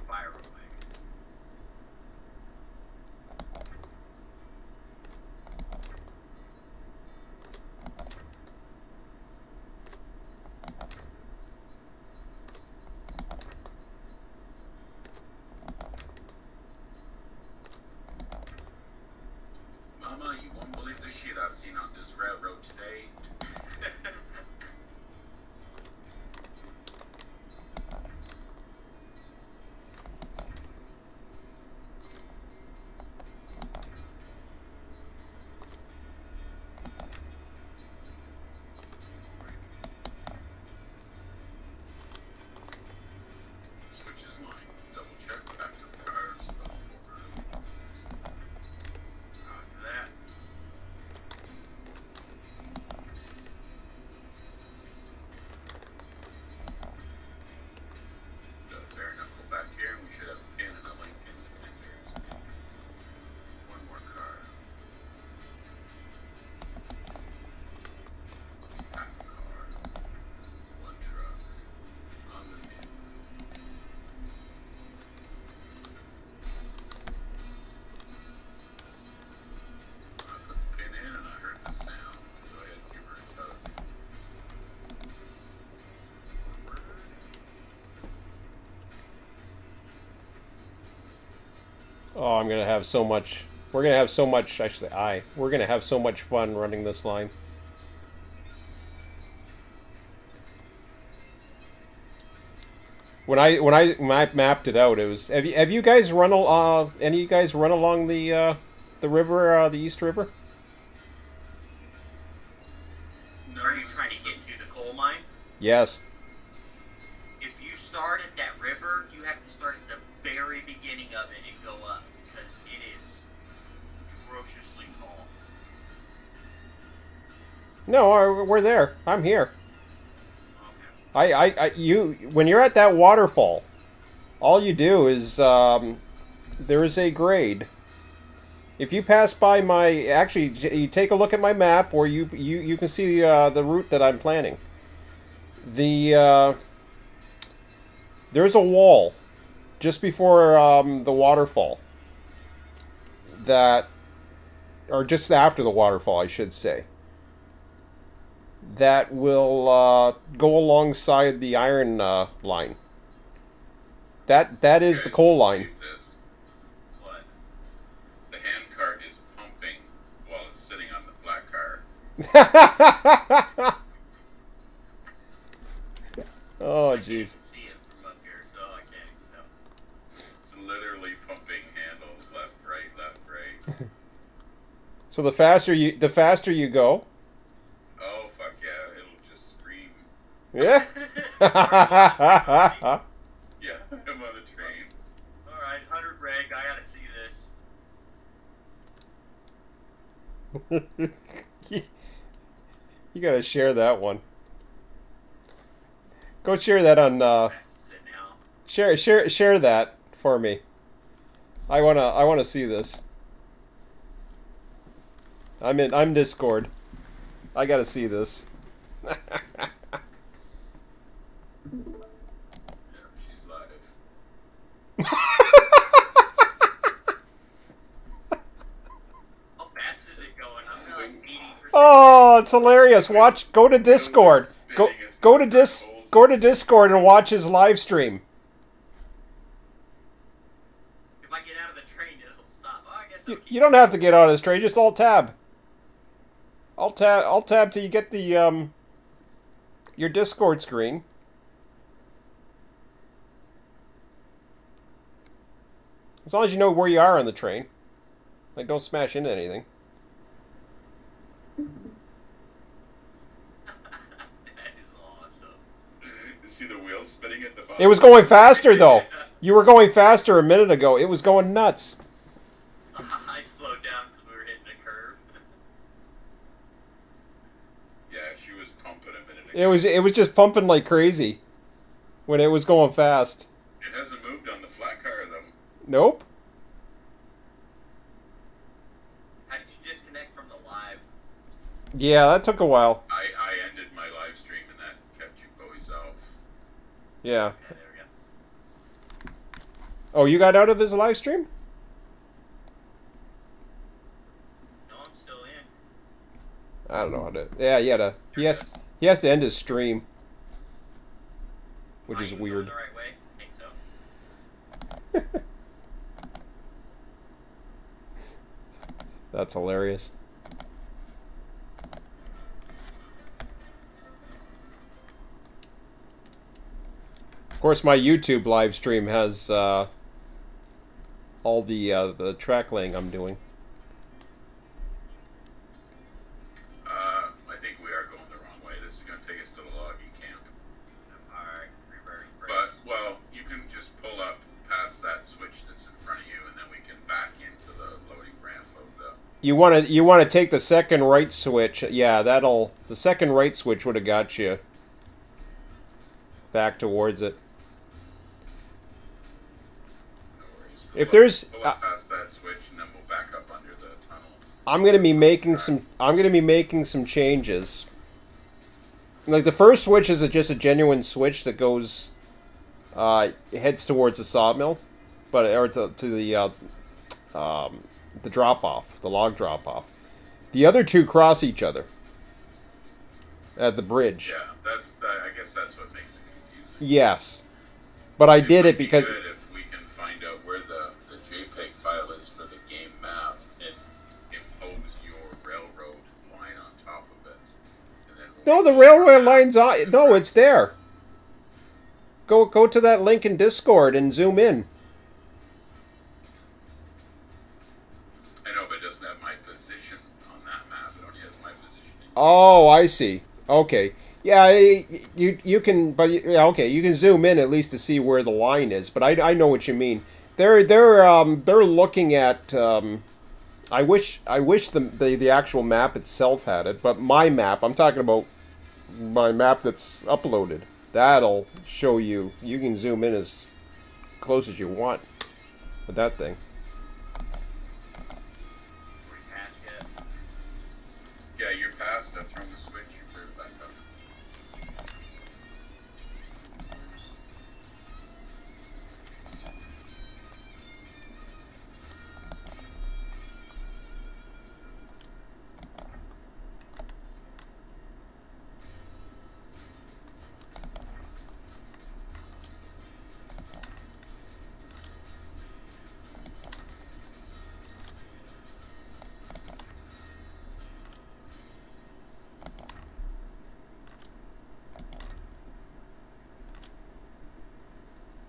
S4: Fire away.
S3: Mama, you won't believe the shit I've seen on this railroad today. Switches line. Double check back to the cars. Double forward.
S4: After that.
S3: Bare knuckle back here, and we should have a pin and a link in the fingers. One more car. Half a car. One truck. On the pin. I put the pin in and I heard the sound. Go ahead and give her a tug.
S1: Oh, I'm gonna have so much. We're gonna have so much. Actually, we're gonna have so much fun running this line. When I mapped it out, it was. Have you guys run any of you guys run along the river, the East River?
S3: No,
S4: Are you trying to get to the coal mine?
S1: Yes.
S4: If you start at that river, you have to start at the very beginning of it and go up because it is atrociously tall.
S1: No, we're there. I'm here.
S4: Okay.
S1: You when you're at that waterfall, all you do is there is a grade If you pass by my, actually, you take a look at my map, or you can see the route that I'm planning. There's a wall just before the waterfall that, or just after the waterfall, I should say, that will go alongside the iron line. That is the coal line.
S4: What?
S3: The hand cart is pumping while it's sitting on the flat car.
S1: Oh,
S4: I can't
S1: jeez.
S4: see it from up here, so I can't even tell.
S3: It's literally pumping handles left, right.
S1: So the faster you go.
S3: Oh, fuck yeah, it'll just scream.
S1: Yeah.
S3: Yeah, I'm on the train.
S4: Alright, 100 reg, I gotta see this.
S1: You gotta share that one. Go share that on. Share that for me. I wanna see this. I'm Discord. I gotta see this.
S3: Yeah, she's live.
S4: How fast is it going? I'm at like 80%.
S1: Oh, it's hilarious. Watch. Go to Discord. Go to Discord and watch his live stream.
S4: If I get out of the train, it'll stop. Oh, I guess
S1: You don't have to get out of this train. Just alt tab. Alt tab till you get the your Discord screen. As long as you know where you are on the train. Like, don't smash into anything.
S4: That is awesome.
S3: You see the wheels spinning at the bottom?
S1: It was going faster, though. You were going faster a minute ago. It was going nuts.
S4: I slowed down because we were hitting a curve.
S3: Yeah, she was pumping a minute ago.
S1: It was just pumping like crazy when it was going fast.
S3: It hasn't moved on the flat car, though.
S1: Nope.
S4: How did you disconnect from the live?
S1: Yeah, that took a while.
S3: I ended my live stream and that kept you boys off.
S1: Yeah.
S4: Yeah, there we go.
S1: Oh, you got out of his live stream?
S4: No, I'm still in.
S1: I don't know how to. Yeah, he has to end his stream, which
S4: Am I
S1: is
S4: even
S1: weird.
S4: going the right way? I think so.
S1: That's hilarious. Of course, my YouTube live stream has all the track laying I'm doing.
S3: I think we are going the wrong way. This is going to take us to the logging camp.
S4: Alright, reverting brakes.
S3: But, well, you can just pull up past that switch that's in front of you, and then we can back into the loading ramp of the...
S1: You want to take the second right switch. Yeah, the second right switch would have got you back towards it.
S3: No worries.
S1: If there's
S3: Pull up past that switch, and then we'll back up under the tunnel.
S1: I'm gonna be making some changes. Like, the first switch is just a genuine switch that goes heads towards the sawmill, but or to the drop off, the log drop off. The other two cross each other at the bridge.
S3: Yeah, I guess that's what makes it confusing.
S1: Yes, but I did
S3: might
S1: it
S3: be
S1: because
S3: good if we can find out where the JPEG file is for the game map and impose your railroad line on top of it. And then
S1: no, the railway line's on. No, it's there. Go to that link in Discord and zoom in.
S3: I know, but it doesn't have my position on that map. It only has my position.
S1: Oh, I see. Okay. Yeah, you can, but yeah, okay, you can zoom in at least to see where the line is. But I know what you mean. They're looking at. I wish the actual map itself had it, but my map. I'm talking about my map that's uploaded. That'll show you. You can zoom in as close as you want with that thing.
S3: must have thrown the switch. You cleared it back up.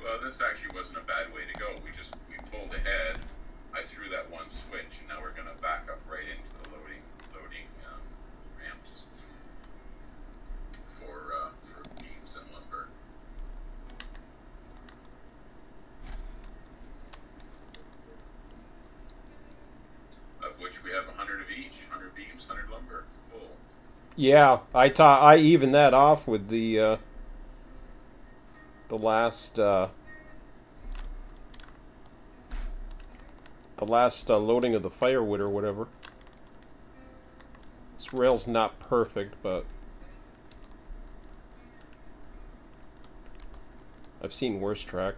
S3: Well, this actually wasn't a bad way to go. We pulled ahead. I threw that one switch, and now we're going to back up right into the loading ramps for beams and lumber. Of which we have 100 of each, 100 beams, 100 lumber, full.
S1: Yeah, I evened that off with the last loading of the firewood or whatever. This rail's not perfect, but I've seen worse track.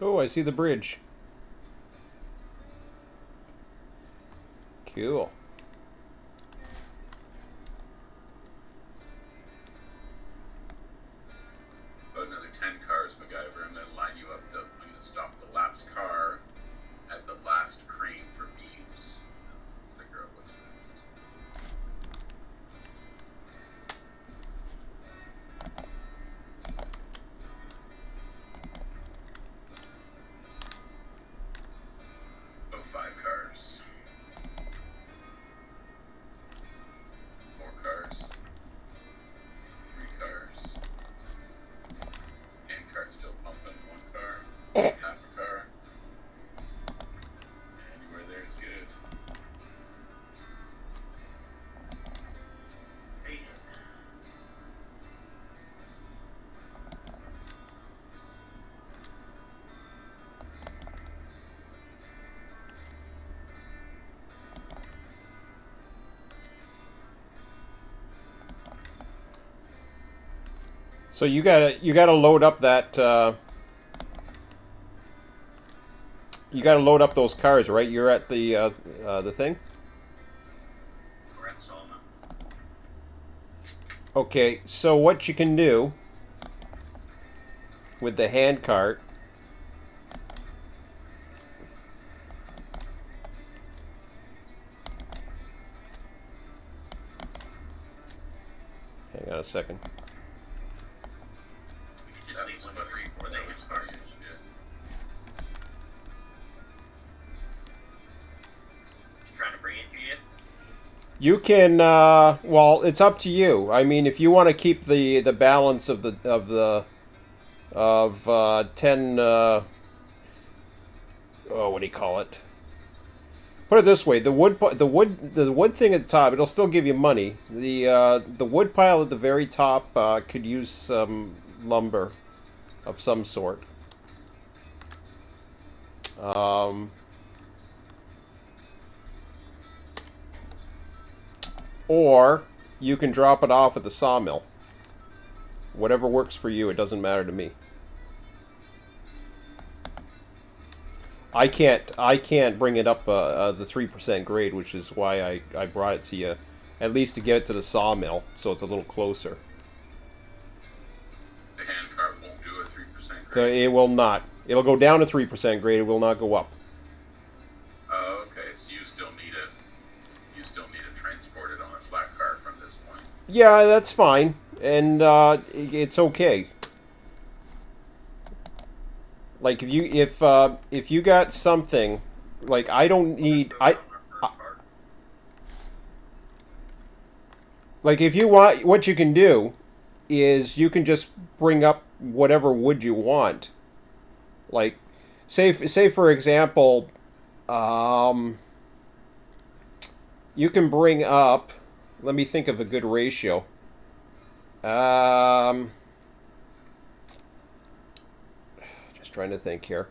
S1: Oh, I see the bridge. Cool.
S3: About another 10 cars, MacGyver, and then line you up. I'm going to stop the last car at the last crane for beams. And figure out what's next. Oh, 5 cars. 4 cars. 3 cars. And cart still pumping. 1 car. Half a car. Anywhere there is good.
S4: Made it.
S1: So you gotta load up that you gotta load up those cars, right? You're at the thing.
S4: We're at Solomon.
S1: Okay, so what you can do with the hand cart, hang on a second.
S4: We could just
S3: That
S4: leave
S3: was
S4: one
S3: what
S4: free before they
S3: was
S4: get
S3: funny
S4: started.
S3: as shit.
S4: Trying to bring it to you?
S1: You can well, it's up to you. I mean, if you want to keep the balance of 10 oh, what do you call it? Put it this way: the wood thing at the top, it'll still give you money. The wood pile at the very top could use some lumber of some sort. Or you can drop it off at the sawmill. Whatever works for you, it doesn't matter to me. I can't bring it up the 3% grade, which is why I brought it to you, at least to get it to the sawmill, so it's a little closer.
S3: The hand cart won't do a 3%
S1: So
S3: grade.
S1: it will not. It'll go down to 3% grade. It will not go up.
S3: Oh, okay. So you still need it transported on a flat cart from this point.
S1: Yeah, that's fine, and it's okay. Like if you got something, like I don't need like if you want, what you can do is you can just bring up whatever wood you want. Like say for example, you can bring up. Let me think of a good ratio. Just trying to think here.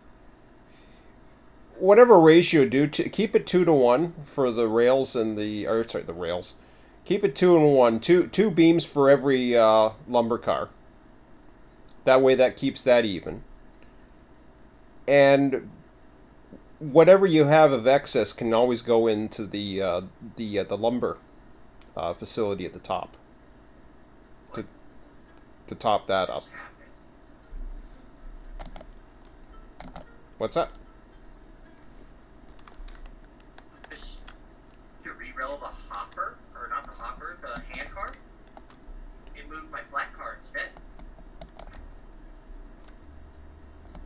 S1: Whatever ratio, keep it 2-to-1 for the rails and the rails. Keep it 2-to-1. Two beams for every lumber car. That way, that keeps that even. And whatever you have of excess can always go into the lumber facility at the top to top that up. What's that?
S4: To re-rail the hopper, or not the hopper, the hand car, it moved my flat car instead.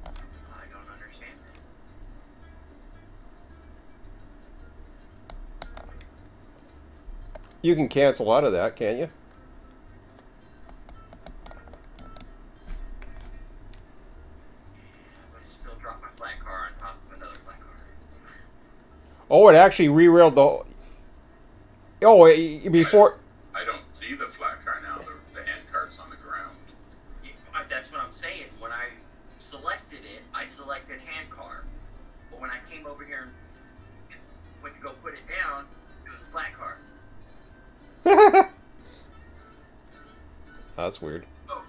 S4: I don't understand that.
S1: You can cancel out of that, can't you? Oh, it actually re-railed the... Oh, before...
S3: I don't see the flat car now. The hand cart's on the ground.
S4: That's what I'm saying. When I selected it, I selected hand car. But when I came over here and went to go put it down, it was a flat car.
S1: That's weird.
S4: Oh.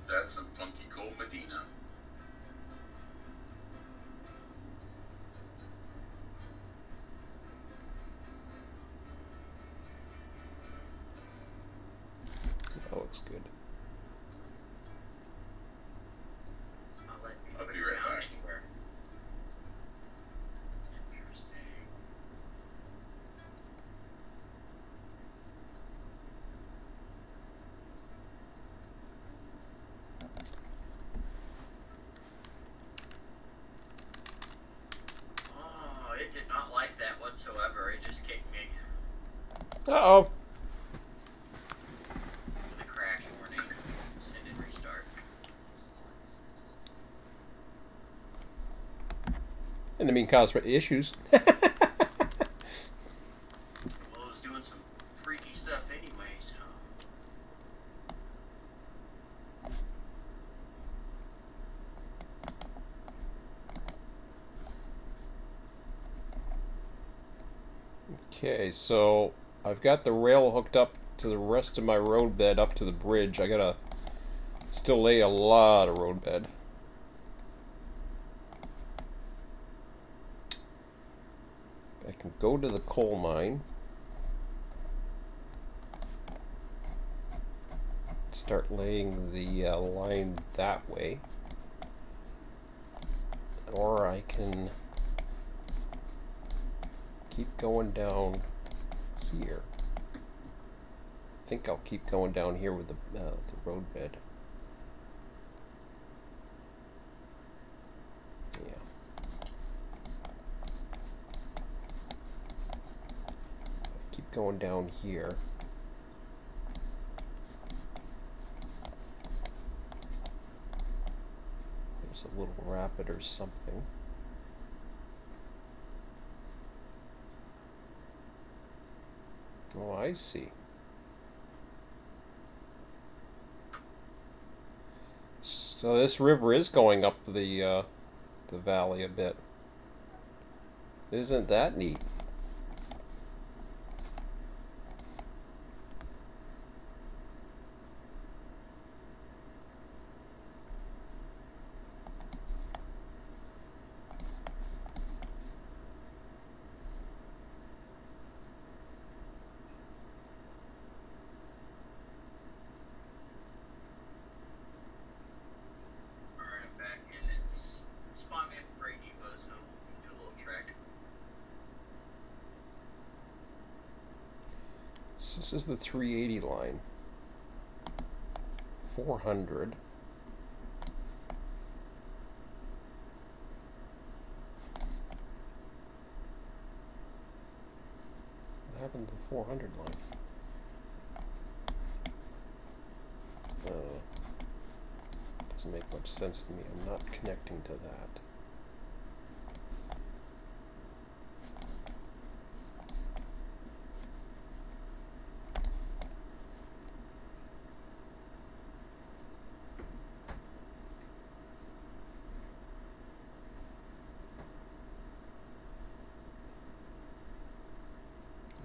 S3: That's some funky coal Medina.
S1: That looks good.
S3: I'll be right back.
S4: It did not like that whatsoever. It just kicked me.
S1: Uh-oh.
S4: The crash warning. Send and restart.
S1: And I mean, cause issues.
S4: Well, it was doing some freaky stuff anyway, so...
S1: Okay, so I've got the rail hooked up to the rest of my road bed up to the bridge. I gotta still lay a lot of road bed. I can go to the coal mine. Start laying the line that way. Or I can keep going down here. I think I'll keep going down here with the road bed. Yeah. Keep going down here. There's a little rapid or something. Oh, I see. So this river is going up the valley a bit. Isn't that neat? This is the 380 line. 400. happened to the 400 line? Doesn't make much sense to me. I'm not connecting to that.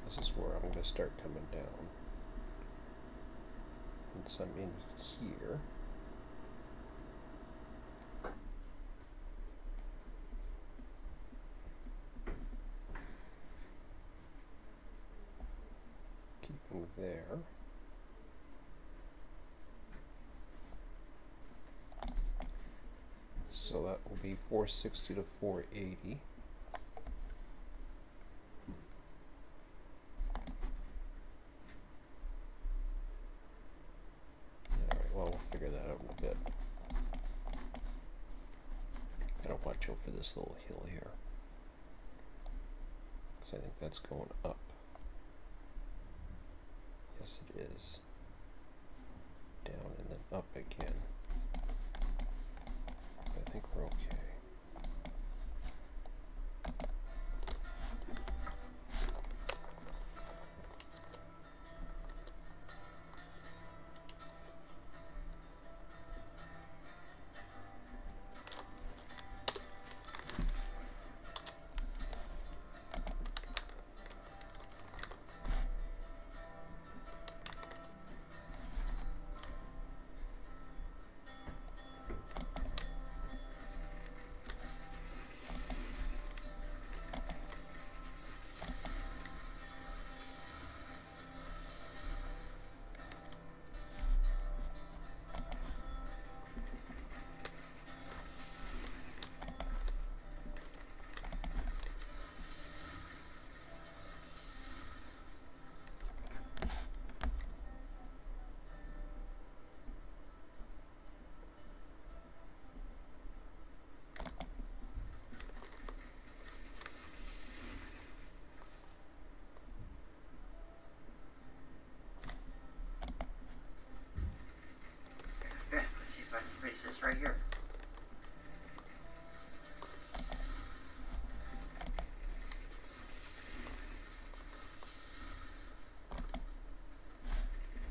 S1: This is where I'm going to start coming down. Once I'm in here. Keeping there. So that will be 460 to 480. Figure that out in a bit. Gotta watch out for this little hill here, because I think that's going up. Yes, it is. Down and then up again. I think we're okay.
S4: Place this right here.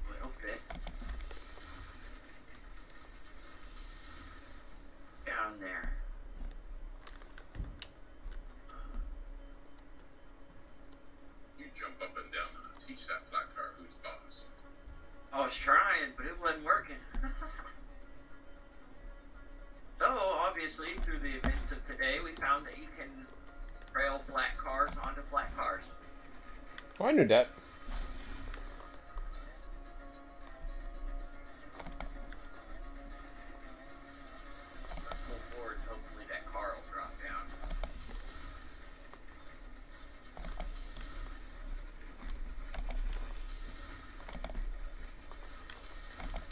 S4: Will fit down there.
S3: You jump up and down and teach that flat car who's boss.
S4: I was trying, but it wasn't working. So, obviously, through the events of today, we found that you can rail flat cars onto flat cars.
S1: Oh, I knew that.
S4: Let's move forward. Hopefully that car will drop down.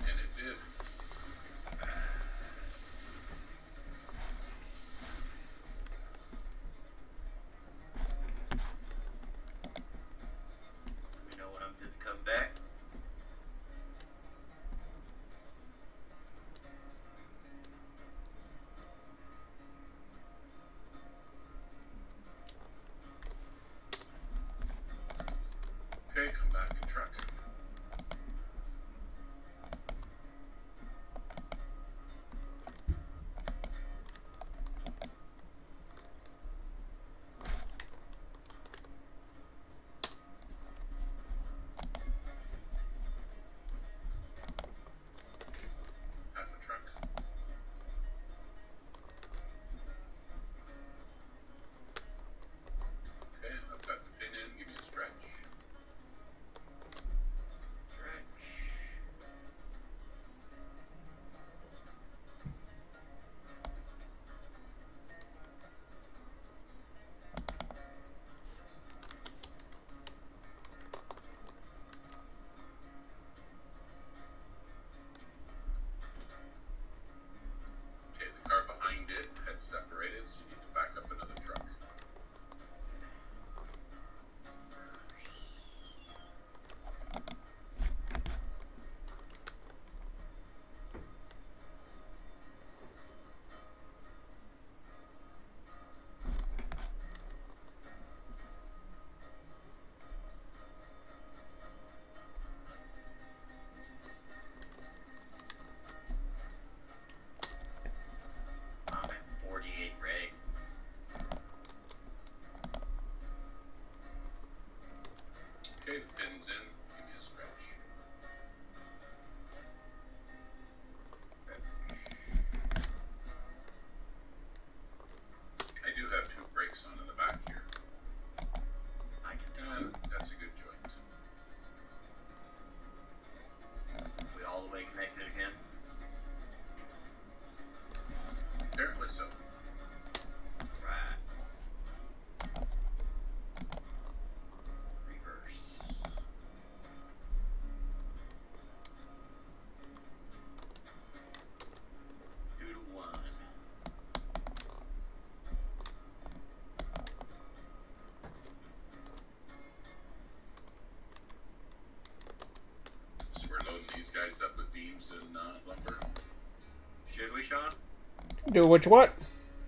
S3: And it did. place up with beams and lumber?
S4: Should we, Sean?
S1: Do what you want.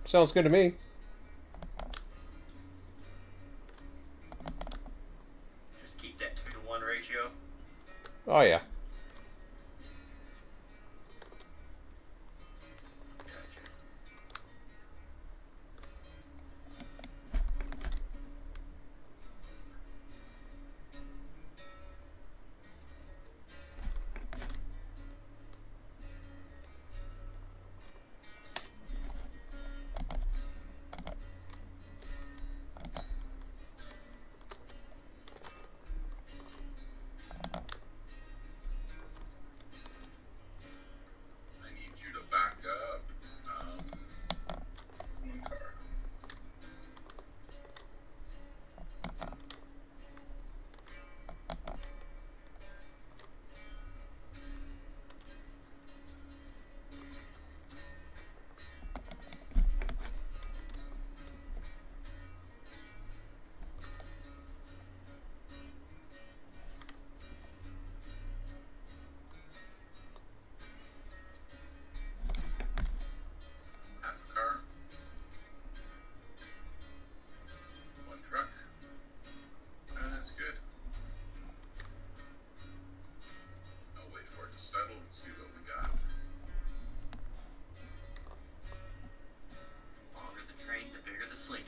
S1: Sounds good to me.
S4: Just keep that 2-to-1 ratio.
S1: Oh, yeah.
S4: Gotcha.
S3: I need you to back up one car. Half a car. One truck. That's good. I'll wait for it to settle and see what we got.
S4: The longer the train, the bigger the slinky.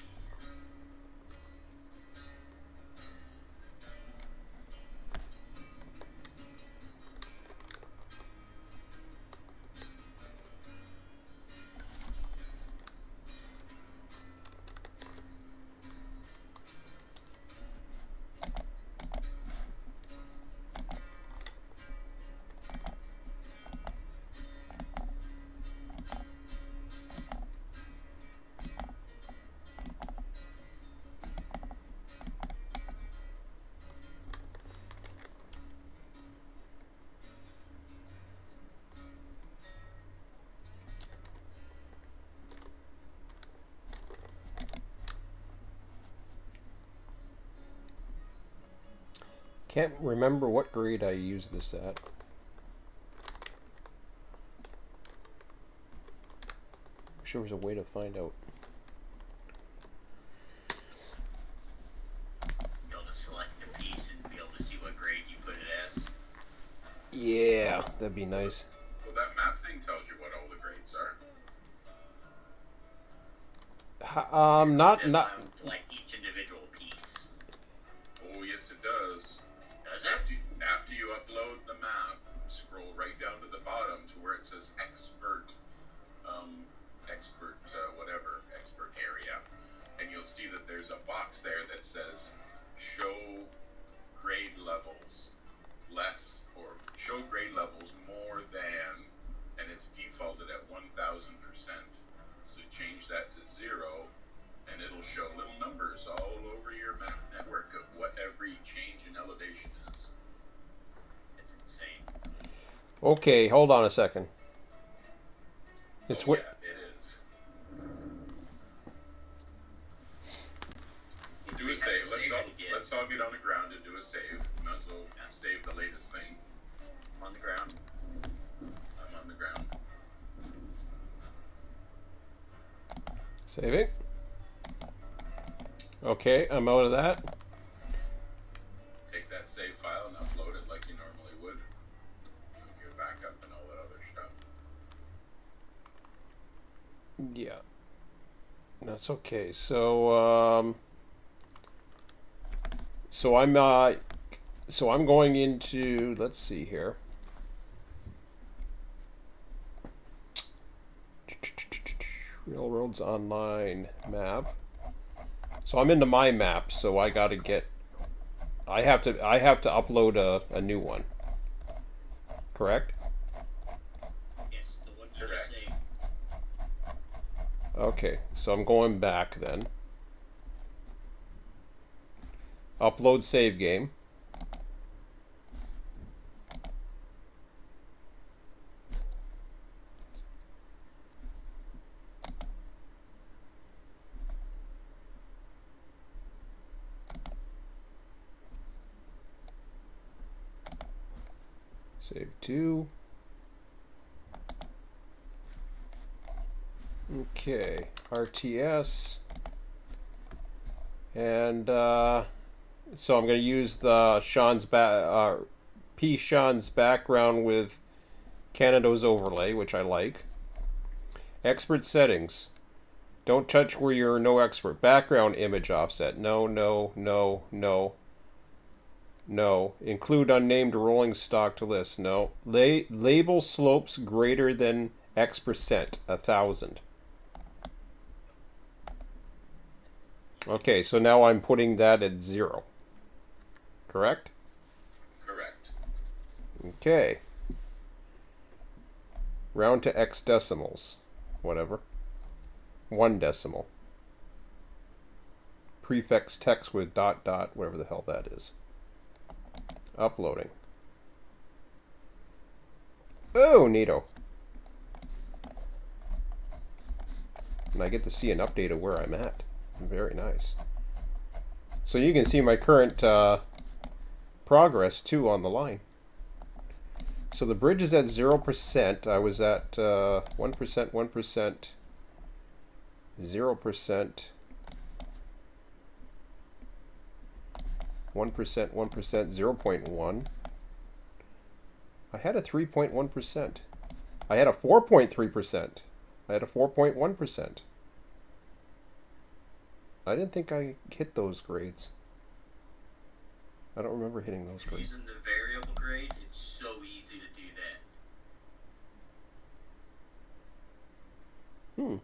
S1: Can't remember what grade I used this at. Wish there was a way to find out.
S4: Be able to select a piece and be able to see what grade you put it as.
S1: Yeah, that'd be nice.
S3: Well, that map thing tells you what all the grades are.
S1: Not.
S4: Like each individual piece.
S3: Oh, yes, it does.
S4: Does it?
S3: After you upload the map, scroll right down to the bottom to where it says expert, expert area, and you'll see that there's a box there that says show grade levels less, or show grade levels more than, and it's defaulted at 1000%. So change that to 0, and it'll show little numbers all over your map network of what every change in elevation is.
S4: It's insane.
S1: Okay, hold on a second. It's
S3: Yeah,
S1: what.
S3: it is. We'll do a save. Let's all get on the ground and do a save. Might as well save the latest thing.
S4: I'm on the ground.
S3: I'm on the ground.
S1: Saving. Okay, I'm out of that.
S3: Take that save file and upload it like you normally would. Your backup and all that other stuff.
S1: Yeah. That's okay. So I'm going into, let's see here. Railroads Online map. So I'm into my map, so I got to get I have to upload a new one. Correct?
S4: Yes, the one you
S3: Correct.
S4: just saved.
S1: Okay, so I'm going back then. Upload save game. Save 2. Okay, RTS. And so I'm going to use the P. Sean's background with Canada's overlay, which I like. Expert settings. Don't touch where you're no expert. Background image offset. No, no, no, no. No. Include unnamed rolling stock to list. No. Label slopes greater than X%, 1,000. Okay, so now I'm putting that at 0. Correct?
S3: Correct.
S1: Okay. Round to X decimals. Whatever. 1 decimal. Prefix text with ... whatever the hell that is. Uploading. Oh, neato. And I get to see an update of where I'm at. Very nice. So you can see my current progress too on the line. So the bridge is at 0%. I was at 1%, 1%, 0%, 1%, 1%, 0.1. I had a 3.1%. I had a 4.3%. I had a 4.1%. I didn't think I hit those grades. I don't remember hitting those grades.
S4: Using the variable grade, it's so easy to do that.
S1: Hmm.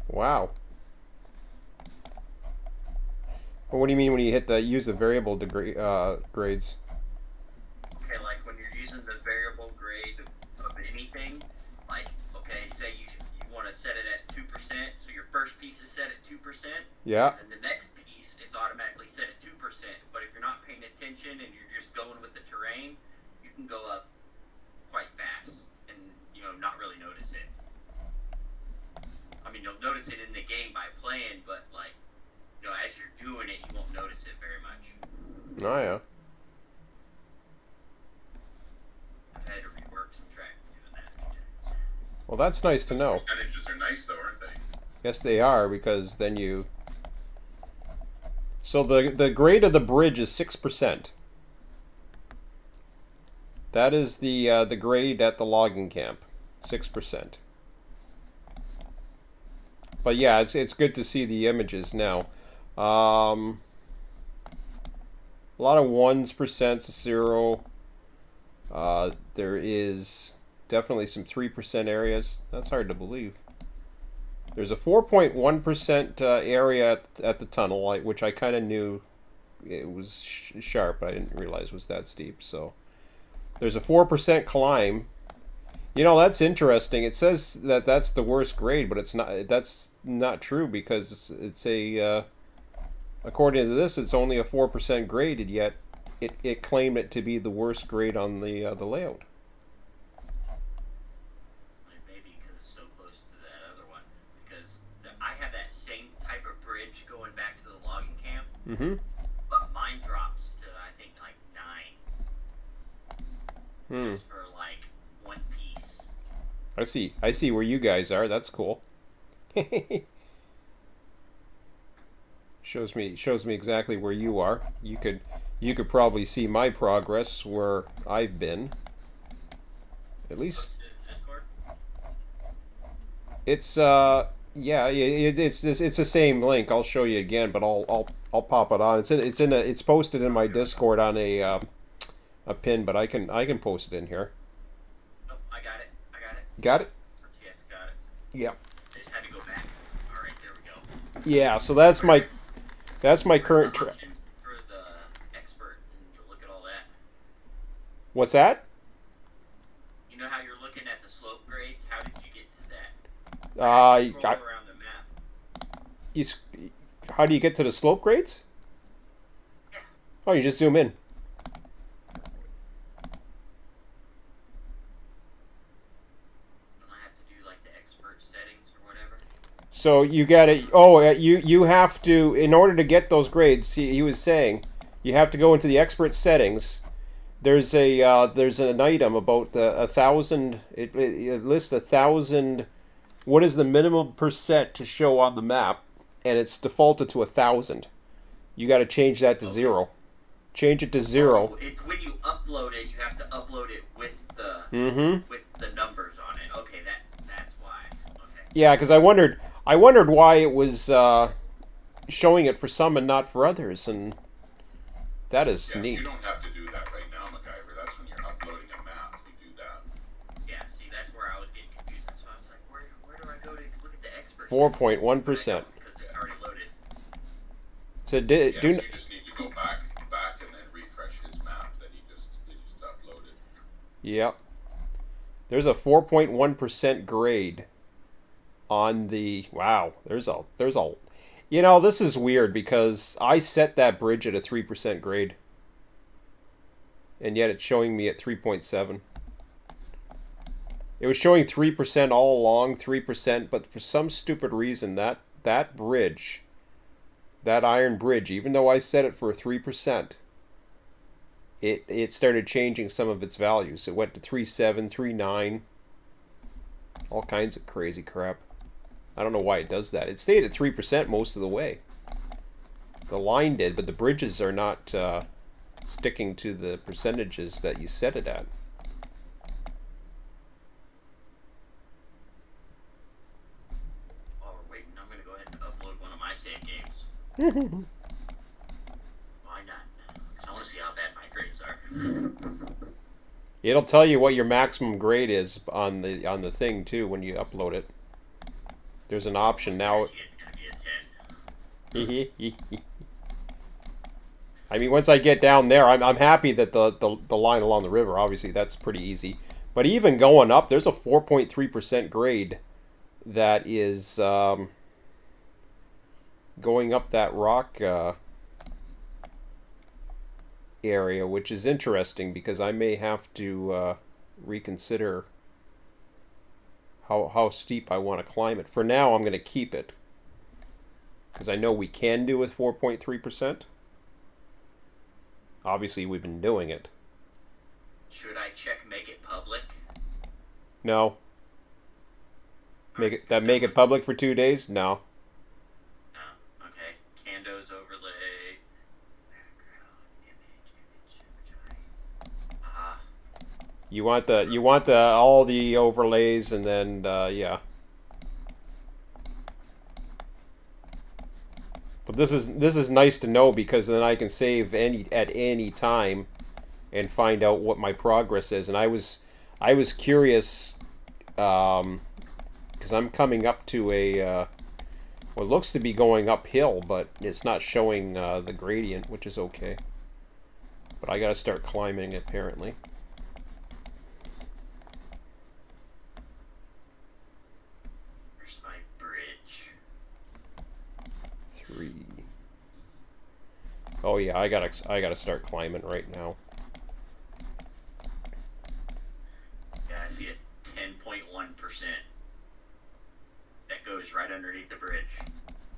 S1: Wow. Well, what do you mean when you hit the use the variable grades?
S4: Okay, like when you're using the variable grade of anything, like, okay, say you want to set it at 2%, so your first piece is set at 2%.
S1: Yeah.
S4: And the next piece, it's automatically set at 2%. But if you're not paying attention and you're just going with the terrain, you can go up quite fast and, not really notice it. I mean, you'll notice it in the game by playing, but, like, as you're doing it, you won't notice it very much.
S1: Oh, yeah.
S4: I've had to rework some track doing that.
S1: Well, that's nice to know.
S3: Percentages are nice, though, aren't they?
S1: Yes, they are, because then you... So the grade of the bridge is 6%. That is the grade at the logging camp. 6%. But yeah, it's good to see the images now. A lot of 1%, 0. There is definitely some 3% areas. That's hard to believe. There's a 4.1% area at the tunnel, which I kind of knew it was sharp, but I didn't realize it was that steep. So there's a 4% climb. That's interesting. It says that that's the worst grade, but it's not. That's not true because it's a. According to this, it's only a 4% grade, and yet it claimed it to be the worst grade on the layout.
S4: Maybe because it's so close to that other one. Because I have that same type of bridge going back to the logging camp.
S1: Mm-hmm.
S4: But mine drops to, I think, like 9. Just for like one piece.
S1: I see where you guys are. That's cool. Shows me exactly where you are. You could probably see my progress where I've been. At least
S4: Discord?
S1: it's it's the same link. I'll show you again, but I'll pop it on. It's posted in my Discord on a pin, but I can post it in here.
S4: Oh, I got it.
S1: Got it?
S4: Yes, got it.
S1: Yeah.
S4: I just had to go back. All right, there we go.
S1: Yeah. So that's my current
S4: For the expert, and you'll look at all that.
S1: What's that?
S4: You know how you're looking at the slope grades? How did you get to that? Scroll around the map.
S1: How do you get to the slope grades?
S4: Yeah.
S1: Oh, you just zoom in. So you gotta. Oh, you have to, in order to get those grades. He was saying, you have to go into the expert settings. There's an item about 1,000. It lists 1,000. What is the minimum percent to show on the map? And it's defaulted to 1,000. You got to change that to 0. Change it to 0.
S4: Oh, it's when you upload it, you have to upload it with the with the numbers on it. Okay, that's why. Okay.
S1: Yeah, because I wondered why it was showing it for some and not for others, and that is neat.
S3: You don't have to do that right now, MacGyver. That's when you're uploading a map. You do that.
S4: Yeah, see, that's where I was getting confused. So I was like, where do I go to look at the expert?
S1: 4.1%.
S4: Because it's already loaded.
S1: So
S3: You just need to go back and then refresh his map that he just uploaded.
S1: Yep. There's a 4.1% grade on the. Wow. There's a. You know, this is weird because I set that bridge at a 3% grade, and yet it's showing me at 3.7. It was showing 3% all along, 3%, but for some stupid reason that bridge, that iron bridge, even though I set it for 3%, it started changing some of its values. It went to 3.7, 3.9, all kinds of crazy crap. I don't know why it does that. It stayed at 3% most of the way. The line did, but the bridges are not sticking to the percentages that you set it at.
S4: While we're waiting, I'm going to go ahead and upload one of my save games. Why not? Because I want to see how bad my grades are.
S1: It'll tell you what your maximum grade is on the thing too when you upload it. There's an option now.
S4: It's going to be a 10.
S1: I mean, once I get down there, I'm happy that the line along the river, obviously, that's pretty easy. But even going up, there's a 4.3% grade that is going up that rock area, which is interesting because I may have to reconsider how steep I want to climb it. For now, I'm going to keep it because I know we can do with 4.3%. Obviously, we've been doing it.
S4: Should I check make it public?
S1: No. Make it public for 2 days? No.
S4: No. Okay. Cando's overlay. Background image. Ah.
S1: You want the all the overlays and then yeah. But this is nice to know because then I can save at any time and find out what my progress is. And I was curious because I'm coming up to a what looks to be going uphill, but it's not showing the gradient, which is okay. But I got to start climbing apparently.
S4: Where's my bridge?
S1: 3. Oh yeah, I gotta start climbing right now.
S4: Yeah, I see it. 10.1%. That goes right underneath the bridge.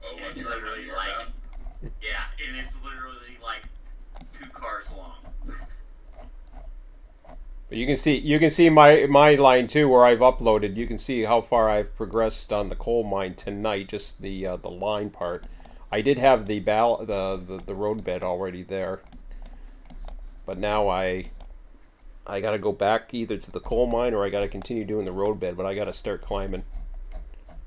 S3: Oh,
S4: And it's literally like, yeah, and it's literally like 2 cars long.
S1: But you can see my line too where I've uploaded. You can see how far I've progressed on the coal mine tonight. Just the line part. I did have the road bed already there, but now I got to go back either to the coal mine or I got to continue doing the road bed. But I got to start climbing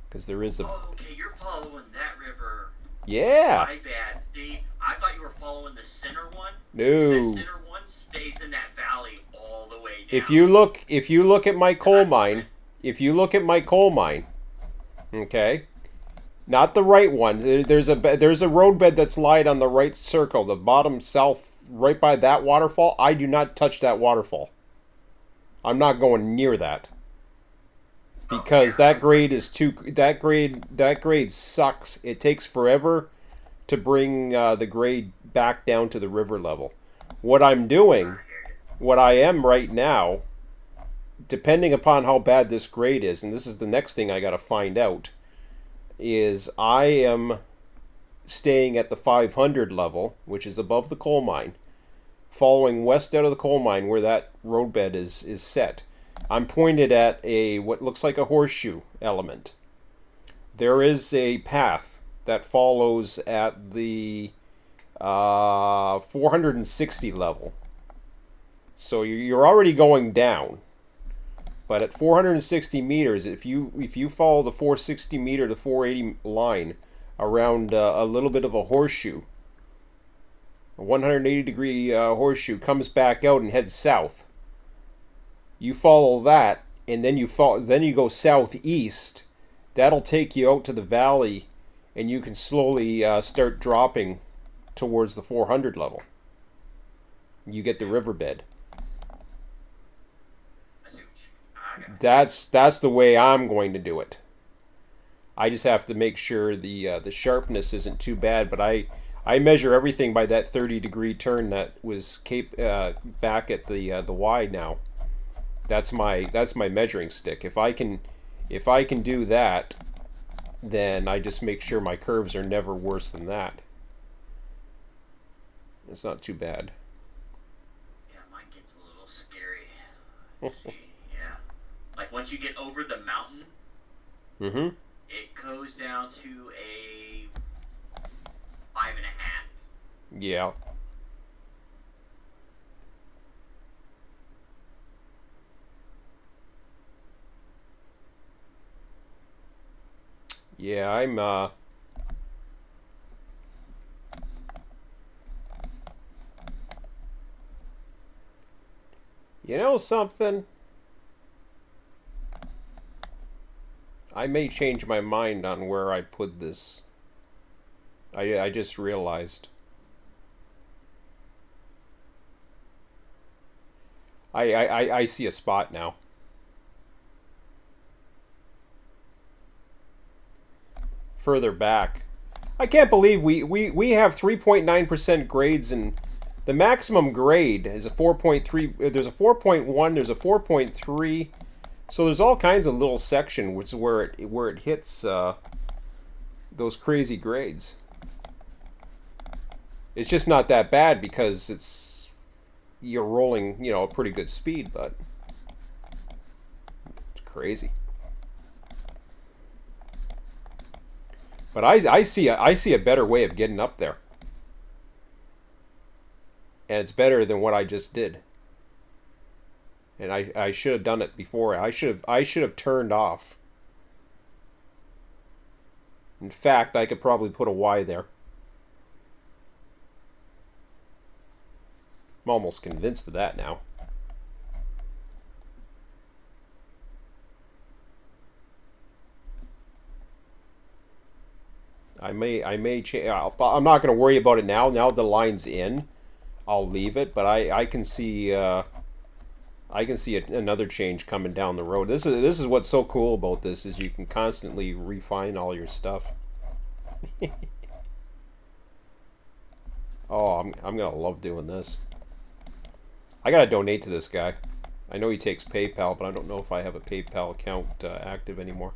S1: because there is a.
S4: Oh, okay, you're following that river.
S1: Yeah.
S4: My bad. See, I thought you were following the center one.
S1: No.
S4: The center one stays in that valley all the way down.
S1: If you look at my coal mine, okay. Not the right one. There's a road bed that's lied on the right circle, the bottom south, right by that waterfall. I do not touch that waterfall. I'm not going near that because that grade is that grade sucks. It takes forever to bring the grade back down to the river level. What I am right now, depending upon how bad this grade is, and this is the next thing I got to find out. is I am staying at the 500 level, which is above the coal mine, following west out of the coal mine where that roadbed is set. I'm pointed at a what looks like a horseshoe element. There is a path that follows at the 460 level. So you're already going down. But at 460 meters, if you follow the 460 meter to 480 line around a little bit of a horseshoe, a 180-degree horseshoe comes back out and heads south. You follow that, and then you go southeast. That'll take you out to the valley, and you can slowly start dropping towards the 400 level. You get the riverbed. That's the way I'm going to do it. I just have to make sure the sharpness isn't too bad, but I measure everything by that 30-degree turn that was back at the Y now. That's my measuring stick. If I can do that, then I just make sure my curves are never worse than that. It's not too bad.
S4: Yeah, mine gets a little scary. Yeah. Like once you get over the mountain, it goes down to a 5.5.
S1: Yeah. Yeah, I'm you know something? I may change my mind on where I put this. I just realized. I see a spot now. Further back. I can't believe we have 3.9% grades, and the maximum grade is a 4.3. There's a 4.1, there's a 4.3. So there's all kinds of little section which is where it hits those crazy grades. It's just not that bad because you're rolling, a pretty good speed, but it's crazy. But I see a better way of getting up there. And it's better than what I just did. And I should have done it before. I should have turned off. In fact, I could probably put a Y there. I'm almost convinced of that now. I may change. I'm not going to worry about it now. Now the line's in, I'll leave it. But I can see another change coming down the road. This is what's so cool about this is you can constantly refine all your stuff. Oh, I'm gonna love doing this. I gotta donate to this guy. I know he takes PayPal, but I don't know if I have a PayPal account active anymore.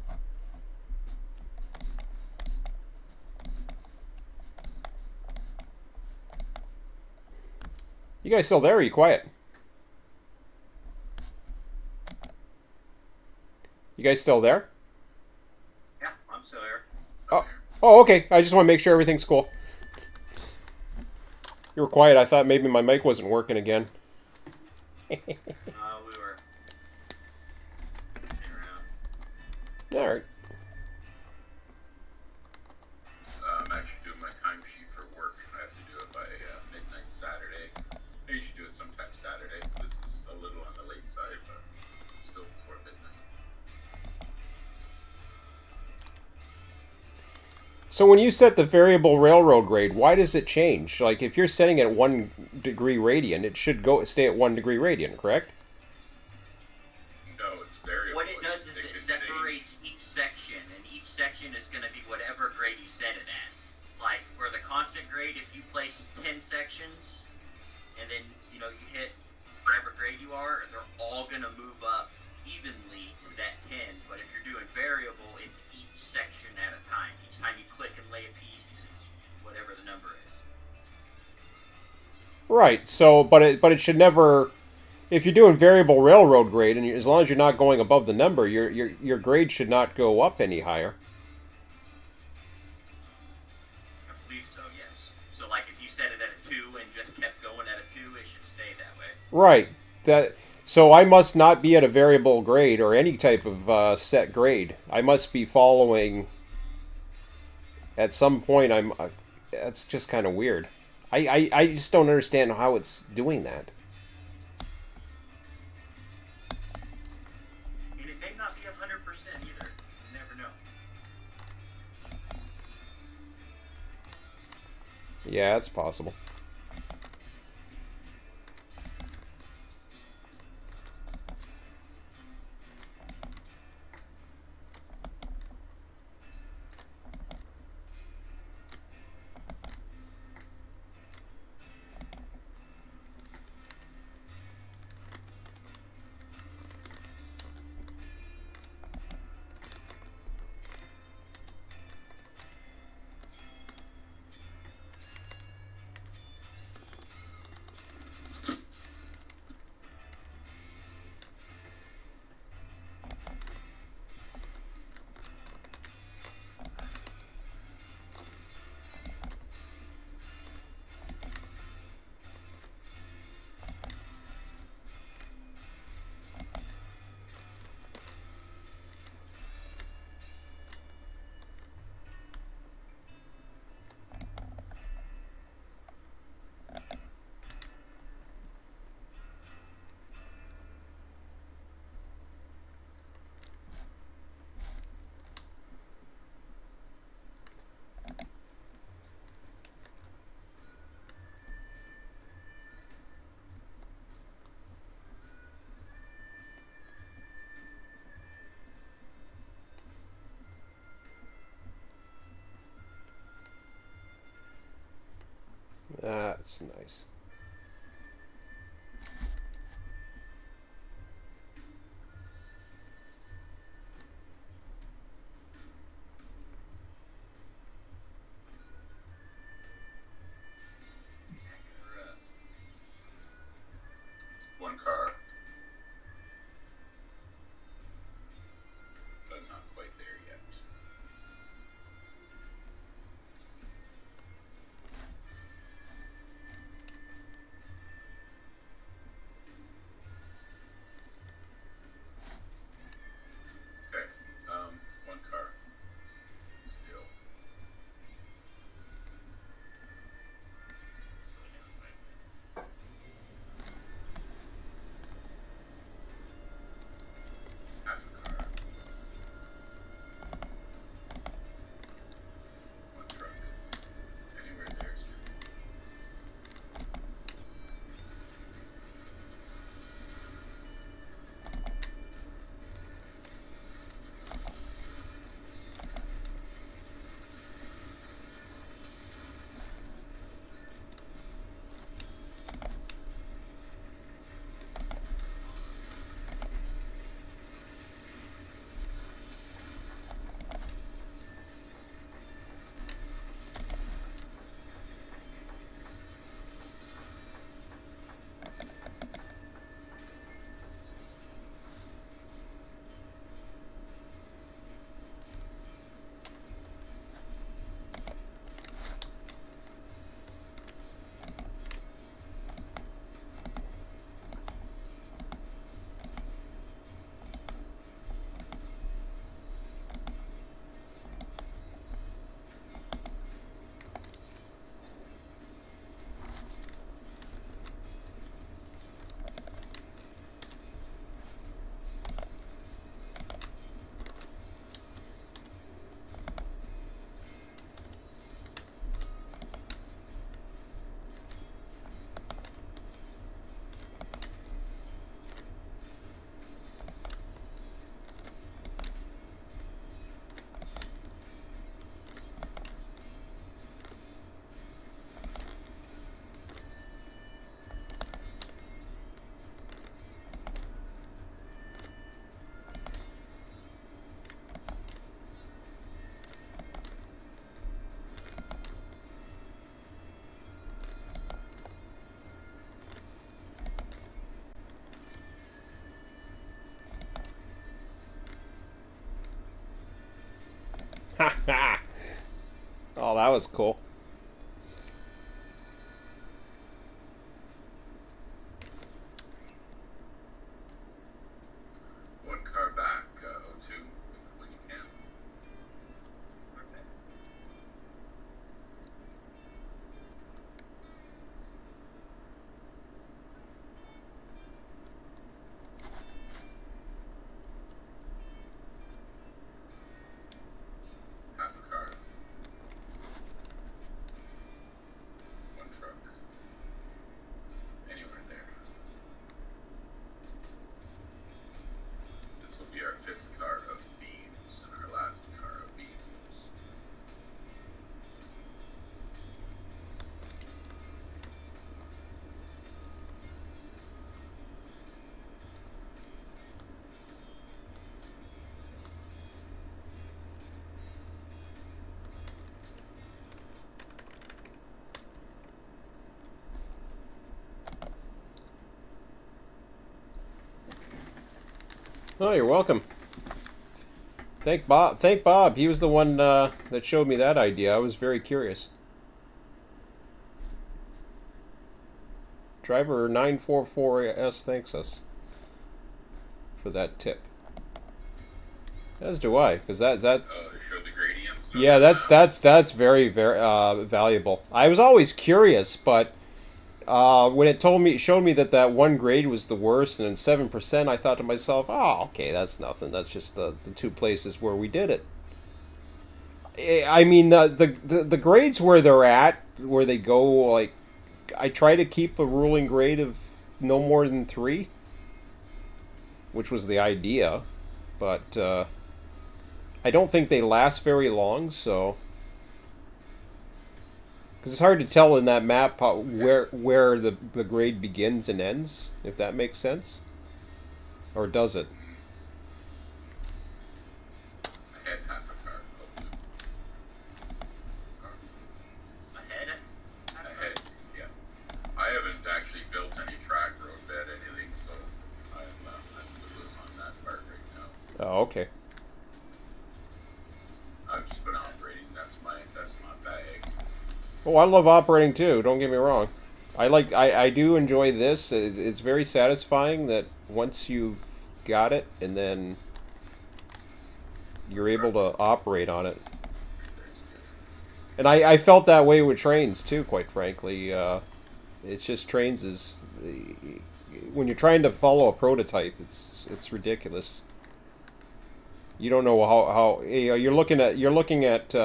S1: You guys still there? Or are you quiet? You guys still there?
S4: Yeah, I'm still here.
S1: Oh, okay. I just want to make sure everything's cool. You were quiet. I thought maybe my mic wasn't working again.
S4: We were around.
S1: All right.
S3: I'm actually doing my timesheet for work. I have to do it by midnight Saturday. I usually do it sometime Saturday. This is a little on the late side, but still before midnight.
S1: So when you set the variable railroad grade, why does it change? Like if you're setting it at 1 degree radian, it should stay at 1 degree radian, correct?
S3: No, it's variable.
S4: What it does is it separates each section, and each section is going to be whatever grade you set it at. Like where the constant grade, if you place 10 sections, and then you hit whatever grade you are, they're all going to move up evenly to that 10, but if you're doing variable, it's each section at a time. Each time you click and lay a piece is whatever the number is.
S1: Right. So, but it should never. If you're doing variable railroad grade, and as long as you're not going above the number, your grade should not go up any higher.
S4: I believe so, yes. So, like, if you set it at a 2 and just kept going at a 2, it should stay that way.
S1: Right. So I must not be at a variable grade or any type of set grade. I must be following. At some point, I'm. That's just kind of weird. I just don't understand how it's doing that.
S4: And it may not be 100% either. You never know.
S1: Yeah, it's possible. That's nice.
S3: One car. But not quite there yet.
S1: Ha ha! Oh, that was cool.
S3: One car back, O2, when you can. Half a car. One truck. Anywhere there. This will be our 5th car of beams and our last car of beams.
S1: Oh, you're welcome. Thank Bob. Thank Bob. He was the one that showed me that idea. I was very curious. Driver 944S thanks us for that tip. As do I, because that's
S3: They showed the gradients.
S1: yeah, that's very valuable. I was always curious, but when it showed me that one grade was the worst, and then 7%, I thought to myself, oh, okay, that's nothing. That's just the two places where we did it. I mean, the grades where they're at, where they go, like, I try to keep a ruling grade of no more than 3, which was the idea, but I don't think they last very long, so. Because it's hard to tell in that map where the grade begins and ends, if that makes sense. Or does it?
S3: Ahead, half a car.
S4: Ahead?
S3: Ahead, yeah. I haven't actually built any track road bed, anything, so I'm clueless on that part right now.
S1: Oh, okay.
S3: I've just been operating. That's my bag.
S1: Oh, I love operating too. Don't get me wrong. I do enjoy this. It's very satisfying that once you've got it, and then you're able to operate on it. And I felt that way with trains too, quite frankly. It's just trains is when you're trying to follow a prototype, it's ridiculous. You don't know how you're looking at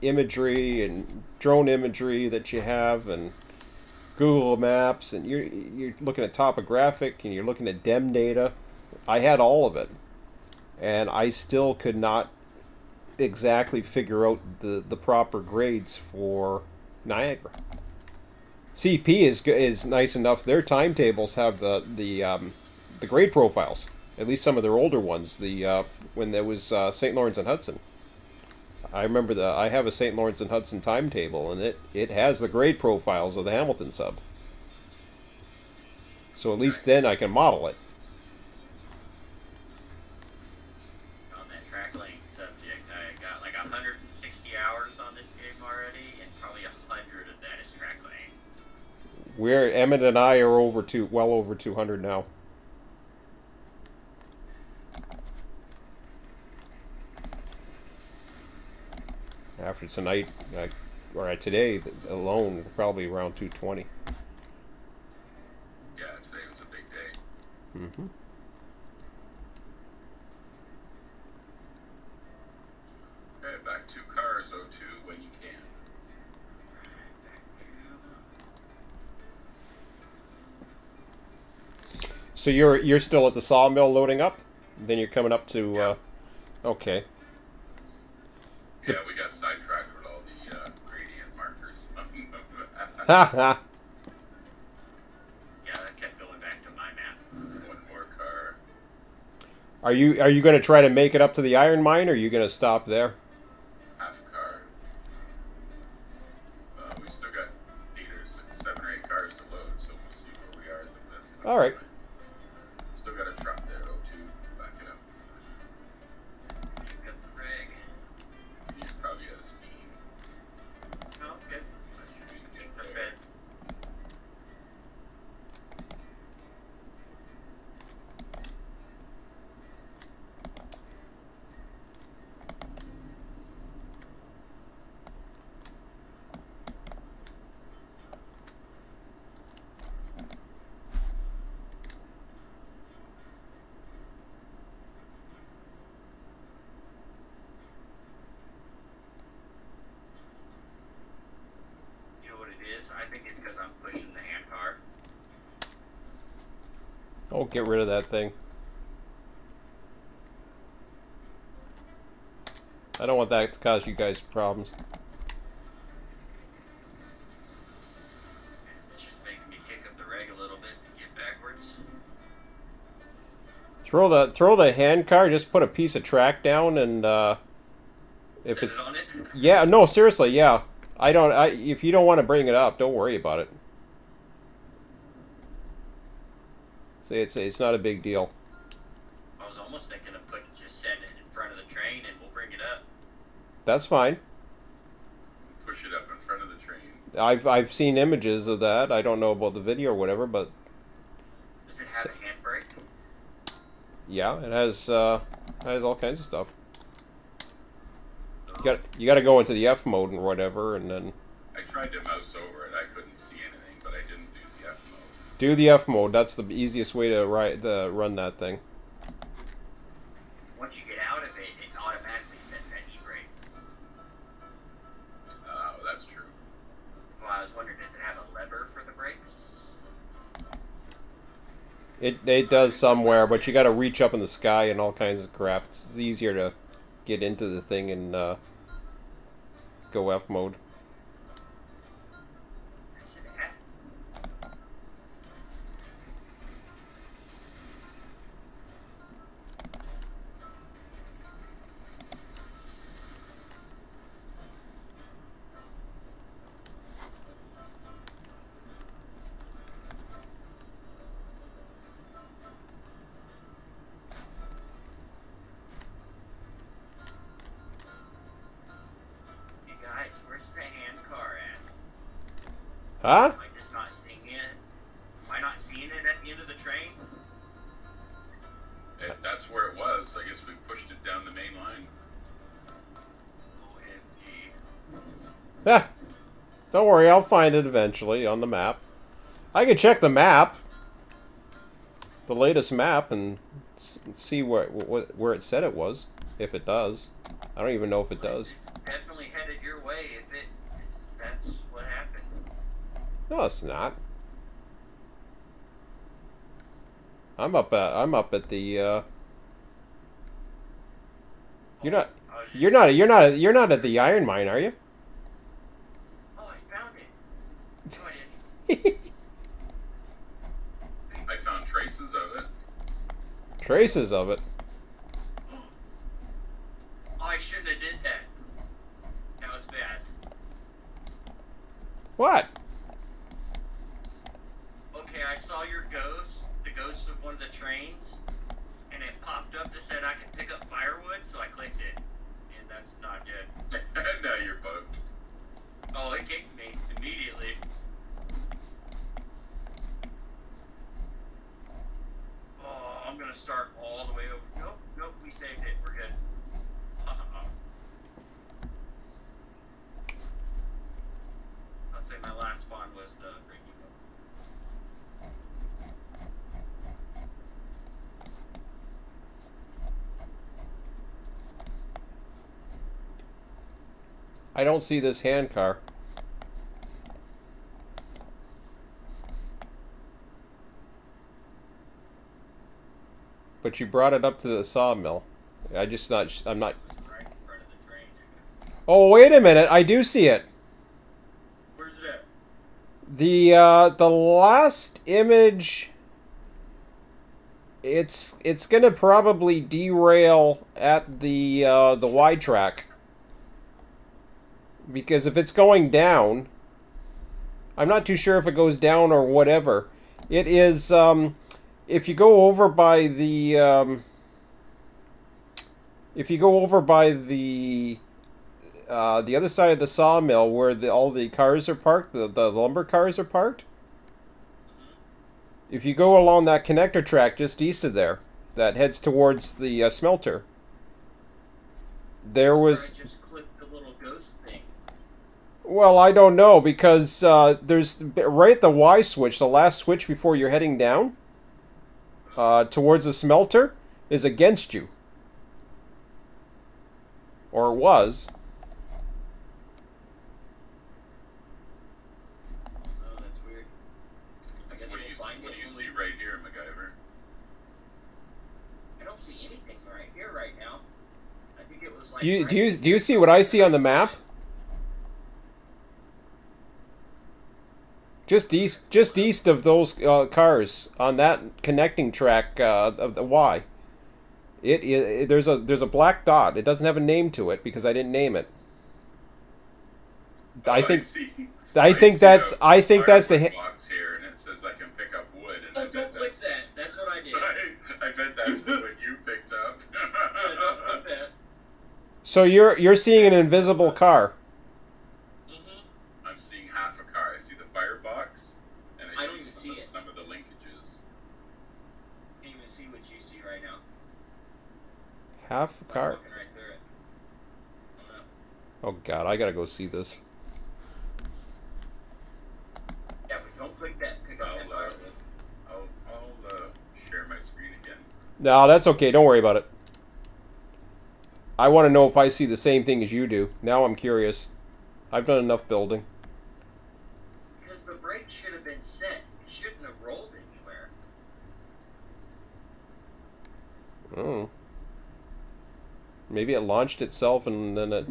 S1: imagery and drone imagery that you have, and Google Maps, and you're looking at topographic, and you're looking at DEM data. I had all of it, and I still could not exactly figure out the proper grades for Niagara. CP is nice enough. Their timetables have the grade profiles. At least some of their older ones. When there was St. Lawrence and Hudson. I remember I have a St. Lawrence and Hudson timetable, and it has the grade profiles of the Hamilton sub. So at least then I can model it.
S4: On that track lane subject, I got like 160 hours on this game already, and probably 100 of that is track lane.
S1: Emmett and I are well over 200 now. After tonight, or today alone, probably around 220.
S3: Yeah, today was a big day.
S1: Mm-hmm.
S3: Okay, back 2 cars, O2, when you can.
S1: So you're still at the sawmill loading up? Then you're coming up to.
S3: Yeah.
S1: Okay.
S3: Yeah, we got sidetracked with all the gradient markers.
S1: Ha ha.
S4: Yeah, I kept going back to my map.
S3: One more car.
S1: Are you going to try to make it up to the iron mine, or are you going to stop there?
S3: Half a car. We still got 7 or 8 cars to load, so we'll see where we are at the
S1: All right.
S3: Still got a truck there, O2. Back it up.
S4: Pick up the rig.
S3: He's
S4: think it's because I'm pushing the hand car.
S1: Oh, get rid of that thing. I don't want that to cause you guys problems.
S4: It's just making me kick up the reg a little bit to get backwards.
S1: Throw the hand car. Just put a piece of track down, and if
S4: Set
S1: it's
S4: it on it.
S1: yeah, no, seriously, yeah. If you don't want to bring it up, don't worry about it. See, it's not a big deal.
S4: I was almost thinking of just setting it in front of the train and we'll bring it up.
S1: That's fine.
S3: Push it up in front of the train.
S1: I've seen images of that. I don't know about the video or whatever, but
S4: Does it have a handbrake?
S1: yeah, it has all kinds of stuff. You got to go into the F mode and whatever, and then
S3: I tried to mouse over it. I couldn't see anything, but I didn't do the F mode.
S1: do the F mode. That's the easiest way to run that thing.
S4: Once you get out of it, it automatically sets that e-brake.
S3: Oh, that's true.
S4: Well, I was wondering, does it have a lever for the brakes?
S1: It does somewhere, but you got to reach up in the sky and all kinds of crap. It's easier to get into the thing and go F mode.
S4: Is it F? Hey guys, where's the hand car at?
S1: Huh?
S4: Am I just not seeing it? Am I not seeing it at the end of the train?
S3: That's where it was. I guess we pushed it down the main line.
S4: OMG.
S1: Ah, don't worry, I'll find it eventually on the map. I can check the map, the latest map, and see where it said it was, if it does. I don't even know if it does.
S4: It's definitely headed your way if that's what happened.
S1: No, it's not. I'm up at the. You're not at the iron mine, are you?
S4: Oh, I found it. No, I didn't.
S3: I found traces of it.
S1: Traces of it.
S4: Oh, I shouldn't have did that. That was bad.
S1: What?
S4: Okay, I saw your ghost, the ghost of one of the trains, and it popped up that said I could pick up firewood, so I clicked it. And that's not good.
S3: Now you're bugged.
S4: Oh, it kicked me immediately. Oh, I'm gonna start all the way over. Nope, we saved it. We're good. I'll say my last spawn was the freaking one.
S1: I don't see this hand car. But you brought it up to the sawmill. I'm not.
S4: Right in front of the train.
S1: Oh, wait a minute! I do see it.
S4: Where's it at?
S1: The last image. It's gonna probably derail at the Y track. Because if it's going down, I'm not too sure if it goes down or whatever. It is, if you go over by the, the other side of the sawmill where all the cars are parked, the lumber cars are parked. If you go along that connector track just east of there, that heads towards the smelter, there was...
S4: I just clicked the little ghost thing.
S1: Well, I don't know, because there's right at the Y switch, the last switch before you're heading down towards the smelter, is against you. Or it was.
S4: Oh,
S1: Do you see what I see on the map? Just east of those cars on that connecting track of the Y. There's a black dot. It doesn't have a name to it because I didn't name it.
S3: Oh,
S1: I think
S3: see.
S1: I think that's the
S3: box here, and it says I can pick up wood. And
S4: Oh, don't click that. That's what I did.
S3: I bet that's the one you picked up.
S4: Yeah, don't click that.
S1: So you're seeing an invisible car.
S3: I'm seeing half a car. I see the firebox, and
S4: I
S3: I
S4: don't even
S3: see
S4: see it.
S3: some of the linkages.
S4: Can't even see what you see right now.
S1: Half a
S4: I'm
S1: car.
S4: walking right through it. Oh, no.
S1: Oh God, I gotta go see this.
S4: Yeah, but don't click that. Pick up that firewood.
S3: I'll share my screen again.
S1: No, that's okay. Don't worry about it. I want to know if I see the same thing as you do. Now I'm curious. I've done enough building.
S4: Because the brake should have been set. It shouldn't have rolled anywhere.
S1: Oh. Maybe it launched itself and then it...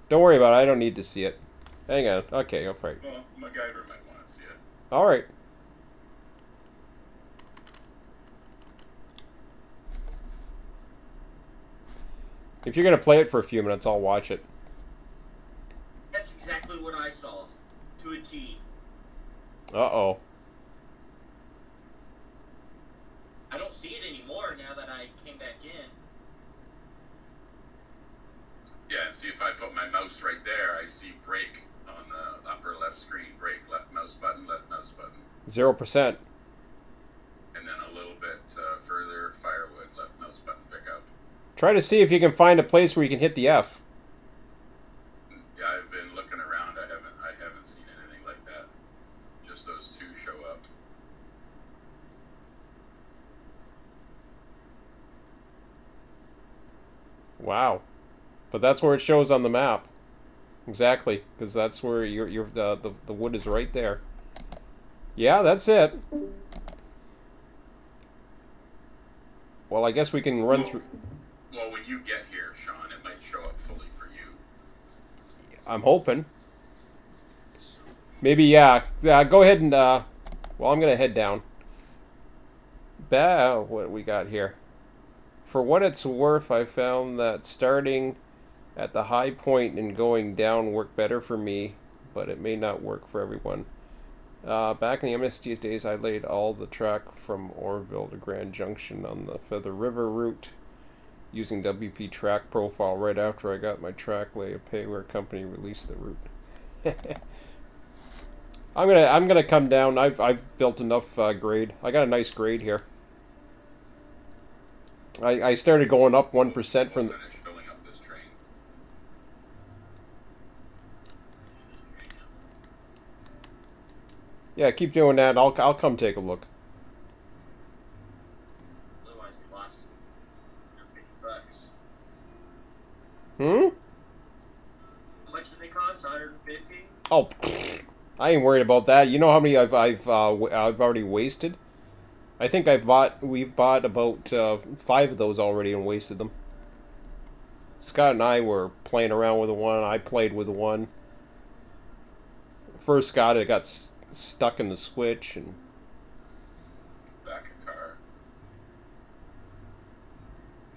S1: Don't worry about it. I don't need to see it. Hang on. Okay, all right.
S3: Well, MacGyver might want to see it.
S1: All right. If you're going to play it for a few minutes, I'll watch it.
S4: That's exactly what I saw. To a T.
S1: Uh-oh.
S4: I don't see it anymore now that I came back in.
S3: Yeah, and see if I put my mouse right there, I see brake on the upper left screen. Brake, left mouse button, left mouse button.
S1: 0%.
S3: And then a little bit further, firewood, left mouse button, pick up.
S1: Try to see if you can find a place where you can hit the F.
S3: Yeah, I've been looking around. I haven't seen anything like that. Just those two show up.
S1: Wow. But that's where it shows on the map. Exactly, because that's where the wood is right there. Yeah, that's it. Well, I guess we can run through...
S3: Well, when you get here, Sean, it might show up fully for you.
S1: I'm hoping. Maybe, yeah. Go ahead and, well, I'm going to head down. What we got here? For what it's worth, I found that starting at the high point and going down worked better for me, but it may not work for everyone. Back in the MST's days, I laid all the track from Orville to Grand Junction on the Feather River route using WP track profile right after I got my track lay payware company released the route. I'm gonna come down. I've built enough grade. I got a nice grade here. I started going up 1% from the...
S3: Finish filling up this train.
S1: Yeah, keep doing that. I'll come take a look.
S4: Otherwise, we lost $150.
S1: Hmm?
S4: How much did they cost? 150.
S1: Oh, I ain't worried about that. You know how many I've already wasted? I think we've bought about 5 of those already and wasted them. Scott and I were playing around with the one. I played with the one. First got it, got stuck in the switch and...
S3: Back a car.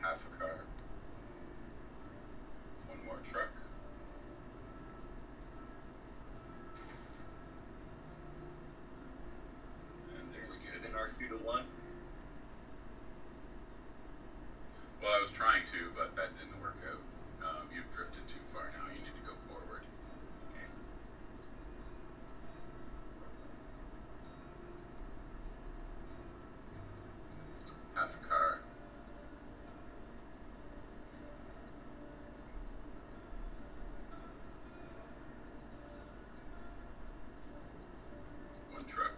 S3: Half a car. One more truck. And there's good.
S4: An R2 to 1.
S3: Well, I was trying to, but that didn't work out. You've drifted too far now. You need to go forward.
S4: Okay.
S3: Half a car. One truck.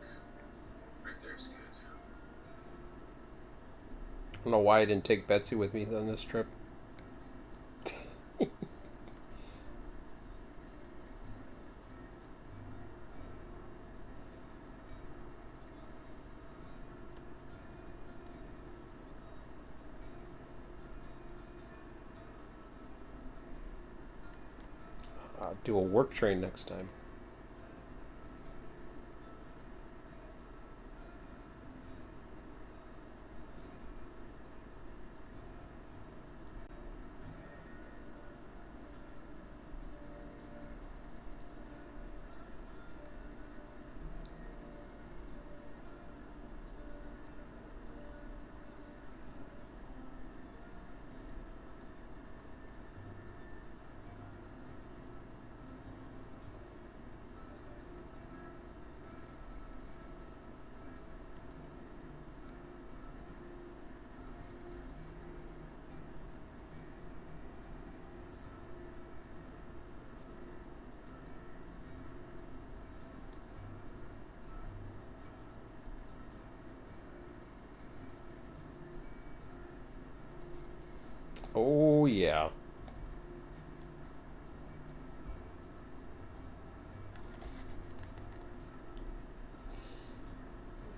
S3: Right there's good.
S1: I don't know why I didn't take Betsy with me on this trip. Do a work train next time. Oh, yeah.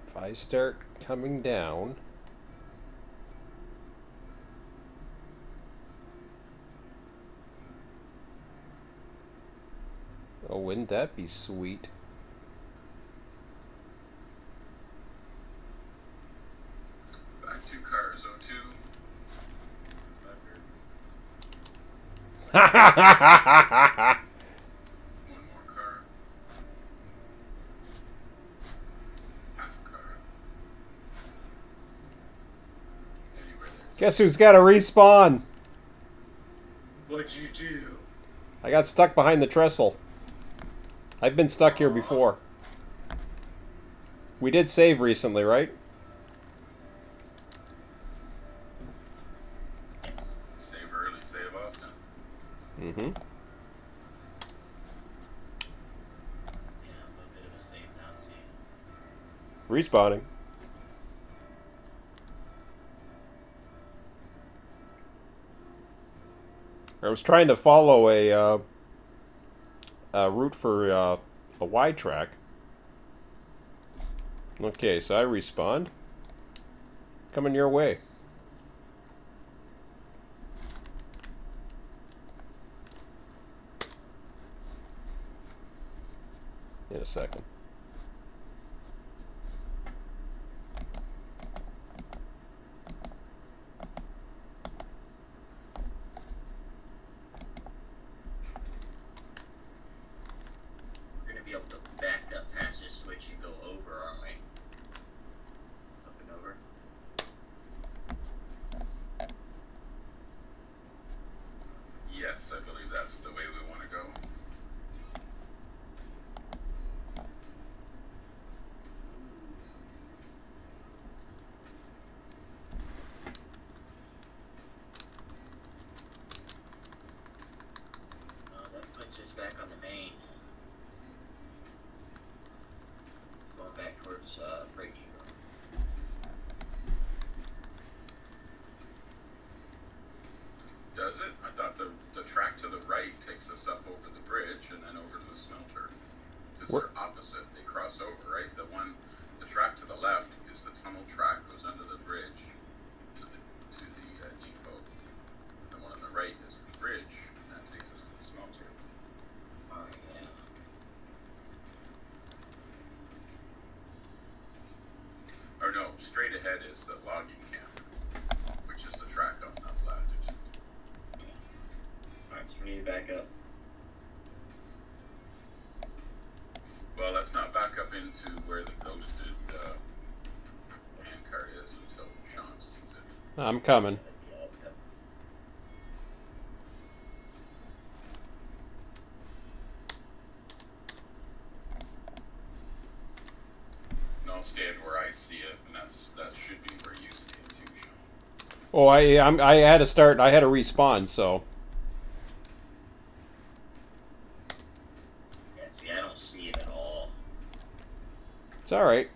S1: If I start coming down... Oh, wouldn't that be sweet?
S3: Back 2 cars, 02.
S1: Ha ha ha ha ha!
S3: One more car. Half a car. Anywhere there.
S1: Guess who's got to respawn?
S4: What'd you do?
S1: I got stuck behind the trestle. I've been stuck here before. We did save recently, right?
S3: Save early, save often.
S1: Mm-hmm.
S4: Yeah, a little bit of a save now, see.
S1: Respawning. I was trying to follow a route for a Y track. Okay, so I respawned. Coming your way. In a second.
S4: We're gonna be able to back up past this switch and go over, aren't we? Up and over.
S3: Yes, I believe that's the way we want to go.
S4: That puts us back on the main. Going back towards Freight Eagle.
S3: Does it? I thought the track to the right takes us up over the bridge and then over to the smelter. Because they're opposite. They cross over, right? The track to the left is the tunnel track, goes under the bridge to the depot. The one on the right is the bridge, and that takes us to the smelter.
S4: Oh, yeah.
S3: Or no, straight ahead is the logging camp, which is the track on the left.
S4: Alright, so we need to back up.
S3: Well, let's not back up into where the ghosted handcar is until Sean sees it.
S1: I'm coming.
S3: And I'll stand where I see it, and that should be where you see it too, Sean.
S1: Oh, I had to start. I had to respawn. So
S4: Yeah, see, I don't see it at all.
S1: it's all right.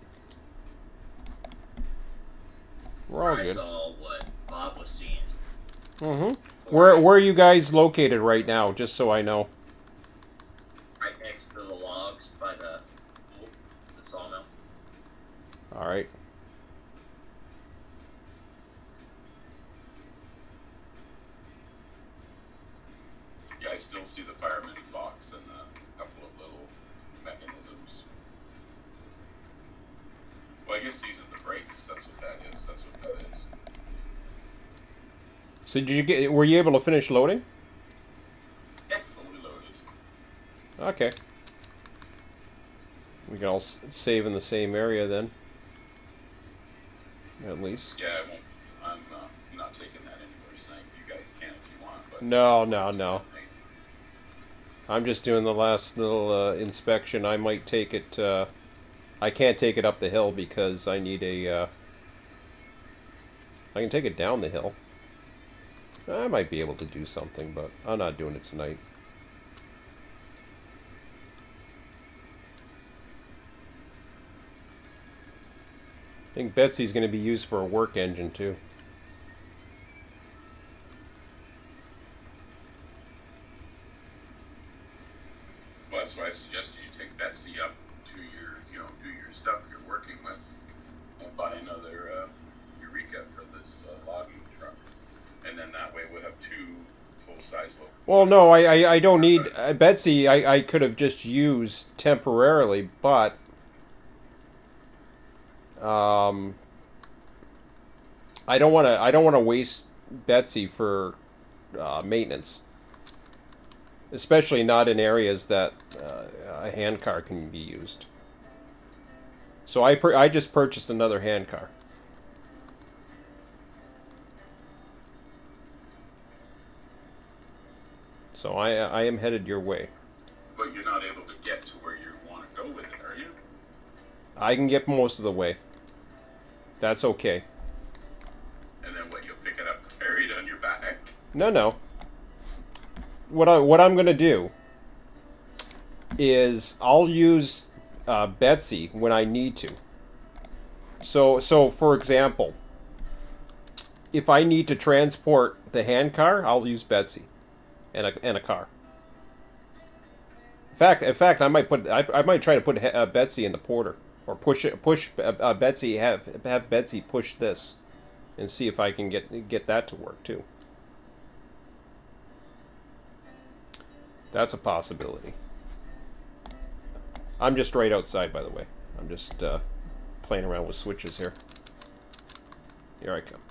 S1: We're all
S4: I
S1: good.
S4: saw what Bob was seeing.
S1: Mm-hmm. Where are you guys located right now? Just so I know.
S4: Right next to the logs by the sawmill.
S1: All right.
S3: Yeah, I still see the fireman box and guess these are the brakes. That's what that is. That's what that is.
S1: So were you able to finish loading?
S3: Yeah, fully loaded.
S1: Okay. We can all save in the same area then. At least.
S3: Yeah, I won't. I'm not taking that anywhere tonight. You guys can if you want. But
S1: No. I'm just doing the last little inspection. I might take it. I can't take it up the hill because I need a. I can take it down the hill. I might be able to do something, but I'm not doing it tonight. I think Betsy's going to be used for a work engine too.
S3: Well, that's why I suggested you take Betsy up to your, do your stuff you're working with, and buy another Eureka for this logging truck, and then that way we'll have two full-size.
S1: Well, no, I don't need Betsy. I could have just used temporarily, but I don't want to waste Betsy for maintenance, especially not in areas that a hand car can be used. So I just purchased another hand car. So I am headed your way.
S3: But you're not able to get to where you want to go with it, are you?
S1: I can get most of the way. That's okay.
S3: And then what, you'll pick it up and carry it on your back?
S1: No. What I'm gonna do is I'll use Betsy when I need to. So for example, if I need to transport the hand car, I'll use Betsy and a car. In fact, I might try to put Betsy in the porter, or push Betsy have Betsy push this, and see if I can get that to work too. That's a possibility. I'm just right outside, by the way. I'm just playing around with switches here. Here I come.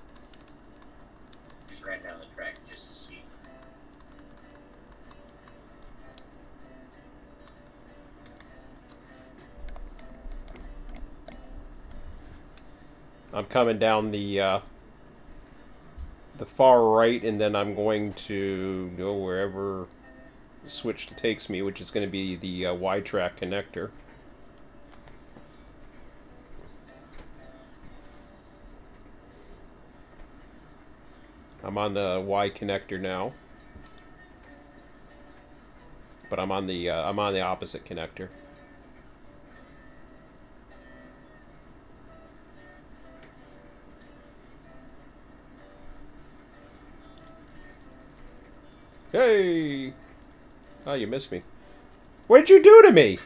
S4: Just ran down the track just to see.
S1: I'm coming down the far right, and then I'm going to go wherever the switch takes me, which is going to be the Y-track connector. I'm on the Y connector now, but I'm on the opposite connector. Hey! Oh, you missed me. What'd you do to me?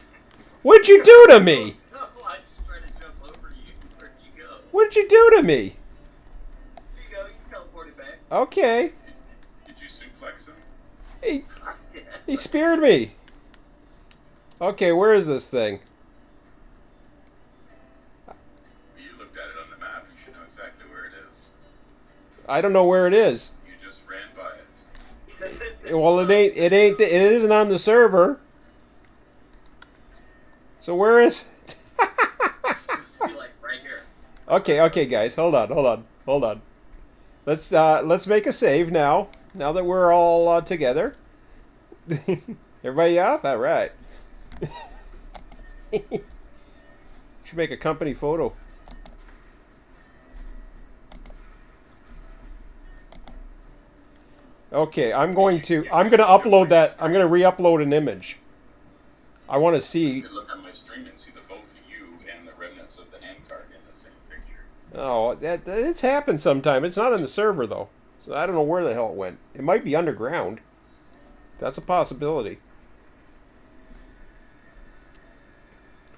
S1: What'd you do to me?
S4: No, I just tried to jump over you. Where'd you go?
S1: What'd you do to me?
S4: Here you go. You can teleport it back.
S1: Okay.
S3: Did you suplex him?
S1: He speared me. Okay, where is this thing?
S3: You looked at it on the map. You should know exactly where it is.
S1: I don't know where it is.
S3: You just ran by it.
S1: Well, it isn't on the server. So where is it?
S4: It's supposed to be like right here.
S1: Okay, guys, hold on. Let's make a save now. Now that we're all together. Everybody off? All right. Should make a company photo. Okay, I'm going to upload that. I'm going to re-upload an image. I want to
S3: You
S1: see.
S3: could look on my stream and see the both of you and the remnants of the handcart in the same picture.
S1: Oh, it's happened sometime. It's not in the server though, so I don't know where the hell it went. It might be underground. That's a possibility.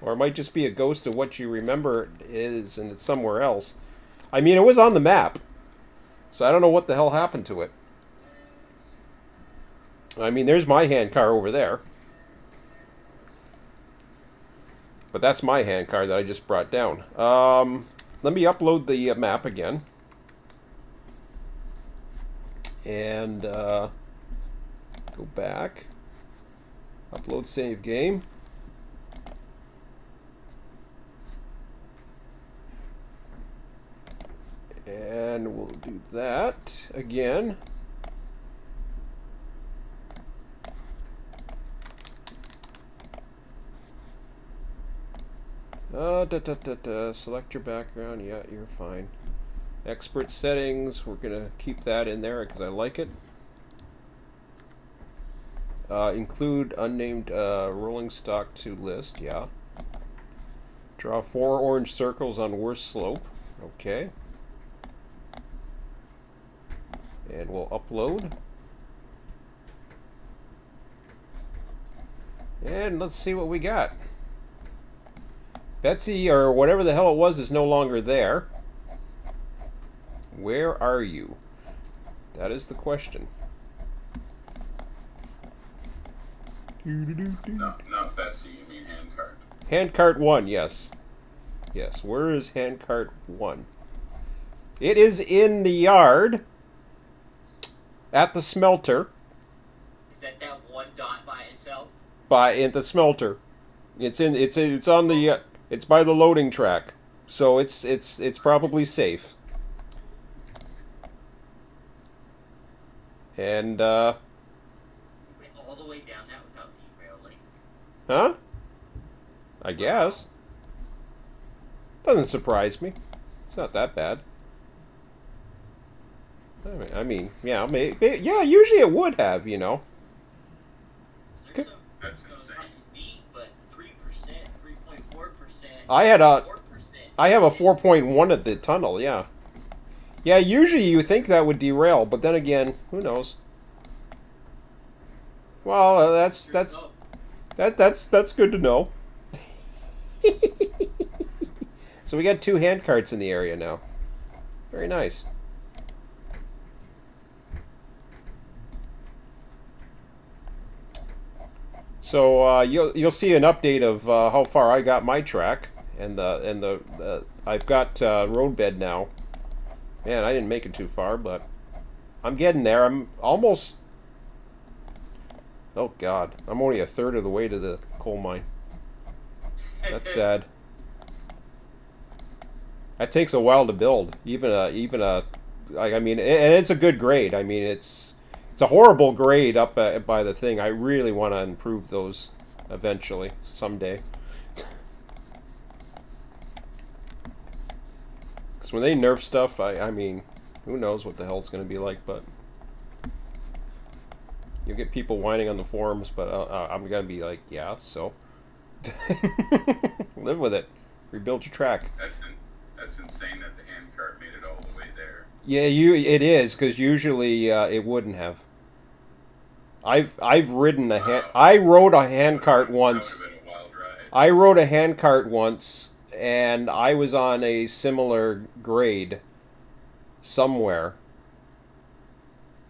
S1: Or it might just be a ghost of what you remember it is, and it's somewhere else. I mean, it was on the map, so I don't know what the hell happened to it. I mean, there's my hand car over there. But that's my handcart that I just brought down. Let me upload the map again. And go back. Upload save game. And we'll do that again. Select your background. Yeah, you're fine. Expert settings. We're going to keep that in there because I like it. Include unnamed rolling stock to list. Yeah. Draw 4 orange circles on worst slope. Okay. And we'll upload. And let's see what we got. Betsy, or whatever the hell it was, is no longer there. Where are you? That is the question.
S3: No, not Betsy, you mean handcart.
S1: Handcart 1, yes. Yes, where is handcart 1? It is in the yard at the smelter.
S4: Is that one dot by itself?
S1: At the smelter. It's on the it's by the loading track. So it's probably safe. And
S4: You went all the way down that without derailing.
S1: huh? I guess. Doesn't surprise me. It's not that bad. I mean, yeah, yeah. Usually it would have, you know.
S3: That's insane.
S4: Speed, but 3%, 3.4%.
S1: I have a
S4: 4%.
S1: 4.1 at the tunnel. Yeah. Yeah. Usually you think that would derail, but then again, who knows? Well, that's good to know. So we got 2 handcarts in the area now. Very nice. So you'll see an update of how far I got my track, and I've got roadbed now. Man, I didn't make it too far, but I'm getting there. I'm almost. Oh God, I'm only a third of the way to the coal mine. That's sad. That takes a while to build. I mean, and it's a good grade. I mean, it's a horrible grade up by the thing. I really want to improve those eventually, someday. Because when they nerf stuff, I mean, who knows what the hell it's going to be like, but you'll get people whining on the forums, but I'm going to be like, yeah, so. Live with it. Rebuild your track.
S3: That's insane that the handcart made it all the way there.
S1: Yeah, it is, because usually it wouldn't have. I've ridden I rode a handcart once.
S3: That would have been a wild ride.
S1: I rode a handcart once, and I was on a similar grade somewhere,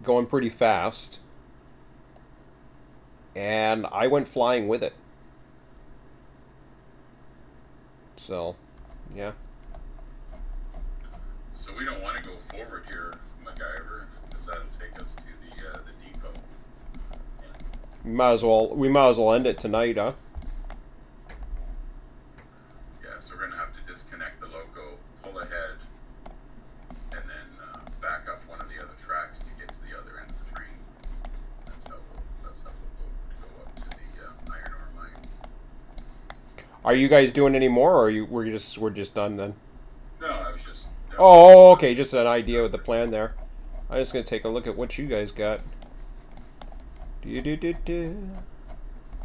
S1: going pretty fast, and I went flying with it. So, yeah.
S3: So we don't want to go forward here, MacGyver, because that'll take us to the depot.
S1: We might as well end it tonight, huh?
S3: Yeah, so we're gonna have to disconnect the loco, pull ahead, and then back up one of the other tracks to get to the other end of the train. That's how we'll go up to the iron ore mine.
S1: Are you guys doing any more, or we're just done then?
S3: No, I was just.
S1: Oh, okay, just an idea with the plan there. I'm just gonna take a look at what you guys got. I'm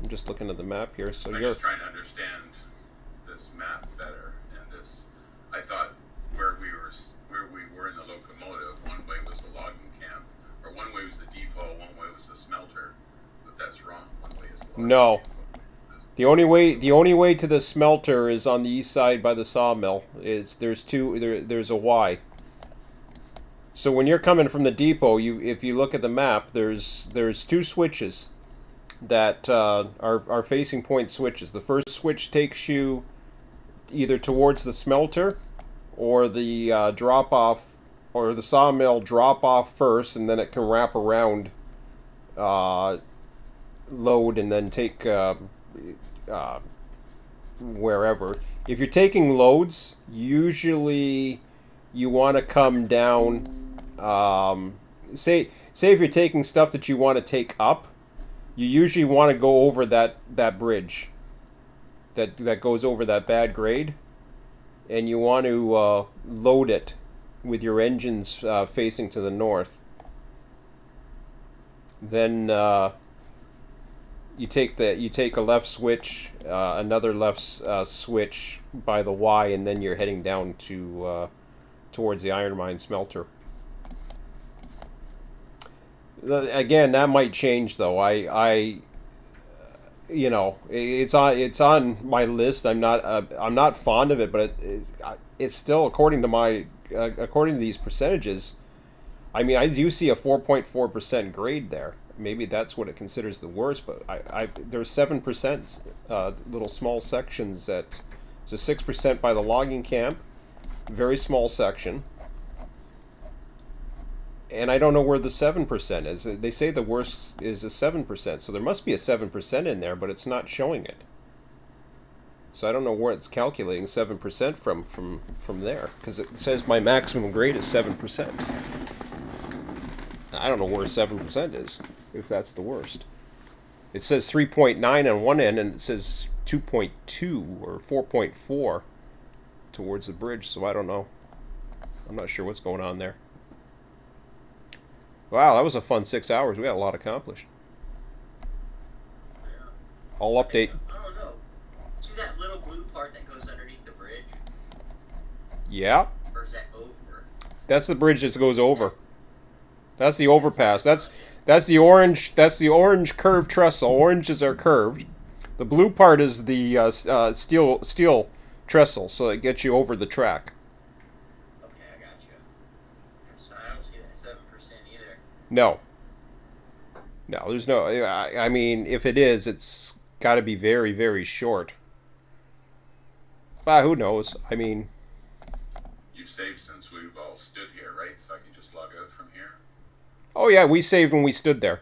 S1: just looking at the map here. So
S3: I'm
S1: you're
S3: just trying to understand this map better, and this. I thought where we were in the locomotive, one way was the logging camp, or one way was the depot, one way was the smelter, but that's wrong. One way is the logging
S1: No.
S3: camp.
S1: the only way to the smelter is on the east side by the sawmill. There's a Y. So when you're coming from the depot, if you look at the map, there's 2 switches. that are facing point switches. The first switch takes you either towards the smelter or the drop off, or the sawmill drop off first, and then it can wrap around, load, and then take wherever. If you're taking loads, usually you want to come down. Say if you're taking stuff that you want to take up, you usually want to go over that bridge that goes over that bad grade, and you want to load it with your engines facing to the north. Then you take a left switch, another left switch by the Y, and then you're heading down to towards the iron mine smelter. Again, that might change though. I you know, it's on my list. I'm not fond of it, but it's still, according to these percentages. I mean, I do see a 4.4% grade there. Maybe that's what it considers the worst, but there's 7% little small sections that, so 6% by the logging camp, very small section. And I don't know where the 7% is. They say the worst is a 7%, so there must be a 7% in there, but it's not showing it. So I don't know where it's calculating 7% from there, because it says my maximum grade is 7%. I don't know where 7% is, if that's the worst. It says 3.9 on one end, and it says 2.2 or 4.4 towards the bridge, so I don't know. I'm not sure what's going on there. Wow, that was a fun 6 hours. We got a lot accomplished. I'll update.
S4: I don't know. See that little blue part that goes underneath the bridge?
S1: Yeah.
S4: Or is that over?
S1: That's the bridge that goes over. That's the overpass. That's the orange. That's the orange curved trestle. Oranges are curved. The blue part is the steel trestle, so it gets you over the track. No, there's no. I mean, if it is, it's got to be very, very short. Who knows? I mean,
S3: you've saved since we've all stood here, right? So I can just log out from here.
S1: Oh yeah, we saved when we stood there.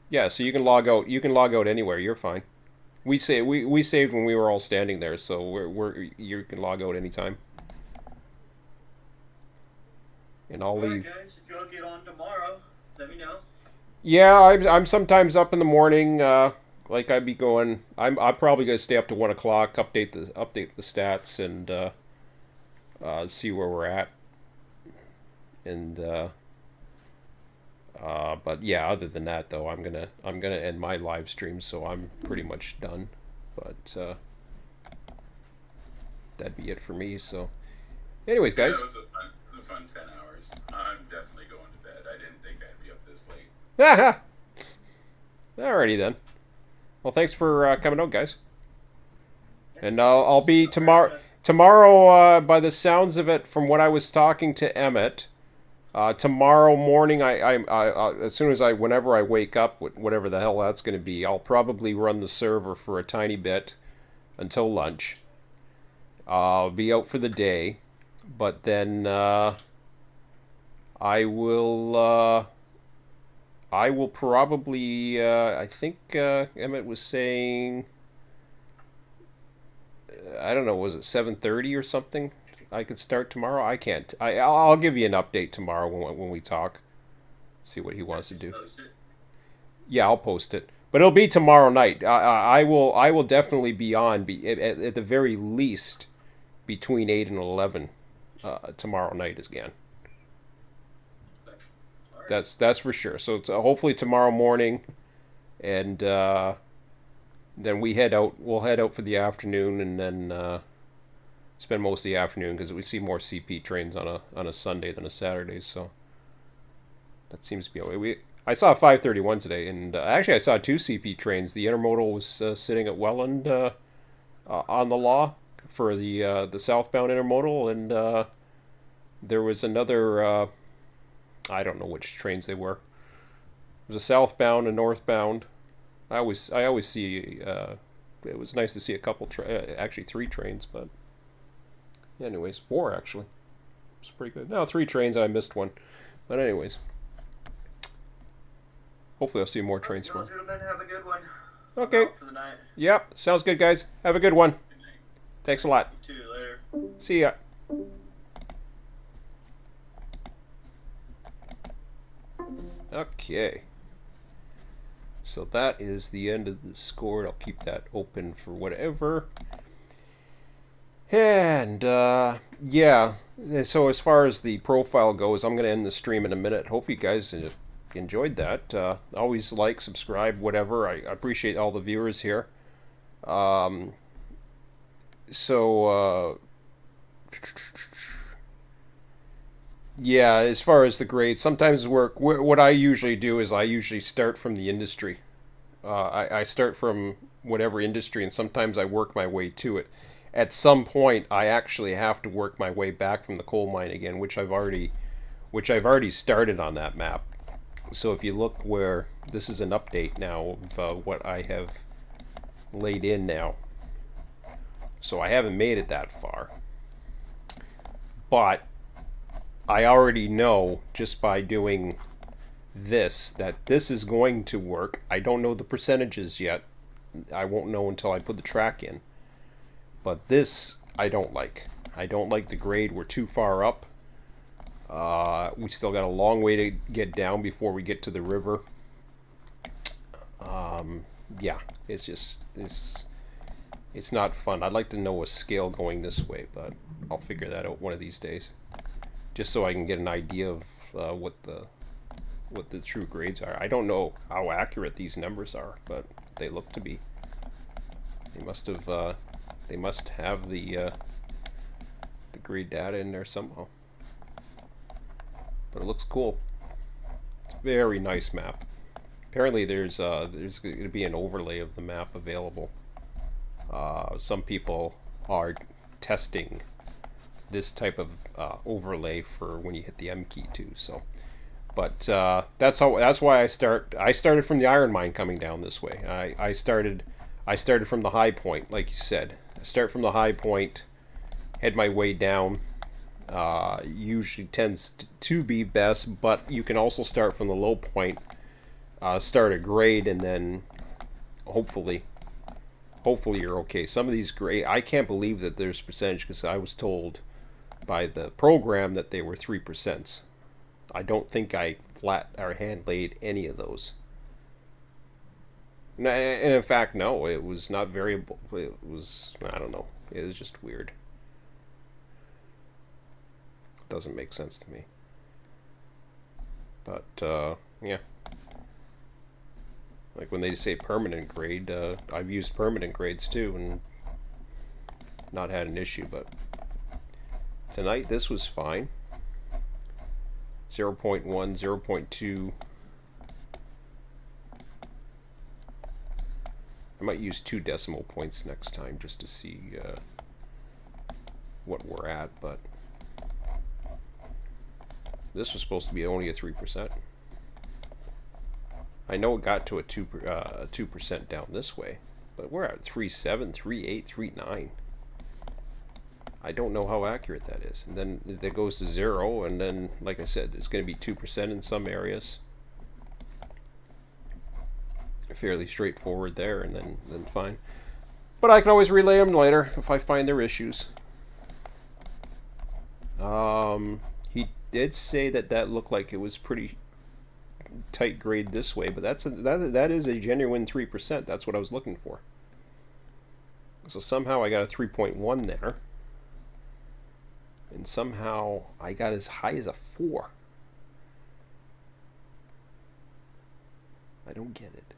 S1: Yeah, so you can log out. You can log out anywhere. You're fine. We saved when we were all standing there, so you can log out anytime. And I'll leave.
S4: Guys, if you'll get on tomorrow, let me know.
S1: Yeah, I'm sometimes up in the morning. Like I'd be going. I'm probably gonna stay up to 1 o'clock, update the stats, and see where we're at. And but yeah, other than that though, I'm gonna end my live stream, so I'm pretty much done. But that'd be it for me. So, anyways, guys.
S3: Yeah, it was a fun 10 hours. I'm definitely going to bed. I didn't think I'd be up this late.
S1: Alrighty then. Well, thanks for coming out, guys. And I'll be tomorrow. Tomorrow, by the sounds of it, from what I was talking to Emmett, tomorrow morning, I as soon as whenever I wake up, whatever the hell that's going to be, I'll probably run the server for a tiny bit until lunch. I'll be out for the day, but then I will probably, I think Emmett was saying, I don't know, was it 7:30 or something? I could start tomorrow. I can't. I'll give you an update tomorrow when we talk. See what he wants to do.
S4: Post it.
S1: Yeah, I'll post it, but it'll be tomorrow night. I will definitely be on. At the very least between 8 and 11 tomorrow night again. That's for sure. So hopefully tomorrow morning, and then we'll head out for the afternoon, and then spend most of the afternoon, because we see more CP trains on a Sunday than a Saturday. So that seems to be okay. I saw 531 today, and actually I saw 2 CP trains. The intermodal was sitting at Welland on the law for the southbound intermodal, and there was another. I don't know which trains they were. It was a southbound and northbound, I always see. It was nice to see a couple, actually 3 trains, but anyways, 4 actually. It's pretty good. No, 3 trains. I missed one, but anyways, hopefully I'll see more trains tomorrow.
S4: Gentlemen, have a good one.
S1: Okay.
S4: For the night.
S1: Yep. Sounds good, guys. Have a good one. Thanks a lot.
S4: See you later.
S1: See ya. Okay. So that is the end of the score. I'll keep that open for whatever. And, yeah. So as far as the profile goes, I'm going to end the stream in a minute. Hope you guys enjoyed that. Always like, subscribe, whatever. I appreciate all the viewers here. Yeah, as far as the grades, sometimes what I usually do is I usually start from the industry. I start from whatever industry, and sometimes I work my way to it. At some point, I actually have to work my way back from the coal mine again, which I've already started on that map. So if you look where this is an update now of what I have laid in now. So I haven't made it that far. But I already know just by doing this that this is going to work. I don't know the percentages yet. I won't know until I put the track in. But this I don't like. I don't like the grade. We're too far up. We still got a long way to get down before we get to the river. Yeah, it's not fun. I'd like to know a scale going this way, but I'll figure that out one of these days. Just so I can get an idea of what the true grades are. I don't know how accurate these numbers are, but they look to be. They must have the grade data in there somehow. But it looks cool. It's a very nice map. Apparently there's going to be an overlay of the map available. Some people are testing this type of overlay for when you hit the M key too. So, but that's why I started from the iron mine coming down this way. I started from the high point, like you said. I start from the high point, head my way down. Usually tends to be best, but you can also start from the low point, start a grade, and then hopefully you're okay. Some of these grade, I can't believe that there's percentage, because I was told by the program that they were 3%. I don't think I flat or hand laid any of those. And in fact, no, it was not variable. It was, I don't know. It was just weird. Doesn't make sense to me. But, yeah. Like when they say permanent grade, I've used permanent grades too and not had an issue, but tonight this was fine. 0.1, 0.2. I might use 2 decimal points next time just to see what we're at, but this was supposed to be only a 3%. I know it got to a 2% down this way, but we're at 3.7, 3.8, 3.9. I don't know how accurate that is. And then it goes to 0, and then, like I said, it's going to be 2% in some areas. Fairly straightforward there, and then fine. But I can always relay them later if I find there issues. He did say that looked like it was pretty tight grade this way, but that is a genuine 3%. That's what I was looking for. So somehow I got a 3.1 there, and somehow I got as high as a 4. I don't get it.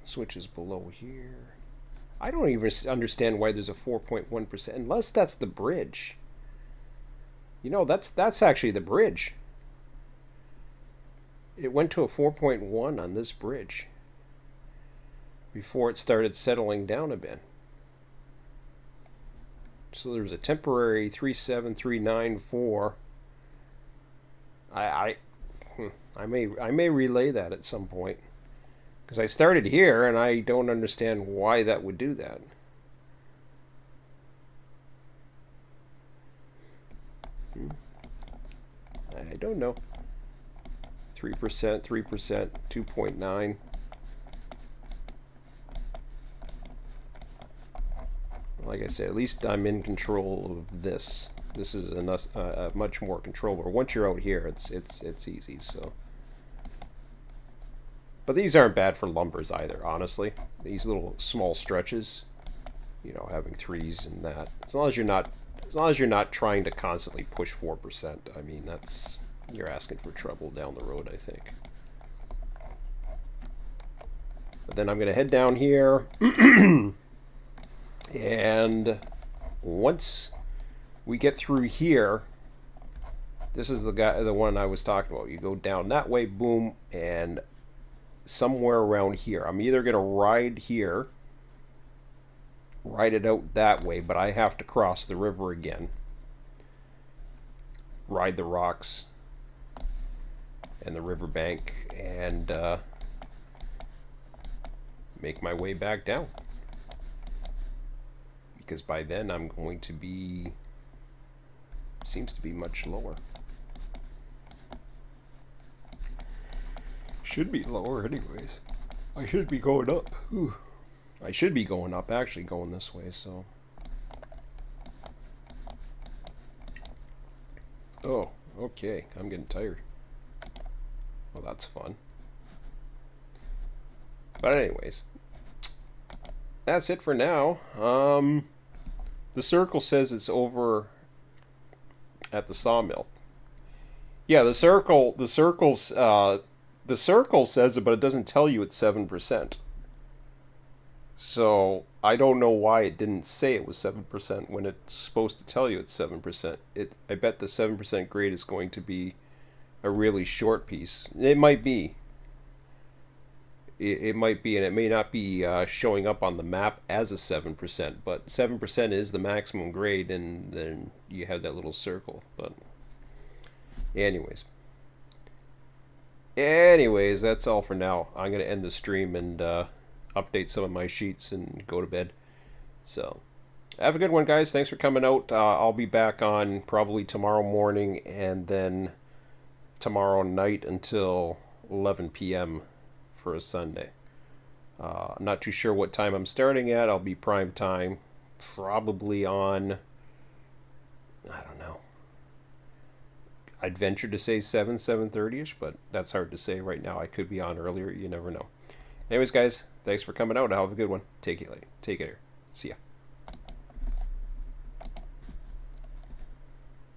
S1: Switches below here. I don't even understand why there's a 4.1%, unless that's the bridge. You know, that's actually the bridge. It went to a 4.1 on this bridge before it started settling down a bit. So there was a temporary 3.7, 3.9, 4. I may relay that at some point. Because I started here, and I don't understand why that would do that. I don't know. 3%, 3%, 2.9. Like I said, at least I'm in control of this. This is a much more controllable. Once you're out here, it's easy. So, but these aren't bad for lumbers either. Honestly, these little small stretches, you know, having 3s and that. As long as you're not trying to constantly push 4%. I mean, you're asking for trouble down the road, I think. But then I'm gonna head down here. And once we get through here, this is the one I was talking about. You go down that way, boom, and somewhere around here. I'm either going to ride here, ride it out that way, but I have to cross the river again. Ride the rocks and the riverbank and make my way back down. Because by then I'm going to be, seems to be much lower. Should be lower anyways. I should be going up. Whew. I should be going up, actually going this way, so. Oh, okay, I'm getting tired. Well, that's fun. But anyways, that's it for now. The circle says it's over at the sawmill. Yeah, the circle says it, but it doesn't tell you it's 7%. So I don't know why it didn't say it was 7% when it's supposed to tell you it's 7%. I bet the 7% grade is going to be a really short piece. It might be. It might be, and it may not be showing up on the map as a 7%, but 7% is the maximum grade, and then you have that little circle. But anyways, that's all for now. I'm going to end the stream and update some of my sheets and go to bed. So, have a good one, guys. Thanks for coming out. I'll be back on probably tomorrow morning and then tomorrow night until 11 p.m. for a Sunday. I'm not too sure what time I'm starting at. I'll be prime time, probably on, I don't know. I'd venture to say 7:30ish, but that's hard to say right now. I could be on earlier. You never know. Anyways, guys, thanks for coming out. Have a good one. Take it later. Take care. See ya.